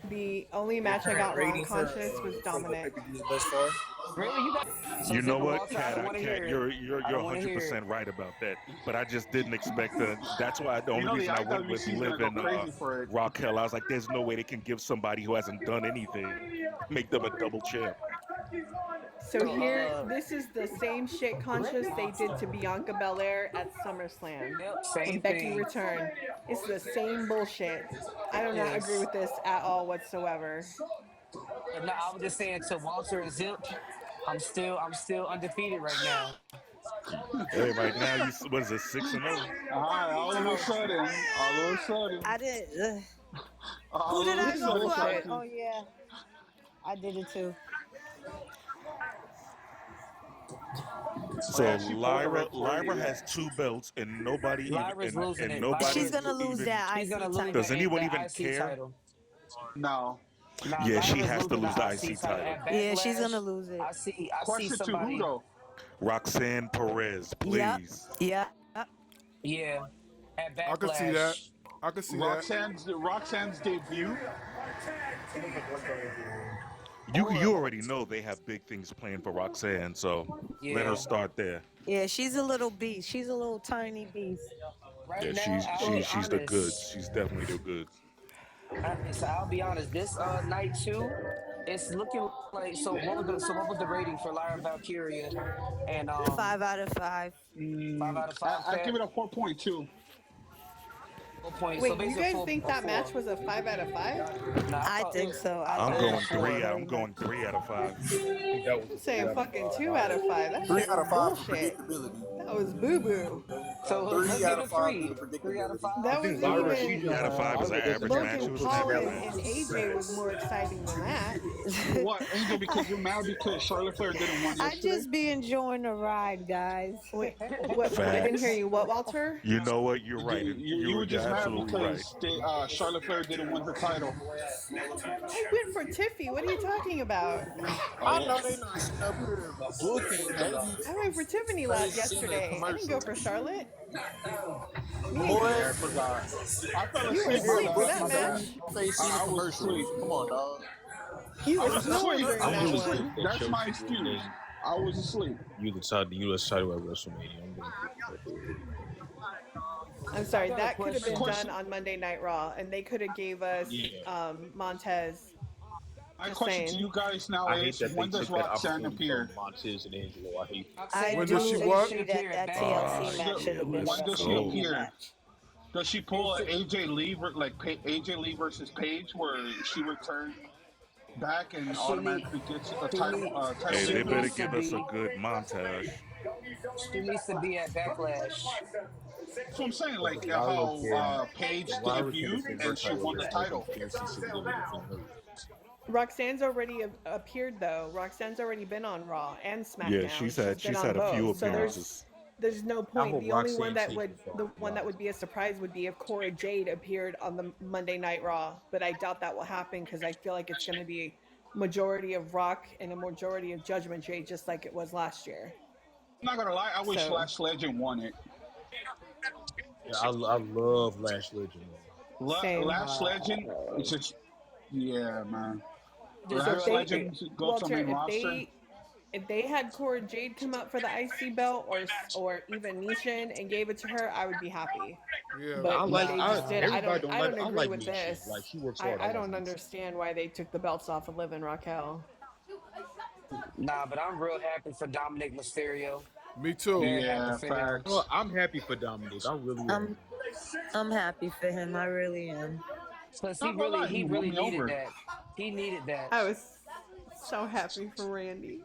Speaker 15: The only
Speaker 9: your
Speaker 15: match I
Speaker 9: current
Speaker 15: got wrong
Speaker 9: rating
Speaker 15: conscious was
Speaker 9: for the
Speaker 15: Dominic.
Speaker 9: pay-per-views thus far?
Speaker 5: Really, you got? So
Speaker 3: You
Speaker 5: say
Speaker 3: know
Speaker 5: no,
Speaker 3: what,
Speaker 5: Walter. I
Speaker 3: Cat?
Speaker 5: don't
Speaker 3: I
Speaker 5: want to
Speaker 3: can't.
Speaker 5: hear it.
Speaker 3: You're
Speaker 5: I don't want to hear it.
Speaker 3: 100% right about that. But I just didn't expect the. That's why the
Speaker 4: You
Speaker 3: only
Speaker 4: know the
Speaker 3: reason I went with
Speaker 4: IWC is gonna
Speaker 3: Liv
Speaker 4: go
Speaker 3: and
Speaker 4: crazy for it.
Speaker 3: Raquel. I was like, there's no way they can give somebody who hasn't done anything make them a double champ.
Speaker 15: So here,
Speaker 5: Uh,
Speaker 15: this is the same shit conscious they did to Bianca Belair at SummerSlam
Speaker 5: yep,
Speaker 15: when
Speaker 5: same
Speaker 15: Becky
Speaker 5: thing.
Speaker 15: returned. It's the same bullshit. I do not agree
Speaker 5: Yes.
Speaker 15: with this at all whatsoever.
Speaker 5: No, I was just saying to Walter and Zip, I'm still undefeated right now.
Speaker 3: Hey, right now what is it, 6-0?
Speaker 4: All right, all of a sudden,
Speaker 1: I did. Who
Speaker 4: all
Speaker 1: did
Speaker 4: of a
Speaker 1: I
Speaker 15: This is
Speaker 1: go
Speaker 4: sudden,
Speaker 1: for?
Speaker 15: bullshit.
Speaker 1: Oh
Speaker 4: Tati.
Speaker 1: yeah, I did it too.
Speaker 4: Oh
Speaker 3: So
Speaker 4: yeah, she pulled a Ric Flair.
Speaker 3: Lyra
Speaker 4: Yeah.
Speaker 3: has 2 belts, and nobody even
Speaker 5: Lyra's losing
Speaker 3: and
Speaker 5: it.
Speaker 3: nobody
Speaker 1: She's gonna lose
Speaker 3: even
Speaker 1: that
Speaker 5: She's gonna
Speaker 1: IC
Speaker 5: lose
Speaker 3: does
Speaker 1: title.
Speaker 3: anyone
Speaker 5: that
Speaker 3: even
Speaker 5: IC
Speaker 3: care?
Speaker 5: title.
Speaker 4: No.
Speaker 5: Now
Speaker 3: Yeah, she
Speaker 5: Lyra's
Speaker 3: has to
Speaker 5: losing
Speaker 3: lose
Speaker 5: the
Speaker 3: the
Speaker 5: IC
Speaker 3: IC
Speaker 5: title
Speaker 3: title.
Speaker 5: at
Speaker 1: Yeah, she's gonna
Speaker 5: Backlash.
Speaker 1: lose it.
Speaker 5: I see
Speaker 4: Question to who
Speaker 5: somebody.
Speaker 4: though?
Speaker 3: Roxanne Perez,
Speaker 1: Yep.
Speaker 3: please.
Speaker 1: Yep.
Speaker 5: Yeah, at
Speaker 2: I could see that.
Speaker 5: Backlash.
Speaker 2: I could see that.
Speaker 4: Roxanne's debut.
Speaker 5: Hold
Speaker 3: You
Speaker 5: up.
Speaker 3: already know they have big things planned for Roxanne, so let her
Speaker 5: Yeah.
Speaker 3: start there.
Speaker 1: Yeah, she's a little beast. She's a little tiny beast.
Speaker 5: Right
Speaker 3: Yeah,
Speaker 5: now, I'll be
Speaker 3: she's the goods.
Speaker 5: honest.
Speaker 3: She's definitely the goods.
Speaker 5: So I'll be honest. This night two, it's looking like. What was the rating for Lyra Valkyria? And
Speaker 1: 5 out of 5.
Speaker 5: 5 out of 5.
Speaker 4: I give
Speaker 5: Fat
Speaker 4: it a 4.2.
Speaker 5: 4 points. So
Speaker 15: Wait, you
Speaker 5: basically
Speaker 15: guys think
Speaker 5: a
Speaker 15: that match
Speaker 5: four.
Speaker 15: was a 5 out of 5?
Speaker 5: No, I
Speaker 1: I
Speaker 5: thought
Speaker 1: think so. I
Speaker 3: I'm
Speaker 1: thought
Speaker 5: it
Speaker 1: it
Speaker 5: was
Speaker 3: going
Speaker 1: was a
Speaker 3: three.
Speaker 5: four.
Speaker 1: very
Speaker 3: I'm
Speaker 1: much.
Speaker 3: going 3 out of 5.
Speaker 13: I think that was
Speaker 15: I'm
Speaker 13: a three
Speaker 15: saying
Speaker 13: out of
Speaker 15: fucking
Speaker 13: five.
Speaker 15: 2 out of 5. That
Speaker 16: Three
Speaker 15: shit
Speaker 16: out
Speaker 15: was
Speaker 16: of five for
Speaker 15: bullshit.
Speaker 16: predictability.
Speaker 15: That was boo boo.
Speaker 5: So let's
Speaker 16: Three
Speaker 5: give
Speaker 16: out
Speaker 5: it
Speaker 16: of five
Speaker 5: three.
Speaker 16: for
Speaker 5: 3 out of 5.
Speaker 16: predictability.
Speaker 13: I
Speaker 15: That
Speaker 13: think
Speaker 15: wasn't
Speaker 13: Lyra,
Speaker 15: even.
Speaker 13: she
Speaker 3: 3 out of 5 is an
Speaker 13: Lyra
Speaker 3: average
Speaker 13: doesn't
Speaker 3: match. It
Speaker 15: Logan
Speaker 3: was an
Speaker 15: Paul
Speaker 3: average
Speaker 15: and,
Speaker 3: match.
Speaker 15: and AJ was more exciting than that.
Speaker 4: What, Angel? Because you're mad because Charlotte Flair didn't win
Speaker 1: I
Speaker 4: yesterday.
Speaker 1: just be enjoying the ride, guys.
Speaker 15: Wait, what? I didn't hear
Speaker 3: Facts.
Speaker 15: you. What, Walter?
Speaker 3: You know what? You're right.
Speaker 4: You were
Speaker 3: You're
Speaker 4: just mad
Speaker 3: absolutely right.
Speaker 4: because Charlotte Flair didn't win her title.
Speaker 15: I went for Tiffy. What are you talking about?
Speaker 4: Oh
Speaker 16: I
Speaker 4: yeah.
Speaker 16: know they not sitting up here booking, baby.
Speaker 15: I went for Tiffany
Speaker 16: Crazy Cena
Speaker 15: yesterday. I didn't go
Speaker 16: commercial.
Speaker 15: for Charlotte. Me and
Speaker 16: Boy,
Speaker 4: Yeah, I forgot. I fell
Speaker 15: you were
Speaker 4: asleep. My
Speaker 16: you're
Speaker 15: asleep for
Speaker 4: bad.
Speaker 15: that
Speaker 4: My
Speaker 16: booking,
Speaker 4: bad.
Speaker 15: match.
Speaker 16: baby. Crazy Cena
Speaker 4: I was asleep.
Speaker 16: commercials. Come on, dog.
Speaker 15: You
Speaker 4: I
Speaker 15: were
Speaker 4: was
Speaker 15: snoring
Speaker 4: asleep.
Speaker 15: during
Speaker 4: I
Speaker 13: I'm
Speaker 15: that
Speaker 4: was
Speaker 13: really
Speaker 4: asleep.
Speaker 15: one.
Speaker 13: pissed that
Speaker 4: That's my
Speaker 13: Chelsea
Speaker 4: excuse.
Speaker 13: winning
Speaker 4: I was asleep.
Speaker 13: the U.S. title at WrestleMania. I'm going to
Speaker 15: I'm
Speaker 5: I
Speaker 15: sorry.
Speaker 5: got a
Speaker 15: That could have been
Speaker 5: question.
Speaker 15: done on Monday Night Raw, and they could have gave us
Speaker 13: Yeah.
Speaker 15: Montez.
Speaker 4: My
Speaker 15: Just
Speaker 4: question to
Speaker 15: saying.
Speaker 4: you guys now
Speaker 13: I hate
Speaker 4: is:
Speaker 13: that they
Speaker 4: when does
Speaker 13: took that
Speaker 4: Roxanne
Speaker 13: opportunity
Speaker 4: appear?
Speaker 13: from Montez and Angelo. I hate that.
Speaker 1: I
Speaker 2: When
Speaker 5: Roxanne,
Speaker 2: does she
Speaker 1: do
Speaker 5: Roxanne
Speaker 2: what?
Speaker 5: should
Speaker 1: agree
Speaker 5: appear
Speaker 1: that
Speaker 5: at
Speaker 1: that
Speaker 5: Backlash.
Speaker 1: TLC match should have been a
Speaker 3: Let's
Speaker 4: When does she
Speaker 3: go.
Speaker 1: WrestleMania
Speaker 4: appear?
Speaker 1: match.
Speaker 4: Does she pull a AJ Lee AJ Lee versus Paige, where she returns back and
Speaker 5: She need,
Speaker 4: automatically gets a
Speaker 5: she need,
Speaker 4: title
Speaker 3: Hey,
Speaker 5: she
Speaker 3: they better
Speaker 4: victory?
Speaker 5: needs to
Speaker 3: give us a
Speaker 5: be,
Speaker 3: good montage.
Speaker 5: she needs to be at Backlash.
Speaker 4: That's what I'm saying.
Speaker 13: But
Speaker 4: Like how Paige
Speaker 13: Lyra can
Speaker 4: debuted
Speaker 13: defend her
Speaker 4: and she
Speaker 13: title
Speaker 4: won the
Speaker 13: against Megan
Speaker 4: title.
Speaker 13: Pierce, she should be able to defend hers.
Speaker 15: Roxanne's already appeared though. Roxanne's already been on Raw and
Speaker 3: Yeah,
Speaker 15: SmackDown. She's been on
Speaker 3: a few
Speaker 15: both. So
Speaker 3: appearances.
Speaker 15: there's no
Speaker 13: I
Speaker 15: point.
Speaker 13: hope
Speaker 15: The only one
Speaker 13: Roxanne
Speaker 15: that
Speaker 13: takes
Speaker 15: would
Speaker 13: it far,
Speaker 15: the
Speaker 13: to be
Speaker 15: one that
Speaker 13: honest.
Speaker 15: would be a surprise would be if Cora Jade appeared on the Monday Night Raw, but I doubt that will happen because I feel like it's going to be majority of Rock and a majority of Judgment Day, just like it was last year.
Speaker 4: I'm not gonna lie, I wish
Speaker 15: So
Speaker 4: Lash Legend won it.
Speaker 13: Yeah, I love Lash Legend.
Speaker 15: same.
Speaker 4: Lash Legend is just, yeah, man.
Speaker 5: Just
Speaker 15: So if
Speaker 4: Lash
Speaker 5: real,
Speaker 15: they,
Speaker 4: Legend go to
Speaker 15: Walter,
Speaker 4: main roster.
Speaker 15: if they had Cora Jade come up for the IC belt or even Nishan and gave it to her, I would be happy.
Speaker 2: Yeah.
Speaker 15: But they just did.
Speaker 13: everybody don't
Speaker 15: I
Speaker 13: like
Speaker 15: don't
Speaker 13: I
Speaker 15: agree
Speaker 13: like
Speaker 15: with
Speaker 13: Nisha.
Speaker 15: this.
Speaker 13: Like she works hard.
Speaker 15: I
Speaker 13: like
Speaker 15: don't
Speaker 13: Nisha.
Speaker 15: understand why they took the belts off of Liv and Raquel.
Speaker 5: nah, but I'm real happy for Dominic Mysterio.
Speaker 2: Me too.
Speaker 5: Very happy
Speaker 4: Yeah,
Speaker 5: for him.
Speaker 13: You know what?
Speaker 4: facts.
Speaker 13: I'm happy for Dominic. I really am.
Speaker 1: I'm happy for him. I really am.
Speaker 5: Because
Speaker 4: Not gonna lie,
Speaker 5: he
Speaker 4: he won
Speaker 5: really
Speaker 4: me
Speaker 5: needed
Speaker 4: over.
Speaker 5: that. He needed that.
Speaker 15: I was so happy for Randy.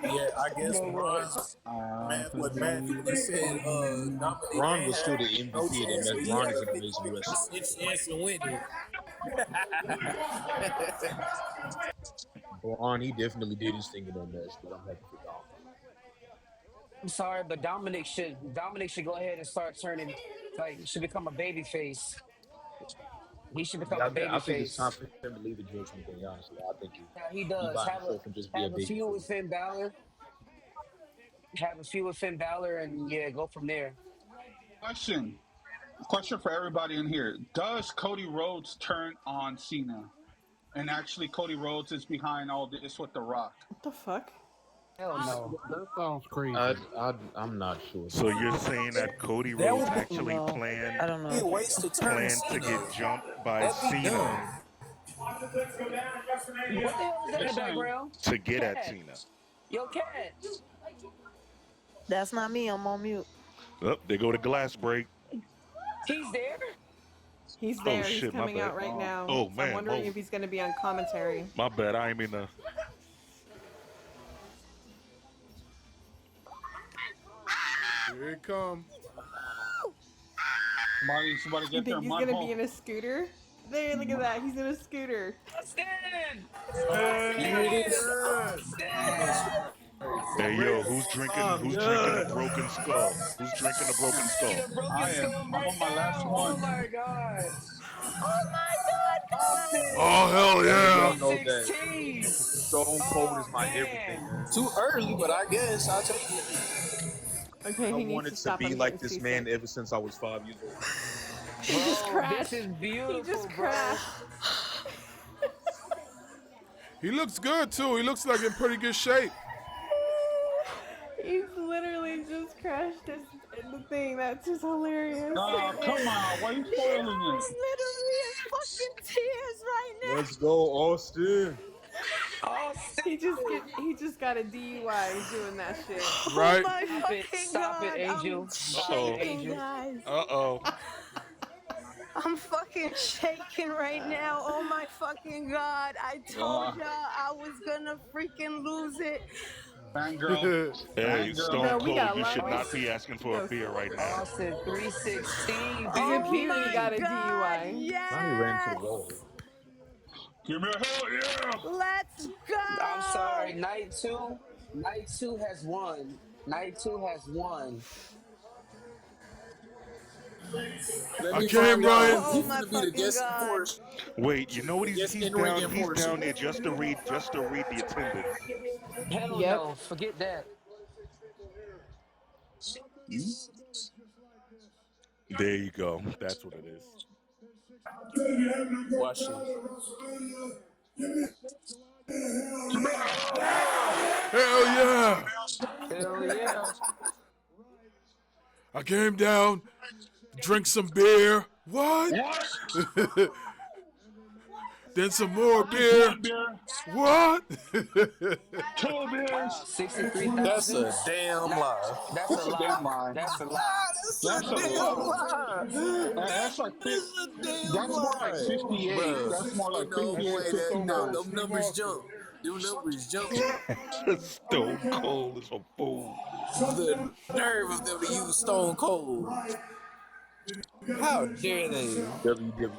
Speaker 16: Yeah, I
Speaker 5: You
Speaker 16: guess
Speaker 5: know what?
Speaker 16: What Matthew he said Dominic
Speaker 13: Braun
Speaker 16: ain't
Speaker 13: was
Speaker 16: had
Speaker 13: still the
Speaker 16: no
Speaker 13: MVP of that
Speaker 16: chance,
Speaker 13: match.
Speaker 16: but he
Speaker 13: Braun
Speaker 16: had
Speaker 13: is
Speaker 16: a
Speaker 13: an amazing wrestler.
Speaker 16: instant win there.
Speaker 13: Braun, he definitely did his thing in that match, but I'm happy for Dom.
Speaker 5: I'm sorry, but Dominic should go ahead and start turning like should become a baby face. He should become
Speaker 13: Yeah,
Speaker 5: a baby
Speaker 13: I think it's time
Speaker 5: face.
Speaker 13: for him to leave the Judgment Day, honestly. I think
Speaker 5: Yeah, he
Speaker 13: he
Speaker 5: does.
Speaker 13: by himself and just be a
Speaker 5: Have a
Speaker 13: baby
Speaker 5: few with
Speaker 13: face.
Speaker 5: Finn Balor. Have a few with Finn Balor and yeah, go from there.
Speaker 4: Question for everybody in here: does Cody Rhodes turn on Cena? And actually, Cody Rhodes is behind all this with The Rock.
Speaker 15: What the fuck?
Speaker 5: Hell no.
Speaker 10: That sounds crazy.
Speaker 13: I'm not sure.
Speaker 3: So you're saying that Cody
Speaker 16: That
Speaker 3: Rhodes
Speaker 16: would be
Speaker 3: actually
Speaker 1: No, I don't
Speaker 16: be a
Speaker 1: know.
Speaker 16: waste to turn
Speaker 3: planned to
Speaker 16: Cena.
Speaker 3: get jumped by
Speaker 16: That'd be
Speaker 3: Cena
Speaker 16: dumb.
Speaker 5: What the hell is that in the
Speaker 4: Listen,
Speaker 5: background?
Speaker 3: To get at
Speaker 5: Cat.
Speaker 3: Tina.
Speaker 5: Yo, cat.
Speaker 1: That's not me. I'm on mute.
Speaker 3: Up, they go to glass break.
Speaker 5: He's there?
Speaker 15: He's
Speaker 3: Oh
Speaker 15: there. He's
Speaker 3: shit, my
Speaker 15: coming
Speaker 3: bad.
Speaker 15: out right now.
Speaker 3: Oh
Speaker 15: I'm
Speaker 3: man,
Speaker 15: wondering if he's going to be on commentary.
Speaker 3: my bad. I ain't mean to.
Speaker 2: Here it come.
Speaker 4: somebody
Speaker 15: You
Speaker 4: get their
Speaker 15: think he's
Speaker 4: mud
Speaker 15: going to be
Speaker 4: hole.
Speaker 15: in a scooter? There, look at that. He's in a scooter.
Speaker 5: Austin!
Speaker 9: Here it
Speaker 5: Austin!
Speaker 9: is.
Speaker 5: Austin!
Speaker 3: Hey yo,
Speaker 13: Rich. I'm
Speaker 3: who's drinking a
Speaker 13: good.
Speaker 3: broken skull? Who's drinking a broken skull?
Speaker 5: Drinking a broken
Speaker 4: I am.
Speaker 5: skull
Speaker 4: I'm
Speaker 5: right
Speaker 4: on my last
Speaker 5: now. Oh
Speaker 4: one.
Speaker 5: my god.
Speaker 1: Oh my God,
Speaker 5: Austin!
Speaker 2: Oh hell
Speaker 13: Man,
Speaker 2: yeah!
Speaker 13: y'all know that
Speaker 5: 316!
Speaker 13: Stone Cold is
Speaker 5: Oh
Speaker 13: my everything,
Speaker 5: man.
Speaker 13: man.
Speaker 9: Too early, but I guess I'll take it.
Speaker 15: Okay,
Speaker 13: I
Speaker 15: he needs
Speaker 13: wanted
Speaker 15: to
Speaker 13: to
Speaker 15: stop.
Speaker 13: be
Speaker 15: I'm
Speaker 13: like
Speaker 15: getting
Speaker 13: this man
Speaker 15: seasick.
Speaker 13: ever since I was 5 years old.
Speaker 15: He just
Speaker 5: Bro, this
Speaker 15: crashed.
Speaker 5: is
Speaker 15: He just
Speaker 5: beautiful, bro.
Speaker 15: crashed.
Speaker 2: He looks good too. He looks like in pretty good shape.
Speaker 15: He's literally just crashed in the thing. That's just hilarious.
Speaker 4: Oh, come on. Why are you spoiling
Speaker 1: Neo
Speaker 4: it?
Speaker 1: is literally in fucking tears right
Speaker 13: Let's
Speaker 1: now.
Speaker 13: go, Austin.
Speaker 5: Austin!
Speaker 15: He just got a DUI doing that shit.
Speaker 1: Oh
Speaker 2: Right?
Speaker 1: my
Speaker 5: Stop it.
Speaker 1: fucking
Speaker 5: Stop it,
Speaker 1: God. I'm
Speaker 5: Angel.
Speaker 3: Uh
Speaker 5: Stop it,
Speaker 3: oh.
Speaker 1: shaking,
Speaker 5: Angel.
Speaker 1: guys.
Speaker 3: Uh oh.
Speaker 1: I'm fucking shaking right now. Oh my fucking God. I told y'all I was gonna freaking lose it.
Speaker 4: Fangirl.
Speaker 3: Hey,
Speaker 4: Fangirl.
Speaker 3: Stone
Speaker 15: Bro, we
Speaker 3: Cold,
Speaker 15: got a
Speaker 3: you
Speaker 15: lot.
Speaker 3: should not be asking for a
Speaker 15: Yo,
Speaker 3: beer right now.
Speaker 5: Austin 316,
Speaker 15: Zakiri
Speaker 1: Oh
Speaker 5: baby.
Speaker 15: got
Speaker 1: my
Speaker 15: a
Speaker 1: God.
Speaker 15: DUI.
Speaker 13: Now he ran to the
Speaker 1: Yes.
Speaker 13: wall.
Speaker 4: Give me a hell yeah.
Speaker 1: Let's
Speaker 5: I'm sorry.
Speaker 1: go.
Speaker 5: Night two has won. Night 2 has won.
Speaker 9: Let
Speaker 2: I
Speaker 9: me
Speaker 2: came,
Speaker 9: find out.
Speaker 2: Ryan.
Speaker 9: He
Speaker 1: Oh my
Speaker 9: finna be the
Speaker 1: fucking
Speaker 9: guest
Speaker 1: God.
Speaker 9: enforcer.
Speaker 3: Wait, you know what?
Speaker 9: The guest
Speaker 3: He's
Speaker 9: in-ring
Speaker 3: down. He's
Speaker 9: enforcer.
Speaker 3: down there just to read the attendance.
Speaker 5: Hell
Speaker 15: Yep.
Speaker 5: no. Forget that.
Speaker 3: There you go. That's what it is.
Speaker 9: Watch this.
Speaker 4: Give me a hell yeah.
Speaker 2: Hell yeah!
Speaker 5: Hell yeah.
Speaker 2: I came down, drink some beer. What?
Speaker 4: What?
Speaker 2: Then some more
Speaker 4: Just
Speaker 2: beer.
Speaker 4: one beer.
Speaker 2: What?
Speaker 4: 2
Speaker 5: Wow,
Speaker 4: beers.
Speaker 9: That's
Speaker 5: 63,000?
Speaker 9: a damn
Speaker 5: Nah,
Speaker 9: lie.
Speaker 5: that's a
Speaker 4: That's a
Speaker 5: lie.
Speaker 4: damn lie.
Speaker 5: That's a lie.
Speaker 9: Ah, that's a
Speaker 4: That's a
Speaker 9: damn
Speaker 4: lie.
Speaker 9: lie.
Speaker 4: That's like
Speaker 9: That's a damn
Speaker 4: that's more like
Speaker 9: lie.
Speaker 4: 58.
Speaker 9: Bro,
Speaker 4: That's more
Speaker 9: ain't
Speaker 4: like
Speaker 9: no
Speaker 4: 58
Speaker 9: way
Speaker 4: to
Speaker 9: that
Speaker 4: Stone
Speaker 9: no,
Speaker 4: Cold
Speaker 9: them
Speaker 4: Steve
Speaker 9: numbers
Speaker 4: Austin.
Speaker 9: jump. Them numbers jump.
Speaker 3: Stone Cold is a fool.
Speaker 9: The nerve of them to use Stone Cold. How dare they?
Speaker 13: WWE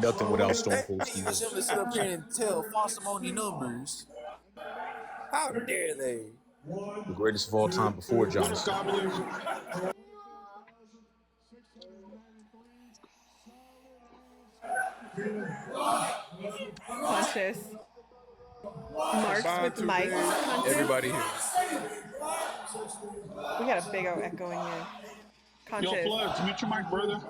Speaker 13: nothing without Stone
Speaker 9: They
Speaker 13: Cold Steve
Speaker 9: use him to
Speaker 13: Austin.
Speaker 9: sit up here and tell false numbers. How dare they?
Speaker 13: The greatest of all time before John
Speaker 4: Just
Speaker 13: Cena.
Speaker 4: garbage.
Speaker 15: Conscious. Marks with the mics. Conscious.
Speaker 13: Everybody here.
Speaker 15: We got a big old echo in here.
Speaker 4: Yo,
Speaker 15: Conscious.
Speaker 4: Flex, mute your mic, brother.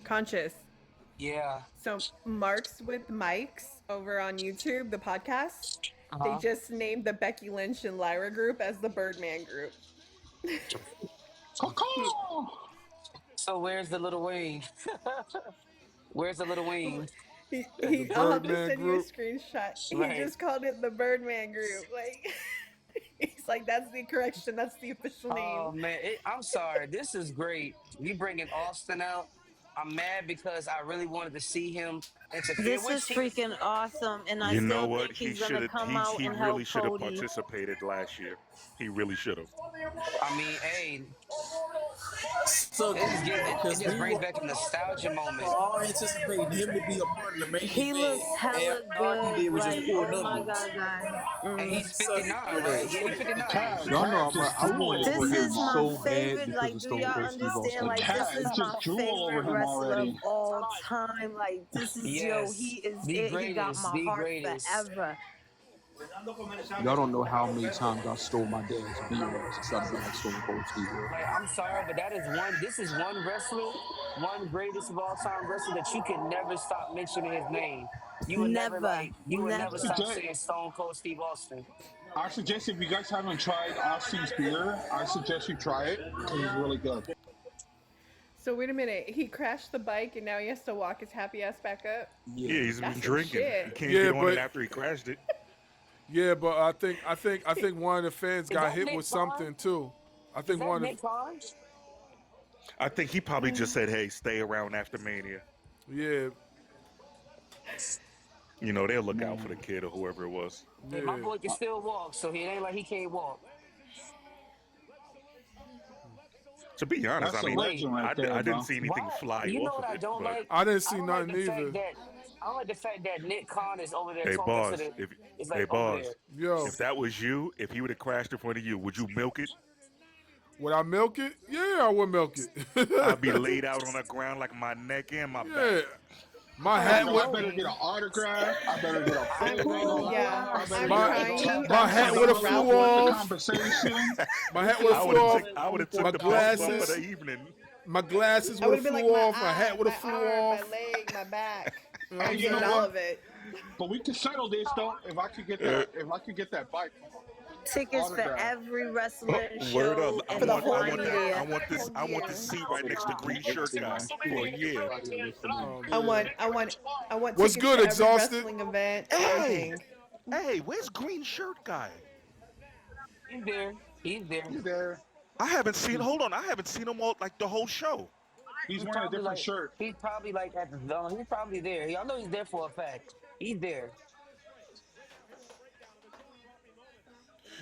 Speaker 15: Conscious.
Speaker 5: Yeah.
Speaker 15: So Marks with Mics over on YouTube, the podcast, they just named the Becky Lynch and Lyra group as the Birdman group.
Speaker 5: So where's the little Wayne? Where's the little Wayne?
Speaker 15: I'll have to
Speaker 2: Birdman
Speaker 15: send you a
Speaker 2: group.
Speaker 15: screenshot. He
Speaker 5: Right.
Speaker 15: just called it the Birdman group. Like he's like, that's the correction. That's the official
Speaker 5: Oh
Speaker 15: name.
Speaker 5: man, I'm sorry. This is great. You bringing Austin out. I'm mad because I really wanted to see him interfere,
Speaker 1: This
Speaker 5: which
Speaker 1: is
Speaker 5: he.
Speaker 1: freaking awesome, and I
Speaker 3: You know
Speaker 1: still
Speaker 3: what?
Speaker 1: think
Speaker 3: He
Speaker 1: he's
Speaker 3: should
Speaker 1: gonna
Speaker 3: have.
Speaker 1: come out
Speaker 3: He
Speaker 1: and
Speaker 3: really
Speaker 1: help
Speaker 3: should have
Speaker 1: Cody.
Speaker 3: participated last year. He really should have.
Speaker 5: I mean, hey,
Speaker 9: Suck
Speaker 5: it just
Speaker 9: it.
Speaker 5: get it
Speaker 9: Because
Speaker 5: just
Speaker 9: we
Speaker 5: brings
Speaker 9: were
Speaker 5: back a nostalgia moment.
Speaker 9: all anticipating him to be a part of the main
Speaker 1: He
Speaker 9: event.
Speaker 1: looks
Speaker 9: And
Speaker 1: hella
Speaker 9: all he
Speaker 1: good.
Speaker 9: did was just
Speaker 1: Like,
Speaker 9: pull
Speaker 1: oh my
Speaker 9: numbers.
Speaker 1: God, guys.
Speaker 5: And he's
Speaker 9: Suck it,
Speaker 5: 59, right?
Speaker 9: Chris.
Speaker 5: Yeah, he's 59.
Speaker 13: Y'all know
Speaker 4: Cat just
Speaker 13: I
Speaker 4: drool
Speaker 13: wanted for
Speaker 4: over
Speaker 1: This
Speaker 13: him
Speaker 1: is
Speaker 4: him.
Speaker 1: my
Speaker 13: so bad
Speaker 1: favorite.
Speaker 13: because
Speaker 1: Like,
Speaker 13: of
Speaker 1: do
Speaker 13: Stone
Speaker 1: y'all
Speaker 13: Cold Steve
Speaker 1: understand?
Speaker 13: Austin.
Speaker 1: Like, this
Speaker 4: Cat
Speaker 1: is my
Speaker 4: just drool over
Speaker 1: favorite
Speaker 4: him
Speaker 1: wrestler of
Speaker 4: already.
Speaker 1: all time. Like, this is
Speaker 5: Yes,
Speaker 1: He is
Speaker 5: the
Speaker 1: it. He got
Speaker 5: greatest,
Speaker 1: my
Speaker 5: the
Speaker 1: heart
Speaker 5: greatest.
Speaker 1: forever.
Speaker 13: Y'all don't know how many times I stole my dad's beers and tried to be like Stone Cold Steve
Speaker 5: Like,
Speaker 13: Austin.
Speaker 5: I'm sorry, but that is one. This is one wrestler, one greatest of all time wrestler that you can never stop mentioning his name. You would never
Speaker 1: Never,
Speaker 5: like. You would never
Speaker 1: never.
Speaker 5: stop
Speaker 4: Jay,
Speaker 5: saying Stone Cold Steve Austin.
Speaker 4: I suggest if you guys haven't tried Austin's beer, I suggest you try it because it's really good.
Speaker 15: So wait a minute. He crashed the bike and now he has to walk his happy ass back up.
Speaker 3: Yeah, he's been
Speaker 15: That's some
Speaker 3: drinking. He
Speaker 15: shit.
Speaker 3: can't
Speaker 2: Yeah,
Speaker 3: get on it
Speaker 2: but
Speaker 3: after he crashed it.
Speaker 2: yeah, but I think one of the fans
Speaker 5: Is
Speaker 2: got
Speaker 5: that
Speaker 2: hit
Speaker 5: Nick
Speaker 2: with
Speaker 5: Khan?
Speaker 2: something too. I
Speaker 5: Is
Speaker 2: think
Speaker 5: that
Speaker 2: one of
Speaker 5: Nick Khan?
Speaker 3: I think he probably just said, "Hey, stay around after Mania."
Speaker 2: yeah,
Speaker 3: You know, they'll look out for the kid or whoever it was.
Speaker 5: Hey, my
Speaker 2: yeah.
Speaker 5: boy can still walk, so he ain't like he can't walk.
Speaker 3: To be honest, I
Speaker 4: That's a
Speaker 3: mean,
Speaker 5: Wait,
Speaker 4: legend right there,
Speaker 3: I didn't
Speaker 4: bro.
Speaker 3: see anything
Speaker 5: why?
Speaker 3: fly
Speaker 5: You know
Speaker 3: off
Speaker 5: what
Speaker 3: of
Speaker 5: I
Speaker 3: it,
Speaker 5: don't
Speaker 3: but
Speaker 5: like?
Speaker 2: I didn't
Speaker 5: I
Speaker 2: see
Speaker 5: don't like
Speaker 2: nothing
Speaker 5: the fact
Speaker 2: either.
Speaker 5: that I don't like the fact that Nick Khan is over there
Speaker 3: hey,
Speaker 5: talking to
Speaker 3: boss,
Speaker 5: the.
Speaker 3: if
Speaker 5: It's
Speaker 3: hey,
Speaker 5: like over there.
Speaker 3: boss,
Speaker 2: Yo,
Speaker 3: if that was you, if he would have crashed in front of you, would you milk it?
Speaker 2: would I milk it? Yeah, I would milk it.
Speaker 3: I'd be laid out on the ground like my neck and my back.
Speaker 2: Yeah, my
Speaker 5: I
Speaker 4: Hey,
Speaker 5: don't
Speaker 2: hat
Speaker 4: yo, I
Speaker 2: would
Speaker 4: better
Speaker 5: know.
Speaker 4: get an autograph. I better get a
Speaker 5: I ain't gonna
Speaker 4: photo.
Speaker 5: lie.
Speaker 15: Yeah,
Speaker 4: I better
Speaker 15: I'm
Speaker 4: get
Speaker 2: my
Speaker 15: crying.
Speaker 2: my
Speaker 15: I'm
Speaker 2: hat
Speaker 15: coming
Speaker 2: would have
Speaker 15: to
Speaker 4: $10
Speaker 2: flew
Speaker 15: Ralph.
Speaker 4: worth of
Speaker 2: off.
Speaker 4: compensation.
Speaker 2: My hat would have flew off.
Speaker 3: I would have took
Speaker 2: My
Speaker 3: the belt bump of the
Speaker 2: glasses,
Speaker 3: evening.
Speaker 2: my glasses
Speaker 15: I
Speaker 2: would
Speaker 15: would
Speaker 2: have
Speaker 15: have been
Speaker 2: flew
Speaker 15: like my
Speaker 2: off. My hat
Speaker 15: eye,
Speaker 2: would have
Speaker 15: my
Speaker 2: flew
Speaker 15: arm, my
Speaker 2: off.
Speaker 15: leg, my back.
Speaker 2: You know what
Speaker 4: Hey,
Speaker 2: I'm
Speaker 15: I'm
Speaker 4: you know
Speaker 15: getting
Speaker 2: saying?
Speaker 15: all
Speaker 4: what?
Speaker 15: of it.
Speaker 4: But we can settle this though. If I could get
Speaker 3: Uh,
Speaker 4: that, if I could get that bike
Speaker 1: Tickets for
Speaker 4: autograph.
Speaker 1: every wrestling
Speaker 3: Word up!
Speaker 1: show
Speaker 15: For the
Speaker 1: in
Speaker 15: whole
Speaker 1: one
Speaker 15: year.
Speaker 1: year.
Speaker 3: I want the seat right next to the green shirt guy for a year.
Speaker 15: I
Speaker 2: Yeah.
Speaker 15: want I want I want
Speaker 2: What's
Speaker 15: tickets
Speaker 2: good?
Speaker 15: to every
Speaker 2: Exhausted?
Speaker 15: wrestling event,
Speaker 3: Hey,
Speaker 15: everything.
Speaker 3: hey, where's green shirt guy?
Speaker 5: He's there. He's there.
Speaker 4: He's there.
Speaker 3: I haven't seen. Hold on, I haven't seen him all like the whole show.
Speaker 4: He's
Speaker 5: He's
Speaker 4: wearing a
Speaker 5: probably
Speaker 4: different
Speaker 5: like.
Speaker 4: shirt.
Speaker 5: He's probably like at the zone. He's probably there. I know he's there for a fact. He's there.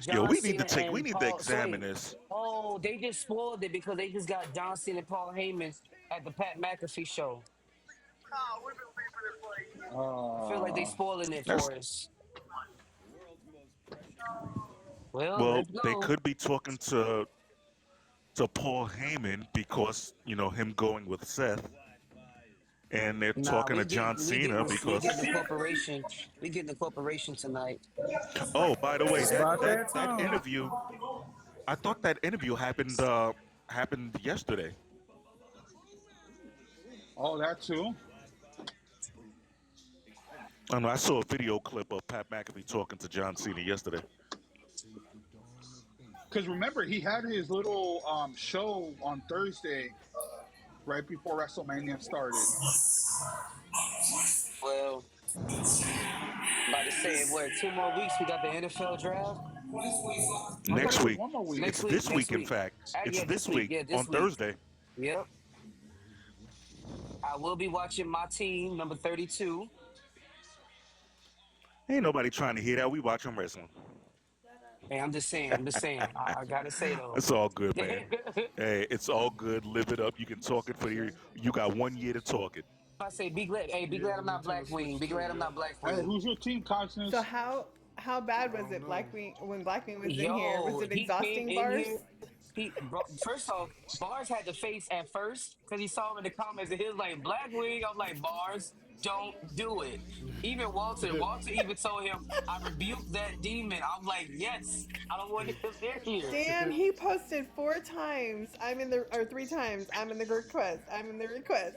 Speaker 3: Yo,
Speaker 5: John Cena
Speaker 3: we
Speaker 5: and
Speaker 3: need to
Speaker 5: Paul. So
Speaker 3: examine
Speaker 5: wait.
Speaker 3: this.
Speaker 5: Oh, they just spoiled it because they just got John Cena and Paul Heyman at the Pat McAfee show. I feel like they
Speaker 4: Uh,
Speaker 5: spoiling it
Speaker 3: That's
Speaker 5: for us. Well,
Speaker 3: well,
Speaker 5: let's
Speaker 3: they
Speaker 5: go.
Speaker 3: could be talking to Paul Heyman because you know him going with Seth, and they're
Speaker 5: Nah,
Speaker 3: talking to John Cena
Speaker 5: we getting
Speaker 3: because.
Speaker 5: the corporation. We getting the corporation tonight.
Speaker 3: Oh, by the way,
Speaker 16: It's about that
Speaker 3: that
Speaker 16: time.
Speaker 3: interview. I thought that interview happened yesterday.
Speaker 4: oh, that too.
Speaker 3: I don't know. I saw a video clip of Pat McAfee talking to John Cena yesterday.
Speaker 4: Because remember, he had his little show on Thursday, right before WrestleMania started.
Speaker 5: Well, about to say what? 2 more weeks. We got the NFL draft
Speaker 4: I thought
Speaker 3: Next
Speaker 4: it was
Speaker 3: week,
Speaker 4: one more week.
Speaker 5: next
Speaker 3: it's
Speaker 5: week.
Speaker 3: this
Speaker 5: Next
Speaker 3: week. In
Speaker 5: week.
Speaker 3: fact, it's
Speaker 5: Yeah, this
Speaker 3: this
Speaker 5: week.
Speaker 3: week
Speaker 5: Yeah,
Speaker 3: on
Speaker 5: this week.
Speaker 3: Thursday.
Speaker 5: Yep. I will be watching my team, number 32.
Speaker 3: Ain't nobody trying to hear that. We watching wrestling.
Speaker 5: Hey, I'm just saying. I'm just saying. I gotta say though.
Speaker 3: It's all good, man. Hey, it's all good. Live it up. You can talk it for your. You got 1 year to talk it.
Speaker 5: I say, be glad. Hey, be
Speaker 2: Yeah,
Speaker 5: glad I'm
Speaker 2: the
Speaker 5: not
Speaker 2: Nintendo
Speaker 5: Blackwing.
Speaker 2: Switch
Speaker 5: Be
Speaker 2: too.
Speaker 5: glad I'm
Speaker 2: Yeah.
Speaker 5: not
Speaker 4: Hey,
Speaker 5: Blackwing.
Speaker 4: who's your team,
Speaker 15: So
Speaker 4: Conscience?
Speaker 15: how bad
Speaker 2: I
Speaker 15: was
Speaker 2: don't
Speaker 15: it
Speaker 2: know.
Speaker 15: Blackwing when Blackwing was in here? Was
Speaker 5: Yo,
Speaker 15: it
Speaker 5: he came
Speaker 15: exhausting,
Speaker 5: in
Speaker 15: bars?
Speaker 5: here. First off, Bars had to face at first because he saw him in the comments and he was like, Blackwing. I'm like, Bars, don't do it. Even Walter even told him, I rebuked that demon. I'm like, yes, I don't want him in here.
Speaker 15: Damn, he posted 4 times. I'm in the or 3 times. I'm in the request. I'm in the request.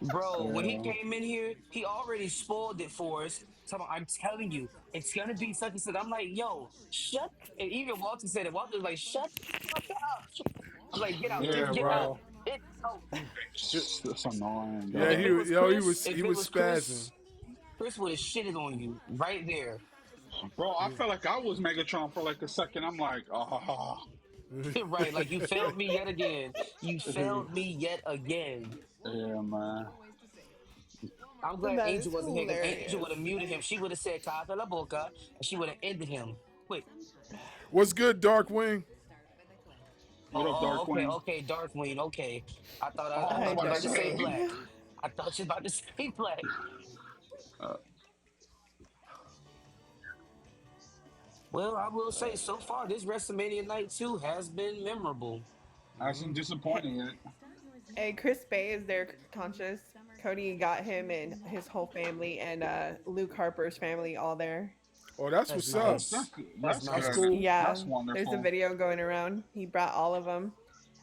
Speaker 5: Bro, when he
Speaker 4: Yeah.
Speaker 5: came in here, he already spoiled it for us. So I'm telling you, it's gonna be such and such. I'm like, yo, shut. And even Walter said it. Walter was like, shut the fuck up. I'm like, get out,
Speaker 4: Yeah,
Speaker 5: get out,
Speaker 4: bro.
Speaker 5: get out.
Speaker 4: It's annoying,
Speaker 2: Yeah,
Speaker 5: If
Speaker 4: dog.
Speaker 5: it was Chris,
Speaker 2: he
Speaker 5: if it
Speaker 2: was
Speaker 5: was
Speaker 2: spazzing.
Speaker 5: Chris would have shitted on you right there.
Speaker 4: Bro, I felt like I was Megatron for like a second. I'm like, ah.
Speaker 5: Right, like you failed me yet again. You failed me yet again.
Speaker 4: Yeah, man.
Speaker 5: I'm glad
Speaker 15: That
Speaker 5: Angel
Speaker 15: is
Speaker 5: wasn't here because Angel
Speaker 15: hilarious.
Speaker 5: would have muted him. She would have said "Kata la boca" and she would have ended him quick.
Speaker 2: What's good, Darkwing?
Speaker 4: What up,
Speaker 5: Okay,
Speaker 4: Darkwing?
Speaker 5: okay, Darkwing, okay. I
Speaker 4: Oh, I was
Speaker 5: thought
Speaker 15: Hi,
Speaker 5: you were
Speaker 4: about to
Speaker 5: about to say
Speaker 4: say.
Speaker 5: black.
Speaker 15: Darkwing.
Speaker 5: I thought you were about to say black.
Speaker 4: Uh,
Speaker 5: Well, I will say so far this WrestleMania night 2 has been memorable.
Speaker 4: I seem disappointed.
Speaker 15: Hey, Chris Bay is there, conscious. Cody got him and his whole family, and Luke Harper's family all there.
Speaker 2: Oh, that's
Speaker 5: That's
Speaker 2: what's up.
Speaker 5: nice. That's
Speaker 4: That's
Speaker 2: That's
Speaker 5: nice.
Speaker 4: good.
Speaker 2: cool.
Speaker 15: Yeah,
Speaker 4: That's
Speaker 15: there's a
Speaker 4: wonderful.
Speaker 15: video going around. He brought all of them.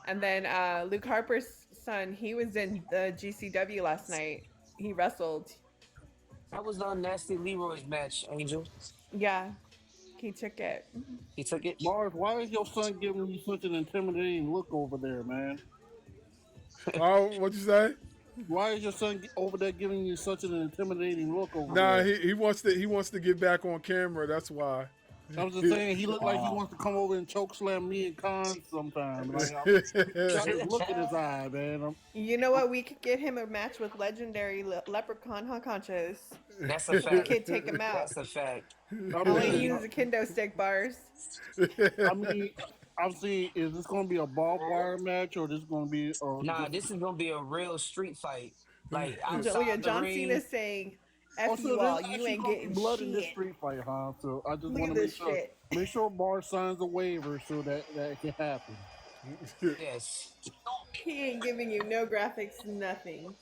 Speaker 15: And then Luke Harper's son, he was in the GCW last night. He wrestled.
Speaker 5: That was Nasty Leroy's match, Angel.
Speaker 15: Yeah. He took it.
Speaker 5: He took it.
Speaker 10: Mars, why is your son giving you such an intimidating look over there, man?
Speaker 2: Oh, what'd you say?
Speaker 10: Why is your son over there giving you such an intimidating look over
Speaker 2: Nah,
Speaker 10: there?
Speaker 2: he wants to get back on camera. That's why.
Speaker 10: I was just saying, he looked like he wants to come over and choke slam me and Khan sometime. Like, just look at his eye, man.
Speaker 15: You know what? We could get him a match with legendary Leprechaun, huh, Conscious?
Speaker 5: That's a fact.
Speaker 15: Kid, take him out.
Speaker 5: That's a fact.
Speaker 15: All he uses a kendo stick, bars.
Speaker 10: I mean, I'm seeing, is this going to be a barbed wire match or this going to be?
Speaker 5: Nah, this is gonna be a real street fight. Like
Speaker 15: Look
Speaker 5: outside
Speaker 15: at
Speaker 5: the
Speaker 15: John
Speaker 5: ring.
Speaker 15: Cena saying, "F
Speaker 10: So
Speaker 15: you
Speaker 10: there's
Speaker 15: all, you
Speaker 10: actually
Speaker 15: ain't
Speaker 10: gonna be
Speaker 15: getting
Speaker 10: blood in this
Speaker 15: shit."
Speaker 10: street fight, huh? So I just
Speaker 15: Look
Speaker 10: want
Speaker 15: at
Speaker 10: to
Speaker 15: this shit.
Speaker 10: make sure Bar signs a waiver so that it can happen.
Speaker 5: Yes.
Speaker 15: He ain't giving you no graphics, nothing.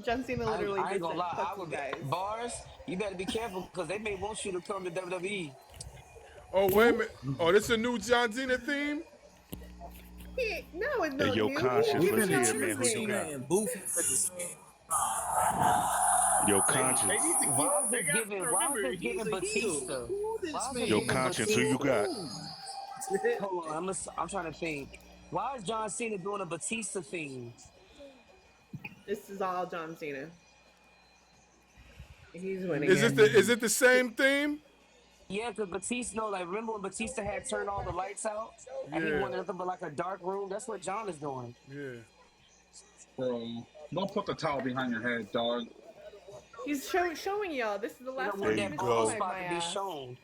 Speaker 15: John Cena literally
Speaker 5: I ain't
Speaker 15: just
Speaker 5: gonna
Speaker 15: said,
Speaker 5: lie.
Speaker 15: "Fuck
Speaker 5: I
Speaker 15: you
Speaker 5: would
Speaker 15: guys."
Speaker 5: bars. You better be careful because they may want you to come to WWE.
Speaker 2: Oh, wait a minute. Oh, this is a new John Cena theme?
Speaker 15: No, it's
Speaker 3: Hey,
Speaker 15: no
Speaker 3: yo,
Speaker 15: new.
Speaker 3: Conscious,
Speaker 15: He's
Speaker 3: let's
Speaker 15: giving
Speaker 3: hear
Speaker 15: out
Speaker 3: it, man. Who
Speaker 15: his
Speaker 3: you
Speaker 15: name.
Speaker 3: got?
Speaker 16: and Boofy at the same.
Speaker 3: Yo,
Speaker 16: They
Speaker 3: Conscious.
Speaker 16: need to keep.
Speaker 5: Why is
Speaker 16: They
Speaker 5: it
Speaker 16: got
Speaker 5: giving?
Speaker 16: to
Speaker 5: Why is
Speaker 16: remember
Speaker 5: it
Speaker 16: he's
Speaker 5: giving
Speaker 16: a heel.
Speaker 5: Batista?
Speaker 16: Who
Speaker 5: Why
Speaker 16: this
Speaker 5: is it
Speaker 3: Yo,
Speaker 16: man?
Speaker 5: giving
Speaker 3: Conscious, who you
Speaker 5: Batista?
Speaker 3: got?
Speaker 5: Hold on, I'm trying to think. Why is John Cena doing a Batista theme?
Speaker 15: This is all John Cena. He's winning
Speaker 2: Is
Speaker 15: it.
Speaker 2: it the same theme?
Speaker 5: Yeah, because Batista, no, like remember when Batista had turned all the lights out and he
Speaker 2: Yeah.
Speaker 5: wanted nothing but like a dark room? That's what John is doing.
Speaker 2: Yeah.
Speaker 4: Bro, don't put the towel behind your head, dog.
Speaker 15: He's showing y'all. This is the
Speaker 5: You
Speaker 15: last
Speaker 5: don't
Speaker 15: time
Speaker 5: want
Speaker 3: There
Speaker 15: you're
Speaker 3: you
Speaker 5: that
Speaker 15: gonna
Speaker 5: bald
Speaker 15: see
Speaker 3: go.
Speaker 15: my
Speaker 5: spot to be
Speaker 15: ass.
Speaker 5: shown.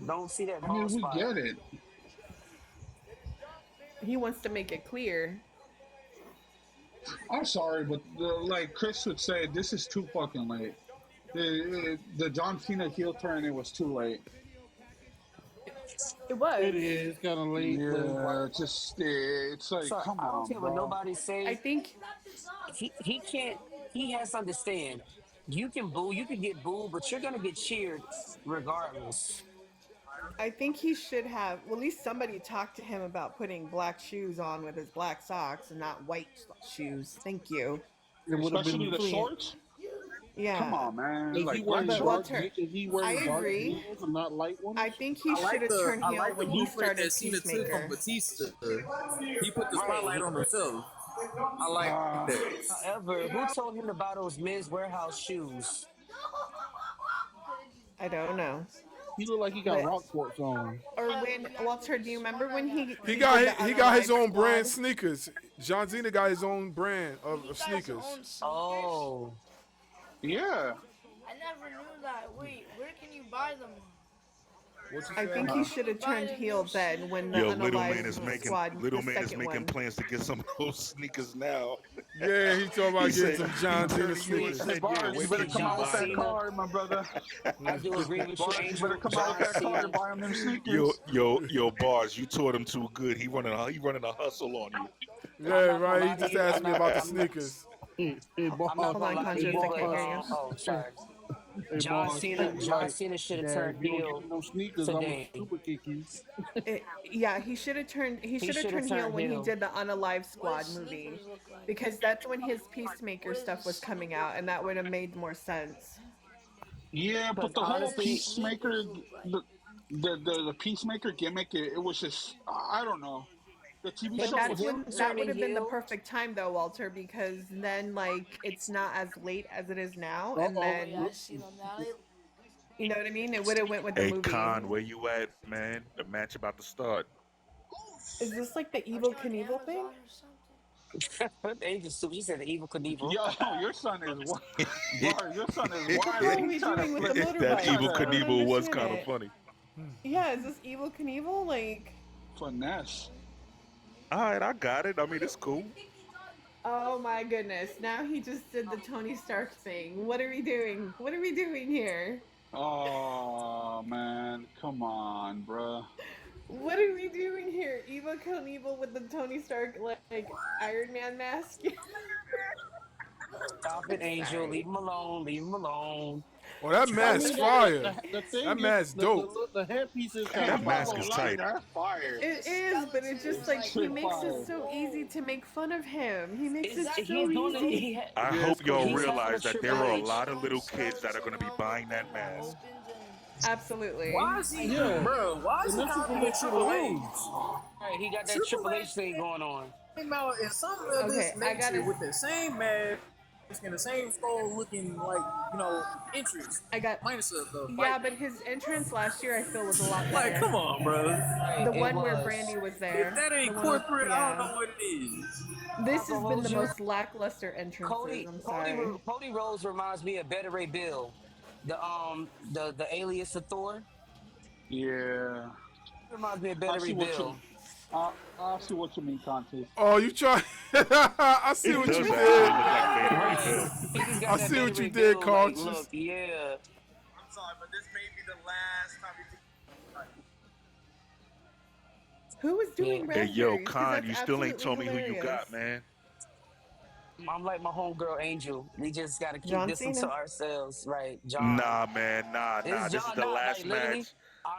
Speaker 5: Don't see that
Speaker 4: I
Speaker 5: bald
Speaker 4: mean, we
Speaker 5: spot.
Speaker 4: get it.
Speaker 15: He wants to make it clear.
Speaker 4: I'm sorry, but like Chris would say, this is too fucking late. The John Cena heel turn, it was too late.
Speaker 15: It was.
Speaker 10: It is kind of late.
Speaker 4: Yeah, it's like,
Speaker 5: So
Speaker 4: come
Speaker 5: I don't
Speaker 4: on,
Speaker 5: care what
Speaker 4: bro.
Speaker 5: nobody say.
Speaker 15: I think
Speaker 5: He can't. He has to understand. You can boo, you can get booed, but you're gonna get cheered regardless.
Speaker 15: he should have. Well, at least somebody talked to him about putting black shoes on with his black socks and not white shoes. Thank you.
Speaker 10: It would have
Speaker 4: Especially
Speaker 10: been.
Speaker 4: the shorts.
Speaker 15: Yeah.
Speaker 4: Come on, man.
Speaker 10: Is he
Speaker 4: Like
Speaker 10: wearing
Speaker 4: black
Speaker 10: dark?
Speaker 4: shorts.
Speaker 10: Is he wearing
Speaker 15: I
Speaker 10: dark
Speaker 15: agree.
Speaker 10: jeans and not light ones?
Speaker 15: I think he
Speaker 16: I like
Speaker 15: should have
Speaker 16: the
Speaker 15: turned
Speaker 16: I
Speaker 15: heel
Speaker 16: like the
Speaker 15: when he
Speaker 16: blueprint
Speaker 15: started
Speaker 16: that Cena took from
Speaker 15: Peacemaker.
Speaker 16: Batista. He put the
Speaker 5: Right.
Speaker 16: spotlight on himself. I like that.
Speaker 5: However, who told him about those men's warehouse shoes?
Speaker 15: I don't know.
Speaker 10: He looked like he got
Speaker 15: But-
Speaker 10: Rockports on.
Speaker 15: Or when Walter, do you remember when he
Speaker 2: He
Speaker 15: did
Speaker 2: got
Speaker 15: the
Speaker 2: he got his
Speaker 15: Unalive
Speaker 2: own brand
Speaker 15: squad?
Speaker 2: sneakers. John Cena got his own brand of sneakers.
Speaker 5: Oh,
Speaker 4: Yeah.
Speaker 17: I never knew that. Wait, where can you buy them?
Speaker 15: I think he should have turned heel then when the
Speaker 3: Yo, little man
Speaker 15: Unalive
Speaker 3: is making
Speaker 15: squad,
Speaker 3: little
Speaker 15: the
Speaker 3: man is
Speaker 15: second
Speaker 3: making
Speaker 15: one.
Speaker 3: plans to get some of those sneakers now.
Speaker 2: Yeah, he talking about
Speaker 3: He
Speaker 2: getting
Speaker 3: said-
Speaker 2: some John
Speaker 3: he
Speaker 2: Cena
Speaker 3: turned to you and
Speaker 2: sneakers.
Speaker 3: said,
Speaker 4: Hey, Bars,
Speaker 3: yeah,
Speaker 4: you
Speaker 3: where
Speaker 4: better
Speaker 3: can
Speaker 4: come
Speaker 3: you
Speaker 4: out with
Speaker 3: buy
Speaker 4: that
Speaker 3: them?
Speaker 4: card, my brother.
Speaker 5: I do agree with you,
Speaker 4: Bars, you
Speaker 5: Angel.
Speaker 4: better come out with
Speaker 5: John
Speaker 4: that card
Speaker 5: Cena.
Speaker 4: and buy him them sneakers.
Speaker 3: Yo, Bars, you taught him too good. He running a hustle on you.
Speaker 2: Yeah,
Speaker 5: not gonna
Speaker 2: right.
Speaker 5: lie
Speaker 2: He
Speaker 5: to
Speaker 2: just
Speaker 5: you,
Speaker 2: asked
Speaker 5: I'm
Speaker 2: me
Speaker 5: not-
Speaker 2: about the
Speaker 5: I'm not-
Speaker 2: sneakers.
Speaker 10: Hey,
Speaker 5: I'm not
Speaker 15: Hold
Speaker 5: gonna
Speaker 15: on,
Speaker 5: lie to
Speaker 15: Conscious,
Speaker 5: you,
Speaker 15: I
Speaker 5: but
Speaker 15: can't hear you.
Speaker 5: oh, sorry.
Speaker 10: Hey,
Speaker 5: John
Speaker 10: boss,
Speaker 5: Cena.
Speaker 10: he
Speaker 5: John
Speaker 10: like,
Speaker 5: Cena should have
Speaker 10: Dad,
Speaker 5: turned
Speaker 10: if you don't
Speaker 5: heel
Speaker 10: give me no sneakers, I'm gonna
Speaker 5: today.
Speaker 10: super kick you.
Speaker 15: Yeah, he should have turned. He should have
Speaker 5: shoulda
Speaker 15: turned heel
Speaker 5: turned
Speaker 15: when he
Speaker 5: heel.
Speaker 15: did the Unalive Squad
Speaker 17: What
Speaker 15: movie,
Speaker 17: sneakers look like?
Speaker 15: because that's when his Peacemaker stuff was coming out, and that would have made more sense.
Speaker 4: Yeah, but the whole
Speaker 5: honestly-
Speaker 4: Peacemaker, the Peacemaker gimmick, it was just, I don't know. The TV
Speaker 15: But
Speaker 4: show
Speaker 15: that's
Speaker 4: was
Speaker 15: when that
Speaker 5: turning
Speaker 15: would have been the
Speaker 5: heel.
Speaker 15: perfect time though, Walter, because then like it's not as late as it is now, and
Speaker 10: Uh-oh.
Speaker 15: then
Speaker 17: Yeah, I see them now.
Speaker 15: you know what I mean. It would have went with the
Speaker 3: Hey,
Speaker 15: movie.
Speaker 3: Khan, where you at, man? The match about to start.
Speaker 15: Is this like the Evil Knievel thing?
Speaker 5: Angel Soup. He said the evil Knievel.
Speaker 4: Yo, your son is wild. Bars, your son is
Speaker 15: What
Speaker 4: wild.
Speaker 15: the hell are
Speaker 4: He's
Speaker 15: we
Speaker 4: trying to
Speaker 15: doing with the
Speaker 4: flip-
Speaker 15: motorbike?
Speaker 3: That
Speaker 4: trying
Speaker 3: evil
Speaker 4: to
Speaker 15: I don't
Speaker 3: Knievel was
Speaker 15: understand
Speaker 3: kind of
Speaker 15: it.
Speaker 3: funny.
Speaker 15: Yeah, is this Evil Knievel? Like,
Speaker 4: finesse.
Speaker 3: All right, I got it. I mean, it's cool.
Speaker 15: oh my goodness! Now he just did the Tony Stark thing. What are we doing? What are we doing here?
Speaker 4: Oh man, come on, bruh.
Speaker 15: What are we doing here? Evil Knievel with the Tony Stark like Iron Man mask.
Speaker 5: Stop it, Angel.
Speaker 15: Sorry.
Speaker 5: Leave him alone. Leave him alone.
Speaker 2: Oh, that mask fire.
Speaker 10: The thing
Speaker 2: That
Speaker 10: is,
Speaker 2: mask dope.
Speaker 10: The headpiece is
Speaker 3: That mask is tight.
Speaker 4: That's fire.
Speaker 15: It is, but it's just like he makes it so easy to make fun of him. He makes it so easy.
Speaker 3: I
Speaker 2: Yeah,
Speaker 3: hope
Speaker 2: it's
Speaker 3: y'all
Speaker 2: cool.
Speaker 3: realize that there
Speaker 5: Triple
Speaker 3: are a
Speaker 5: H.
Speaker 3: lot of little kids that are going to be buying that mask.
Speaker 15: Absolutely.
Speaker 16: Why is he,
Speaker 10: Yeah,
Speaker 16: bro? Why is
Speaker 10: and
Speaker 16: he
Speaker 10: that's what
Speaker 16: copying
Speaker 10: makes it a
Speaker 16: Triple H?
Speaker 10: ruse.
Speaker 5: Right, he got that
Speaker 16: Triple
Speaker 5: Triple
Speaker 16: H
Speaker 5: H thing going on.
Speaker 16: came out in something of this
Speaker 15: Okay, I
Speaker 16: nature
Speaker 15: gotta.
Speaker 16: with the same mask and the same skull looking like, entrance.
Speaker 15: I got.
Speaker 16: Minus the
Speaker 15: Yeah,
Speaker 16: fight.
Speaker 15: but his entrance last year I feel was a lot
Speaker 16: Like,
Speaker 15: better.
Speaker 16: come on, bro.
Speaker 5: Right,
Speaker 15: The
Speaker 5: it
Speaker 15: one where
Speaker 5: was.
Speaker 15: Brandy was
Speaker 16: If
Speaker 15: there.
Speaker 16: that
Speaker 15: The
Speaker 16: ain't
Speaker 15: one with
Speaker 16: corporate, I don't
Speaker 15: yeah.
Speaker 16: know what it is.
Speaker 15: This
Speaker 5: Not
Speaker 15: has
Speaker 5: gonna
Speaker 15: been
Speaker 5: hold
Speaker 15: the
Speaker 5: you.
Speaker 15: most lackluster entrances. I'm sorry.
Speaker 5: Cody Rhodes reminds me of Better Ray Bill, the alias of Thor.
Speaker 4: Yeah,
Speaker 5: Reminds me of
Speaker 4: I
Speaker 5: Better Ray
Speaker 4: see what you.
Speaker 5: Bill.
Speaker 4: I see what you mean, Conti.
Speaker 2: Oh, you try. I see
Speaker 3: It
Speaker 2: what you
Speaker 3: does
Speaker 2: did.
Speaker 3: actually look like Beta Ray
Speaker 5: Right,
Speaker 3: Bill.
Speaker 5: he just
Speaker 2: I
Speaker 5: got that
Speaker 2: see
Speaker 5: Better
Speaker 2: what you
Speaker 5: Ray
Speaker 2: did,
Speaker 5: Bill like
Speaker 2: Cautious.
Speaker 5: look. Yeah.
Speaker 16: I'm sorry, but this may be the last time you
Speaker 15: Who was
Speaker 5: Yeah,
Speaker 15: doing
Speaker 3: Hey, yo,
Speaker 15: raspberries? Because
Speaker 3: Khan,
Speaker 15: that's
Speaker 3: you still ain't
Speaker 15: absolutely
Speaker 3: told me who you got,
Speaker 15: hilarious.
Speaker 3: man.
Speaker 5: I'm like my homegirl Angel. We just got to keep
Speaker 15: John
Speaker 5: this one to
Speaker 15: Cena.
Speaker 5: ourselves, right? John.
Speaker 3: Nah, man, nah.
Speaker 5: It's
Speaker 3: This is
Speaker 5: John.
Speaker 3: the
Speaker 5: Not like
Speaker 3: last
Speaker 5: literally.
Speaker 3: match.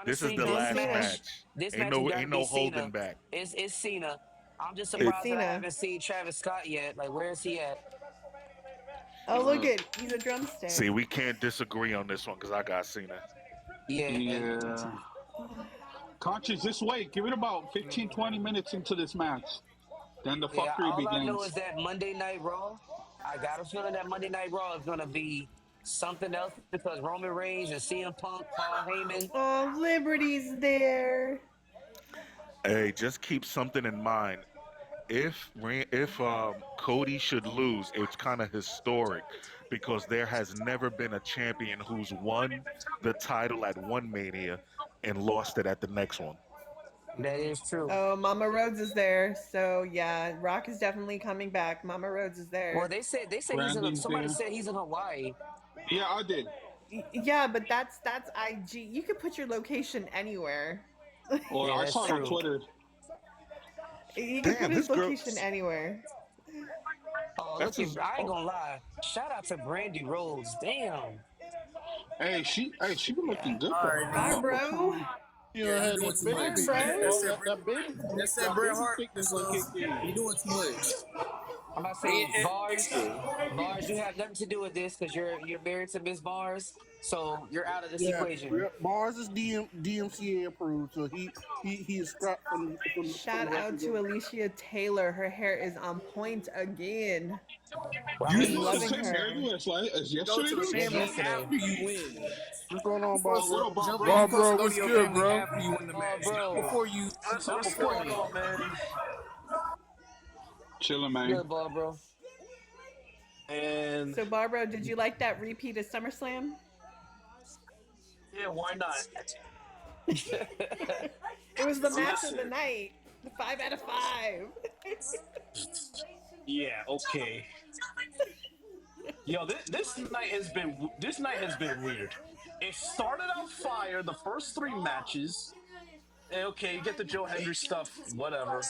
Speaker 3: This is
Speaker 5: Honestly,
Speaker 3: the
Speaker 15: John
Speaker 5: this
Speaker 3: last
Speaker 15: Cena.
Speaker 5: match,
Speaker 3: match.
Speaker 5: this
Speaker 3: Ain't
Speaker 5: match has
Speaker 3: no,
Speaker 5: got to
Speaker 3: ain't
Speaker 5: be
Speaker 3: no holding
Speaker 5: Cena.
Speaker 3: back.
Speaker 5: It's Cena. I'm just
Speaker 15: It's
Speaker 5: surprised that I
Speaker 15: Cena.
Speaker 5: haven't seen Travis Scott yet. Like, where is he at?
Speaker 15: Oh, look it. He's a
Speaker 3: See,
Speaker 15: drumstick.
Speaker 3: we can't disagree on this one because I got Cena.
Speaker 5: Yeah.
Speaker 4: Yeah, conscious this way. Give it about 15, 20 minutes into this match. Then the
Speaker 5: Yeah,
Speaker 4: fuckery
Speaker 5: all I know
Speaker 4: begins.
Speaker 5: is that Monday Night Raw. I got a feeling that Monday Night Raw is gonna be something else because Roman Reigns and CM Punk, Paul Heyman.
Speaker 15: Oh, Liberty's there.
Speaker 3: Hey, just keep something in mind. If Cody should lose, it's kind of historic because there has never been a champion who's won the title at one Mania and lost it at the next one.
Speaker 5: That is true.
Speaker 15: Oh, Mama Rhodes is there. So yeah, Rock is definitely coming back. Mama Rhodes is
Speaker 5: Well,
Speaker 15: there.
Speaker 5: they said he's in.
Speaker 4: Brandy's
Speaker 5: Somebody
Speaker 4: there.
Speaker 5: said he's in Hawaii.
Speaker 4: Yeah, I did.
Speaker 15: Yeah, but that's IG. You could put your location anywhere.
Speaker 4: Or
Speaker 5: Yeah,
Speaker 4: I
Speaker 5: that's
Speaker 4: saw it on
Speaker 5: true.
Speaker 4: Twitter.
Speaker 15: You could put
Speaker 3: Damn,
Speaker 15: his
Speaker 3: this girl.
Speaker 15: location anywhere.
Speaker 5: Oh,
Speaker 3: That's
Speaker 5: look at
Speaker 3: his.
Speaker 5: I ain't
Speaker 3: Oh,
Speaker 5: gonna lie. Shout out to Brandy Rhodes. Damn.
Speaker 4: She been looking
Speaker 16: All
Speaker 4: good for
Speaker 16: right,
Speaker 15: Bye,
Speaker 4: her.
Speaker 16: nigga.
Speaker 4: For
Speaker 15: bro.
Speaker 4: time.
Speaker 10: You
Speaker 16: Yeah,
Speaker 10: know,
Speaker 16: you
Speaker 10: had
Speaker 16: doing
Speaker 10: that
Speaker 16: too much.
Speaker 15: Bye,
Speaker 10: baby,
Speaker 15: bro.
Speaker 16: That's that
Speaker 10: that
Speaker 16: Bret
Speaker 10: baby
Speaker 16: Hart
Speaker 10: sickness done
Speaker 16: stuff.
Speaker 10: kicked in.
Speaker 16: You doing too much.
Speaker 5: I'm about to
Speaker 16: We
Speaker 5: say
Speaker 16: ain't had
Speaker 5: bars.
Speaker 16: extra.
Speaker 5: Bars, you have nothing to do with this because you're married to Miss Bars, so you're out of this
Speaker 10: Yeah,
Speaker 5: equation.
Speaker 10: Bars is DMCA approved, so he is scrapped from
Speaker 15: Shout
Speaker 10: the
Speaker 15: out to
Speaker 10: record.
Speaker 15: Alicia Taylor. Her hair is on point again.
Speaker 5: Wow,
Speaker 4: You
Speaker 15: I'm
Speaker 4: do the
Speaker 15: loving
Speaker 4: same
Speaker 15: her.
Speaker 4: hairdo as
Speaker 16: Go
Speaker 4: yesterday
Speaker 16: to the
Speaker 4: did?
Speaker 5: yes,
Speaker 16: family
Speaker 5: yesterday.
Speaker 16: after you win.
Speaker 10: What's going
Speaker 16: You
Speaker 10: on,
Speaker 16: supposed
Speaker 10: Barbara?
Speaker 4: What up,
Speaker 16: to
Speaker 4: Bob,
Speaker 16: jump.
Speaker 4: bro?
Speaker 16: You
Speaker 2: Bob,
Speaker 16: supposed
Speaker 2: bro,
Speaker 16: to go to
Speaker 2: what's
Speaker 16: your
Speaker 2: good,
Speaker 16: family
Speaker 2: bro?
Speaker 16: after you win the
Speaker 5: Oh,
Speaker 16: match, not
Speaker 5: bro.
Speaker 16: before you. Not
Speaker 18: What's going
Speaker 16: beforehand.
Speaker 18: on, man?
Speaker 4: Chilling, man.
Speaker 5: Good ball, bro.
Speaker 18: And
Speaker 15: So, Barbara, did you like that repeat of SummerSlam?
Speaker 18: yeah, why not?
Speaker 15: It was the match of the
Speaker 18: Listen,
Speaker 15: night. 5 out of 5.
Speaker 18: yeah, okay. Yo, this night has been weird. It started out fire the first three matches. And okay, you get the Joe Hendry stuff, whatever.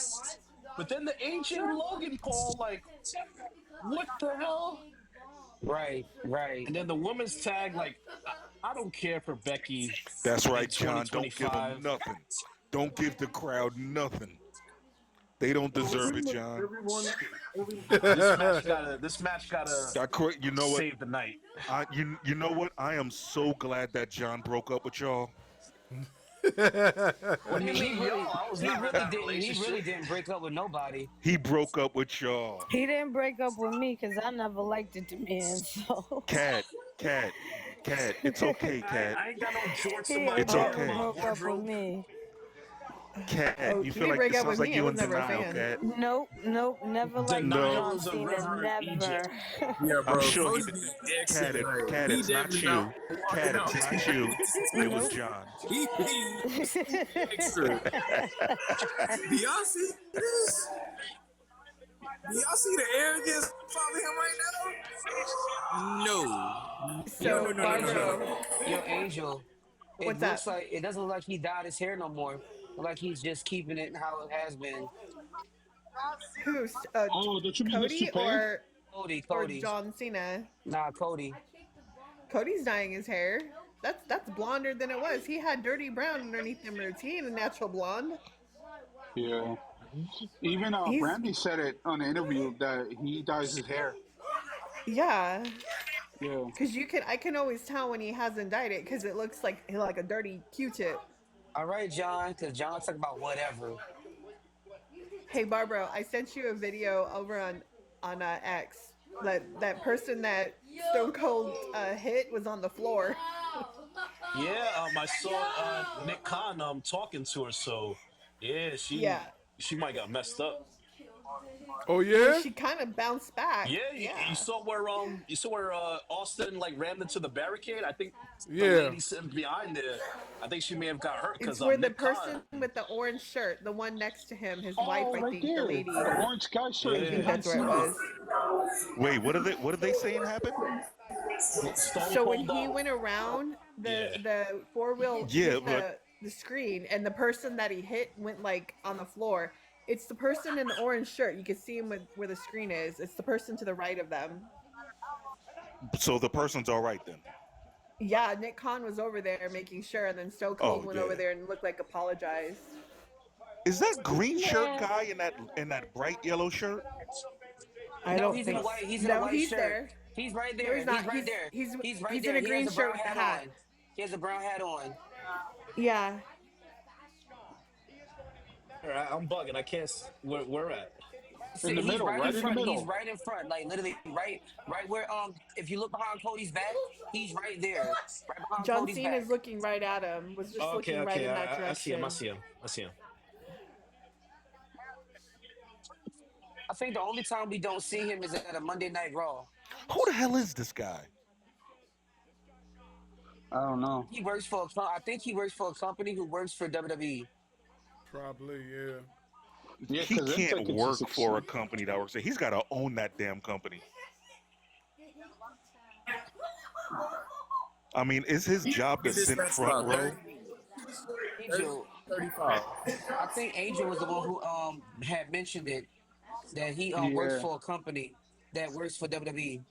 Speaker 18: But then the AJ Logan Paul, like, what the hell?
Speaker 5: Right, right.
Speaker 18: And then the women's tag, like, I don't care for Becky
Speaker 3: that's
Speaker 18: in
Speaker 3: right, John. Don't give them
Speaker 18: 2025.
Speaker 3: nothing. Don't give the crowd nothing. They don't
Speaker 10: Well,
Speaker 3: deserve
Speaker 10: pretty
Speaker 3: it,
Speaker 10: much
Speaker 3: John.
Speaker 10: every
Speaker 18: This match gotta
Speaker 3: You know what?
Speaker 18: save the night.
Speaker 3: You know what? I am so glad that John broke up with y'all.
Speaker 18: What do you mean, y'all? I was
Speaker 5: He
Speaker 18: never in
Speaker 5: really
Speaker 18: that
Speaker 5: didn't. He really
Speaker 18: relationship.
Speaker 5: didn't break up with nobody.
Speaker 3: He broke up with y'all.
Speaker 1: He didn't break up with me because I never liked the man. So
Speaker 3: Cat, cat, cat. It's okay, cat.
Speaker 18: I ain't got no jorts in
Speaker 1: he
Speaker 18: my
Speaker 3: It's
Speaker 1: ain't never
Speaker 3: okay.
Speaker 1: broke up with
Speaker 18: wardrobe.
Speaker 1: me.
Speaker 3: Cat,
Speaker 15: Oh,
Speaker 3: you
Speaker 15: he
Speaker 3: feel
Speaker 15: didn't
Speaker 3: like
Speaker 15: break
Speaker 3: it
Speaker 15: up with
Speaker 3: sounds like
Speaker 15: me. I
Speaker 3: you
Speaker 15: was
Speaker 3: in
Speaker 15: never a
Speaker 3: denial,
Speaker 15: fan.
Speaker 3: Cat.
Speaker 1: Nope, never liked
Speaker 18: Denial
Speaker 3: No,
Speaker 1: John
Speaker 18: is a
Speaker 1: Cena.
Speaker 18: river in Egypt.
Speaker 1: Never.
Speaker 16: Yeah,
Speaker 3: I'm
Speaker 16: bro.
Speaker 3: sure he
Speaker 16: Cody
Speaker 3: did.
Speaker 16: being
Speaker 3: Cat,
Speaker 16: extra tonight.
Speaker 3: cat,
Speaker 16: He
Speaker 3: it's not
Speaker 16: definitely not
Speaker 3: you.
Speaker 16: walking
Speaker 3: Cat,
Speaker 16: out.
Speaker 3: it's not you. It was
Speaker 1: Nope.
Speaker 3: John.
Speaker 16: He extra. Do y'all see this? Do y'all see the arrogance following him right now? No. No, no,
Speaker 15: So,
Speaker 16: no, no, no,
Speaker 5: Angel,
Speaker 16: no.
Speaker 5: yo, Angel. It
Speaker 15: what's
Speaker 5: looks
Speaker 15: up?
Speaker 5: like it doesn't look like he dyed his hair no more. Look like he's just keeping it how it has been.
Speaker 15: Who's
Speaker 4: Oh, don't you mean his
Speaker 15: Cody
Speaker 4: toupee?
Speaker 15: or
Speaker 5: Cody.
Speaker 15: John Cena?
Speaker 5: Nah, Cody.
Speaker 15: Cody's dyeing his hair. That's blonder than it was. He had dirty brown underneath them roots. He ain't a natural blonde.
Speaker 4: Yeah. Even
Speaker 15: He's
Speaker 4: Brandy said it on the interview that he dyes his hair.
Speaker 15: yeah.
Speaker 4: Yeah.
Speaker 15: Because I can always tell when he hasn't dyed it because it looks like a dirty Q-tip.
Speaker 5: All right, John, because John talking about whatever.
Speaker 15: Hey, Barbara, I sent you a video over on X. That person that Stone Cold hit was on the floor.
Speaker 18: Yeah, I saw Nick Khan talking to her. So yeah,
Speaker 15: Yeah.
Speaker 18: she might got messed up.
Speaker 2: Oh
Speaker 15: Well,
Speaker 2: yeah?
Speaker 15: she kind of bounced back.
Speaker 18: Yeah, you
Speaker 15: Yeah.
Speaker 18: saw where Austin like rammed into the barricade. I think the
Speaker 2: Yeah.
Speaker 18: lady sitting behind there, I think she may have got hurt
Speaker 15: It's
Speaker 18: because
Speaker 15: where the
Speaker 18: Nick
Speaker 15: person
Speaker 18: Khan.
Speaker 15: with the orange shirt, the one next to him, his wife,
Speaker 4: Oh,
Speaker 15: I
Speaker 4: right
Speaker 15: think, the
Speaker 4: there.
Speaker 15: lady.
Speaker 4: The orange guy shirt
Speaker 15: I
Speaker 4: is
Speaker 15: think
Speaker 18: Yeah,
Speaker 4: John
Speaker 15: that's where it
Speaker 4: Cena.
Speaker 15: was.
Speaker 3: Wait, what are they saying happened?
Speaker 18: Stone
Speaker 15: So when
Speaker 18: Cold.
Speaker 15: he went around,
Speaker 18: Yeah,
Speaker 15: the four wheel
Speaker 3: Yeah,
Speaker 15: hit
Speaker 3: but
Speaker 15: the screen, and the person that he hit went like on the floor. It's the person in the orange shirt. You can see him where the screen is. It's the person to the right of them.
Speaker 3: so the person's all right then.
Speaker 15: Yeah, Nick Khan was over there making sure, and then Stone Cold
Speaker 3: Oh
Speaker 15: went over
Speaker 3: yeah.
Speaker 15: there and looked like apologized.
Speaker 3: Is that green shirt guy in that bright yellow shirt?
Speaker 15: I
Speaker 5: No,
Speaker 15: don't
Speaker 5: he's in a
Speaker 15: think.
Speaker 5: white. He's in a
Speaker 15: No,
Speaker 5: white
Speaker 15: he's
Speaker 5: shirt.
Speaker 15: there.
Speaker 5: He's right
Speaker 15: No,
Speaker 5: there.
Speaker 15: he's
Speaker 5: He's
Speaker 15: not.
Speaker 5: right there. He's right
Speaker 15: He's in
Speaker 5: there.
Speaker 15: a
Speaker 5: He
Speaker 15: green
Speaker 5: has a brown
Speaker 15: shirt with a
Speaker 5: hat
Speaker 15: hat.
Speaker 5: on. He has a brown hat on.
Speaker 15: Yeah.
Speaker 18: all right, I'm bugging. I can't. Where we're at?
Speaker 4: In the
Speaker 5: He's
Speaker 4: middle,
Speaker 5: right in
Speaker 4: right in the
Speaker 5: front. He's
Speaker 4: middle.
Speaker 5: right in front. Like literally right where if you look behind Cody's back, he's right there. Right behind
Speaker 15: John
Speaker 5: Cody's
Speaker 15: Cena is
Speaker 5: back.
Speaker 15: looking right at him. Was just
Speaker 18: Okay,
Speaker 15: looking right
Speaker 18: okay.
Speaker 15: in that
Speaker 18: I see him. I
Speaker 15: direction.
Speaker 18: see him. I see him.
Speaker 5: I think the only time we don't see him is at a Monday Night Raw.
Speaker 3: Who the hell is this guy?
Speaker 4: I don't know.
Speaker 5: He works for I think he works for a company who works for WWE.
Speaker 2: Probably, yeah.
Speaker 4: Yeah,
Speaker 3: He
Speaker 4: because them
Speaker 3: can't
Speaker 4: tickets is
Speaker 3: work for a
Speaker 4: expensive.
Speaker 3: company that works there. He's got to own that damn company. I mean, is his job to
Speaker 16: Get this
Speaker 3: sit
Speaker 16: match
Speaker 3: front
Speaker 16: about
Speaker 3: row?
Speaker 16: 30,
Speaker 5: Angel,
Speaker 16: 35.
Speaker 5: I think Angel was the one who had mentioned it that he works
Speaker 4: Yeah.
Speaker 5: for a company that works for WWE.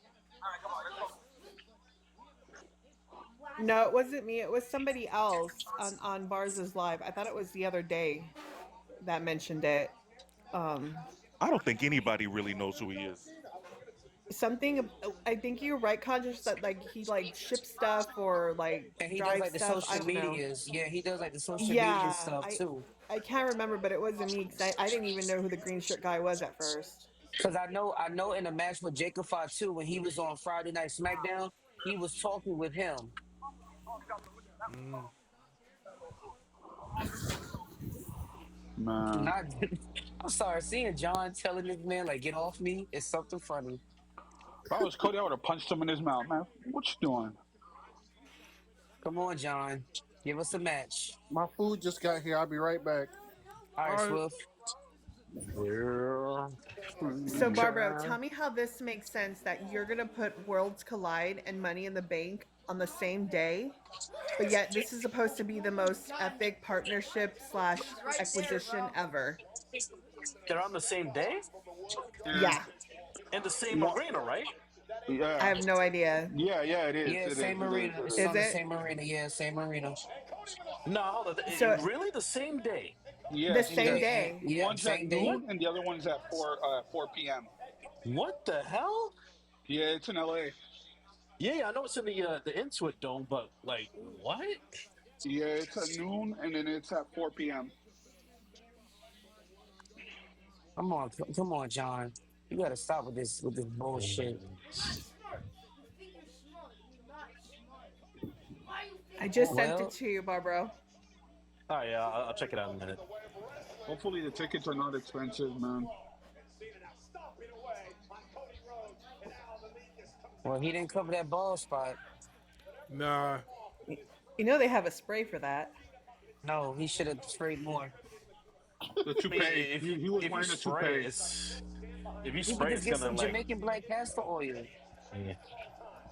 Speaker 15: No, it wasn't me. It was somebody else on Barz's live. I thought it was the other day that mentioned it.
Speaker 3: I don't think anybody really knows who he is.
Speaker 15: Something. I think you're right, conscious that like he like ships stuff or like
Speaker 5: And he does
Speaker 15: drives
Speaker 5: like the
Speaker 15: stuff. I
Speaker 5: social
Speaker 15: don't know.
Speaker 5: medias. Yeah, he does like the social media
Speaker 15: Yeah,
Speaker 5: stuff too.
Speaker 15: I can't remember, but it wasn't me because I didn't even know who the green shirt guy was at first.
Speaker 5: Because I know in a match with Jacob Fatu when he was on Friday Night SmackDown, he was talking with him.
Speaker 4: Man.
Speaker 5: Not, I'm sorry, seeing John telling this man like get off me is something funny.
Speaker 4: If I was Cody, I would have punched him in his mouth. Man, what you doing?
Speaker 5: Come on, John, give us a match.
Speaker 10: My food just got here. I'll be right back.
Speaker 5: All right,
Speaker 2: All right.
Speaker 5: Swift.
Speaker 18: Yeah.
Speaker 15: So Barbara, tell me how this makes sense that you're gonna put Worlds Collide and Money in the Bank on the same day, but yet this is supposed to be the most epic partnership / acquisition ever.
Speaker 18: They're on the same day
Speaker 15: Yeah,
Speaker 18: in the same
Speaker 4: What?
Speaker 18: arena, right?
Speaker 4: Yeah.
Speaker 15: I have no idea.
Speaker 4: Yeah, it is.
Speaker 5: Yeah,
Speaker 4: It is.
Speaker 5: same
Speaker 4: It is.
Speaker 5: arena.
Speaker 4: It
Speaker 5: It's
Speaker 4: is.
Speaker 15: Is
Speaker 5: on the
Speaker 15: it?
Speaker 5: same arena. Yeah, same arena.
Speaker 18: No, hold on.
Speaker 15: So
Speaker 18: Really, the same day?
Speaker 15: the
Speaker 4: Yes,
Speaker 5: Same
Speaker 15: same
Speaker 5: day.
Speaker 4: yes.
Speaker 5: And,
Speaker 15: day.
Speaker 5: yeah,
Speaker 4: One's at
Speaker 5: same day.
Speaker 18: What?
Speaker 4: noon and the other one's at 4 p.m.
Speaker 18: What the hell?
Speaker 4: Yeah, it's in LA.
Speaker 18: Yeah, I know it's in the Intuit Dome, but like, what?
Speaker 4: Yeah, it's at noon and then it's at 4 p.m.
Speaker 5: Come on, John. You gotta stop with this bullshit.
Speaker 15: I just sent it
Speaker 5: Well,
Speaker 15: to you, Barbara.
Speaker 18: Oh yeah, I'll check it out in a minute.
Speaker 4: Hopefully the tickets are not expensive, man.
Speaker 5: he didn't cover that ball spot.
Speaker 2: Nah.
Speaker 15: You know they have a spray for that.
Speaker 5: No, he should have sprayed more.
Speaker 4: The toupee.
Speaker 18: If
Speaker 4: He was
Speaker 18: if you
Speaker 4: wearing a
Speaker 18: spray,
Speaker 4: toupee.
Speaker 18: if you
Speaker 5: He could
Speaker 18: spray,
Speaker 5: just
Speaker 18: it's
Speaker 5: get
Speaker 18: gonna
Speaker 5: some
Speaker 18: like.
Speaker 5: Jamaican black castor oil.
Speaker 18: Yeah.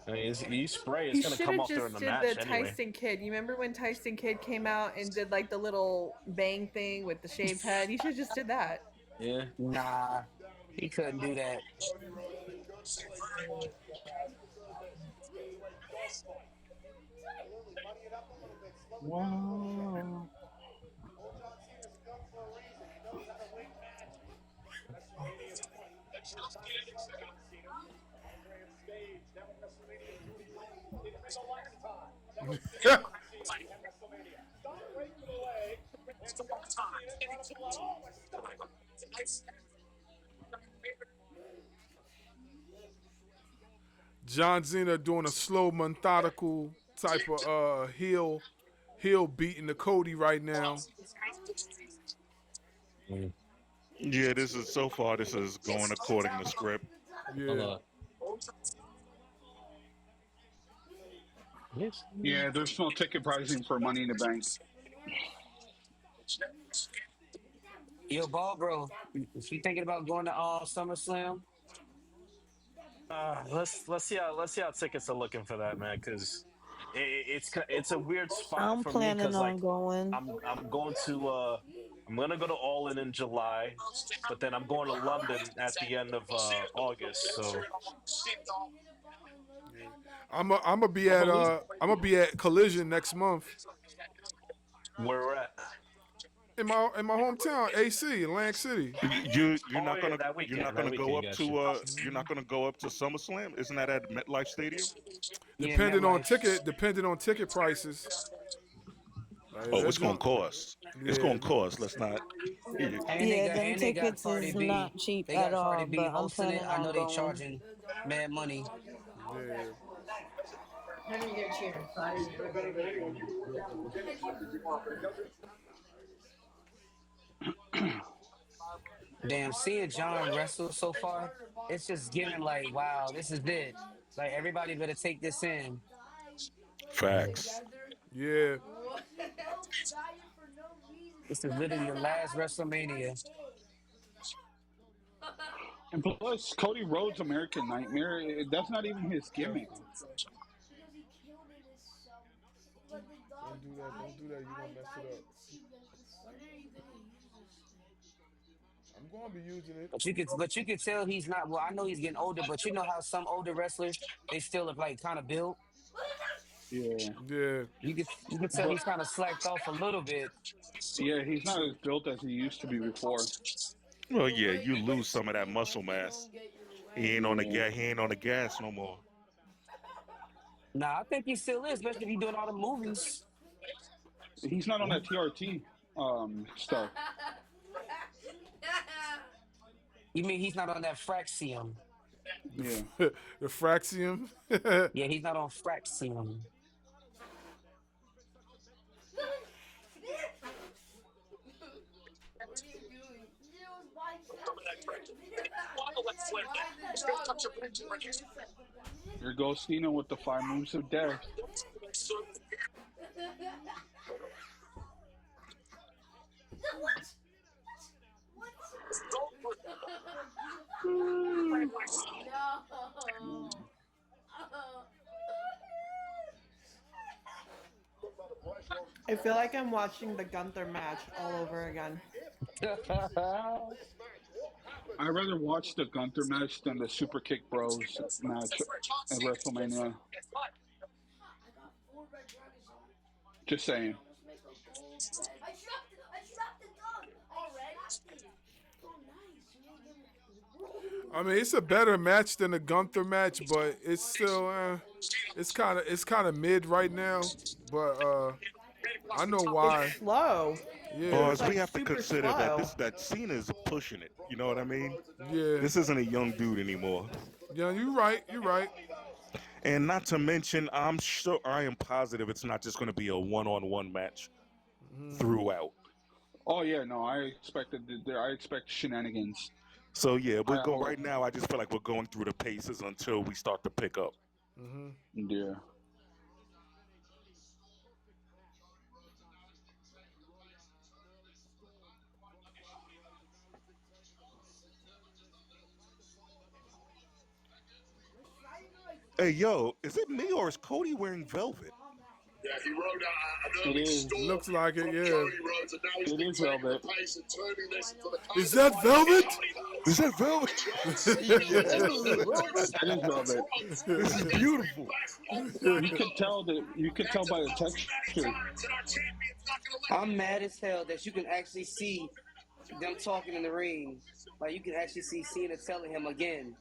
Speaker 18: I mean, you spray, it's
Speaker 15: He
Speaker 18: gonna
Speaker 15: should
Speaker 18: come
Speaker 15: have
Speaker 18: off during
Speaker 15: just
Speaker 18: the
Speaker 15: did
Speaker 18: match
Speaker 15: the
Speaker 18: anyway.
Speaker 15: Tyson Kidd. You remember when Tyson Kidd came out and did like the little bang thing with the shaved head? He should have just did that.
Speaker 18: Yeah.
Speaker 5: Nah, he couldn't do that.
Speaker 4: Wow.
Speaker 2: John Cena doing a slow, methodical type of heel beating the Cody right now.
Speaker 3: Yeah, this is so far. This is going according to script.
Speaker 2: Yeah.
Speaker 4: Yeah, there's no ticket pricing for Money in the Bank.
Speaker 5: Yo, ball, bro, if you thinking about going to SummerSlam,
Speaker 18: Let's see how tickets are looking for that, man, because it's a weird spot
Speaker 1: I'm
Speaker 18: for me
Speaker 1: planning
Speaker 18: because
Speaker 1: on
Speaker 18: like
Speaker 1: going.
Speaker 18: I'm going to I'm gonna go to All In July, but then I'm going to London at the end of August. So
Speaker 2: I'm gonna be
Speaker 18: I
Speaker 2: at
Speaker 18: believe
Speaker 2: Collision next month
Speaker 18: where we're at.
Speaker 2: in my hometown, AC, Atlantic City.
Speaker 3: You're
Speaker 18: Oh
Speaker 3: not
Speaker 18: yeah,
Speaker 3: gonna
Speaker 18: that
Speaker 3: you're
Speaker 18: weekend.
Speaker 3: not
Speaker 18: That
Speaker 3: gonna go
Speaker 18: weekend,
Speaker 3: up
Speaker 18: gotcha.
Speaker 3: to SummerSlam. Isn't that at MetLife Stadium?
Speaker 5: yeah,
Speaker 2: Depending on ticket prices. Like
Speaker 3: Oh,
Speaker 2: that
Speaker 3: it's gonna
Speaker 2: joint,
Speaker 3: cost. It's
Speaker 2: yeah,
Speaker 3: gonna cost. Let's not. Yeah.
Speaker 1: Yeah, them
Speaker 5: And they got
Speaker 1: tickets
Speaker 5: Cardi
Speaker 1: is
Speaker 5: B.
Speaker 1: not cheap
Speaker 5: They
Speaker 1: at
Speaker 5: got Cardi
Speaker 1: all,
Speaker 5: B
Speaker 1: but I'm
Speaker 5: hosting it.
Speaker 1: planning
Speaker 5: I
Speaker 1: on
Speaker 5: know they
Speaker 1: going.
Speaker 5: charging mad money.
Speaker 2: yeah.
Speaker 5: Damn, seeing John wrestle so far, it's just giving like, wow, this is it. Like everybody better take this in.
Speaker 3: Facts.
Speaker 2: Yeah.
Speaker 5: This is literally the last WrestleMania.
Speaker 4: And plus, Cody Rhodes' American Nightmare, that's not even his gimmick.
Speaker 2: Careful. Don't do that. Don't do that. You're gonna mess it up. I'm gonna be using it.
Speaker 5: But you could tell he's not. Well, I know he's getting older, but you know how some older wrestlers they still look like kind of built.
Speaker 4: Yeah.
Speaker 2: Yeah.
Speaker 5: You could tell
Speaker 4: But,
Speaker 5: he's kind of slacked off a little bit.
Speaker 4: yeah, he's not as built as he used to be before.
Speaker 3: Well, yeah, you lose some of that muscle mass.
Speaker 4: Yeah.
Speaker 3: He ain't on the gas no more.
Speaker 5: Nah, I think he still is, especially if he's doing all the movies.
Speaker 4: He's not on that TRT stuff.
Speaker 5: You mean he's not on that Fraxium?
Speaker 4: Yeah.
Speaker 2: The Fraxium.
Speaker 5: Yeah, he's not on Fraxium.
Speaker 4: Here goes Cena with the 5 moves of death.
Speaker 15: I feel like I'm watching the Gunther match all over again.
Speaker 4: I'd rather watch the Gunther match than the Super Kick Bros match at WrestleMania. Just saying.
Speaker 2: I mean, it's a better match than the Gunther match, but it's still it's kind of mid right now. But I know why.
Speaker 15: It's slow.
Speaker 2: Yeah.
Speaker 3: Bars,
Speaker 15: It's
Speaker 3: we
Speaker 15: like
Speaker 3: have to
Speaker 15: super
Speaker 3: consider
Speaker 15: slow.
Speaker 3: that Cena is pushing it. You know what I mean?
Speaker 2: Yeah.
Speaker 3: This isn't a young dude anymore.
Speaker 2: Yeah, you're right. You're right.
Speaker 3: And not to mention, I am positive it's not just going to be a one-on-one match throughout.
Speaker 4: Oh yeah, no, I expect shenanigans.
Speaker 3: So yeah, we'll go right now. I just feel like we're going through the paces until we start to pick up.
Speaker 4: Yeah.
Speaker 3: Hey, yo, is it me or is Cody wearing velvet?
Speaker 6: Yeah, he rode out an
Speaker 4: It
Speaker 6: early
Speaker 4: is.
Speaker 6: storm.
Speaker 2: Looks like it, yeah.
Speaker 6: Cody Rhodes, and now he's
Speaker 4: It
Speaker 6: been
Speaker 4: is
Speaker 6: taking
Speaker 4: velvet.
Speaker 6: the pace and turning this into the kind
Speaker 2: Is
Speaker 6: of
Speaker 2: that
Speaker 6: fight
Speaker 2: velvet?
Speaker 3: Is that velvet?
Speaker 4: It is velvet.
Speaker 3: This is beautiful.
Speaker 4: You could tell by the texture.
Speaker 5: I'm mad as hell that you can actually see them talking in the ring. Like you can actually see Cena telling him again.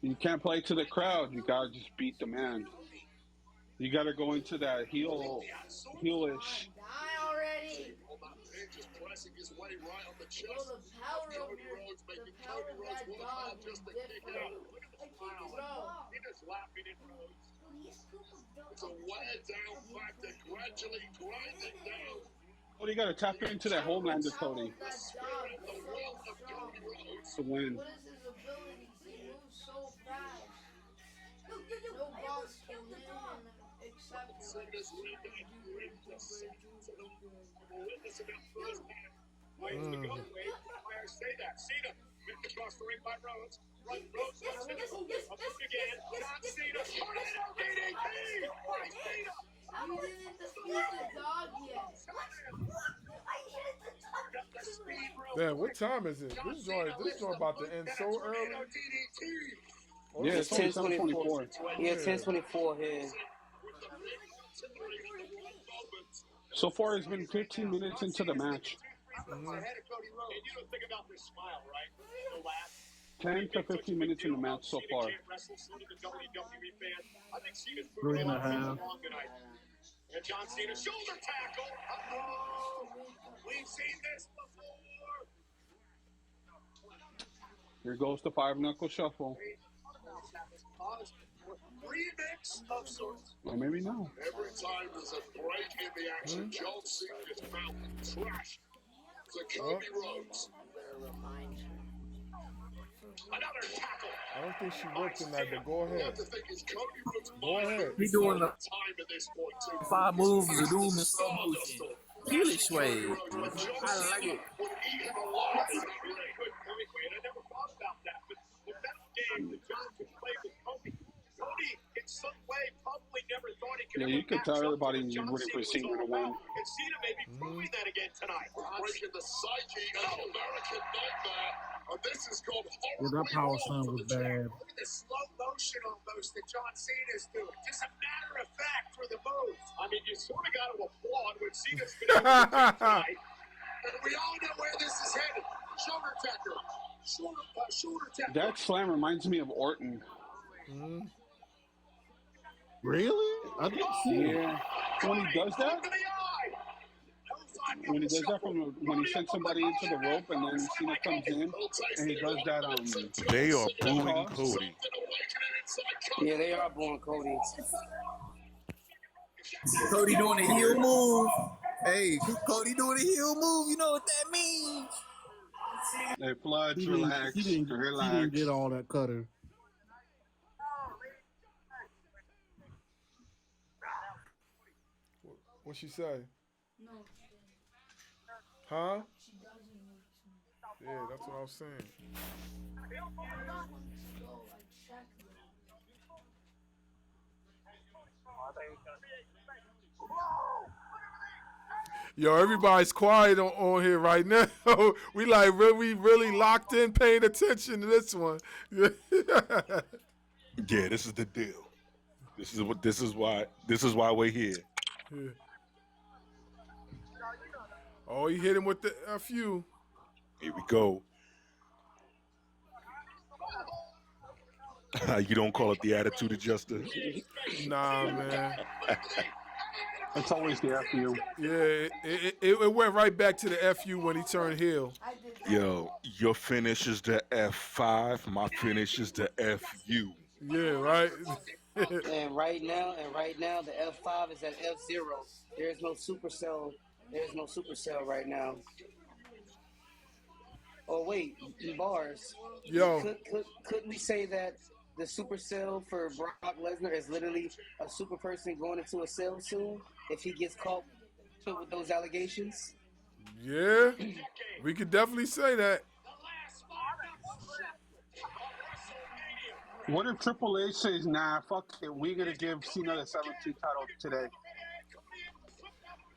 Speaker 4: You can't play to the crowd. You gotta just beat the man. You gotta go into that heelish.
Speaker 17: Die already. Just pressing his way right on the chest. Bro, the power of that dog is different. I can't go. He just laughing at Rhodes. It's a wear down factor, gradually grinding down.
Speaker 4: Well, you gotta tap into that Homelander, Cody. To win.
Speaker 17: What is his abilities? He moves so fast. No boss can win him except for like
Speaker 6: I say that. Cena whipped across the ring by Rhodes. Rhodes looks at him. Again. John Cena. Tornado DDT by Cena.
Speaker 17: You didn't defeat the dog yet.
Speaker 2: Damn, what time is it? This joint about to end so early.
Speaker 4: Oh, yeah, it's 10:24.
Speaker 5: Yeah, 10:24 here.
Speaker 4: So far, it's been 15 minutes into the match. 10 to 15 minutes in the match so far.
Speaker 10: 3.5.
Speaker 6: And John Cena shoulder tackle. We've seen this before.
Speaker 4: Here goes the 5-knuckle shuffle.
Speaker 6: Remix of sorts.
Speaker 4: Or maybe no.
Speaker 6: Every time there's a break in the action, John Cena is found trash. To Cody Rhodes. Another tackle.
Speaker 2: I don't think she worked in that, but go ahead. Go ahead.
Speaker 9: He doing the 5 moves of doom in slow motion. Heelish way. I like it.
Speaker 6: Cody, in some way, probably never thought he could.
Speaker 4: Yeah, you could tell everybody rooting for Cena to win.
Speaker 6: And Cena may be proving that again tonight. Breaking the psyche of American Nightmare. This is called
Speaker 10: Yeah, that power slam was bad.
Speaker 6: Look at the slow motion almost that John Cena's doing. Just a matter of fact for the moves. I mean, you sort of got to applaud what Cena's been able to do tonight. And we all know where this is headed. Shoulder tackle. Shoulder tackle.
Speaker 4: That slam reminds me of Orton.
Speaker 10: Really? I didn't see it.
Speaker 4: Yeah. When he does that? When he does that when he sends somebody into the rope and then Cena comes in and he does that
Speaker 3: They are booing Cody.
Speaker 5: Yeah, they are booing Cody.
Speaker 9: Cody doing a heel move. Hey, Cody doing a heel move. You know what that means?
Speaker 4: Hey, Floods, relax.
Speaker 10: He didn't get all that cutter.
Speaker 2: What she say?
Speaker 17: No.
Speaker 2: Huh?
Speaker 17: She doesn't need to.
Speaker 2: Yeah, that's what I was saying. Yo, everybody's quiet on here right now. We really locked in, paying attention to this one.
Speaker 3: Yeah, this is the deal. This is why we're here.
Speaker 2: Yeah. Oh, he hit him with the FU.
Speaker 3: Here we go. You don't call it the attitude adjuster?
Speaker 2: Nah, man.
Speaker 4: It's always the FU.
Speaker 2: Yeah, it went right back to the FU when he turned heel.
Speaker 3: Yo, your finish is the F5. My finish is the FU.
Speaker 2: Yeah, right.
Speaker 5: And right now, the F5 is at F0. There is no supercell. There's no supercell right now. Oh wait, bars.
Speaker 2: Yo,
Speaker 5: couldn't we say that the supercell for Brock Lesnar is literally a super person going into a cell soon if he gets caught with those allegations?
Speaker 2: Yeah, we could definitely say that.
Speaker 4: What if Triple H says, nah, fuck it, we're going to give Cena the 17th title today?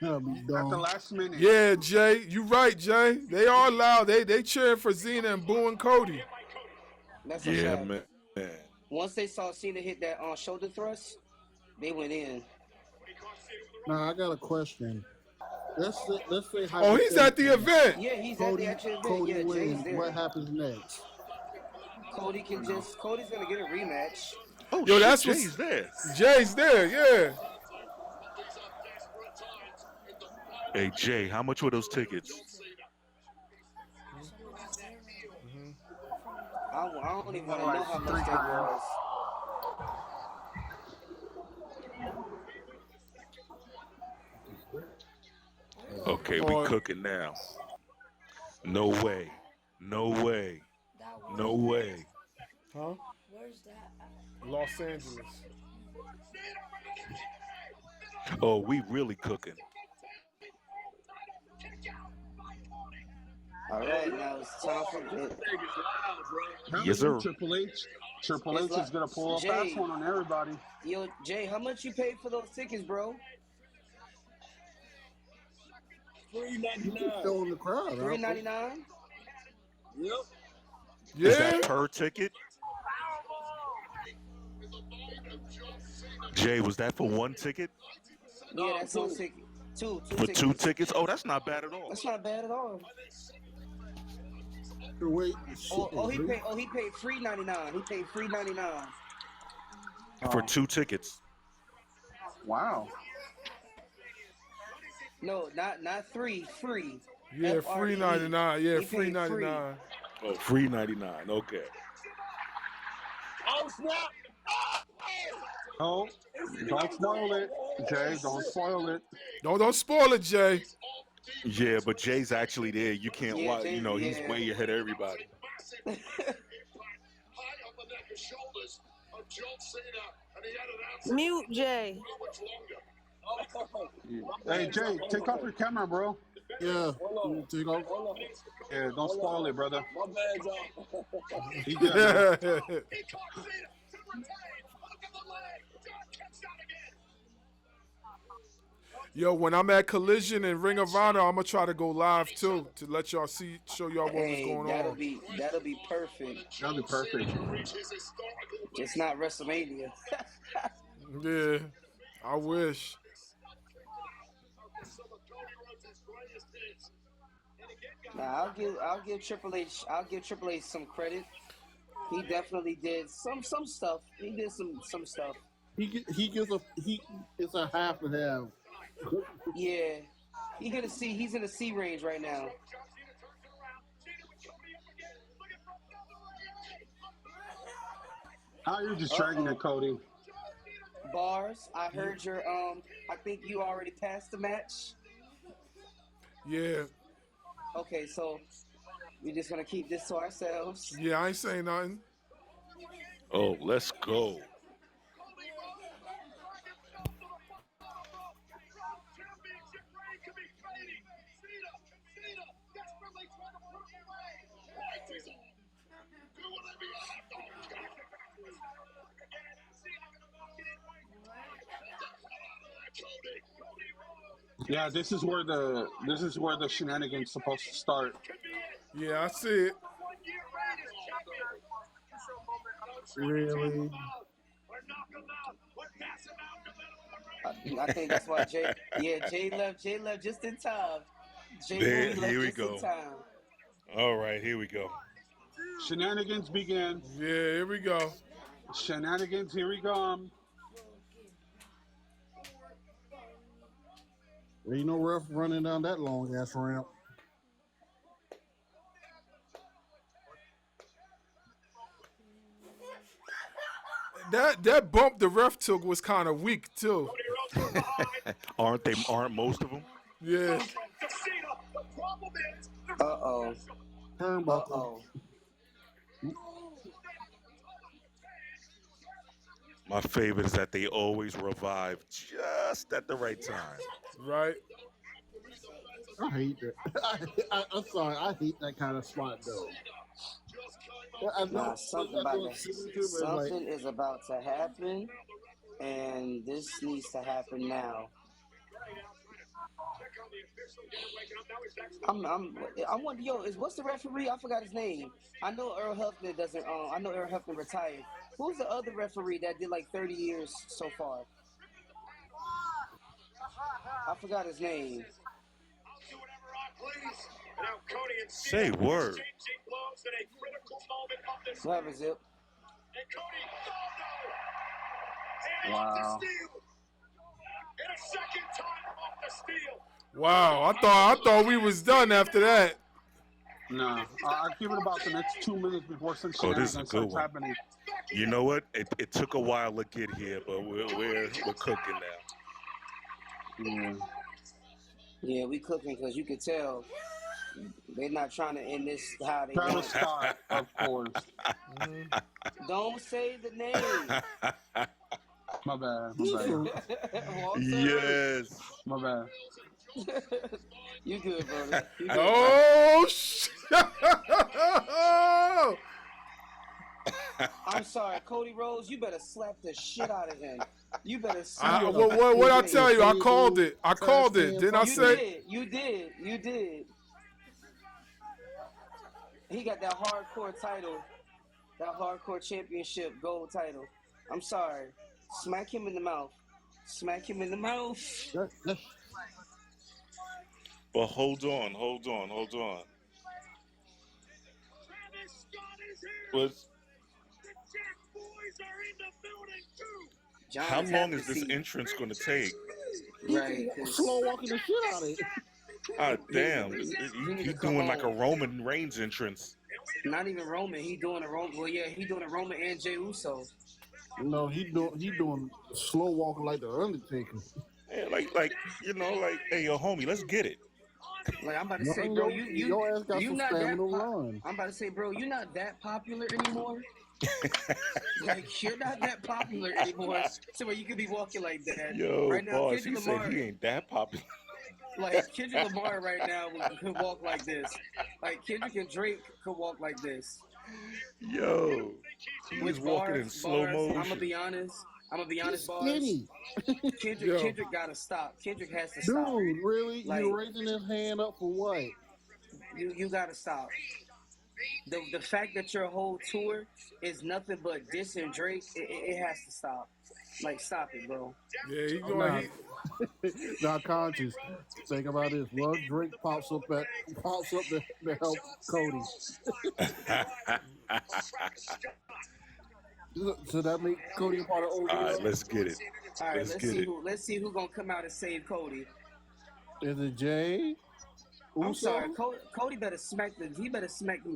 Speaker 4: At the last minute.
Speaker 2: Yeah, Jay, you right, Jay. They are loud. They cheering for Cena and booing Cody.
Speaker 5: That's a fact. Man. Once they saw Cena hit that shoulder thrust, they went in.
Speaker 10: Now I got a question. Let's say.
Speaker 2: Oh, he's at the event.
Speaker 5: Yeah, he's
Speaker 10: Cody,
Speaker 5: at the actual event.
Speaker 10: Cody
Speaker 5: Yeah,
Speaker 10: wins.
Speaker 5: Jay's there.
Speaker 10: What happens next?
Speaker 5: Cody's gonna get a rematch.
Speaker 3: Oh
Speaker 2: Yo,
Speaker 3: shit,
Speaker 2: that's what's
Speaker 3: Jay's there.
Speaker 2: Jay's there. Yeah.
Speaker 3: Hey Jay, how much were those tickets?
Speaker 5: I don't even want to
Speaker 4: Like
Speaker 5: know how much
Speaker 4: $3
Speaker 5: they
Speaker 4: grand.
Speaker 5: was.
Speaker 3: Okay, we cooking now. No way. No way. No way.
Speaker 2: Huh?
Speaker 6: Where's that at?
Speaker 2: Los Angeles.
Speaker 3: Oh, we really cooking.
Speaker 5: All right, now it's time for it.
Speaker 3: Yes, sir.
Speaker 4: Triple H. Triple H is gonna pull a
Speaker 5: Jay,
Speaker 4: fast one on everybody.
Speaker 5: Yo, Jay, how much you paid for those tickets, bro?
Speaker 10: $3.99. Still in the crowd.
Speaker 5: $3.99.
Speaker 6: Yep.
Speaker 2: Yeah.
Speaker 3: Is that per ticket? Jay, was that for one ticket?
Speaker 5: Yeah, that's one ticket. Two
Speaker 3: For
Speaker 5: tickets.
Speaker 3: 2 tickets? Oh, that's not bad at all.
Speaker 5: That's not bad at all.
Speaker 10: Wait,
Speaker 5: he paid $3.99. He paid $3.99.
Speaker 3: For 2 tickets.
Speaker 4: Wow.
Speaker 5: No, not free.
Speaker 2: Yeah,
Speaker 5: F-R-E-E.
Speaker 2: $3.99. Yeah,
Speaker 5: He paid
Speaker 2: $3.99.
Speaker 3: Oh, $3.99. Okay.
Speaker 6: Oh, snap.
Speaker 4: Oh, don't spoil it, Jay. Don't spoil it.
Speaker 2: Don't spoil it, Jay.
Speaker 3: Yeah, but Jay's actually there. You can't watch.
Speaker 5: Jay,
Speaker 3: You know, he's way ahead of everybody.
Speaker 6: High on the neck and shoulders of John Cena, and he had an answer.
Speaker 1: Mute Jay.
Speaker 4: Hey, Jay, take off your camera, bro.
Speaker 10: Yeah. Take off.
Speaker 4: Yeah, don't spoil it, brother.
Speaker 6: My bad's off.
Speaker 4: He good, man.
Speaker 6: He caught Cena to retain. Look at the leg. John kicks out again.
Speaker 2: Yo, when I'm at Collision and Ring of Honor, I'm gonna try to go live too to let y'all show y'all what was going
Speaker 5: that'll
Speaker 2: on.
Speaker 5: be perfect.
Speaker 4: That'll be perfect.
Speaker 5: Just not WrestleMania.
Speaker 2: Yeah, I wish.
Speaker 5: Nah, I'll give Triple H some credit. He definitely did some stuff. He did some stuff.
Speaker 10: It's a half and half.
Speaker 5: Yeah, he's in the C range right now.
Speaker 4: How are you just dragging it, Cody?
Speaker 5: Bars, I heard your I think you already passed the match.
Speaker 2: Yeah.
Speaker 5: Okay, so we're just gonna keep this to ourselves.
Speaker 2: Yeah, I ain't saying nothing.
Speaker 3: Oh, let's go.
Speaker 4: Yeah, this is where the shenanigans supposed to start.
Speaker 2: Yeah, I see it.
Speaker 10: Really?
Speaker 5: I think that's why Jay left just in time.
Speaker 3: Here we go. All right, here we go.
Speaker 4: Shenanigans begin.
Speaker 2: Yeah, here we go.
Speaker 4: Shenanigans, here we come.
Speaker 10: There ain't no ref running down that long ass ramp.
Speaker 2: That bump the ref took was kind of weak too.
Speaker 3: Aren't most of them?
Speaker 2: Yeah.
Speaker 5: Uh-oh.
Speaker 10: Turnbuckle.
Speaker 3: My favorite is that they always revive just at the right time.
Speaker 2: Right.
Speaker 10: I hate that. I'm sorry. I hate that kind of spot though.
Speaker 5: Something is about to happen, and this needs to happen now. I wonder, what's the referee? I forgot his name. I know Earl Huffman doesn't. I know Earl Huffman retired. Who's the other referee that did like 30 years so far? I forgot his name.
Speaker 6: please. And now Cody and
Speaker 3: Say
Speaker 6: Cena
Speaker 3: word.
Speaker 6: exchanging blows at a critical moment of this
Speaker 5: What happened, Zip?
Speaker 6: And Cody, oh no! And off
Speaker 4: Wow.
Speaker 6: the steel. And a second time off the steel.
Speaker 2: Wow, I thought we was done after that.
Speaker 4: Nah, I'll give it about the next 2 minutes before some
Speaker 3: Oh, this is a
Speaker 4: shenanigans
Speaker 3: good
Speaker 4: starts
Speaker 3: one.
Speaker 4: happening.
Speaker 3: You know what? It took a while to get here, but we're cooking now.
Speaker 5: Yeah, we cooking because you could tell they're not trying to end this how they
Speaker 4: Travis
Speaker 5: want.
Speaker 4: Scott, of course.
Speaker 5: Don't say the name.
Speaker 4: My bad.
Speaker 3: Yes.
Speaker 4: My bad.
Speaker 5: You good, brother. You good,
Speaker 2: Oh, shit.
Speaker 5: I'm sorry, Cody Rhodes. You better slap the shit out of him. You better.
Speaker 2: What I tell you? I called it. Didn't I say?
Speaker 5: You did. He got that hardcore title, that hardcore championship gold title. I'm sorry. Smack him in the mouth.
Speaker 3: But hold on. Was how long is this entrance going to take?
Speaker 5: Right.
Speaker 10: Slow walking the shit out of it.
Speaker 3: Ah, damn. He's doing like a Roman Reigns entrance.
Speaker 5: Not even Roman. He doing a Roman. Well, yeah, he doing a Roman and Jey Uso.
Speaker 10: No, he doing slow walking like the Undertaker.
Speaker 3: Yeah, like hey, yo, homie, let's get it.
Speaker 5: Like I'm about to say, bro,
Speaker 10: your ass got
Speaker 5: you
Speaker 10: some
Speaker 5: not
Speaker 10: stamina
Speaker 5: that.
Speaker 10: run.
Speaker 5: I'm about to say, bro, you're not that popular anymore. Like you're not that popular anymore, so where you could be walking like that.
Speaker 3: Yo,
Speaker 5: right now,
Speaker 3: boss,
Speaker 5: Kendrick
Speaker 3: he
Speaker 5: Lamar,
Speaker 3: said he ain't that popular.
Speaker 5: Like Kendrick Lamar right now could walk like this. Like Kendrick and Drake could walk like this.
Speaker 3: Yo, he's walking in slow motion.
Speaker 5: I'm gonna be honest, boss. Kendrick gotta stop. Kendrick has to stop.
Speaker 10: Dude, really?
Speaker 5: Like,
Speaker 10: you raising his hand up for what?
Speaker 5: You gotta stop. The fact that your whole tour is nothing but dissing Drake, it has to stop. Like, stop it, bro.
Speaker 2: Yeah, he going.
Speaker 10: Not conscious. Think about this. Well, Drake pops up to help Cody. So that make Cody a part of OVO?
Speaker 3: All right, let's get it.
Speaker 5: All right, let's see who gonna come out and save Cody.
Speaker 10: Is it Jay?
Speaker 5: I'm sorry, Cody better smack them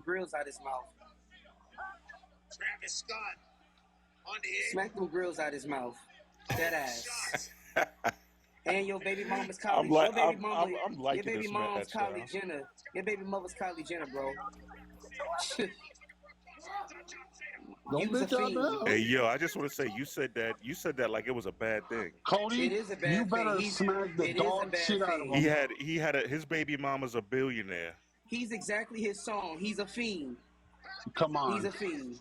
Speaker 5: grills out his mouth.
Speaker 6: Travis Scott on the air.
Speaker 5: Smack them grills out his mouth. That ass. And your baby mama's Kylie.
Speaker 3: I'm liking
Speaker 5: your baby
Speaker 3: this
Speaker 5: mom's
Speaker 3: match,
Speaker 5: Kylie Jenner. Your baby mother's Kylie Jenner, bro.
Speaker 10: Don't bitch out now.
Speaker 3: Hey, yo, I just want to say you said that like it was a bad thing.
Speaker 4: Cody,
Speaker 5: it is a bad
Speaker 4: you better
Speaker 5: thing.
Speaker 4: smack the dog shit out of him.
Speaker 3: His baby mama's a billionaire.
Speaker 5: He's exactly his song. He's a fiend.
Speaker 4: Come on.
Speaker 5: He's a fiend.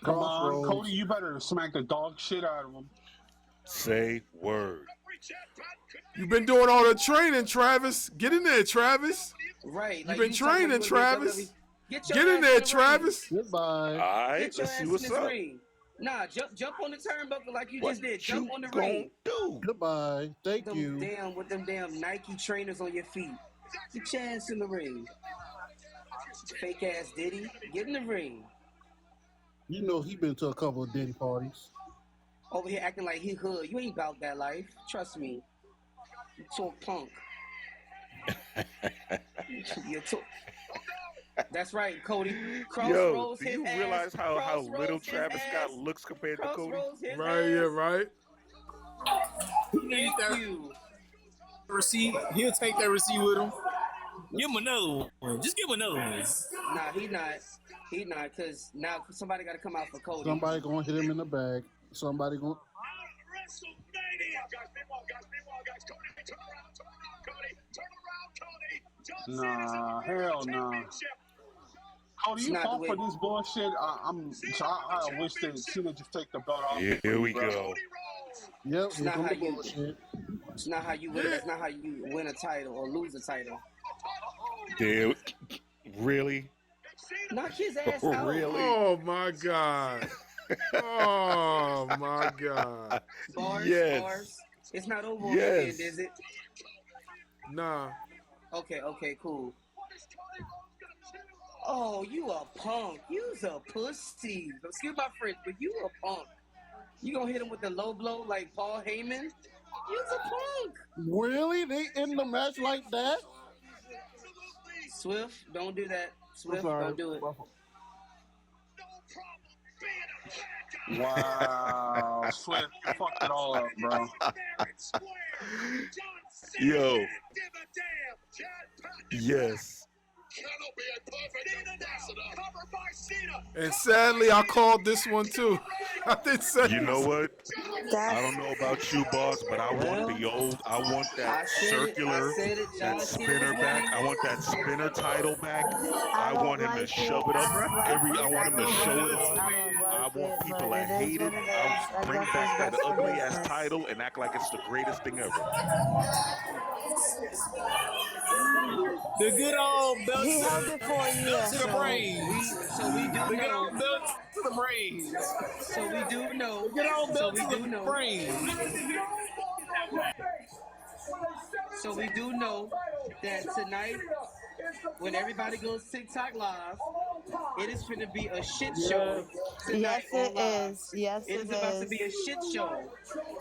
Speaker 4: Come on, Cody, you better smack the dog shit out of him.
Speaker 3: Say word.
Speaker 2: You've been doing all the training, Travis. Get in there, Travis.
Speaker 5: Right.
Speaker 2: You've been training, Travis. Get in there, Travis.
Speaker 10: Goodbye.
Speaker 3: All right, let's see what's up.
Speaker 5: Nah, jump on the turnbuckle like you just did. Jump on the ring.
Speaker 10: Goodbye. Thank you.
Speaker 5: With them damn Nike trainers on your feet. Get your ass in the ring. Fake ass Diddy. Get in the ring.
Speaker 10: You know he been to a couple of Diddy parties.
Speaker 5: Over here acting like he hood. You ain't about that life. Trust me. You talk punk. You talk. That's right, Cody.
Speaker 3: Yo, do you realize how little Travis Scott looks compared to Cody?
Speaker 2: Right, yeah, right.
Speaker 5: Thank you.
Speaker 9: Receipt. He'll take that receipt with him. Give him another one. Just give him another one.
Speaker 5: Nah, he not. He not, because now somebody got to come out for Cody.
Speaker 10: Somebody going to hit him in the bag. Somebody going to...
Speaker 4: Nah, hell nah. Cody, you fall for this bullshit. I wish that Cena just take the belt off.
Speaker 3: Here we go.
Speaker 10: Yep,
Speaker 5: it's not how you win. That's not how you win a title or lose a title.
Speaker 3: Dude, really?
Speaker 5: Knock his ass out.
Speaker 3: Really?
Speaker 2: Oh my God. Oh my God.
Speaker 5: Bars. It's not over on the end, is it?
Speaker 2: Nah.
Speaker 5: Okay, cool. Oh, you a punk. You's a pussy. Excuse my French, but you a punk. You gonna hit him with the low blow like Paul Heyman? You's a punk.
Speaker 10: Really? They end the match like that?
Speaker 5: Swift, don't do that.
Speaker 10: I'm
Speaker 5: Swift,
Speaker 10: sorry.
Speaker 5: don't do it.
Speaker 4: Wow, Swift, you fucked it all up, bro.
Speaker 3: Yo. Yes.
Speaker 2: And sadly, I called this one too. I did say.
Speaker 3: You know what?
Speaker 1: That's,
Speaker 3: I don't know about you, boss, but I want that circular, that spinner back. I want that spinner title back. I
Speaker 1: don't
Speaker 3: want him to
Speaker 1: like
Speaker 3: shove
Speaker 1: it.
Speaker 3: it up
Speaker 1: That's
Speaker 3: I want him to
Speaker 1: exactly
Speaker 3: show
Speaker 1: what
Speaker 3: it
Speaker 1: it is.
Speaker 3: off.
Speaker 1: I don't
Speaker 3: I
Speaker 1: like
Speaker 3: want
Speaker 1: it,
Speaker 3: people
Speaker 1: but
Speaker 3: to
Speaker 1: it is
Speaker 3: hate
Speaker 1: what
Speaker 3: it.
Speaker 1: it
Speaker 3: I'll
Speaker 1: is. I
Speaker 3: bring
Speaker 1: guess
Speaker 3: back
Speaker 1: it's
Speaker 3: that
Speaker 1: best for
Speaker 3: ugly ass
Speaker 1: business.
Speaker 3: title and act like it's the greatest thing ever.
Speaker 16: The good old belt
Speaker 1: He
Speaker 16: to
Speaker 1: held it for a
Speaker 16: belt
Speaker 1: year,
Speaker 16: to the brains.
Speaker 5: We do
Speaker 16: The good
Speaker 5: know.
Speaker 16: old belt to the brains.
Speaker 5: So we do know.
Speaker 16: The good old
Speaker 5: So
Speaker 16: belt
Speaker 5: we
Speaker 16: to
Speaker 5: do
Speaker 16: the
Speaker 5: know.
Speaker 16: brains.
Speaker 5: So we do know that tonight, when everybody goes TikTok live, it is going to be a shit show tonight
Speaker 1: Yes, it
Speaker 5: on live.
Speaker 1: is. Yes,
Speaker 5: It
Speaker 1: it
Speaker 5: is about to be a
Speaker 1: is.
Speaker 5: shit show.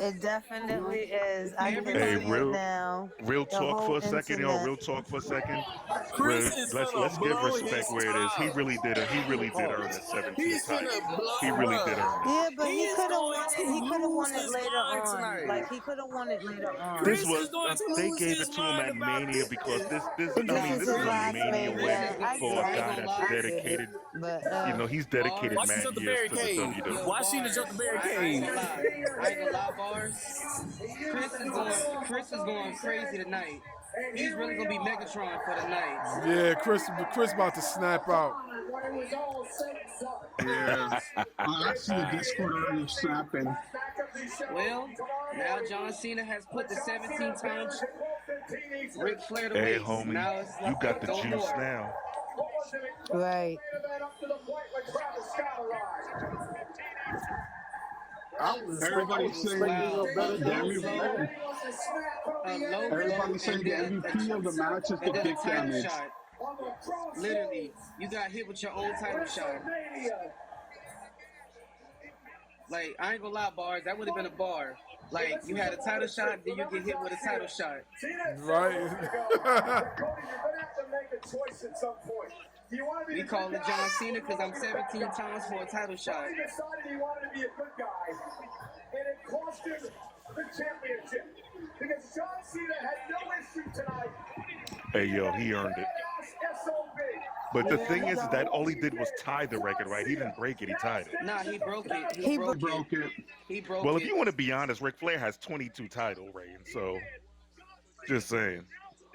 Speaker 1: It definitely is. I can
Speaker 3: Hey,
Speaker 5: Everybody,
Speaker 1: see it now.
Speaker 3: real
Speaker 1: The
Speaker 3: talk
Speaker 1: whole
Speaker 3: for a second, y'all.
Speaker 1: internet.
Speaker 3: Real talk for a second.
Speaker 16: Chris is
Speaker 3: Let's
Speaker 16: finna
Speaker 3: give
Speaker 16: blow his
Speaker 3: respect where it is. He
Speaker 16: top.
Speaker 3: really did earn a 17
Speaker 16: He's
Speaker 3: title.
Speaker 16: finna
Speaker 3: He
Speaker 16: blow,
Speaker 3: really did
Speaker 16: bruh.
Speaker 3: earn it.
Speaker 1: Yeah, but
Speaker 16: He
Speaker 1: he
Speaker 16: is
Speaker 1: could have
Speaker 16: going
Speaker 1: won
Speaker 16: to
Speaker 1: it. He could have
Speaker 16: lose
Speaker 1: won it
Speaker 16: his
Speaker 1: later
Speaker 16: mind
Speaker 1: on.
Speaker 16: tonight.
Speaker 1: Like he could have won it later on.
Speaker 3: This
Speaker 16: Chris
Speaker 3: was
Speaker 16: is going to
Speaker 3: they
Speaker 16: lose
Speaker 3: gave it
Speaker 16: his
Speaker 3: to him
Speaker 16: mind
Speaker 3: at
Speaker 16: about
Speaker 3: Mania
Speaker 16: this.
Speaker 3: because
Speaker 1: This
Speaker 5: nah,
Speaker 1: is
Speaker 3: this
Speaker 1: his
Speaker 3: is a
Speaker 1: last
Speaker 3: Mania
Speaker 5: Chris
Speaker 3: win
Speaker 5: is
Speaker 1: Mania.
Speaker 5: going.
Speaker 1: I
Speaker 3: for
Speaker 5: Yo,
Speaker 3: a
Speaker 1: get
Speaker 5: I ain't
Speaker 3: guy
Speaker 5: gonna
Speaker 1: it.
Speaker 3: that's
Speaker 5: lie.
Speaker 1: I get it.
Speaker 3: dedicated.
Speaker 1: But
Speaker 3: He's dedicated
Speaker 16: Why
Speaker 5: Bars.
Speaker 16: she
Speaker 3: mad
Speaker 16: jump the
Speaker 3: years to the
Speaker 16: barricade?
Speaker 3: WWE.
Speaker 5: Yo,
Speaker 16: Why she done jump the
Speaker 5: bars. I ain't
Speaker 16: barricade?
Speaker 5: gonna lie. I ain't gonna lie, bars. Chris is going crazy tonight. He's really gonna be Megatron for the night.
Speaker 2: Yeah, Chris about to snap out.
Speaker 4: Yeah, I see the Discord already snapping.
Speaker 5: Well, now John Cena has put the 17-time Ric Flair to
Speaker 3: Hey,
Speaker 5: waste.
Speaker 3: homie,
Speaker 5: Now it's
Speaker 3: you
Speaker 5: like
Speaker 3: got the
Speaker 5: no
Speaker 3: juice
Speaker 5: more.
Speaker 3: now.
Speaker 1: right.
Speaker 10: I was
Speaker 4: Everybody's
Speaker 10: expecting
Speaker 4: saying
Speaker 10: a better
Speaker 5: A
Speaker 4: the
Speaker 5: low
Speaker 10: John
Speaker 5: blow,
Speaker 10: Cena.
Speaker 5: a low blow,
Speaker 4: everybody's saying
Speaker 5: and
Speaker 4: the
Speaker 5: then
Speaker 4: MVP of the match is the
Speaker 5: a
Speaker 4: kick
Speaker 5: title
Speaker 4: damage.
Speaker 5: shot. Literally, you got hit with your own title shot. Like, I ain't gonna lie, bars. That would have been a bar. Like, you had a title shot, then you get hit with a title shot.
Speaker 2: Right.
Speaker 5: We call it John Cena because I'm 17 times for a title shot.
Speaker 3: Hey, yo, he earned it. But the thing is that all he did was tie the record, right? He didn't break it. He tied it.
Speaker 5: Nah, he broke it.
Speaker 1: He
Speaker 5: broke
Speaker 4: Broke it.
Speaker 5: He broke
Speaker 3: Well,
Speaker 5: it.
Speaker 3: if you want to be honest, Ric Flair has 22 title reigns, so just saying.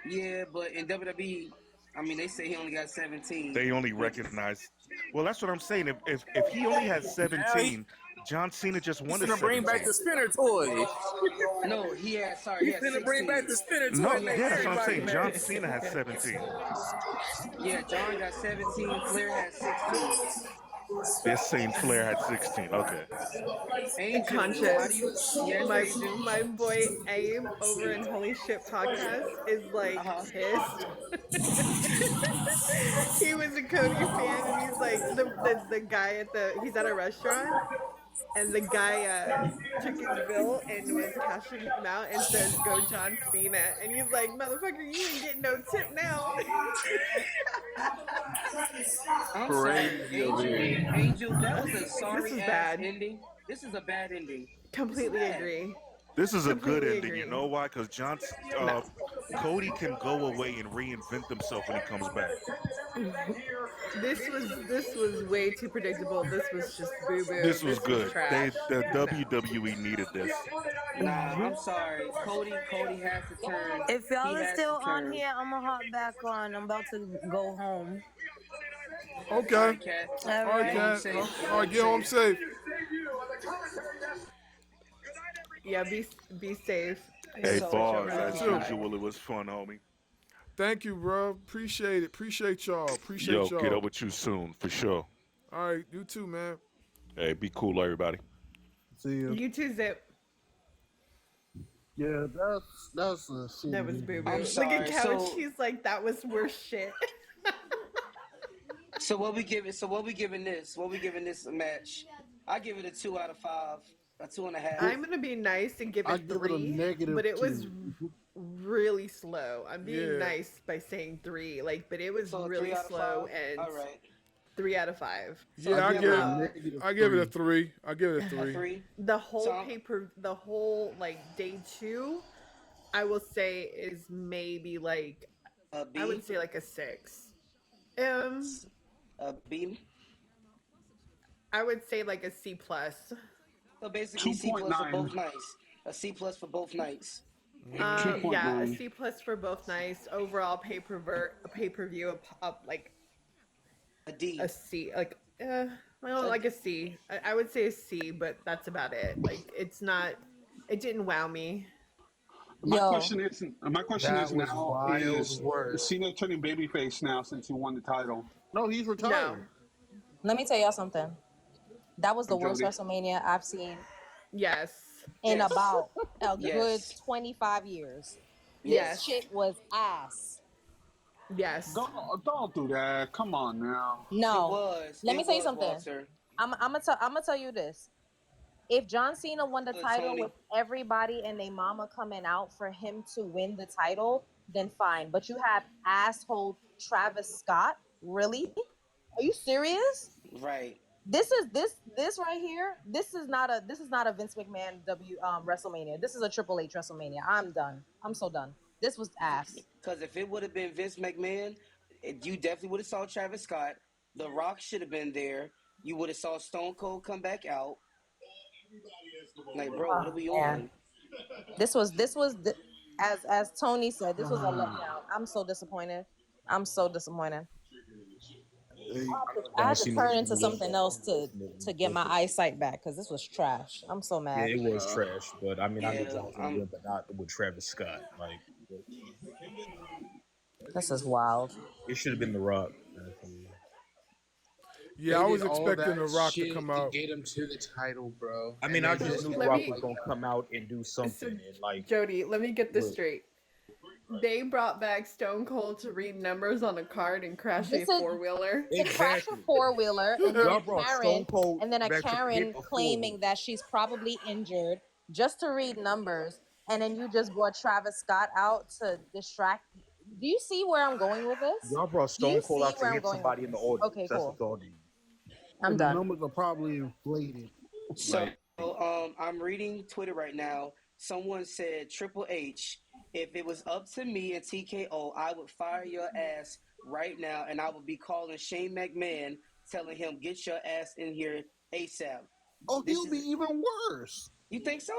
Speaker 5: Yeah, but in WWE, I mean, they say he only got 17.
Speaker 3: They only recognize. Well, that's what I'm saying. If he only has 17, John Cena just won
Speaker 16: He's
Speaker 3: a
Speaker 16: gonna bring
Speaker 3: 17.
Speaker 16: back the spinner toy.
Speaker 5: No, he had. Sorry, he
Speaker 16: He's
Speaker 5: had
Speaker 16: gonna bring
Speaker 5: 16.
Speaker 16: back the spinner toy.
Speaker 3: No,
Speaker 16: and make
Speaker 3: yeah, that's what I'm
Speaker 16: everybody
Speaker 3: saying.
Speaker 16: mad.
Speaker 3: John Cena has 17.
Speaker 5: Yeah, John got 17. Flair had 16.
Speaker 3: They're saying Flair had 16. Okay.
Speaker 5: Angel, how do
Speaker 15: Conscious.
Speaker 5: you? Yes, Angel.
Speaker 15: My boy Abe over in Holy Shit Podcast is like pissed. He was a Cody fan and he's like the guy he's at a restaurant and the guy took his bill and was cashing him out and says go John Cena and he's like motherfucker you ain't getting no tip now.
Speaker 5: I'm sorry, Angel. That was a sorry ass
Speaker 15: bad.
Speaker 5: ending. This is a bad ending.
Speaker 15: Completely agree.
Speaker 3: This is a good
Speaker 15: Completely
Speaker 3: ending.
Speaker 15: agree.
Speaker 3: You know why? Because Cody can go away and reinvent himself when he comes back.
Speaker 15: This was way too predictable. This was just boo boo.
Speaker 3: This was good.
Speaker 15: Trash.
Speaker 3: The WWE needed this.
Speaker 5: Nah, I'm sorry. Cody has to turn.
Speaker 1: If y'all
Speaker 5: He
Speaker 1: are
Speaker 5: has
Speaker 1: still
Speaker 5: to
Speaker 1: on
Speaker 5: turn.
Speaker 1: here, I'm gonna hop back on. I'm about to go home.
Speaker 2: Okay.
Speaker 5: All right, Cat.
Speaker 2: All right,
Speaker 5: Get home
Speaker 2: Cat.
Speaker 5: safe.
Speaker 2: All right, get home safe.
Speaker 15: Yeah, be safe.
Speaker 3: Hey,
Speaker 15: So
Speaker 3: Bars,
Speaker 15: much
Speaker 3: as
Speaker 15: over.
Speaker 3: usual, it was fun, homie.
Speaker 2: Thank you, bro. Appreciate it. Appreciate y'all. Appreciate
Speaker 3: Yo,
Speaker 2: y'all.
Speaker 3: get up with you soon, for sure.
Speaker 2: All right, you too, man.
Speaker 3: Hey, be cool, everybody.
Speaker 10: See you.
Speaker 15: You too, Zip.
Speaker 10: Yeah, that's a shitty
Speaker 15: That was boo
Speaker 10: video.
Speaker 15: boo. Look at Couch. He's like, that was worse shit.
Speaker 5: So what we giving? So what we giving this? What we giving this match? I give it a 2 out of 5, a 2.5.
Speaker 15: I'm gonna be nice and give
Speaker 10: I
Speaker 15: it
Speaker 10: give it a
Speaker 15: 3,
Speaker 10: negative
Speaker 15: but it was
Speaker 10: 2.
Speaker 15: really slow. I'm being
Speaker 2: Yeah.
Speaker 15: nice by saying 3, like, but it was
Speaker 5: So a 3
Speaker 15: really
Speaker 5: out of
Speaker 15: slow
Speaker 5: 5?
Speaker 15: and
Speaker 5: All right.
Speaker 15: 3 out of 5. So
Speaker 2: Yeah,
Speaker 15: I'll give
Speaker 2: I give it a 3. I give it a 3.
Speaker 5: 3.
Speaker 15: the whole like day 2, I will say is maybe like
Speaker 5: A B.
Speaker 15: I would say like a 6.
Speaker 5: A B.
Speaker 15: I would say like a C plus.
Speaker 5: So basically, C plus for
Speaker 4: 2.9.
Speaker 5: both nights. A C plus for both nights.
Speaker 15: Yeah, a C plus for both nights. Overall pay per view like
Speaker 5: a D.
Speaker 15: A C, like like a C. I would say a C, but that's about it. Like it didn't wow me.
Speaker 4: My question is
Speaker 13: That was
Speaker 4: now
Speaker 13: wild
Speaker 4: is
Speaker 13: work.
Speaker 4: Cena turning babyface now since he won the title?
Speaker 10: No, he's retired.
Speaker 14: Let me tell y'all something. That was the worst
Speaker 4: Jody.
Speaker 14: WrestleMania I've seen.
Speaker 15: Yes.
Speaker 14: In about a
Speaker 5: Yes.
Speaker 14: good 25 years.
Speaker 15: Yes.
Speaker 14: This shit was ass.
Speaker 15: Yes.
Speaker 4: Don't do that. Come on now.
Speaker 14: No. Let me tell you
Speaker 5: was,
Speaker 14: something.
Speaker 5: Walter.
Speaker 14: I'm gonna tell you this. If John Cena won the title
Speaker 5: Tony.
Speaker 14: with everybody and they mama coming out for him to win the title, then fine. But you have asshole Travis Scott. Really? Are you serious?
Speaker 5: Right.
Speaker 14: This right here. This is not a Vince McMahon WrestleMania. This is a Triple H WrestleMania. I'm done. I'm so done. This was ass.
Speaker 5: Because if it would have been Vince McMahon, you definitely would have saw Travis Scott. The Rock should have been there. You would have saw Stone Cold come back out. Like, bro, what are we on?
Speaker 14: This was as Tony said. This was a letdown. I'm so disappointed. I had to turn into something else to get my eyesight back because this was trash. I'm so mad.
Speaker 13: Yeah, it was trash, but I mean, I knew John Cena would, but not with Travis Scott. Like,
Speaker 14: this is wild.
Speaker 13: it should have been The Rock.
Speaker 2: Yeah, I was expecting The Rock to come out.
Speaker 16: Get him to the title, bro.
Speaker 13: I mean, I just knew The Rock was gonna come out and do something. And like,
Speaker 15: Jody, let me get this straight. They brought back Stone Cold to read numbers on a card and crash a 4-wheeler.
Speaker 14: To crash a 4-wheeler, and then a Karen claiming that she's probably injured just to read numbers, and then you just brought Travis Scott out to distract. Do you see where I'm going with this?
Speaker 13: y'all brought Stone Cold out to hit somebody in the audience.
Speaker 14: Okay,
Speaker 13: That's
Speaker 14: cool.
Speaker 13: what y'all did.
Speaker 14: I'm
Speaker 10: The
Speaker 14: done.
Speaker 10: numbers are probably inflated.
Speaker 5: So I'm reading Twitter right now. Someone said, Triple H, if it was up to me and TKO, I would fire your ass right now, and I would be calling Shane McMahon, telling him, get your ass in here ASAP.
Speaker 10: Oh, he'll be even worse.
Speaker 5: You think so?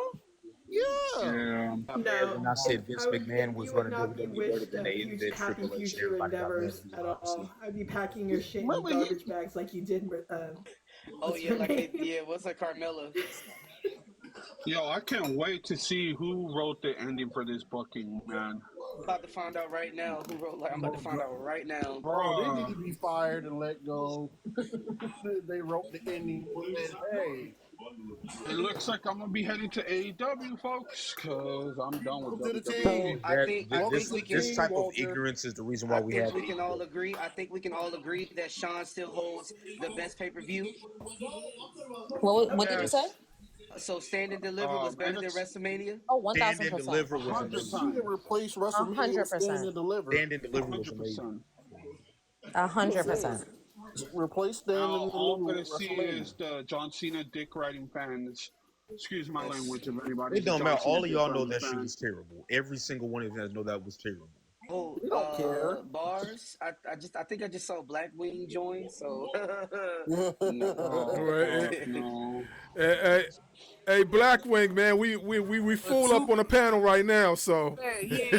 Speaker 10: Yeah.
Speaker 13: When I said Vince McMahon was running WWE, then they
Speaker 15: Huge,
Speaker 13: did
Speaker 15: happy
Speaker 13: Triple H.
Speaker 15: future
Speaker 13: Everybody got
Speaker 15: endeavors
Speaker 13: mad.
Speaker 15: at all. I'd be packing your shit in garbage bags like you did with
Speaker 5: Oh, yeah, what's that, Carmella?
Speaker 4: Yo, I can't wait to see who wrote the ending for this booking, man.
Speaker 5: I'm about to find out right now who wrote. I'm about to find out right now.
Speaker 10: Bro, they need to be fired and let go. They wrote the ending. Hey.
Speaker 4: It looks like I'm gonna be heading to AEW, folks, because I'm done with
Speaker 10: To the
Speaker 4: WWE.
Speaker 10: team.
Speaker 5: I think we can.
Speaker 13: This type of ignorance is the reason why we have.
Speaker 5: We can all agree. I think we can all agree that Sean still holds the best pay-per-view.
Speaker 14: What did you say?
Speaker 5: So Stand and Deliver was better than WrestleMania.
Speaker 14: Oh, 1000%.
Speaker 13: Stand and Deliver was amazing.
Speaker 10: You can replace WrestleMania with Stand and Deliver.
Speaker 13: Stand and Deliver was amazing.
Speaker 14: 100%.
Speaker 10: Replace Stand and Deliver
Speaker 4: All I'm
Speaker 10: with
Speaker 4: gonna see
Speaker 10: WrestleMania.
Speaker 4: is the John Cena dick riding fans. Excuse my language, if anybody.
Speaker 13: It don't matter. All of y'all know that shit was terrible. Every single one of you guys know that was terrible.
Speaker 5: Oh,
Speaker 10: We don't care.
Speaker 5: Bars. I think I just saw Black Wing join. So.
Speaker 2: No. Hey, Blackwing, man, we full up on the panel right now, so.
Speaker 4: You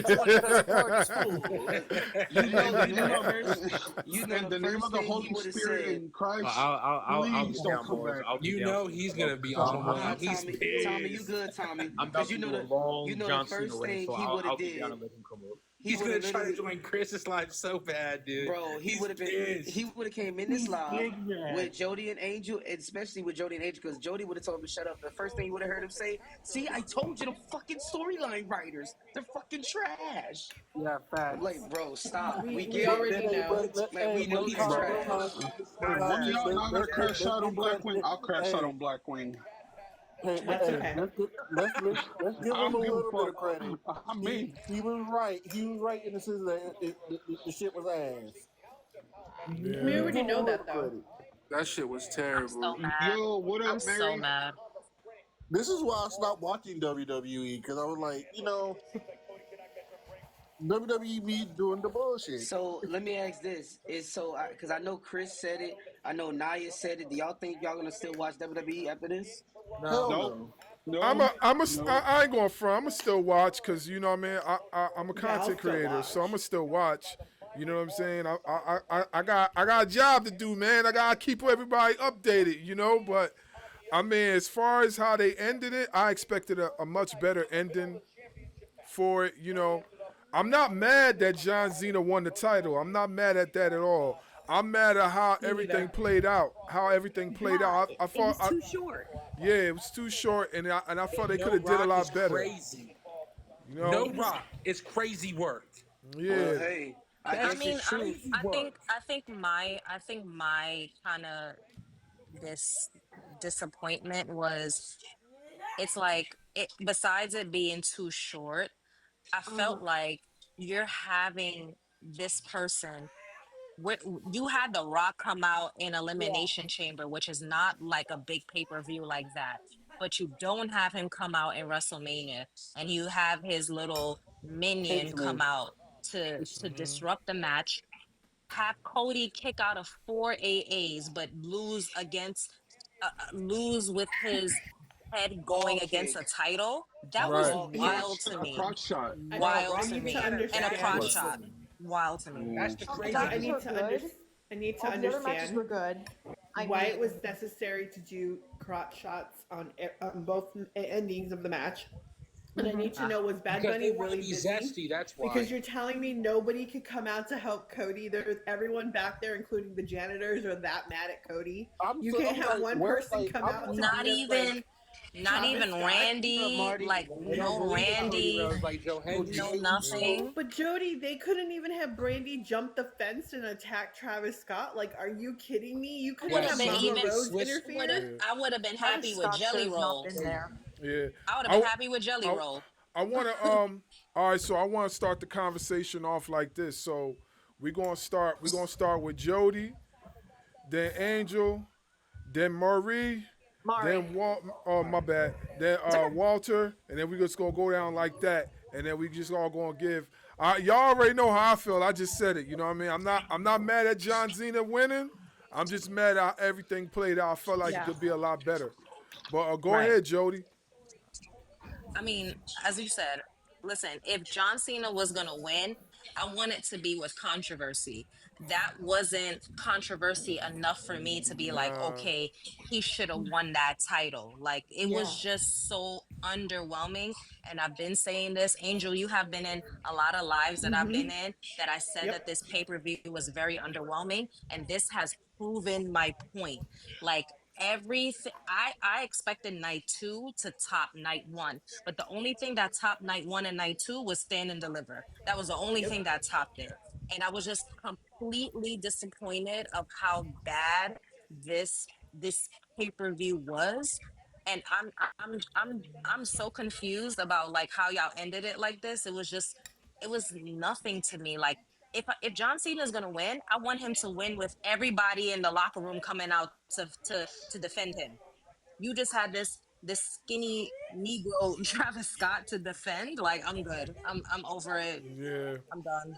Speaker 4: know, in the name of the Holy Spirit in Christ, please don't come back.
Speaker 16: You know he's gonna be on. He's
Speaker 5: Tommy,
Speaker 16: pissed.
Speaker 5: you good, Tommy?
Speaker 13: I'm about
Speaker 5: Because
Speaker 13: to do a long John Cena
Speaker 5: first
Speaker 13: reign,
Speaker 5: thing
Speaker 13: so
Speaker 5: he would
Speaker 13: I'll
Speaker 5: have
Speaker 13: be
Speaker 5: did.
Speaker 13: down and let him come up.
Speaker 16: He's gonna try to join Chris's live so bad, dude.
Speaker 5: Bro, he would have been. He would have came in this live with Jody and Angel, especially with Jody and Angel, because Jody would have told him to shut up the first thing you would have heard him say, "See, I told you, the fucking storyline writers, they're fucking trash."
Speaker 10: Yeah,
Speaker 5: I'm like,
Speaker 10: facts.
Speaker 5: bro, stop. We
Speaker 15: We
Speaker 5: get it.
Speaker 15: already know.
Speaker 5: Man, we know they're trash.
Speaker 4: One of y'all not gonna
Speaker 10: Let's
Speaker 4: crash out on
Speaker 10: give
Speaker 4: Blackwing.
Speaker 10: credit.
Speaker 4: I'll crash out
Speaker 10: Hey,
Speaker 4: on Blackwing.
Speaker 10: hey, but
Speaker 15: That's
Speaker 10: hey,
Speaker 15: okay.
Speaker 10: let's give
Speaker 4: I
Speaker 10: him
Speaker 4: don't
Speaker 10: a
Speaker 4: give a
Speaker 10: little bit
Speaker 4: fuck.
Speaker 10: of credit.
Speaker 4: I mean,
Speaker 10: He was right. He was right in the sense that the shit was ass.
Speaker 15: We
Speaker 2: Yeah.
Speaker 10: You
Speaker 15: already
Speaker 10: give him a
Speaker 15: know
Speaker 10: little
Speaker 15: that though.
Speaker 10: credit.
Speaker 6: That shit was
Speaker 7: I'm so
Speaker 6: terrible.
Speaker 7: mad.
Speaker 4: yo, what
Speaker 7: I'm
Speaker 4: up,
Speaker 7: so
Speaker 4: Mary?
Speaker 7: mad.
Speaker 10: This is why I stopped watching WWE because I was like, WWE be doing the bullshit.
Speaker 5: So let me ask this: Is so because I know Chris said it, I know Naya said it. Do y'all think y'all gonna still watch WWE after this?
Speaker 8: No.
Speaker 10: Hell
Speaker 4: Nope.
Speaker 10: no.
Speaker 4: No. No.
Speaker 2: I ain't going front. I'm gonna still watch because you know what I mean. I'm a
Speaker 15: Yeah, I'll
Speaker 2: content
Speaker 15: still
Speaker 2: creator, so I'm
Speaker 15: watch.
Speaker 2: gonna still watch. You know what I'm saying? I got a job to do, man. I gotta keep everybody updated, But I mean, as far as how they ended it, I expected a much better ending for it. I'm not mad that John Cena won the title. I'm not mad at that at all. I'm mad at how
Speaker 15: Me
Speaker 2: everything
Speaker 15: neither.
Speaker 2: played out. How everything played
Speaker 5: Yeah,
Speaker 2: out. I
Speaker 5: it
Speaker 2: thought,
Speaker 5: was too short.
Speaker 2: yeah, it was too short, and I thought they could
Speaker 13: No
Speaker 2: have did a
Speaker 13: Rock is
Speaker 2: lot better.
Speaker 13: crazy.
Speaker 2: You
Speaker 13: No
Speaker 2: know?
Speaker 15: It was
Speaker 13: Rock is crazy work.
Speaker 5: Well,
Speaker 2: Yeah.
Speaker 5: hey, I
Speaker 13: That's
Speaker 7: I
Speaker 5: guess
Speaker 7: mean,
Speaker 5: it's true.
Speaker 13: crazy
Speaker 7: I
Speaker 13: work.
Speaker 7: think I think my kind of this disappointment was it's like it besides it being too short, I felt like you're having this person where you had The Rock come out in
Speaker 14: Yeah.
Speaker 7: Elimination Chamber, which is not like a big pay-per-view like that, but you don't have him come out in WrestleMania, and you have his little minion come
Speaker 10: Henchman.
Speaker 7: out to disrupt the match, have Cody kick out of four AAs, but lose with his head
Speaker 5: Fall
Speaker 7: going against
Speaker 5: kick,
Speaker 7: a title. That
Speaker 15: also
Speaker 7: was
Speaker 2: Right.
Speaker 5: fall kick,
Speaker 7: wild to
Speaker 4: A
Speaker 7: me.
Speaker 4: crotch shot.
Speaker 15: I
Speaker 7: Wild to
Speaker 15: need to
Speaker 7: me. And a
Speaker 15: understand.
Speaker 7: crotch shot. Wild to me.
Speaker 13: That's the
Speaker 14: All the
Speaker 13: crazy
Speaker 15: I
Speaker 14: matches
Speaker 15: need
Speaker 14: were
Speaker 13: part.
Speaker 15: to under
Speaker 14: good.
Speaker 15: I need to
Speaker 14: All the other matches were
Speaker 15: understand
Speaker 14: good. I
Speaker 15: why it
Speaker 14: mean,
Speaker 15: was necessary to do crotch shots on both endings of the match. And I
Speaker 14: hmm
Speaker 15: need to know, was Bad
Speaker 13: Because they
Speaker 15: Bunny
Speaker 13: want to
Speaker 15: really
Speaker 13: be
Speaker 15: busy?
Speaker 13: zesty. That's
Speaker 15: Because
Speaker 13: why.
Speaker 15: you're telling me nobody could come out to help Cody. There's everyone back there, including the janitors, are that mad at Cody. You can't
Speaker 10: I'm
Speaker 15: have
Speaker 10: like,
Speaker 15: one
Speaker 10: where?
Speaker 15: person come
Speaker 10: I'm
Speaker 15: out to
Speaker 10: like,
Speaker 7: Not
Speaker 15: beat up
Speaker 7: even
Speaker 15: like
Speaker 7: not
Speaker 15: Travis
Speaker 7: even
Speaker 15: Scott.
Speaker 7: Randy,
Speaker 5: Marty.
Speaker 7: like
Speaker 13: They don't
Speaker 7: no
Speaker 13: believe in Cody
Speaker 7: Randy,
Speaker 13: Rhodes like Joe
Speaker 7: no
Speaker 13: Hendry.
Speaker 2: Yeah.
Speaker 7: nothing.
Speaker 15: But Jody, they couldn't even have Brandy jump the fence and attack Travis Scott. Like, are you kidding me? You
Speaker 7: I would
Speaker 15: couldn't
Speaker 7: have
Speaker 15: have
Speaker 13: Yes,
Speaker 7: been
Speaker 13: they
Speaker 15: Mama
Speaker 13: did.
Speaker 7: even
Speaker 13: They
Speaker 15: Rose
Speaker 13: switched.
Speaker 15: interfere?
Speaker 7: I would have been
Speaker 14: Travis
Speaker 7: happy with
Speaker 14: Scott should
Speaker 7: Jelly
Speaker 14: have not
Speaker 7: Roll.
Speaker 14: been there.
Speaker 2: Yeah.
Speaker 7: I would have been
Speaker 2: I,
Speaker 7: happy with Jelly
Speaker 2: I,
Speaker 7: Roll.
Speaker 2: I want to all right, so I want to start the conversation off like this. So we're going to start with Jody, then Angel, then Marie,
Speaker 14: Mari.
Speaker 2: then oh my bad, then
Speaker 7: It's okay.
Speaker 2: Walter, and then we just gonna go down like that, and then we just all gonna give. Y'all already know how I feel. I just said it. You know what I mean? I'm not mad at John Cena winning. I'm just mad at how everything played out. I felt like it
Speaker 14: Yeah.
Speaker 2: could be a lot better. But go
Speaker 7: Right.
Speaker 2: ahead, Jody.
Speaker 7: I mean, as you said, listen, if John Cena was going to win, I want it to be with controversy. That wasn't controversy enough for me to be like,
Speaker 2: Nah.
Speaker 7: okay, he should have won that title. Like, it was
Speaker 15: Yeah.
Speaker 7: just so underwhelming. And I've been saying this, Angel, you have been in a lot of lives that I've been in that I said that
Speaker 15: Yep.
Speaker 7: this pay per view was very underwhelming. And this has proven my point. Like, everything I expected night two to top night one, but the only thing that topped night one and night two was Stand and Deliver. That was the only thing
Speaker 15: Yep.
Speaker 7: that topped it. And I was just completely disappointed of how bad this pay-per-view was. And I'm so confused about like how y'all ended it like this. It was nothing to me. Like if John Cena is gonna win, I want him to win with everybody in the locker room coming out to defend him. You just had this skinny Negro Travis Scott to defend. Like I'm good. I'm over it.
Speaker 2: Yeah.
Speaker 7: I'm done.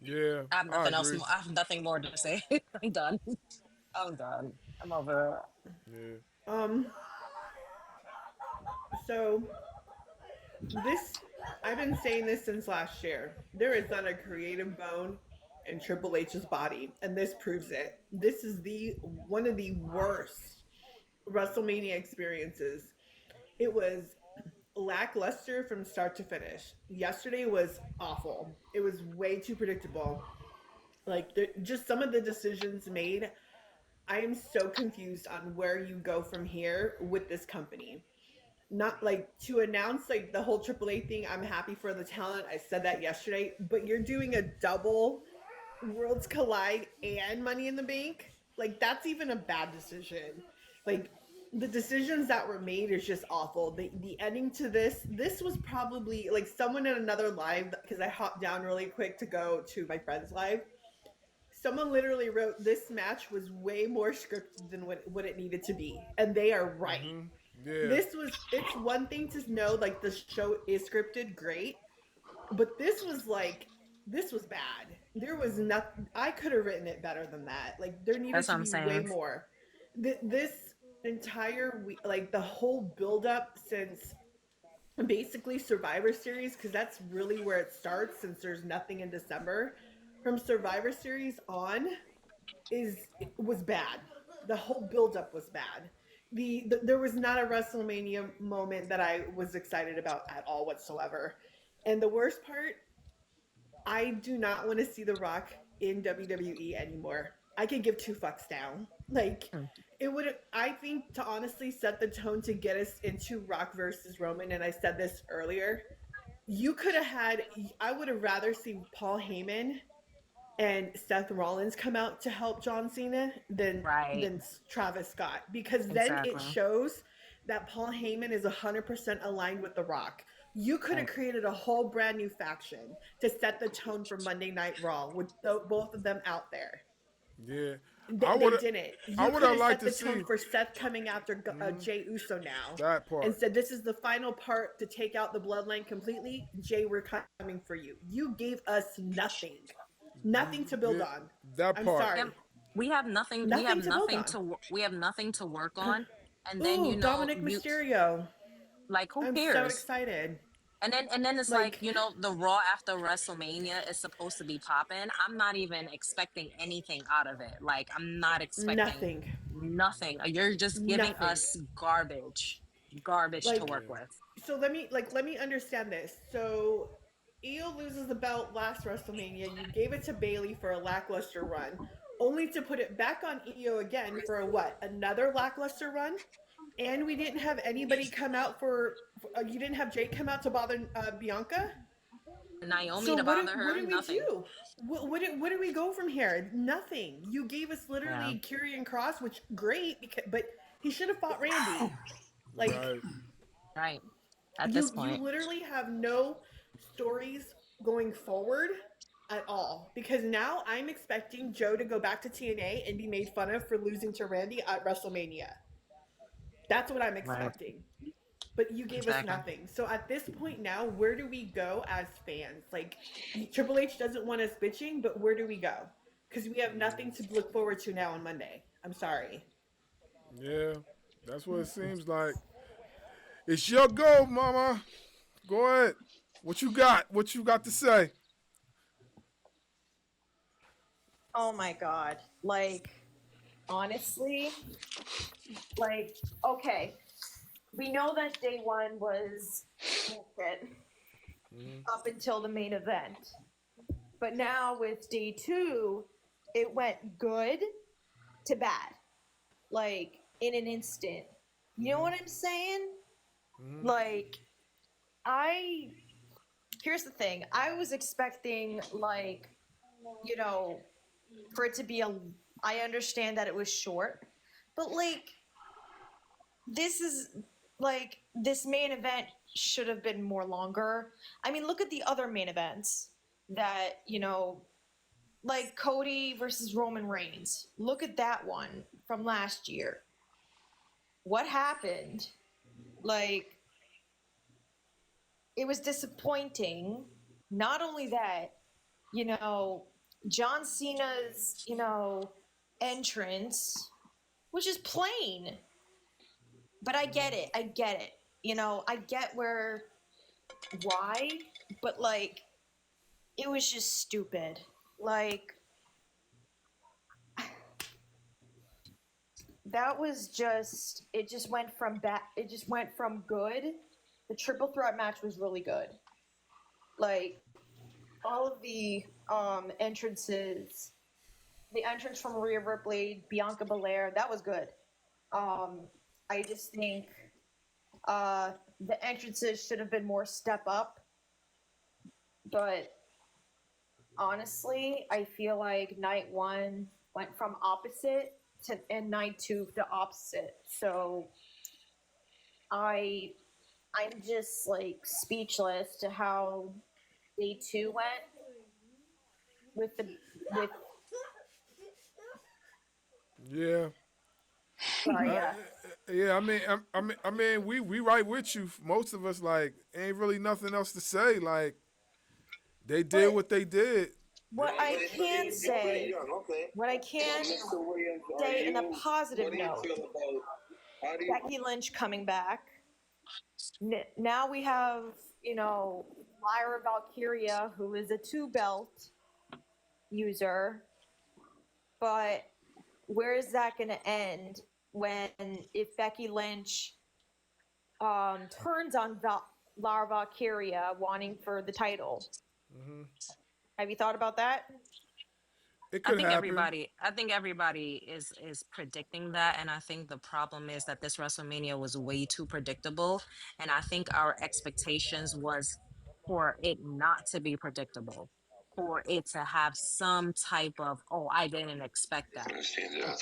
Speaker 2: Yeah.
Speaker 7: I have
Speaker 2: I
Speaker 7: nothing else
Speaker 2: agree.
Speaker 7: more. I have nothing more to say. I'm done. I'm done. I'm over it.
Speaker 2: Yeah.
Speaker 15: Um. So this, I've been saying this since last year. There is not a creative bone in Triple H's body, and this proves it. This is the one of the worst WrestleMania experiences. It was lackluster from start to finish. Yesterday was awful. It was way too predictable. Like just some of the decisions made, I am so confused on where you go from here with this company. not like to announce like the whole AAA thing. I'm happy for the talent. I said that yesterday, but you're doing a double Worlds Collide and Money in the Bank. Like that's even a bad decision. Like the decisions that were made is just awful. The ending to this was probably like someone in another live, because I hopped down really quick to go to my friend's live. Someone literally wrote this match was way more scripted than what it needed to be, and they are right.
Speaker 2: Yeah.
Speaker 15: It's one thing to know like the show is scripted, great, but this was bad. There was nothing. I could have written it better than that. Like there needed
Speaker 14: That's what
Speaker 15: to
Speaker 14: I'm
Speaker 15: be way
Speaker 14: saying.
Speaker 15: more. This entire week, like the whole build up since basically Survivor Series, because that's really where it starts. Since there's nothing in December, from Survivor Series on, was bad. The whole build up was bad. There was not a WrestleMania moment that I was excited about at all whatsoever. And the worst part, I do not want to see The Rock in WWE anymore. I could give two fucks down. Like it would, I think, to honestly set the tone to get us into Rock versus Roman. And I said this earlier. You could have had. I would have rather seen Paul Heyman and Seth Rollins come out to help John Cena than Travis Scott, because then it shows that Paul Heyman is 100% aligned with The Rock. You could have created a whole brand new faction to set the tone for Monday Night Raw with both of them out there.
Speaker 2: Yeah.
Speaker 15: They didn't.
Speaker 2: I
Speaker 15: You
Speaker 2: would
Speaker 15: could
Speaker 2: have
Speaker 15: have
Speaker 2: liked
Speaker 15: set
Speaker 2: to
Speaker 15: the tone
Speaker 2: see
Speaker 15: for Seth coming after Jey Uso now.
Speaker 2: that part.
Speaker 15: And said, this is the final part to take out the bloodline completely. Jey, we're coming for you. You gave us nothing. Nothing to build on.
Speaker 2: That
Speaker 15: I'm
Speaker 2: part.
Speaker 15: sorry.
Speaker 14: We have nothing.
Speaker 15: Nothing to build on.
Speaker 14: We have nothing to work on. And then
Speaker 15: Ooh, Dominic Mysterio.
Speaker 14: Like who
Speaker 15: I'm
Speaker 14: cares?
Speaker 15: so excited.
Speaker 14: And then it's like the Raw after WrestleMania is supposed to be popping. I'm not even expecting anything out of it. Like I'm not expecting nothing. You're just giving us garbage to work with.
Speaker 15: So let me understand this. So Io loses the belt last WrestleMania. You gave it to Bayley for a lackluster run, only to put it back on Io again for another lackluster run. And we didn't have anybody come out you didn't have Jake come out to bother Bianca?
Speaker 14: Naomi to bother her?
Speaker 15: What did we
Speaker 14: nothing.
Speaker 15: do? What do we go from here? Nothing. You gave us literally Karrion Kross, which great, but he should have fought Randy.
Speaker 14: Right. At this point.
Speaker 15: You literally have no stories going forward at all, because now I'm expecting Joe to go back to TNA and be made fun of for losing to Randy at WrestleMania. That's what I'm expecting. But you gave us nothing. So at this point now, where do we go as fans? Like, Triple H doesn't want us bitching, but where do we go? Because we have nothing to look forward to now on Monday. I'm sorry.
Speaker 2: Yeah, that's what it seems like. It's your go, mama. Go ahead. What you got? What you got to say?
Speaker 19: Oh my God. Like, honestly, like, okay. We know that day one was bullshit up until the main event. But now with day two, it went good to bad. Like, in an instant. You know what I'm saying? Like, here's the thing. I was expecting, like, you know, for it to be I understand that it was short, but, like, this main event should have been more longer. I mean, look at the other main events that, you know, like Cody versus Roman Reigns. Look at that one from last year. What happened? Like, it was disappointing. Not only that, you know, John Cena's, you know, entrance, which is plain. But I get it. You know, I get why, but, like, it was just stupid. Like, that was just, it just went from good. The triple threat match was really good. Like, all of the entrances, the entrance from Rhea Ripley, Bianca Belair, that was good. I just think The entrances should have been more step up, but honestly, I feel like night one went from opposite to and night two the opposite. So I'm just like speechless to how day two went with
Speaker 2: Yeah.
Speaker 19: sorry, yeah.
Speaker 2: Yeah, I mean, we right with you. Most of us like ain't really nothing else to say. Like they did what they did.
Speaker 19: What I can say, what I can say in a positive note, Becky Lynch coming back. Now we have, Lyra Valkyria, who is a 2-belt user, but where is that going to end if Becky Lynch turns on Lyra Valkyria wanting for the title?
Speaker 2: Mm-hmm.
Speaker 19: Have you thought about that?
Speaker 2: It could happen.
Speaker 14: I think everybody is predicting that, and I think the problem is that this WrestleMania was way too predictable, and I think our expectations was for it not to be predictable, for it to have some type of, oh, I didn't expect that.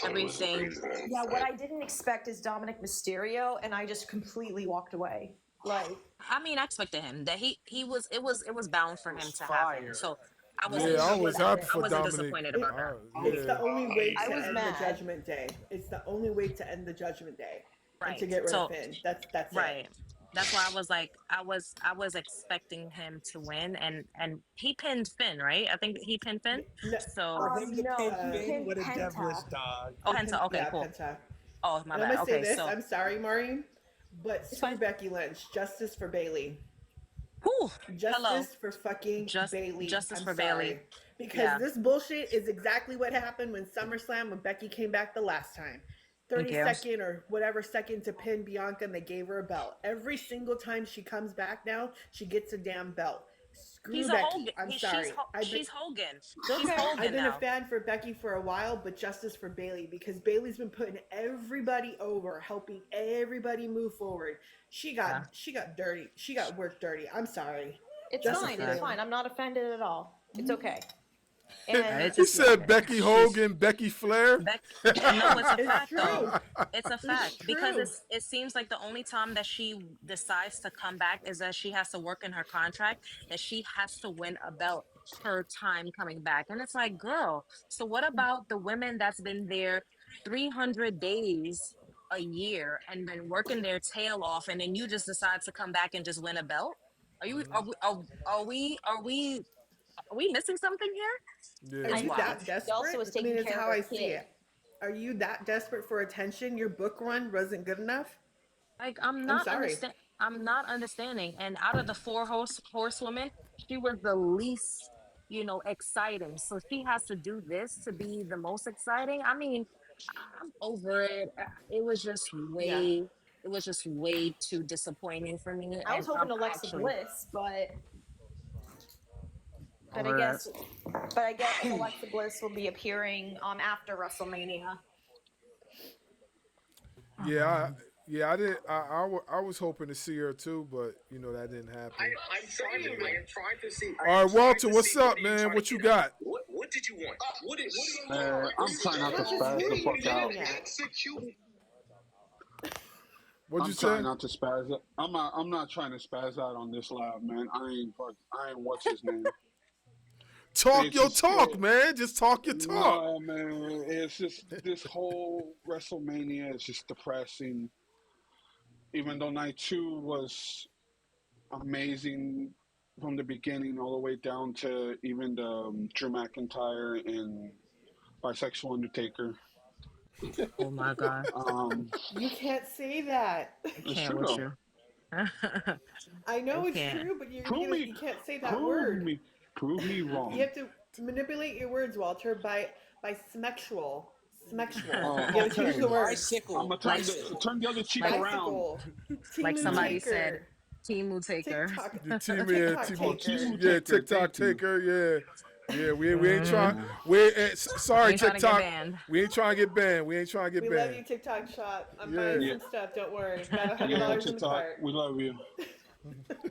Speaker 14: Everything.
Speaker 19: Yeah, what I didn't expect is Dominic Mysterio, and I just completely walked away. Like,
Speaker 14: I mean, I expected him that it was bound for him to happen. So I
Speaker 2: I was happy for
Speaker 14: wasn't
Speaker 2: Dominic.
Speaker 14: disappointed about that.
Speaker 15: It's the only way
Speaker 19: I
Speaker 15: to
Speaker 19: was
Speaker 15: end
Speaker 19: mad.
Speaker 15: the Judgment Day. It's the only way to end the Judgment Day.
Speaker 14: Right.
Speaker 15: And to get rid of Finn. That's
Speaker 14: right.
Speaker 15: it.
Speaker 14: That's why I was like, I was expecting him to win, and he pinned Finn, right? I think he pinned Finn. So
Speaker 19: no, Finn
Speaker 11: with a
Speaker 19: Penta.
Speaker 11: devilish dog.
Speaker 14: Oh, Penta. Okay, cool.
Speaker 15: Penta.
Speaker 14: Oh, my
Speaker 15: And
Speaker 14: bad.
Speaker 15: I'm gonna say
Speaker 14: Okay,
Speaker 15: this.
Speaker 14: so
Speaker 15: I'm sorry, Maureen, but screw Becky Lynch. Justice for Bailey.
Speaker 14: Whew,
Speaker 15: Justice for fucking Bailey.
Speaker 14: Justice
Speaker 15: I'm
Speaker 14: for
Speaker 15: sorry.
Speaker 14: Bailey.
Speaker 15: Because this bullshit is exactly what happened when SummerSlam when Becky came back the last time. 30-second or whatever second to pin Bianca, and they gave her a belt. Every single time she comes back now, she gets a damn belt. Screw Becky. I'm sorry.
Speaker 14: She's Hogan.
Speaker 19: Okay.
Speaker 14: She's Hogan
Speaker 15: I've been
Speaker 14: now.
Speaker 15: a fan for Becky for a while, but justice for Bailey, because Bailey's been putting everybody over, helping everybody move forward. She got dirty. She got worked dirty. I'm sorry.
Speaker 19: It's fine. It's fine. I'm not offended at all. It's okay.
Speaker 2: And he said Becky Hogan, Becky Flair.
Speaker 14: No, it's a fact though. It's a fact because it seems like the only time that she decides to come back is that she has to work in her contract, that she has to win a belt per time coming back. And it's like, girl, so what about the women that's been there 300 days a year and been working their tail off, and then you just decide to come back and just win a belt? Are we missing something here?
Speaker 2: Yeah.
Speaker 15: Are you that desperate?
Speaker 19: also was
Speaker 15: I mean,
Speaker 19: taking
Speaker 15: it's
Speaker 19: care
Speaker 15: how
Speaker 19: of her
Speaker 15: I see
Speaker 19: kid.
Speaker 15: it. Are you that desperate for attention? Your book run wasn't good enough?
Speaker 14: Like I'm
Speaker 15: sorry.
Speaker 14: I'm not understanding. And out of the four horsewomen, she was the least, exciting. So she has to do this to be the most exciting. I mean, I'm over it. It was just way too disappointing for me.
Speaker 19: I was hoping Alexa Bliss, but I guess Alexa Bliss will be appearing after WrestleMania.
Speaker 2: Yeah, I did. I was hoping to see her too, but that didn't happen.
Speaker 6: I'm trying to see.
Speaker 2: All right, Walter, what's up, man? What you got?
Speaker 6: What did you want?
Speaker 4: I'm trying not to spaz the fuck out.
Speaker 2: What'd you
Speaker 4: I'm trying
Speaker 2: say?
Speaker 4: not to spaz out. I'm not trying to spaz out on this live, man. I ain't what's his name.
Speaker 2: Talk your talk, man. Just talk your talk.
Speaker 4: No, man. It's just this whole WrestleMania is just depressing. Even though night 2 was amazing from the beginning all the way down to even the Drew McIntyre and bisexual Undertaker.
Speaker 14: Oh my God.
Speaker 15: You can't say that.
Speaker 14: I can't with you.
Speaker 15: I know it's true, but you can't say that word.
Speaker 4: Prove me wrong.
Speaker 15: You have to manipulate your words, Walter, by smexual.
Speaker 4: Oh,
Speaker 15: you have to use the word.
Speaker 4: I'm gonna turn the other cheek around.
Speaker 14: Like somebody said, Timu Taker.
Speaker 2: TikTok taker, yeah. Yeah, we ain't trying. Sorry,
Speaker 14: Ain't trying to get
Speaker 2: TikTok.
Speaker 14: banned.
Speaker 2: We ain't trying to get banned. We ain't trying to get
Speaker 15: We
Speaker 2: banned.
Speaker 15: love you, TikTok shop. I'm
Speaker 2: Yeah.
Speaker 15: buying
Speaker 4: Yeah,
Speaker 15: some stuff. Don't worry. Got
Speaker 4: yeah,
Speaker 15: $100 in the
Speaker 4: TikTok,
Speaker 15: cart.
Speaker 4: we love you.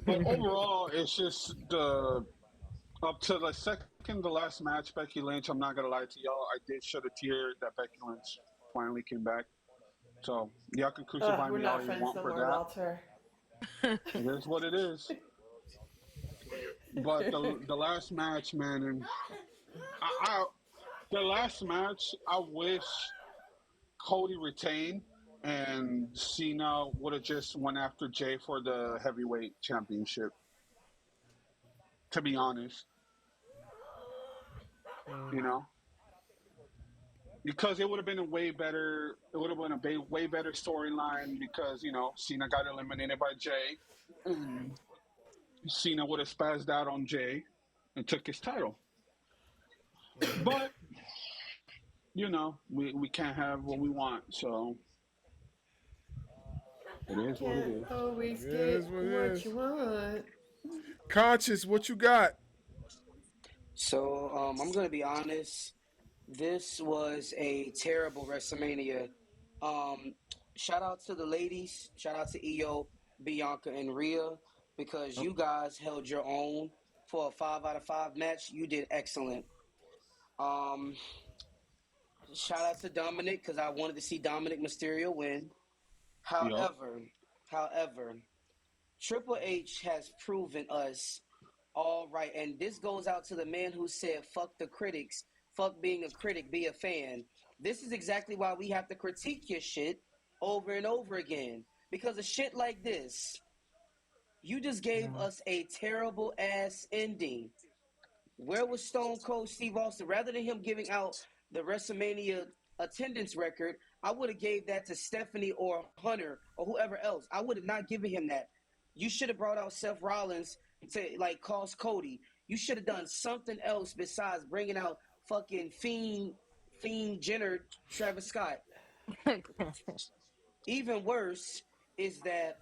Speaker 4: But overall, it's just the up to the second to last match, Becky Lynch. I'm not gonna lie to y'all. I did shed a tear that Becky Lynch finally came back. So y'all can crucify
Speaker 15: We're
Speaker 4: me all
Speaker 15: not
Speaker 4: you
Speaker 15: friends
Speaker 4: want
Speaker 15: no
Speaker 4: for
Speaker 15: more,
Speaker 4: that.
Speaker 15: Walter.
Speaker 4: It is what it is. But the last match, man, and I the last match, I wish Cody retained and Cena would have just went after Jay for the heavyweight championship. To be honest, you know, because it would have been a way better. It would have been a way better storyline because Cena got eliminated by Jay, and Cena would have spazzed out on Jay and took his title. But we can't have what we want, so it is what it
Speaker 15: Can't
Speaker 4: is.
Speaker 15: always
Speaker 2: It
Speaker 15: get
Speaker 2: is what it
Speaker 15: what
Speaker 2: is.
Speaker 15: you want.
Speaker 2: Conscious, what you got?
Speaker 5: So I'm gonna be honest. This was a terrible WrestleMania. Um, Shout out to the ladies. Shout out to EO, Bianca, and Rhea because you guys held your own for a 5 out of 5 match. You did excellent. Um, Shout out to Dominic because I wanted to see Dominic Mysterio win.
Speaker 4: Yup.
Speaker 5: However, Triple H has proven us all right. And this goes out to the man who said, fuck the critics, fuck being a critic, be a fan. This is exactly why we have to critique your shit over and over again. Because of shit like this, you just gave us a terrible ass ending. Where was Stone Cold Steve Austin? Rather than him giving out the WrestleMania attendance record, I would have gave that to Stephanie or Hunter or whoever else. I would have not given him that. You should have brought out Seth Rollins to cost Cody. You should have done something else besides bringing out fucking Fiend Jenner, Travis Scott. Even worse is that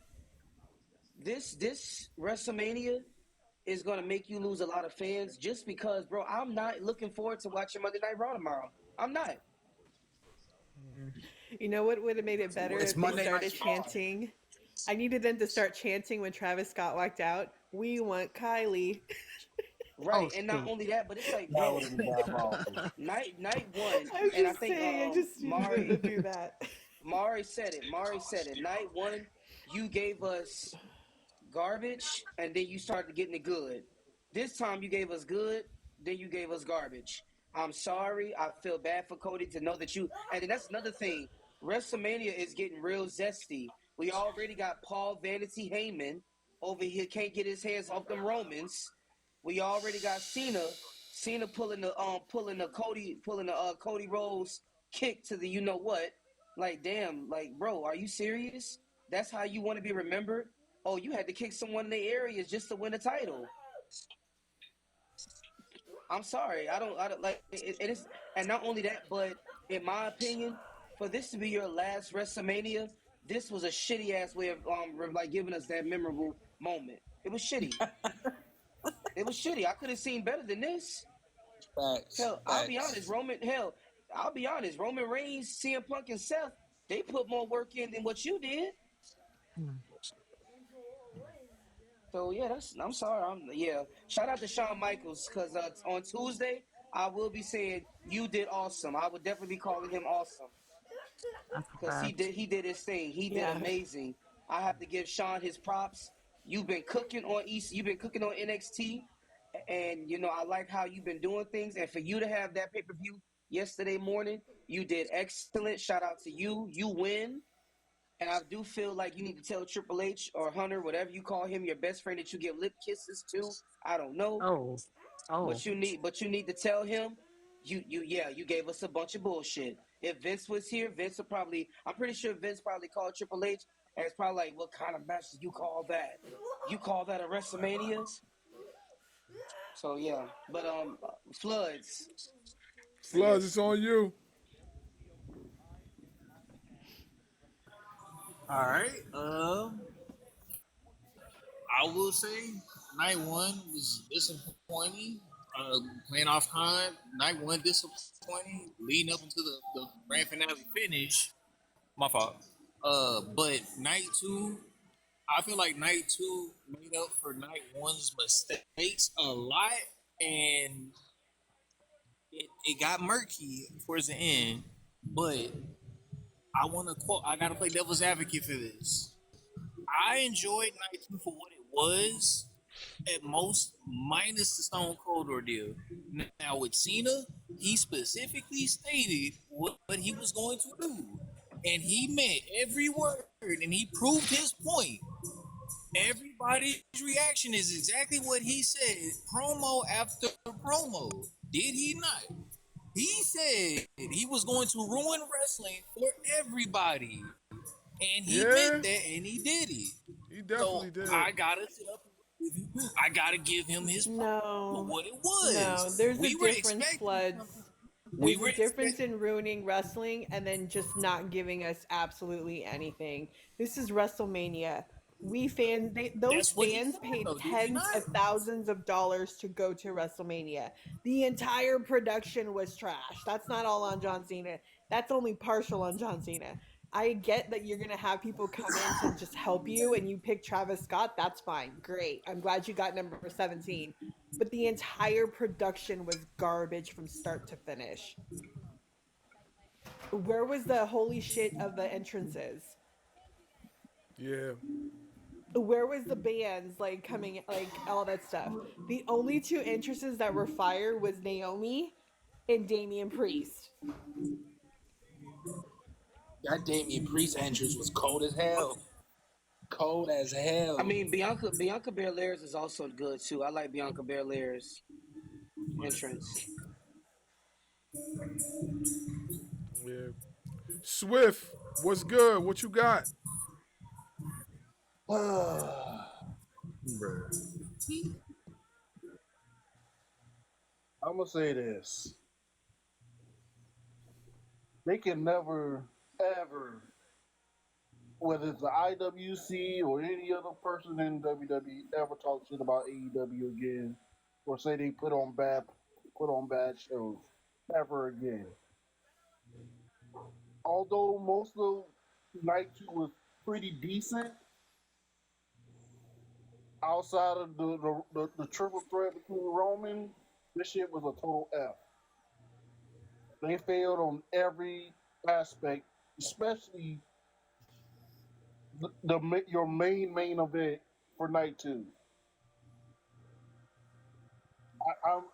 Speaker 5: this WrestleMania is going to make you lose a lot of fans just because, bro, I'm not looking forward to watching Monday Night Raw tomorrow. I'm not.
Speaker 15: You know what would have made it better
Speaker 16: It's
Speaker 15: if they
Speaker 16: Monday
Speaker 15: started
Speaker 16: Night Raw.
Speaker 15: chanting? I needed them to start chanting when Travis Scott walked out. We want Kylie.
Speaker 5: Right, and not only that, but it's like,
Speaker 18: That
Speaker 5: bro,
Speaker 18: would have been diabolical.
Speaker 5: night one,
Speaker 15: I'm
Speaker 5: and I
Speaker 15: just
Speaker 5: think
Speaker 15: saying, I just needed them to do that.
Speaker 5: Mari said it. Night one, you gave us garbage, and then you started getting it good. This time you gave us good, then you gave us garbage. I'm sorry. I feel bad for Cody to know that you. And then that's another thing. WrestleMania is getting real zesty. We already got Paul Vanity Heyman over here, can't get his hands off them Romans. We already got Cena. Cena pulling the Cody Rhodes kick to the you know what. Like, damn, like, bro, are you serious? That's how you want to be remembered? Oh, you had to kick someone in the areas just to win a title. I'm sorry. I don't like it is, and not only that, but in my opinion, for this to be your last WrestleMania, this was a shitty ass way of giving us that memorable moment. It was shitty. It was shitty. I could have seen better than this.
Speaker 9: Facts.
Speaker 5: I'll be honest, Roman Reigns, CM Punk, and Seth, they put more work in than what you did. So yeah, I'm sorry. Shout out to Shawn Michaels because on Tuesday I will be saying you did awesome. I would definitely be calling him awesome because he did his thing. He did amazing. I have to give Shawn his props. You've been cooking on NXT, and I like how you've been doing things. And for you to have that pay-per-view yesterday morning, you did excellent. Shout out to you. You win. And I do feel like you need to tell Triple H or Hunter, whatever you call him, your best friend that you give lip kisses to. I don't know. But you need to tell him you gave us a bunch of bullshit. If Vince was here, I'm pretty sure Vince probably called Triple H and it's probably like, what kind of match do you call that? You call that a WrestleMania? So yeah. But Floods.
Speaker 2: Floods, it's on you.
Speaker 9: All right. I will say night one was disappointing. Playing off Khan, night one disappointing, leading up into the grand finale finish. My fault. But night two, I feel like night two made up for night one's mistakes a lot, and it got murky towards the end. But I want to quote. I gotta play devil's advocate for this. I enjoyed night two for what it was, at most, minus the Stone Cold ordeal. Now with Cena, he specifically stated what he was going to do, and he meant every word, and he proved his point. Everybody's reaction is exactly what he said, promo after promo. Did he not? He said he was going to ruin wrestling for everybody. And he meant that, and he did it.
Speaker 2: He definitely did.
Speaker 9: I gotta sit up with you. I gotta give him his for what it was.
Speaker 15: No, there's a difference, Floods. There's a difference in ruining wrestling and then just not giving us absolutely anything. This is WrestleMania. Those fans paid tens of thousands of dollars to go to WrestleMania. The entire production was trash. That's not all on John Cena. That's only partial on John Cena. I get that you're going to have people come in to just help you and you pick Travis Scott. That's fine. Great. I'm glad you got number 17. But the entire production was garbage from start to finish. Where was the holy shit of the entrances?
Speaker 2: Yeah.
Speaker 15: Where was the bands like coming, like all that stuff? The only two entrances that were fire was Naomi and Damian Priest.
Speaker 9: That Damian Priest entrance was cold as hell. Cold as hell.
Speaker 5: I mean, Bianca Belair's is also good too. I like Bianca Belair's entrance.
Speaker 2: Yeah. Swift, what's good? What you got?
Speaker 10: I'm gonna say this: they can never, ever, whether it's the IWC or any other person in WWE, ever talk shit about AEW again, or say they put on bad shows ever again. Although most of night two was pretty decent, outside of the triple threat between Roman, this shit was a total F. They failed on every aspect, especially your main event for night two. I'm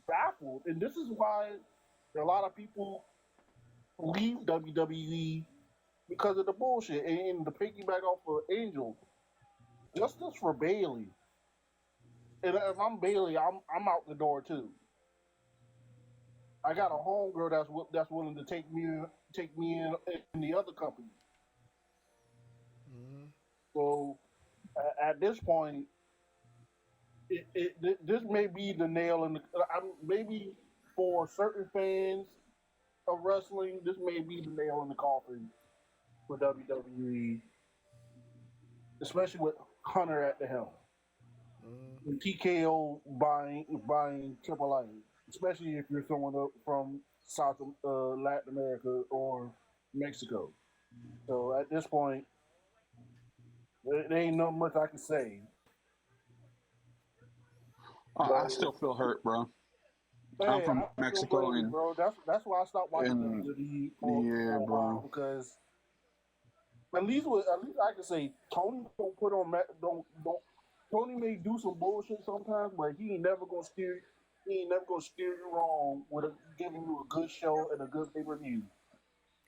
Speaker 10: baffled, and this is why a lot of people leave WWE because of the bullshit. And to piggyback off of Angel, justice for Bailey. And if I'm Bailey, I'm out the door too. I got a homegirl that's willing to take me in the other company.
Speaker 2: Mm-hmm.
Speaker 10: So at this point, this may be the nail in the. Maybe for certain fans of wrestling, this may be the nail in the coffin for WWE, especially with Hunter at the helm. And TKO buying Triple A, especially if you're someone from South Latin America or Mexico. So at this point, there ain't not much I can say.
Speaker 4: I still feel hurt, bro.
Speaker 10: Hey,
Speaker 4: I'm from Mexico,
Speaker 10: and bro, that's why I stopped watching WWE for a while, because at least I can say Tony don't put on don't Tony may do some bullshit sometimes, but he ain't never gonna steer you wrong with giving you a good show and a good pay-per-view.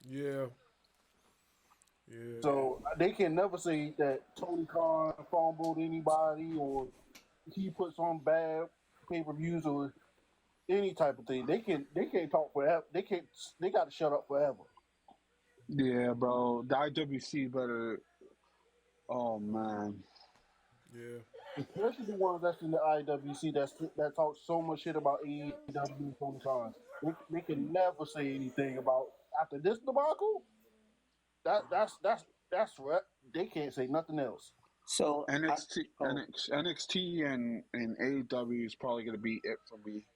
Speaker 2: Yeah. Yeah.
Speaker 10: So they can never say that Tony Khan fumbled anybody or he puts on bad pay-per-views or any type of thing. They can't talk forever. They got to shut up forever.
Speaker 4: Yeah, bro. The IWC better. Oh man.
Speaker 2: Yeah.
Speaker 10: Especially the ones that's in the IWC that talk so much shit about AEW and Tony Khan. They can never say anything about after this debacle. That's right. They can't say nothing else.
Speaker 5: So
Speaker 4: NXT and AEW is probably going to be it for me.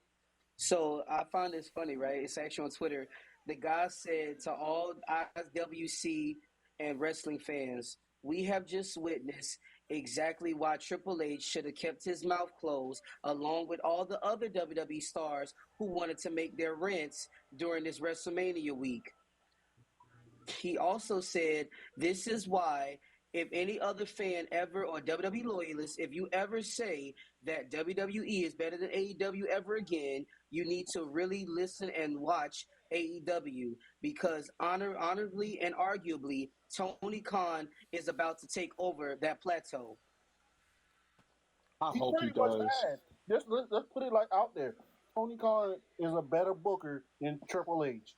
Speaker 5: So I found this funny, right? It's actually on Twitter. The guy said to all IWC and wrestling fans, we have just witnessed exactly why Triple H should have kept his mouth closed, along with all the other WWE stars who wanted to make their rents during this WrestleMania week. He also said, this is why if any other fan ever or WWE loyalist, if you ever say that WWE is better than AEW ever again, you need to really listen and watch AEW because honorably and arguably, Tony Khan is about to take over that plateau.
Speaker 4: I
Speaker 10: He
Speaker 4: hope he
Speaker 10: pretty much
Speaker 4: does.
Speaker 10: has. Let's put it like out there. Tony Khan is a better booker than Triple H.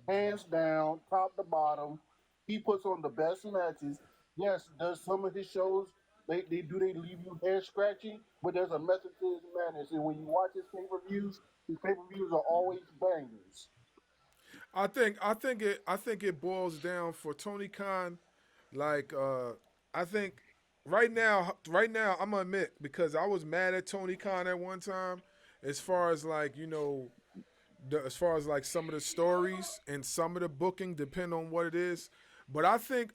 Speaker 10: Hands down, top to bottom. He puts on the best matches. Yes, does some of his shows they leave you head scratching, but there's a method to his madness. And when you watch his pay-per-views are always bangers.
Speaker 2: I think it boils down for Tony Khan. Like I think right now I'm gonna admit because I was mad at Tony Khan at one time, as far as like as far as like some of the stories and some of the booking depend on what it is. But I think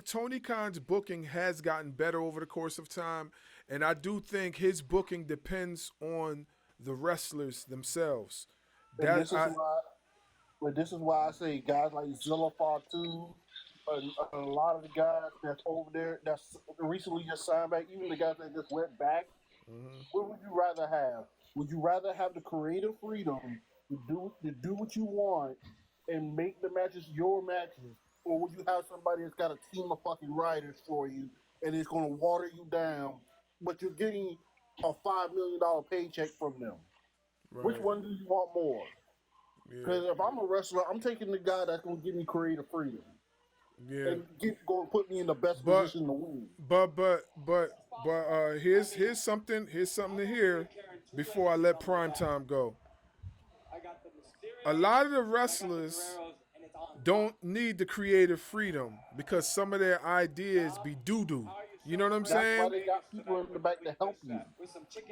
Speaker 2: Tony Khan's booking has gotten better over the course of time, and I do think his booking depends on the wrestlers themselves.
Speaker 10: And
Speaker 2: That I
Speaker 10: this is why I say guys like Zilla Fatu, a lot of the guys that's over there that's recently just signed back, even the guys that just went back. What would you rather have? Would you rather have the creative freedom to do what you want and make the matches your matches, or would you have somebody that's got a team of fucking writers for you and it's going to water you down, but you're getting a $5 million paycheck from them?
Speaker 2: right.
Speaker 10: Which one do you want more? Because if I'm a wrestler, I'm taking the guy that's going to give me creative freedom.
Speaker 2: Yeah.
Speaker 10: And going to put me in the best position to win.
Speaker 2: But here's something to hear before I let Primetime go. A lot of the wrestlers don't need the creative freedom because some of their ideas be doo-doo. You know what I'm saying?
Speaker 10: That's why they got people in the back to help you.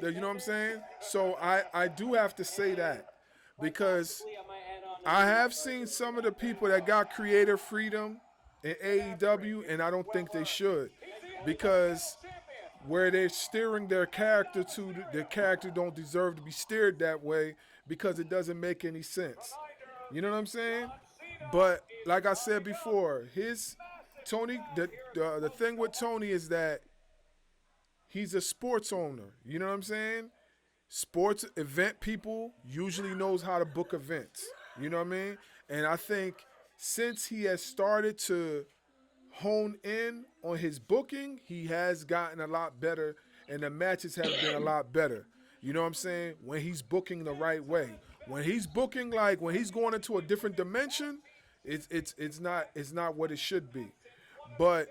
Speaker 2: You know what I'm saying? So I do have to say that because I have seen some of the people that got creative freedom in AEW, and I don't think they should, because where they're steering their character to, their character don't deserve to be steered that way because it doesn't make any sense. You know what I'm saying? But like I said before, the thing with Tony is that he's a sports owner. You know what I'm saying? Sports event people usually knows how to book events. You know what I mean? And I think since he has started to hone in on his booking, he has gotten a lot better, and the matches have been a lot better. You know what I'm saying? When he's booking the right way. When he's booking when he's going into a different dimension, it's not what it should be. But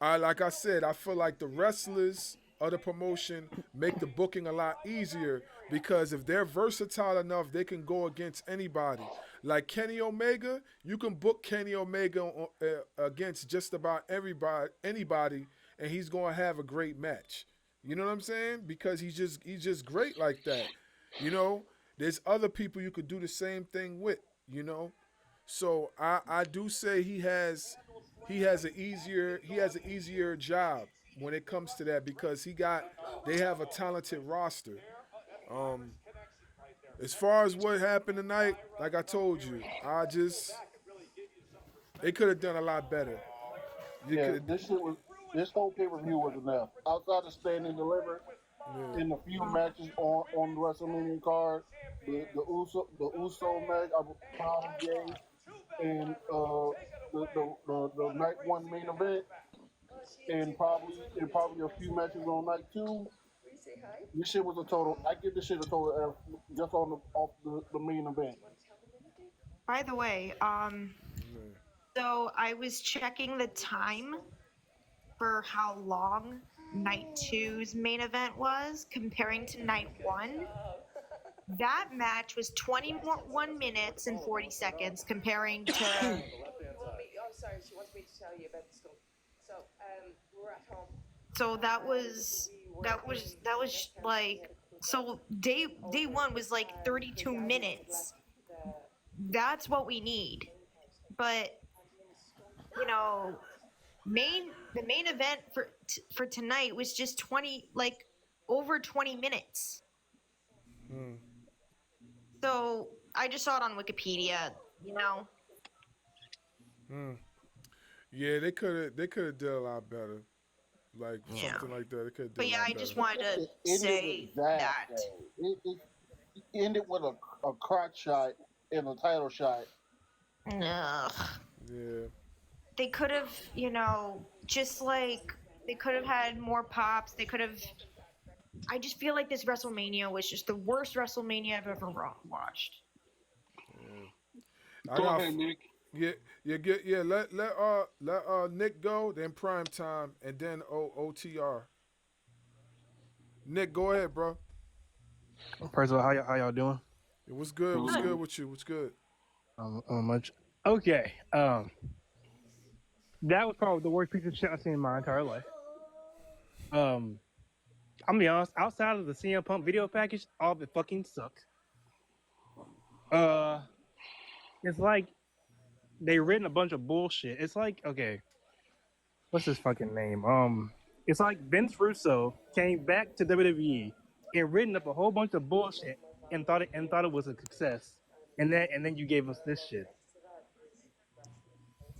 Speaker 2: like I said, I feel like the wrestlers of the promotion make the booking a lot easier because if they're versatile enough, they can go against anybody. Like Kenny Omega, you can book Kenny Omega against just about anybody, and he's going to have a great match. You know what I'm saying? Because he's just great like that. You know, there's other people you could do the same thing with. You know, so I do say he has an easier job when it comes to that because they have a talented roster. As far as what happened tonight, like I told you, they could have done a lot better.
Speaker 10: This whole pay-per-view was enough. Outside of Stand and Deliver, in the few matches on the WrestleMania card, the Uso match, I'm proud of Jay, and the night one main event, and probably a few matches on night two. This shit was a total. I give this shit a total F just off the main event.
Speaker 19: By the way, so I was checking the time for how long night two's main event was comparing to night one. That match was 21 minutes and 40 seconds comparing to.
Speaker 20: I'm sorry, she wants me to tell you about the school. So, we're at home.
Speaker 19: So that was like, so day one was like 32 minutes. That's what we need. But you know, the main event for tonight was just 20, like over 20 minutes. So I just saw it on Wikipedia, you know.
Speaker 2: Yeah, they could have did a lot better. Like something like that. They could have did
Speaker 19: But
Speaker 2: a
Speaker 19: yeah,
Speaker 2: lot
Speaker 19: I
Speaker 2: better.
Speaker 19: just wanted to
Speaker 10: It ended
Speaker 19: say
Speaker 10: with that.
Speaker 19: that.
Speaker 10: It ended with a crotch shot and a title shot.
Speaker 19: Ugh.
Speaker 2: Yeah.
Speaker 19: They could have, you know, just like they could have had more pops. They could have. I just feel like this WrestleMania was just the worst WrestleMania I've ever watched.
Speaker 2: Go ahead, Nick. Yeah. Let Nick go, then prime time, and then OTR. Nick, go ahead, bro.
Speaker 20: First of all, how y'all doing?
Speaker 2: What's good? What's good with you? What's good?
Speaker 20: Much. Okay. That was probably the worst piece of shit I've seen in my entire life. I'm gonna be honest. Outside of the CM Punk video package, all of it fucking sucked. It's like they written a bunch of bullshit. It's like, okay, what's his fucking name? It's like Vince Russo came back to WWE and written up a whole bunch of bullshit and thought it was a success, and then you gave us this shit.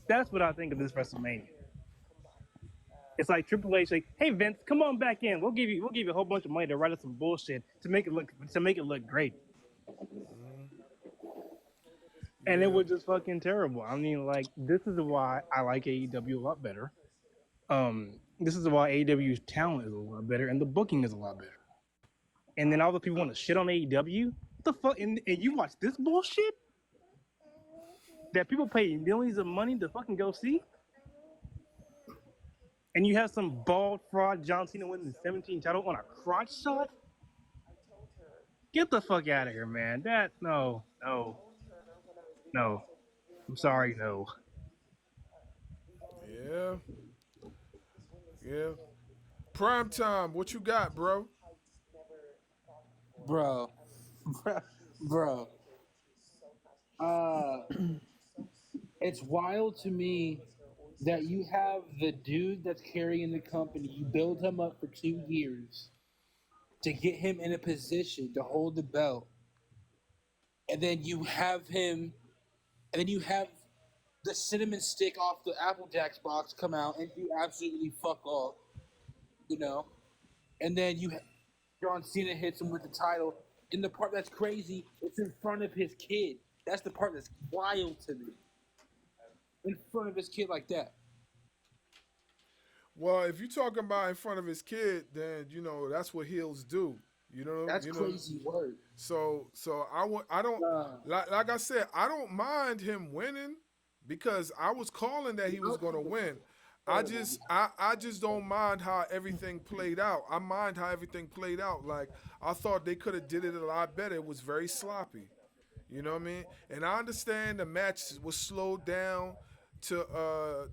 Speaker 20: That's what I think of this WrestleMania. It's like Triple H, like, hey Vince, come on back in. We'll give you a whole bunch of money to write us some bullshit to make it look great. And it was just fucking terrible. I mean, like, this is why I like AEW a lot better. This is why AEW's talent is a lot better and the booking is a lot better. And then all the people want to shit on AEW. What the fuck? And you watch this bullshit that people pay millions of money to fucking go see? And you have some bald fraud John Cena winning the 17 title on a crotch shot? Get the fuck out of here, man. No. I'm sorry, no.
Speaker 2: Yeah. Prime time, what you got, bro?
Speaker 21: Bro. It's wild to me that you have the dude that's carrying the company, you build him up for 2 years to get him in a position to hold the belt. And then you have the cinnamon stick off the Apple Jacks box come out and do absolutely fuck all, you know? And then John Cena hits him with the title. And the part that's crazy, it's in front of his kid. That's the part that's wild to me. In front of his kid like that.
Speaker 2: Well, if you're talking about in front of his kid, then you know that's what heels do. You know,
Speaker 21: that's crazy word.
Speaker 2: So I don't like I said, I don't mind him winning because I was calling that he was going to win. I just don't mind how everything played out. I mind how everything played out. Like I thought they could have did it a lot better. It was very sloppy. You know what I mean? And I understand the match was slowed down for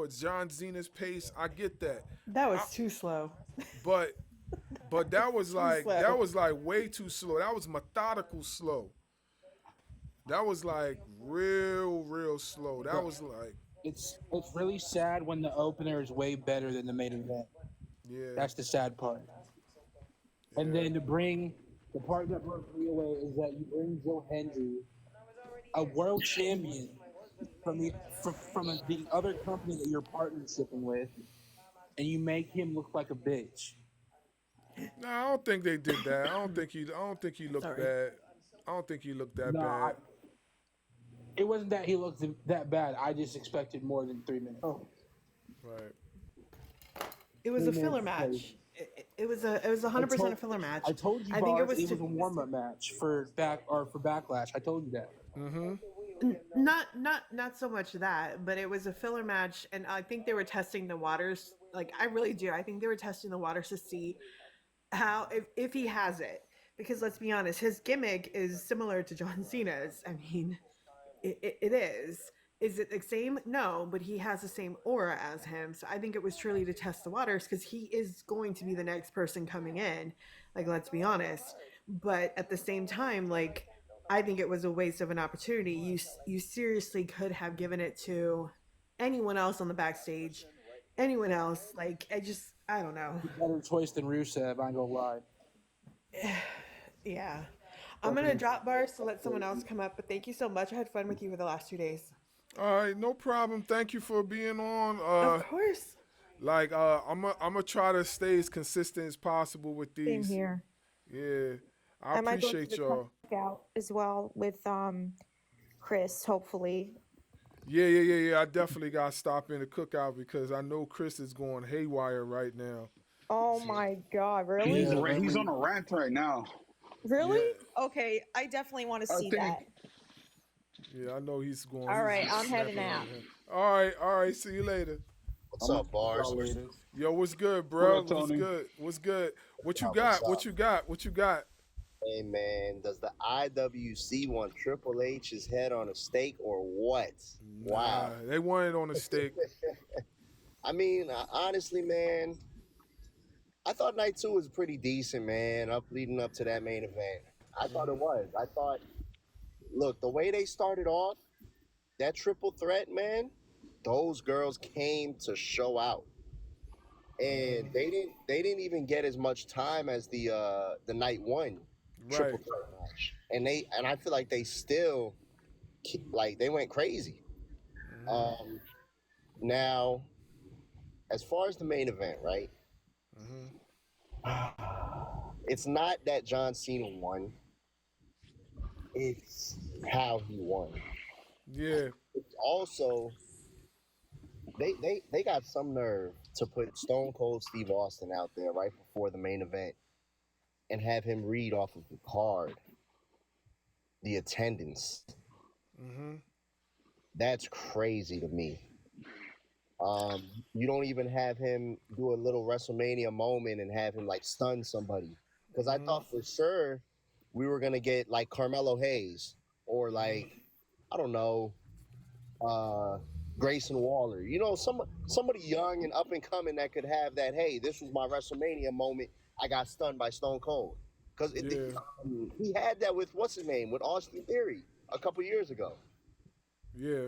Speaker 2: John Cena's pace. I get that.
Speaker 15: That was too slow.
Speaker 2: But that was like way too slow. That was methodical slow. That was like real slow. That was like
Speaker 21: it's really sad when the opener is way better than the main event.
Speaker 2: Yeah.
Speaker 21: That's the sad part. Yeah. And then the part that broke me away is that you bring Joe Hendry, a world champion from the other company that you're partnershiping with, and you make him look like a bitch.
Speaker 2: No, I don't think they did that. I don't think he looked bad. I don't think he looked that bad.
Speaker 21: It wasn't that he looked that bad. I just expected more than 3 minutes. Oh.
Speaker 2: Right.
Speaker 15: It was a filler match. It was 100% a filler match.
Speaker 21: I told you, it was a warm-up match for Backlash. I told you that.
Speaker 2: Mm-hmm.
Speaker 15: Not so much that, but it was a filler match, and I think they were testing the waters. Like I really do. I think they were testing the waters to see how if he has it. Because let's be honest, his gimmick is similar to John Cena's. I mean, it is. Is it the same? No, but he has the same aura as him. So I think it was truly to test the waters because he is going to be the next person coming in. Like, let's be honest. But at the same time, like, I think it was a waste of an opportunity. You seriously could have given it to anyone else on the backstage, anyone else. Like, I don't know.
Speaker 21: Better choice than Rusev. I ain't gonna lie.
Speaker 15: Yeah. I'm going to drop bars to let someone else come up, but thank you so much. I had fun with you for the last 2 days.
Speaker 2: All right, no problem. Thank you for being on.
Speaker 15: Of course.
Speaker 2: Like, I'm gonna try to stay as consistent as possible with these.
Speaker 12: Same here.
Speaker 2: Yeah, I
Speaker 12: might go to
Speaker 2: appreciate
Speaker 12: the
Speaker 2: y'all.
Speaker 12: Cookout as well with Chris, hopefully.
Speaker 2: Yeah. I definitely got to stop in the cookout because I know Chris is going haywire right now.
Speaker 12: Oh my God, really?
Speaker 4: He's on a rant right now.
Speaker 12: Really? Yeah. Okay, I definitely want to see that.
Speaker 2: Yeah, I know he's going.
Speaker 12: All right, I'm heading out.
Speaker 2: All right. See you later.
Speaker 22: What's up, Bars?
Speaker 2: Yo, what's good, bro?
Speaker 4: What up, Tony?
Speaker 2: What's good? What you got? What you got?
Speaker 22: Hey, man, does the IWC want Triple H's head on a stake or what? Wow.
Speaker 2: They want it on a stake.
Speaker 22: I mean, honestly, man, I thought night 2 was pretty decent, man, leading up to that main event. I thought it was. Look, the way they started off, that triple threat, man, those girls came to show out. And they didn't even get as much time as the night 1 triple threat match. And I feel like they still they went crazy. Now, as far as the main event, right? It's not that John Cena won. It's how he won.
Speaker 2: Yeah.
Speaker 22: It's also they got some nerve to put Stone Cold Steve Austin out there right before the main event and have him read off of the card the attendance. That's crazy to me. You don't even have him do a little WrestleMania moment and have him like stun somebody. Because I thought for sure we were gonna get like Carmelo Hayes or like, I don't know, Grayson Waller. You know, somebody young and up and coming that could have that, hey, this was my WrestleMania moment. I got stunned by Stone Cold. Because he had that with, what's his name, with Austin Theory a couple years ago.
Speaker 2: Yeah.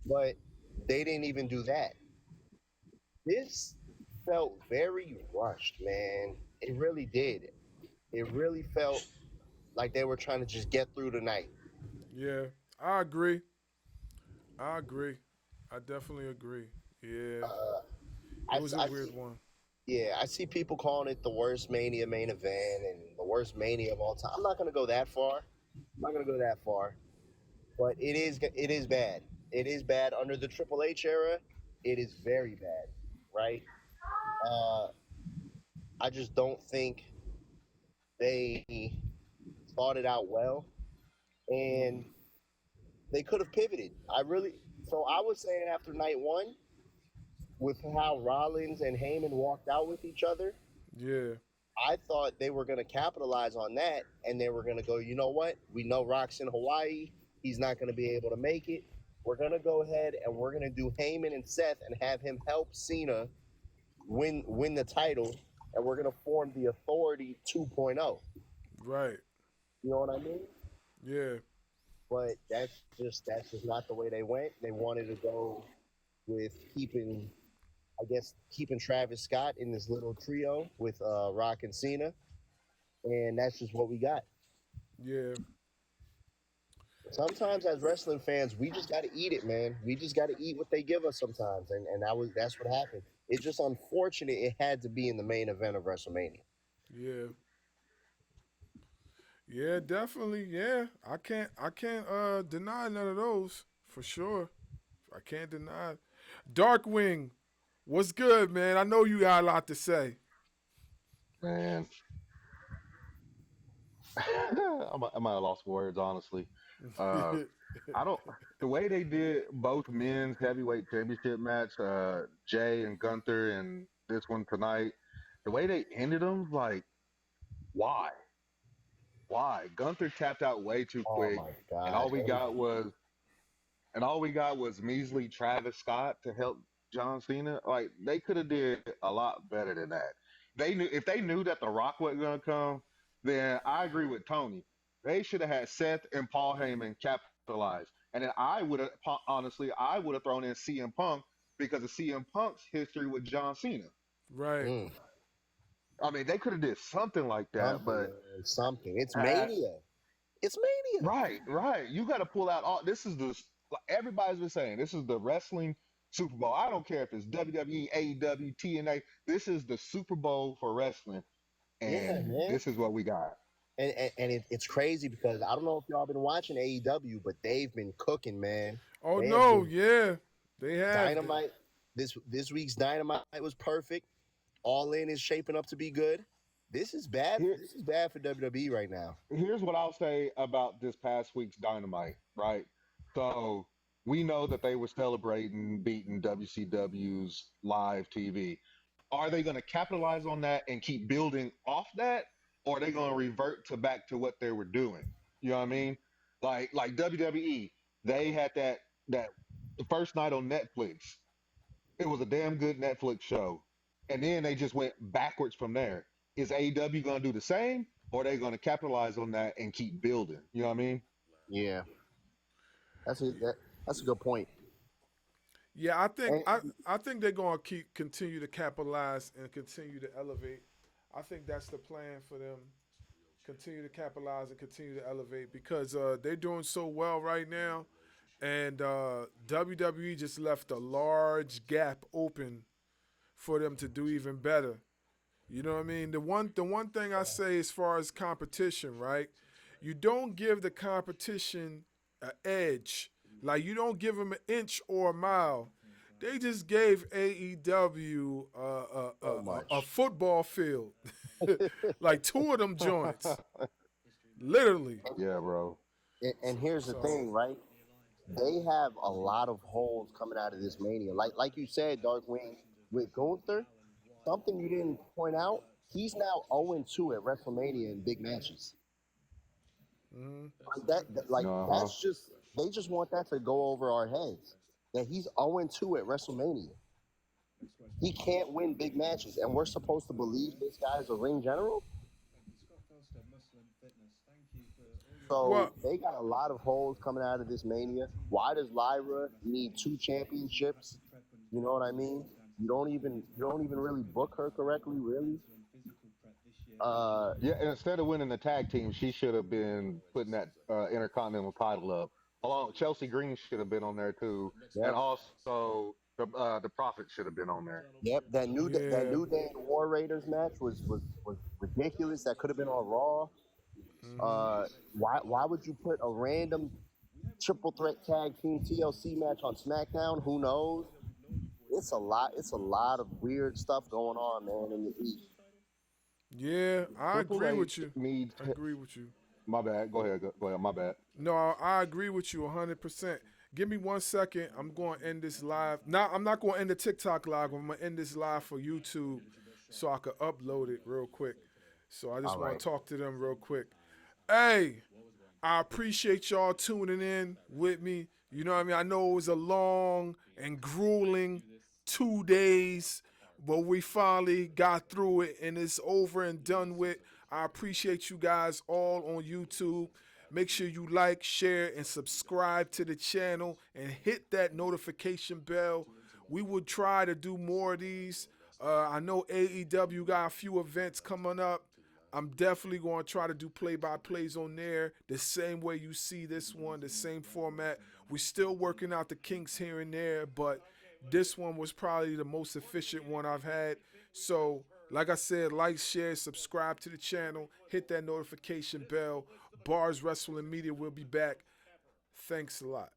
Speaker 22: But they didn't even do that. This felt very rushed, man. It really did. It really felt like they were trying to just get through the night.
Speaker 2: Yeah, I agree. I definitely agree. Yeah. It was a weird one.
Speaker 22: Yeah, I see people calling it the worst Mania main event and the worst Mania of all time. I'm not going to go that far. But it is bad. It is bad under the Triple H era. It is very bad, right? I just don't think they thought it out well, and they could have pivoted. So I was saying after night 1, with how Rollins and Heyman walked out with each other,
Speaker 2: yeah,
Speaker 22: I thought they were going to capitalize on that, and they were going to go, you know what? We know Rock's in Hawaii. He's not going to be able to make it. We're going to go ahead and we're going to do Heyman and Seth and have him help Cena win the title, and we're going to form the Authority 2.0.
Speaker 2: Right.
Speaker 22: You know what I mean?
Speaker 2: Yeah.
Speaker 22: But that's just not the way they went. They wanted to go with keeping Travis Scott in this little trio with Rock and Cena, and that's just what we got.
Speaker 2: Yeah.
Speaker 22: Sometimes as wrestling fans, we just got to eat it, man. We just got to eat what they give us sometimes, and that's what happened. It's just unfortunate it had to be in the main event of WrestleMania.
Speaker 2: Yeah. Yeah, definitely. Yeah, I can't deny none of those for sure. I can't deny. Darkwing, what's good, man? I know you got a lot to say.
Speaker 23: Man, I might have lost words, honestly. The way they did both men's heavyweight championship match, Jay and Gunther, and this one tonight, the way they ended them, like, why? Gunther tapped out way too quick, and all we got was and all we got was measly Travis Scott to help John Cena. Like they could have did a lot better than that. They knew if they knew that The Rock wasn't gonna come, then I agree with Tony. They should have had Seth and Paul Heyman capitalize, and then I would have honestly I would have thrown in CM Punk because of CM Punk's history with John Cena.
Speaker 2: Right.
Speaker 23: I mean, they could have did something like that, but
Speaker 22: something. It's Mania. It's Mania.
Speaker 23: Right. You got to pull out all. This is the everybody's been saying this is the wrestling Super Bowl. I don't care if it's WWE, AEW, TNA. This is the Super Bowl for wrestling, and this is what we got.
Speaker 22: And it's crazy because I don't know if y'all been watching AEW, but they've been cooking, man.
Speaker 2: Oh
Speaker 22: they
Speaker 2: no, yeah, they have.
Speaker 22: Dynamite. This week's Dynamite was perfect. All In is shaping up to be good. This is bad. This is bad for WWE right now.
Speaker 23: Here's what I'll say about this past week's Dynamite, right? So we know that they were celebrating beating WCW's live TV. Are they going to capitalize on that and keep building off that, or are they going to revert back to what they were doing? You know what I mean? Like WWE, they had that the first night on Netflix. It was a damn good Netflix show, and then they just went backwards from there. Is AEW going to do the same, or are they going to capitalize on that and keep building? You know what I mean?
Speaker 22: Yeah, that's a good point.
Speaker 2: Yeah, I think they're going to continue to capitalize and continue to elevate. I think that's the plan for them. Continue to capitalize and continue to elevate because they're doing so well right now, and WWE just left a large gap open for them to do even better. You know what I mean? The one thing I say as far as competition, right? You don't give the competition an edge. Like you don't give them an inch or a mile. They just gave AEW a football field, like 2 of them joints, literally.
Speaker 23: Yeah, bro.
Speaker 22: And here's the thing, right? They have a lot of holes coming out of this Mania. Like you said, Dark Wing, with Gunther, something you didn't point out, he's now 0-2 at WrestleMania in big matches. That's just they just want that to go over our heads. That he's 0-2 at WrestleMania. He can't win big matches, and we're supposed to believe this guy's a ring general? So they got a lot of holes coming out of this Mania. Why does Lyra need 2 championships? You know what I mean? You don't even really book her correctly, really.
Speaker 23: Yeah, and instead of winning the tag team, she should have been putting that Intercontinental title up. Along Chelsea Green should have been on there too, and also the Prophet should have been on there.
Speaker 22: Yep, that New Day and War Raiders match was ridiculous. That could have been on Raw. Why would you put a random triple threat tag team TLC match on SmackDown? Who knows? It's a lot of weird stuff going on, man, in the East.
Speaker 2: Yeah, I agree with you. I agree with you.
Speaker 23: My bad. Go ahead. Go ahead. My bad.
Speaker 2: No, I agree with you 100%. Give me 1 second. I'm going to end this live. Now, I'm not going to end the TikTok live. I'm going to end this live for YouTube so I can upload it real quick. So I just want to talk to them real quick. Hey, I appreciate y'all tuning in with me. You know what I mean? I know it was a long and grueling 2 days, but we finally got through it and it's over and done with. I appreciate you guys all on YouTube. Make sure you like, share, and subscribe to the channel and hit that notification bell. We would try to do more of these. I know AEW got a few events coming up. I'm definitely going to try to do play-by-plays on there the same way you see this one, the same format. We're still working out the kinks here and there, but this one was probably the most efficient one I've had. So, like I said, like, share, subscribe to the channel, hit that notification bell. BARZ Wrestling Media will be back. Thanks a lot.